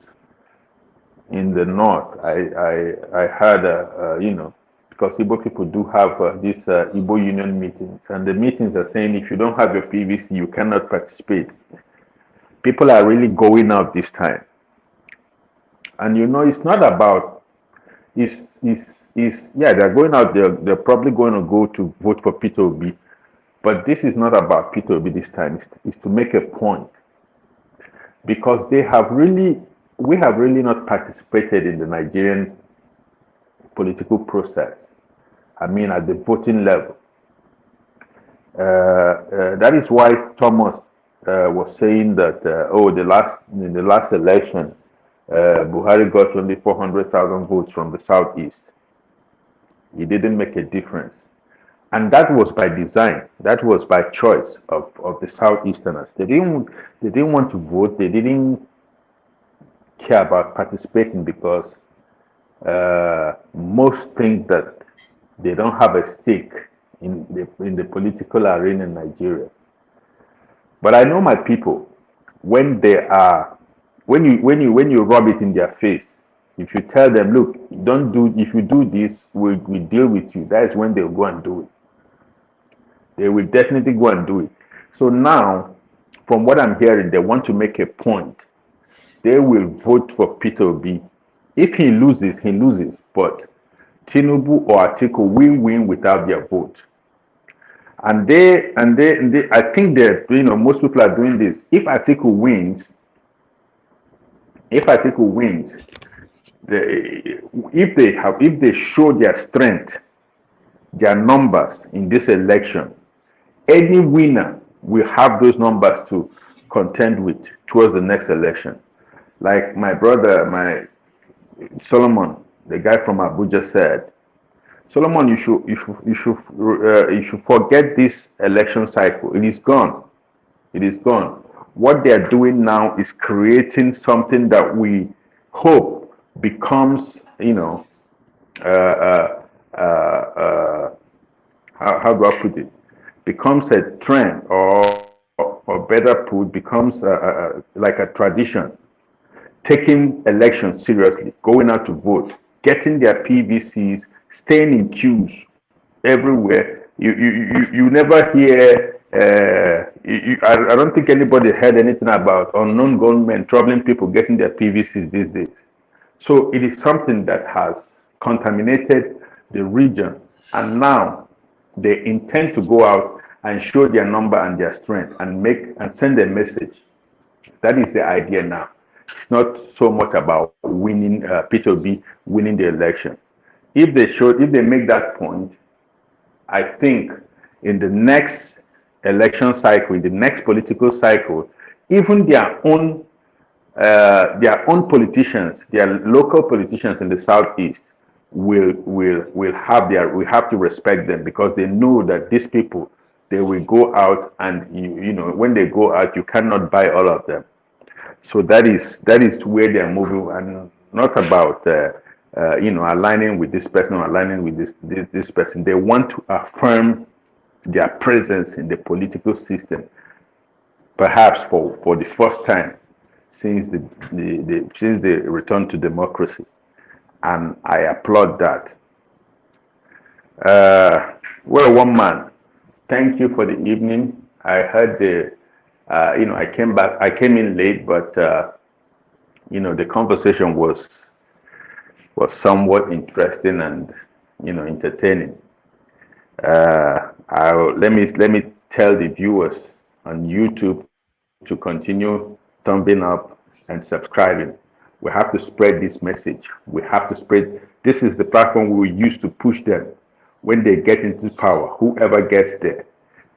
R: In the north, I heard, because Igbo people do have these Igbo union meetings, and the meetings are saying if you don't have your PVC, you cannot participate. People are really going out this time. And it's not about, they're going out, they're probably going to go to vote for Peter Obi, but this is not about Peter Obi this time. It's to make a point, because we have really not participated in the Nigerian political process. I mean, at the voting level. That is why Thomas was saying that in the last election, Buhari got only 400,000 votes from the southeast. It didn't make a difference. And that was by design. That was by choice of the Southeasterners. They didn't want to vote. They didn't care about participating because most think that they don't have a stake in the political arena in Nigeria. But I know my people, when you rub it in their face, if you tell them, look, if you do this, we deal with you, that is when they'll go and do it. They will definitely go and do it. So now, from what I'm hearing, they want to make a point. They will vote for Peter Obi. If he loses, he loses. But Tinubu or Atiku will win without their vote. And I think that most people are doing this. If Atiku wins, if they show their strength, their numbers in this election, any winner will have those numbers to contend with towards the next election. Like my brother, Solomon, the guy from Abuja said, Solomon, you should forget this election cycle. It is gone. It is gone. What they are doing now is creating something that we hope becomes, how do I put it? Becomes a trend, or better put, becomes like a tradition. Taking elections seriously, going out to vote, getting their PVCs, staying in queues everywhere. You never hear. I don't think anybody heard anything about unknown gunmen troubling people getting their PVCs these days. So it is something that has contaminated the region, and now they intend to go out and show their number and their strength and send a message. That is the idea now. It's not so much about winning, Peter Obi winning the election. If they make that point, I think in the next election cycle, in the next political cycle, even their own politicians, their local politicians in the southeast will have to respect them, because they know that these people, they will go out, and when they go out, you cannot buy all of them. So that is where they are moving, and not about aligning with this person or aligning with this person. They want to affirm their presence in the political system, perhaps for the first time since the return to democracy, and I applaud that. Well, one man, thank you for the evening. I heard I came in late, but the conversation was somewhat interesting and entertaining. Let me tell the viewers on YouTube to continue thumbing up and subscribing. We have to spread this message. We have to spread. This is the platform we will use to push them when they get into power, whoever gets there.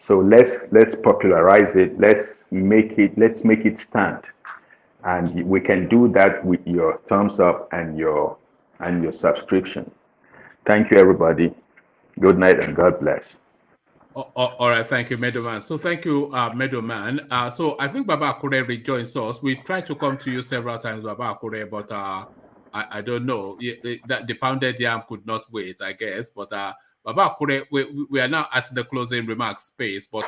R: So let's popularize it. Let's make it stand, and we can do that with your thumbs up and your subscription. Thank you, everybody. Good night and God bless.
A: All right, thank you, Meadowman. So thank you, Meadowman. So I think Baba Akure rejoins us. We tried to come to you several times, Baba Akure, but I don't know. The pounded yam could not wait, I guess. But Baba Akure, we are now at the closing remarks space, but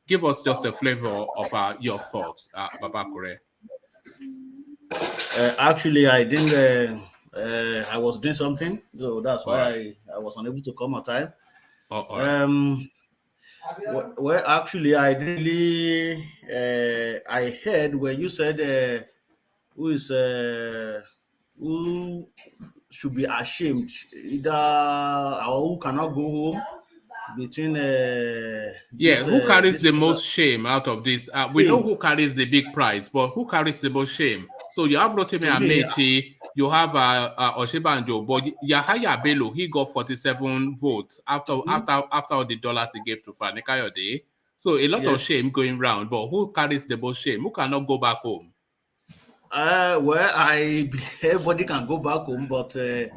A: give us just a flavor of your thoughts, Baba Akure.
U: Actually, I didn't. I was doing something, so that's why I was unable to come on time. Well, actually, I really I heard when you said who should be ashamed, either or who cannot go home between
A: who carries the most shame out of this? We know who carries the big prize, but who carries the most shame? So you have Rotimi Amechi, you have OSINBAJO, but Yahaya Bello, he got 47 votes after all the dollars he gave to Fani Kayode. So a lot of shame going round, but who carries the most shame? Who cannot go back home?
U: Well, everybody can go back home, but the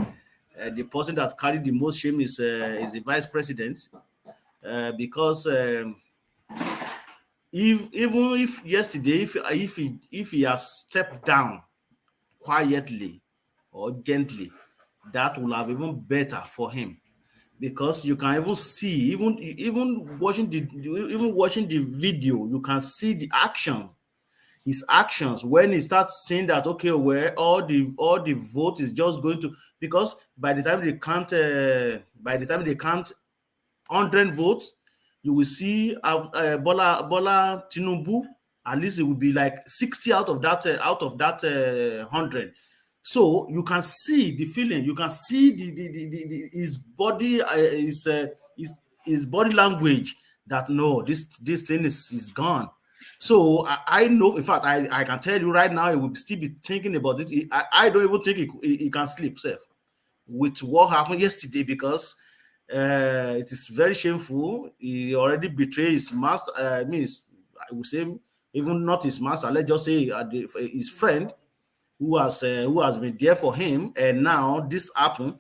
U: person that carried the most shame is the vice president, because even if yesterday, if he has stepped down quietly or gently, that will have even better for him, because you can even see, even watching the video, you can see the action, his actions when he starts saying that, okay, where all the vote is just going to, because by the time they count 100 votes, you will see Bola Tinubu, at least it will be like 60 out of that 100. So you can see the feeling, you can see his body, his body language, that no, this thing is gone. So I know, in fact, I can tell you right now, he will still be thinking about it. I don't even think he can sleep safe with what happened yesterday, because it is very shameful. He already betrayed his master. I would say even not his master. Let's just say his friend, who has been there for him, and now this happened.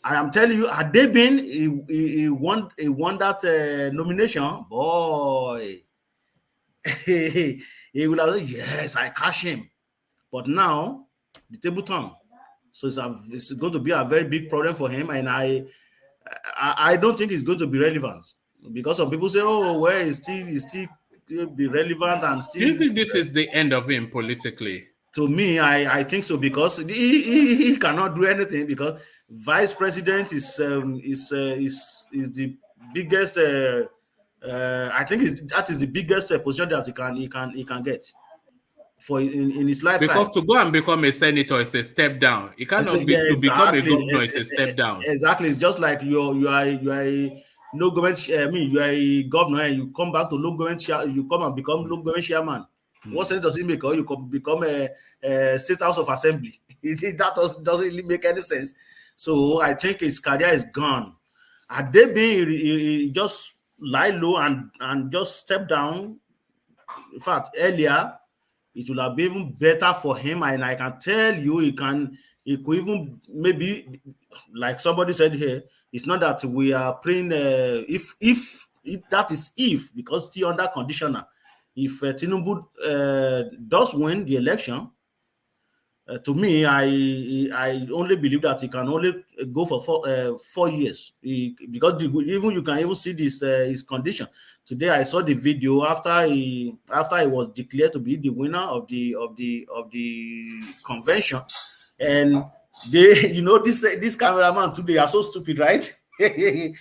U: I am telling you, had they been, he won that nomination, boy. He will have said, yes, I cash him. But now the table turn. So it's going to be a very big problem for him, and I don't think it's going to be relevant, because some people say, oh, well, it's still be relevant and still.
A: Do you think this is the end of him politically?
U: To me, I think so, because he cannot do anything, because vice president is the biggest. I think that is the biggest position that he can get for in his lifetime.
A: Because to go and become a senator is a step down. It cannot be to become a governor is a step down.
U: Exactly, it's just like you are a low government. You are a governor, and you come back to low government. You come and become low government chairman. What sense does it make? Or you become a state house of assembly? That doesn't really make any sense. So I think his career is gone. Had they been, he just lie low and just step down. In fact, earlier, it will have been even better for him. And I can tell you, he could even, maybe, like somebody said here, it's not that we are praying, if that is if, because still under conditioner. If Tinubu does win the election, to me, I only believe that he can only go for 4 years, because even you can even see this his condition. Today I saw the video after he was declared to be the winner of the convention, and they, this cameraman today are so stupid, right? they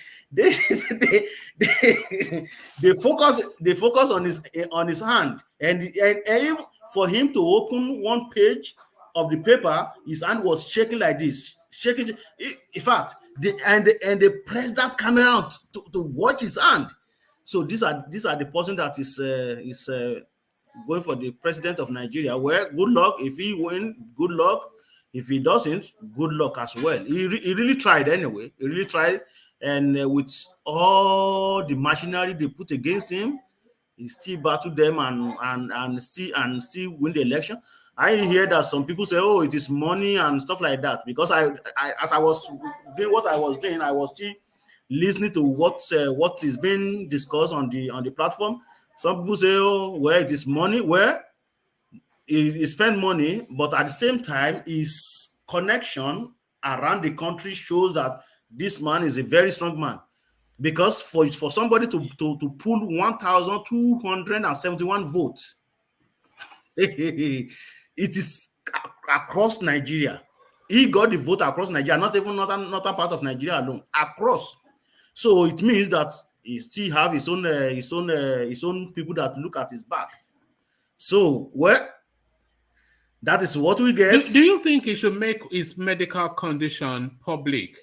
U: focus on his hand, and even for him to open one page of the paper, his hand was shaking like this, shaking. In fact, they pressed that camera out to watch his hand. So these are the person that is going for the president of Nigeria. Well, good luck. If he wins, good luck. If he doesn't, good luck as well. He really tried anyway. He really tried, and with all the machinery they put against him, he still battled them and still win the election. I hear that some people say, oh, it is money and stuff like that, because as I was doing what I was doing, I was still listening to what is being discussed on the platform. Some people say, oh, well, it is money. Well, he spent money, but at the same time, his connection around the country shows that this man is a very strong man. Because for somebody to pull 1,271 votes, it is across Nigeria. He got the vote across Nigeria, not even not a part of Nigeria alone, across. So it means that he still have his own people that look at his back. So, well, that is what we get.
A: Do you think he should make his medical condition public?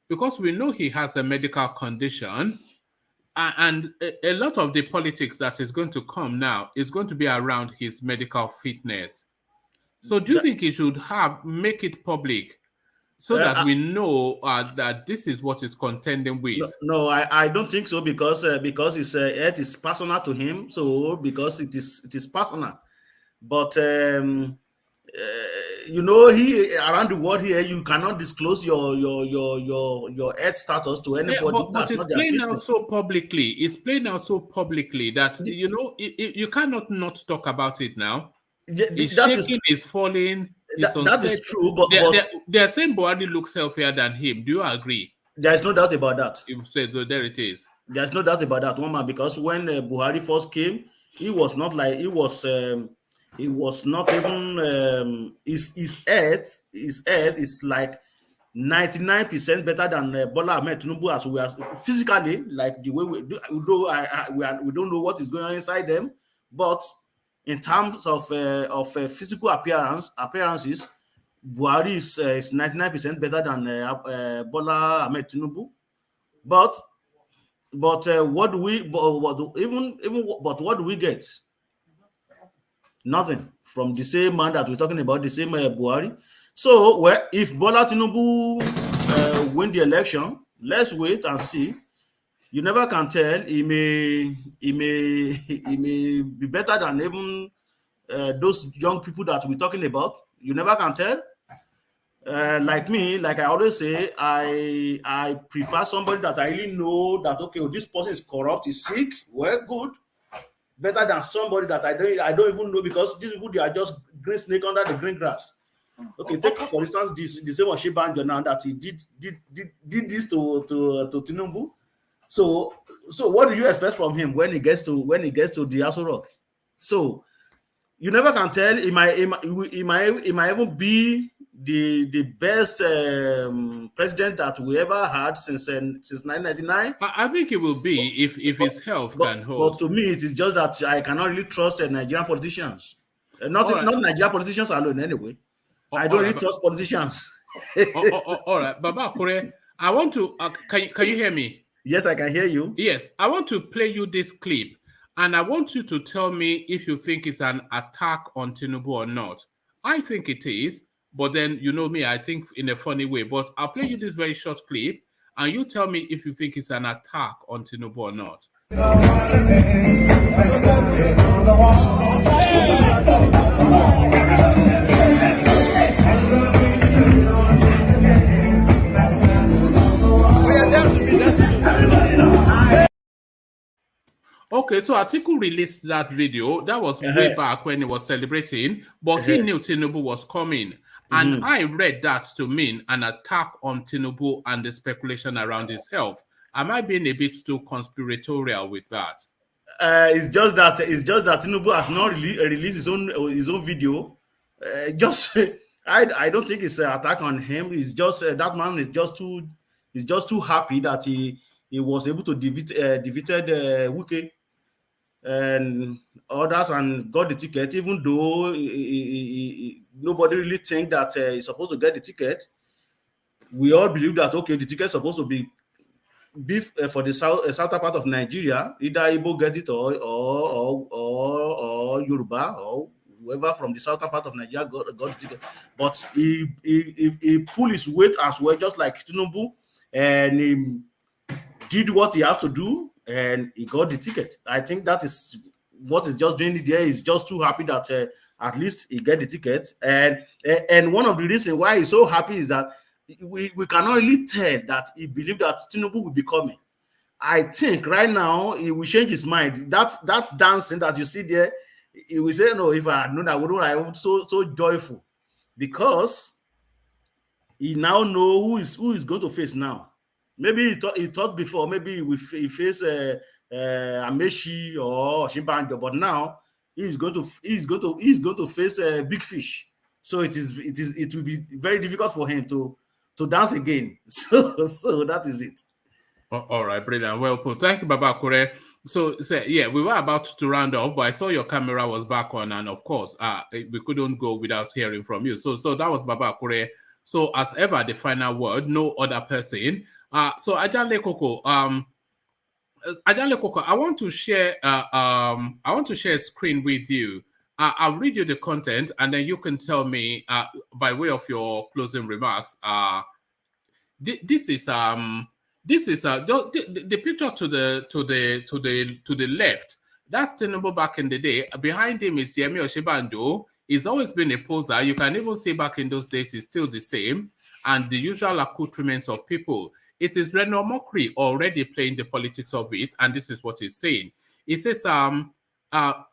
A: Because we know he has a medical condition, and a lot of the politics that is going to come now is going to be around his medical fitness. So do you think he should make it public so that we know that this is what he's contending with?
U: No, I don't think so, because his health is personal to him. So because it is personal. But You know, he around the world here, you cannot disclose your health status to anybody.
A: But
U: That's
A: it's
U: not their
A: playing out
U: business.
A: so publicly. It's playing out so publicly that you know you cannot not talk about it now. He's
U: that is
A: shaking, he's falling, he's
U: that is
A: unsteady.
U: true, but
A: They're saying Buhari looks healthier than him. Do you agree?
U: there is no doubt about that.
A: You said so. There it is.
U: There's no doubt about that, woman, because when Buhari first came, he was not like he was not even his head is like 99% better than Bola Ahmed Tinubu, as we are physically, like the way we do. Although we don't know what is going on inside them, but in terms of physical appearances, Buhari is 99% better than Bola Ahmed Tinubu. But what do we? What do we get? Nothing from the same man that we're talking about, the same Buhari. So, if Bola Tinubu win the election, let's wait and see. You never can tell. He may be better than even those young people that we're talking about. You never can tell. Like me, like I always say, I prefer somebody that I really know that okay, this person is corrupt, is sick. Well, good. Better than somebody that I don't even know, because these people, they are just green snake under the green grass. Okay, take for instance the same OSINBAJO now that he did this to Tinubu. So what do you expect from him when he gets to the Aso Rock? So you never can tell. It might even be the best president that we ever had since 1999.
A: I think it will be if his health can hold.
U: But to me, it is just that I cannot really trust Nigerian politicians. Not Nigerian politicians alone, anyway. I don't really trust politicians.
A: All right, Baba Kure, I want to. Can you hear me?
U: Yes, I can hear you.
A: Yes, I want to play you this clip, and I want you to tell me if you think it's an attack on Tinubu or not. I think it is, but then you know me, I think in a funny way. But I'll play you this very short clip, and you tell me if you think it's an attack on Tinubu or not. Okay, so Atiku released that video. That was way back when he was celebrating, but he knew Tinubu was coming. And I read that to mean an attack on Tinubu and the speculation around his health. Am I being a bit too conspiratorial with that?
U: It's just that Tinubu has not released his own video. I don't think it's an attack on him. It's just that man is just too happy that he was able to defeated Wike and others and got the ticket, even though nobody really think that he's supposed to get the ticket. We all believe that okay, the ticket is supposed to be for the southern part of Nigeria. Either Igbo get it or Yoruba or whoever from the southern part of Nigeria got the ticket. But he pulled his weight as well, just like Tinubu, and he did what he has to do, and he got the ticket. I think that is what he's just doing there. He's just too happy that at least he get the ticket. And one of the reasons why he's so happy is that we cannot really tell that he believed that Tinubu will be coming. I think right now he will change his mind. That dancing that you see there, he will say, no, if I had known, I wouldn't. I was so joyful, because he now know who is going to face now. Maybe he thought before, maybe he face Amechi or OSINBAJO, but now he's going to face a big fish. So it will be very difficult for him to dance again. So that is it.
A: All right, brilliant. Well put. Thank you, Baba Kure. So yeah, we were about to round off, but I saw your camera was back on, and of course, we couldn't go without hearing from you. So that was Baba Kure. So as ever, the final word, no other person. So Ajale Koko, I want to share a screen with you. I'll read you the content, and then you can tell me by way of your closing remarks. This is the picture to the left. That's Tinubu back in the day. Behind him is Yemi Osinbajo. He's always been a poser. You can even see back in those days, he's still the same. And the usual accoutrements of people. It is Reno Mokri already playing the politics of it. And this is what he's saying. He says,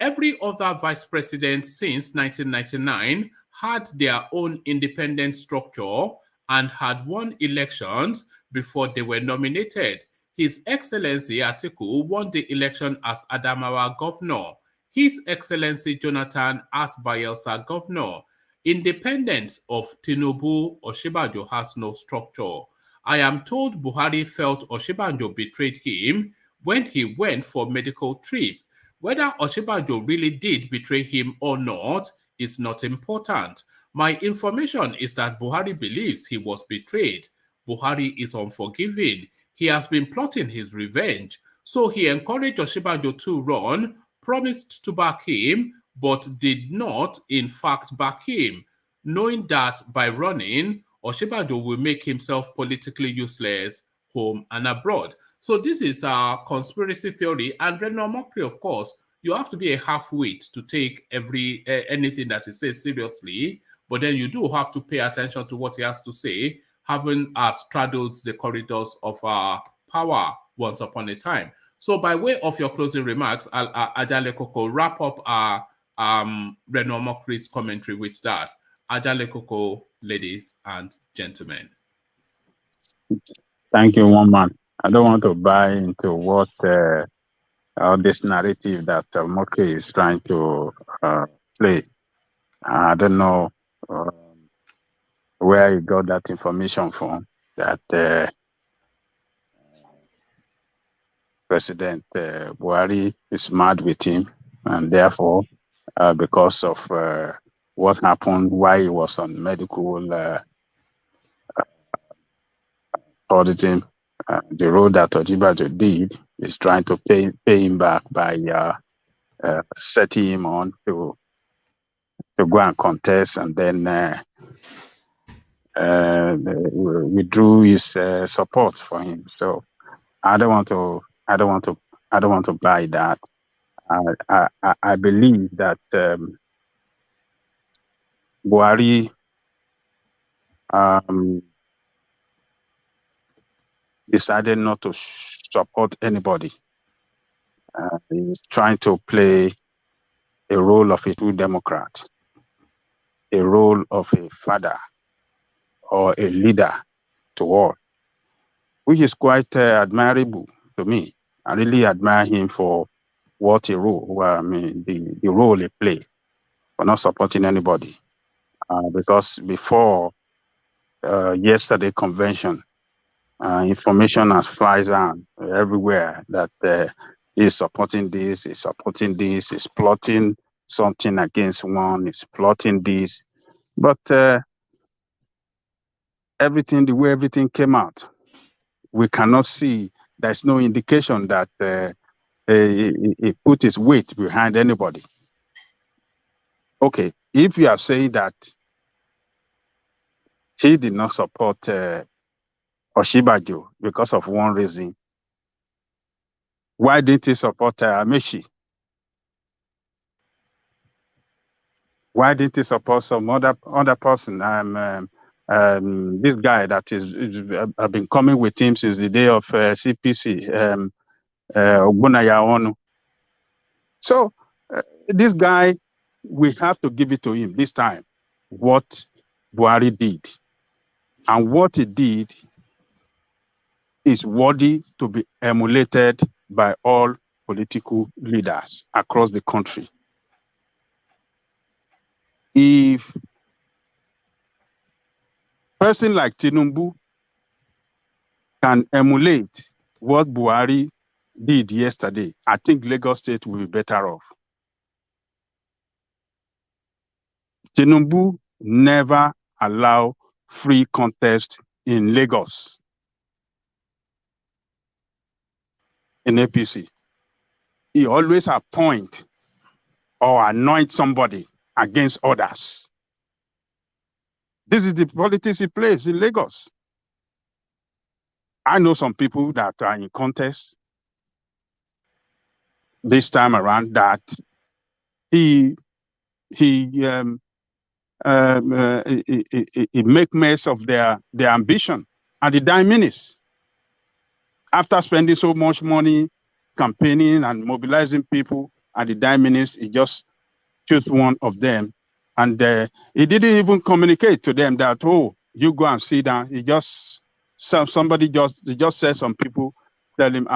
A: every other vice president since 1999 had their own independent structure and had won elections before they were nominated. His Excellency Atiku won the election as Adamawa governor. His Excellency Jonathan as Bayelsa governor. Independence of Tinubu, Osinbajo has no structure. I am told Buhari felt Osinbajo betrayed him when he went for medical trip. Whether Osinbajo really did betray him or not is not important. My information is that Buhari believes he was betrayed. Buhari is unforgiving. He has been plotting his revenge. So he encouraged Osinbajo to run, promised to back him, but did not, in fact, back him, knowing that by running, Osinbajo will make himself politically useless home and abroad. So this is a conspiracy theory, and Reno Mokri, of course, you have to be a half-wit to take anything that he says seriously, but then you do have to pay attention to what he has to say, having straddled the corridors of power once upon a time. So by way of your closing remarks, Ajale Koko, wrap up Reno Mokri's commentary with that. Ajale Koko, ladies and gentlemen.
B: Thank you, woman. I don't want to buy into what all this narrative that Mokri is trying to play. I don't know where he got that information from, that President Buhari is mad with him, and therefore, because of what happened while he was on medical auditing, the role that Osinbajo did is trying to pay him back by setting him on to go and contest, and then withdrew his support for him. So I don't want to buy that. I believe that Buhari decided not to support anybody. He's trying to play a role of a true Democrat, a role of a father or a leader to all, which is quite admirable to me. I really admire him for what he role, well, I mean, the role he played for not supporting anybody. Because before yesterday convention, information has flies around everywhere that he's supporting this, he's plotting something against one, he's plotting this. But the way everything came out, we cannot see, there's no indication that he put his weight behind anybody. Okay, if you are saying that he did not support Osinbajo because of one reason, why didn't he support Amechi? Why didn't he support some other person? This guy that I've been coming with him since the day of CPC, Ogbonaya. So this guy, we have to give it to him this time, what Buhari did. And what he did is worthy to be emulated by all political leaders across the country. If a person like Tinubu can emulate what Buhari did yesterday, I think Lagos State will be better off. Tinubu never allow free contest in Lagos, in APC. He always appoint or anoint somebody against others. This is the politics he plays in Lagos. I know some people that are in contest this time around that he make mess of their ambition at the dime minutes. After spending so much money campaigning and mobilizing people at the dime minutes, he just chose one of them. And he didn't even communicate to them that, oh, you go and sit down. He just, somebody just said some people, tell him, you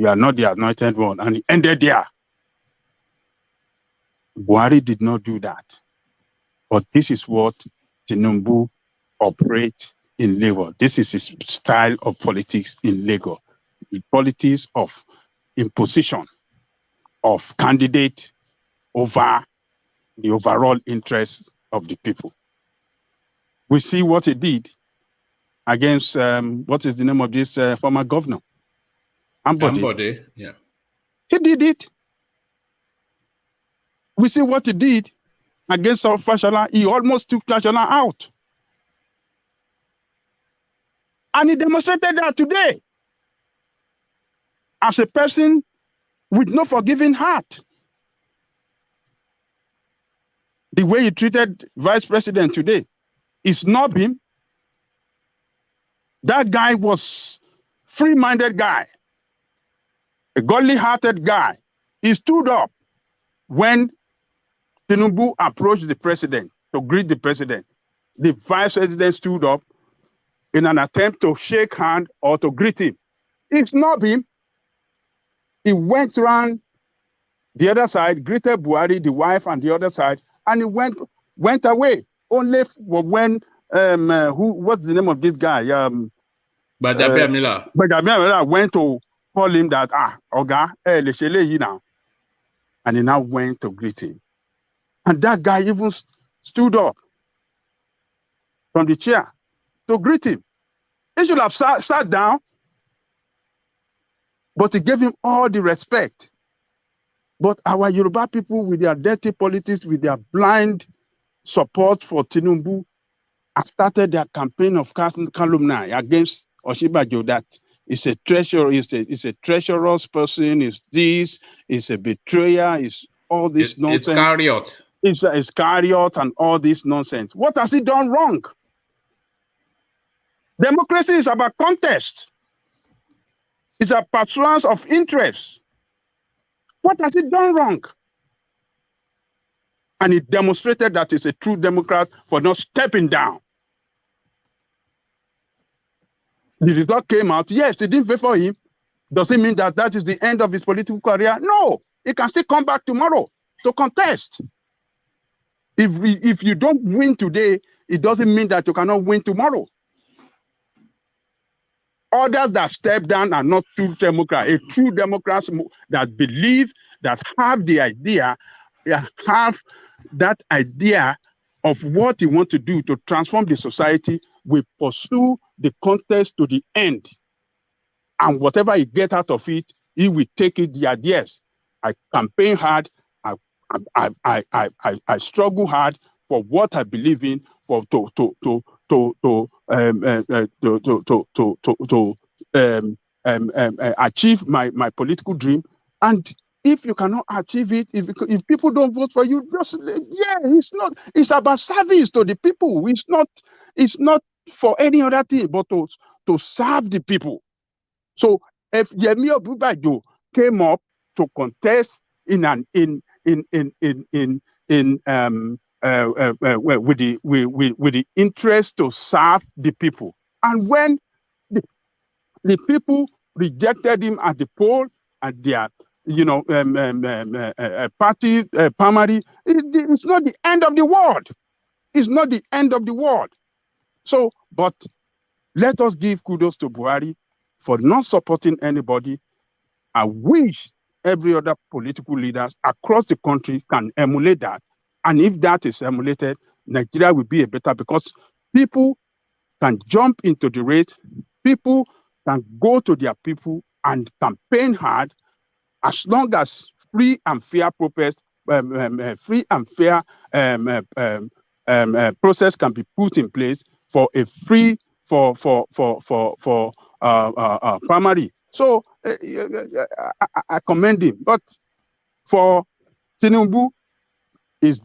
B: are not the anointed one. And he ended there. Buhari did not do that. But this is what Tinubu operates in Lagos. This is his style of politics in Lagos. The politics of imposition of candidate over the overall interests of the people. We see what he did against, what is the name of this former governor?
A: Ambode, yeah.
B: He did it. We see what he did against Fashola. He almost took Fashola out. And he demonstrated that today as a person with no forgiving heart. The way he treated Vice President today is snubbed him. That guy was free-minded guy, a godly-hearted guy. He stood up when Tinubu approached the president to greet the president. The vice president stood up in an attempt to shake hand or to greet him. He snubbed him. He went around the other side, greeted Buhari, the wife, and the other side, and he went away. Only when what's the name of this guy? Badabia went to call him that Oga, now, and he now went to greet him. And that guy even stood up from the chair to greet him. He should have sat down, but he gave him all the respect. But our Yoruba people, with their dirty politics, with their blind support for Tinubu, have started their campaign of calumny against OSINBAJO, that is a treasurer, is a treacherous person, is this, is a betrayer, is all this nonsense.
A: Iscariot.
B: It's Iscariot and all this nonsense. What has he done wrong? Democracy is about contest. It's a pursuance of interest. What has he done wrong? And he demonstrated that he's a true Democrat for not stepping down. The result came out. Yes, it didn't favor him. Does it mean that that is the end of his political career? No. He can still come back tomorrow to contest. If you don't win today, it doesn't mean that you cannot win tomorrow. Others that step down are not true Democrats. A true Democrats that believe, that have the idea, have that idea of what he wants to do to transform the society, will pursue the contest to the end. And whatever he gets out of it, he will take it the ideas. I campaign hard. I struggle hard for what I believe in, for to achieve my political dream. And if you cannot achieve it, if people don't vote for you, just it's about service to the people. It's not for any other thing but to serve the people. So if Yemi Osinbajo came up to contest with the interest to serve the people, and when the people rejected him at the poll, at their party primary, it's not the end of the world. It's not the end of the world. So, but let us give kudos to Buhari for not supporting anybody. I wish every other political leaders across the country can emulate that. And if that is emulated, Nigeria will be a better, because people can jump into the race, people can go to their people and campaign hard, as long as free and fair process can be put in place for a free primary. So I commend him. But for Tinubu, his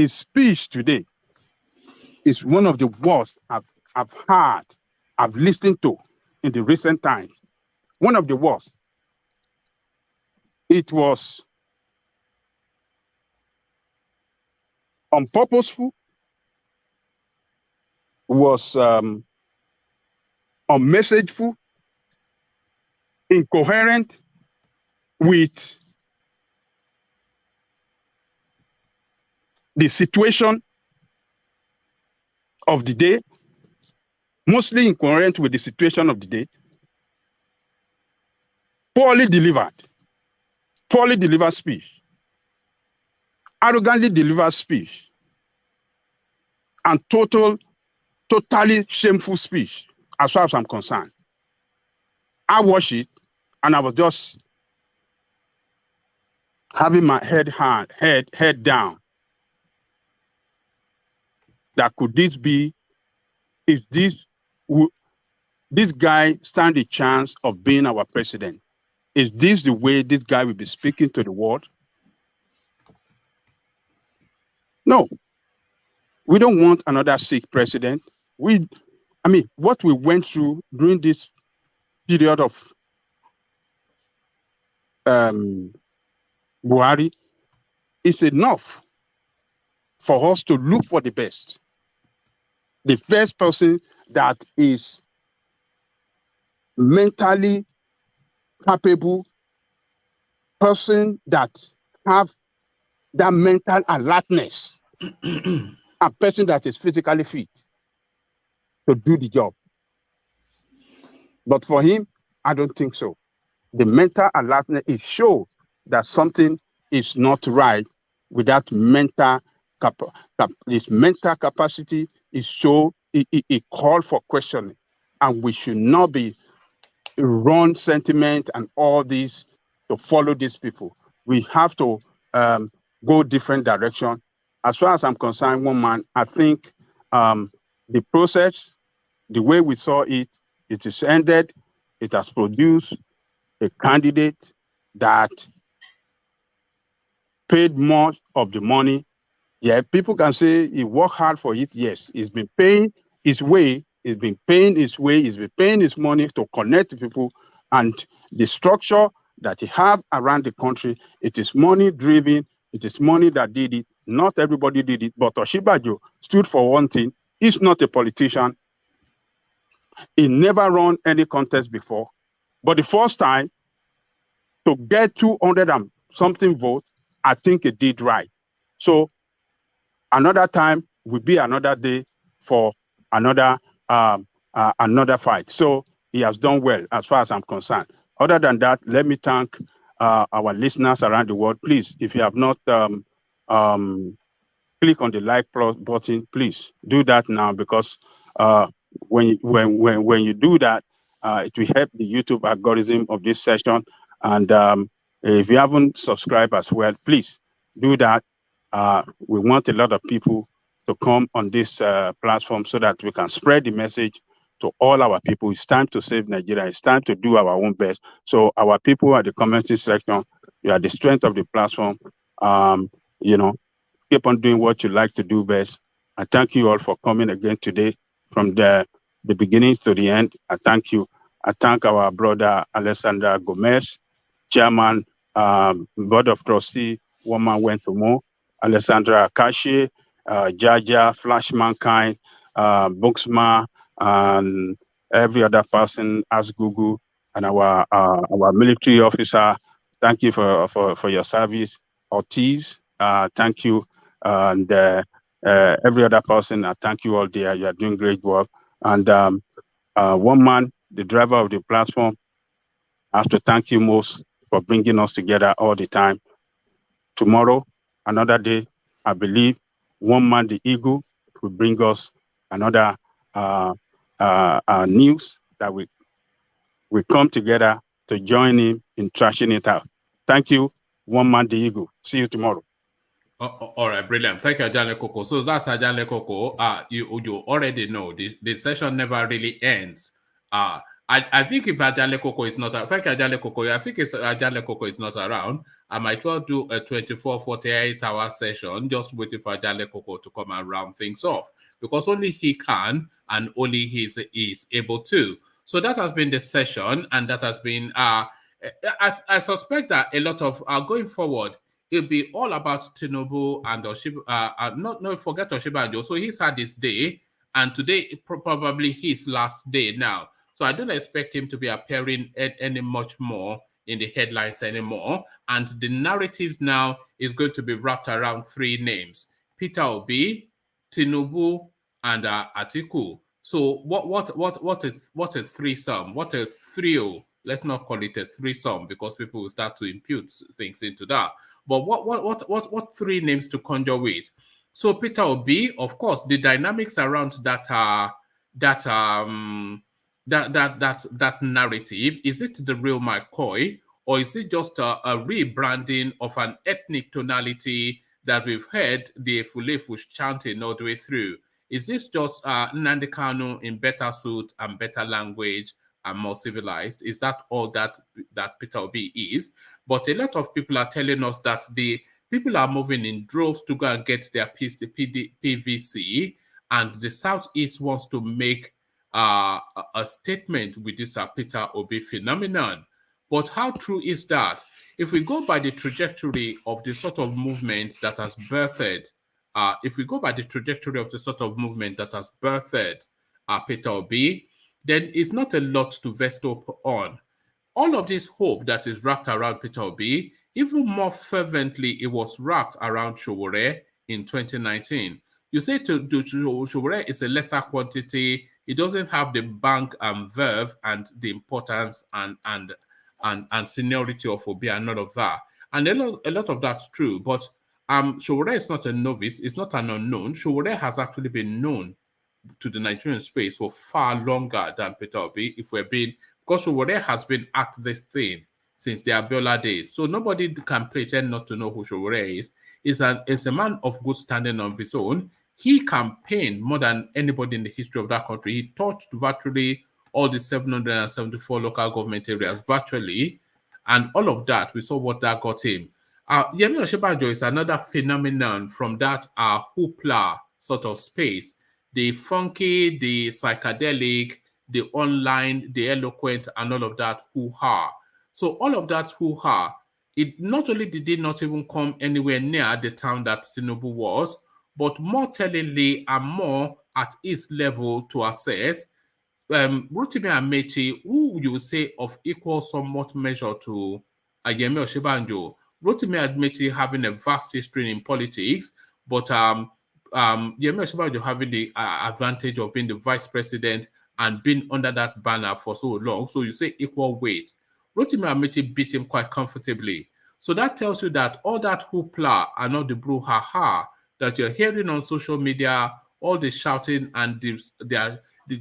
B: speech today is one of the worst I've heard, I've listened to in the recent times. One of the worst. It was unpurposeful, was unmessageful, incoherent with the situation of the day, mostly incoherent with the situation of the day, poorly delivered speech, arrogantly delivered speech, and totally shameful speech, as far as I'm concerned. I watched it, and I was just having my head down. That could this be, if this guy stand a chance of being our president? Is this the way this guy will be speaking to the world? No. We don't want another sick president. What we went through during this period of Buhari is enough for us to look for the best. The first person that is mentally capable, person that have that mental alertness, a person that is physically fit to do the job. But for him, I don't think so. The mental alertness is show that something is not right with that mental this mental capacity is show it call for questioning, and we should not be wrong sentiment and all this to follow these people. We have to go different direction. As far as I'm concerned, one man, I think the process, the way we saw it, it is ended. It has produced a candidate that paid more of the money. Yeah, people can say he worked hard for it. Yes, he's been paying his way. He's been paying his way. He's been paying his money to connect people. And the structure that he have around the country, it is money driven. It is money that did it. Not everybody did it. But OSINBAJO stood for one thing. He's not a politician. He never run any contest before. But the first time to get 200 and something votes, I think he did right. So another time will be another day for another fight. So he has done well as far as I'm concerned. Other than that, let me thank our listeners around the world. Please, if you have not click on the like button, please do that now, because when you do that, it will help the YouTube algorithm of this session. And if you haven't subscribed as well, please do that. We want a lot of people to come on this platform so that we can spread the message to all our people. It's time to save Nigeria. It's time to do our own best. So our people at the commenting section, you are the strength of the platform. Keep on doing what you like to do best. I thank you all for coming again today from the beginning to the end. I thank you. I thank our brother Alessandra Gomez, Chairman, Board of Trustee, Woman Went to Mo, Alessandra Akashi, Jaja, Flash Mankind, Booksma, and every other person, as Google, and our military officer. Thank you for your service. Ortiz, thank you. And every other person, I thank you all there. You are doing great work. And one man, the driver of the platform, I have to thank you most for bringing us together all the time. Tomorrow, another day, I believe, one man, the eagle, will bring us another news that we come together to join him in trashing it out. Thank you, one man, the eagle. See you tomorrow.
A: All right, brilliant. Thank you, Ajale Koko. So that's Ajale Koko. You already know the session never really ends I think if Ajale Coco is not around, I think if Ajale Coco is not around, I might well do a 24, 48-hour session just waiting for Ajale Coco to come and round things off, because only he can and only he is able to. So that has been the session, and that has been, I suspect that a lot of, going forward, it'll be all about Tinubu and not forget OSINBAJO. So he's had his day, and today probably his last day now. So I don't expect him to be appearing any much more in the headlines anymore. And the narrative now is going to be wrapped around three names: Peter Obi, Tinubu, and Atiku. So what a threesome, what a trio. Let's not call it a threesome, because people will start to impute things into that. But what three names to conjure with? So Peter Obi, of course, the dynamics around that narrative, is it the real McCoy, or is it just a rebranding of an ethnic tonality that we've heard the Efulefu chanting all the way through? Is this just Nnamdi Kanu in better suit and better language and more civilized? Is that all that Peter Obi is? But a lot of people are telling us that the people are moving in droves to go and get their PVC, and the Southeast wants to make a statement with this Peter Obi phenomenon. But how true is that? If we go by the trajectory of the sort of movement that has birthed, Peter Obi, then it's not a lot to vest hope on. All of this hope that is wrapped around Peter Obi, even more fervently, it was wrapped around Sowore in 2019. You say Sowore is a lesser quantity. It doesn't have the bank and verve and the importance and seniority of Obi and all of that. And a lot of that's true. But Sowore is not a novice. It's not an unknown. Sowore has actually been known to the Nigerian space for far longer than Peter Obi, because Sowore has been at this thing since the Abiola days. So nobody can pretend not to know who Sowore is. He's a man of good standing on his own. He campaigned more than anybody in the history of that country. He touched virtually all the 774 local government areas virtually, and all of that, we saw what that got him. Yemi OSINBAJO is another phenomenon from that hoopla sort of space. The funky, the psychedelic, the online, the eloquent, and all of that hoo-ha. So all of that hoo-ha, it not only did it not even come anywhere near the town that Tinubu was, but more tellingly and more at its level to assess, Rotimi Amechi, who you would say of equal somewhat measure to Yemi OSINBAJO, Rotimi Amechi having a vast history in politics, but Yemi OSINBAJO having the advantage of being the vice president and being under that banner for so long. So you say equal weight. Rotimi Amechi beat him quite comfortably. So that tells you that all that hoopla and all the brouhaha that you're hearing on social media, all the shouting and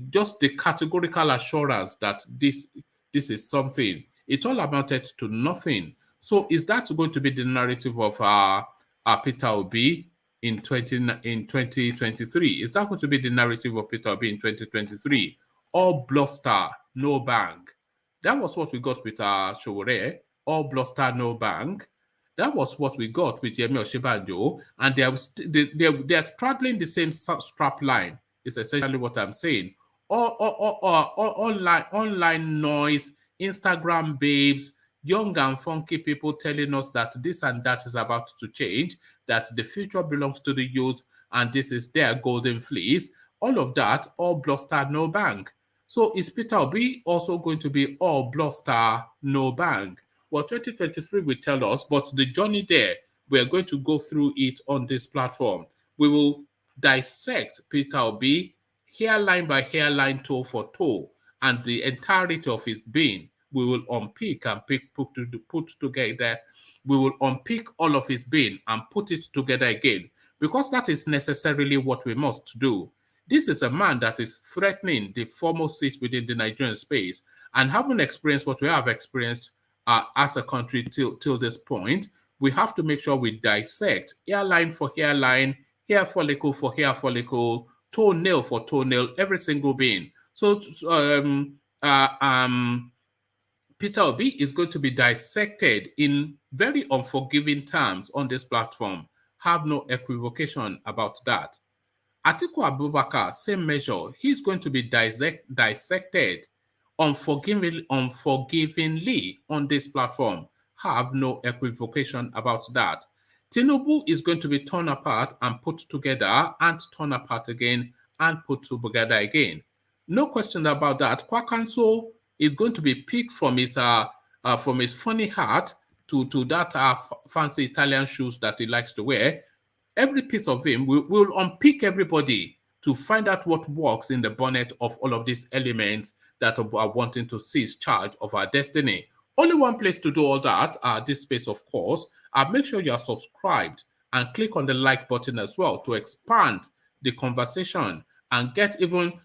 A: just the categorical assurance that this is something, it all amounted to nothing. So is that going to be the narrative of Peter Obi in 2023? Is that going to be the narrative of Peter Obi in 2023? All bluster, no bang. That was what we got with Sowore. All bluster, no bang. That was what we got with Yemi OSINBAJO, and they're straddling the same strap line. Is essentially what I'm saying. Online noise, Instagram babes, young and funky people telling us that this and that is about to change, that the future belongs to the youth, and this is their golden fleece. All of that, all bluster, no bang. So is Peter Obi also going to be all bluster, no bang? Well, 2023 will tell us, but the journey there, we're going to go through it on this platform. We will dissect Peter Obi hairline by hairline, toe for toe, and the entirety of his being. We will unpick and put together. We will unpick all of his being and put it together again, because that is necessarily what we must do. This is a man that is threatening the foremost seat within the Nigerian space, and having experienced what we have experienced as a country till this point, we have to make sure we dissect hairline for hairline, hair follicle for hair follicle, toenail for toenail, every single being. So Peter Obi is going to be dissected in very unforgiving terms on this platform. Have no equivocation about that. Atiku Abubakar, same measure. He's going to be dissected unforgivingly on this platform. Have no equivocation about that. Tinubu is going to be torn apart and put together, and torn apart again and put together again. No question about that. Kwakanso is going to be picked from his funny hat to that fancy Italian shoes that he likes to wear. Every piece of him will unpick everybody to find out what works in the bonnet of all of these elements that are wanting to seize charge of our destiny. Only one place to do all that, this space, of course. Make sure you are subscribed and click on the like button as well to expand the conversation and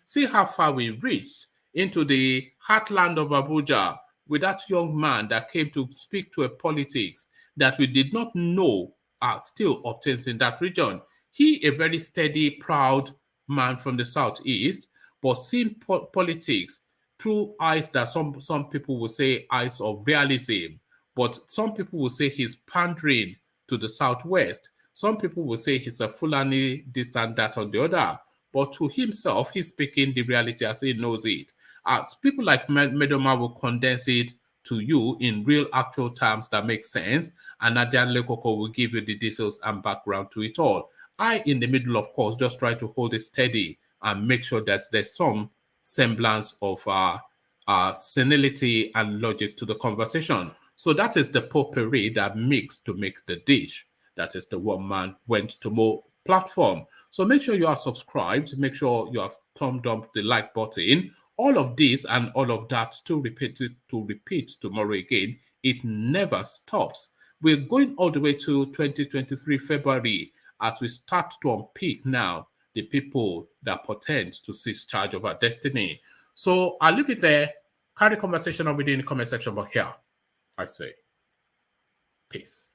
A: see how far we reached into the heartland of Abuja with that young man that came to speak to a politics that we did not know still obtains in that region. He, a very steady, proud man from the southeast, but seeing politics through eyes that some people will say eyes of realism, but some people will say he's pandering to the southwest. Some people will say he's a Fulani, this and that on the other. But to himself, he's speaking the reality as he knows it. People like Medoma will condense it to you in real actual terms that make sense, and Nadia Lekoko will give you the details and background to it all. I, in the middle, of course, just try to hold it steady and make sure that there's some semblance of senility and logic to the conversation. So that is the potpourri that mixed to make the dish. That is the one man went to more platform. So make sure you are subscribed. Make sure you have thumbed up the like button. All of this and all of that to repeat tomorrow again. It never stops. We're going all the way to 2023 February as we start to unpick now the people that portend to seize charge of our destiny. So I'll leave it there. Carry conversation on within the comment section, but here I say peace.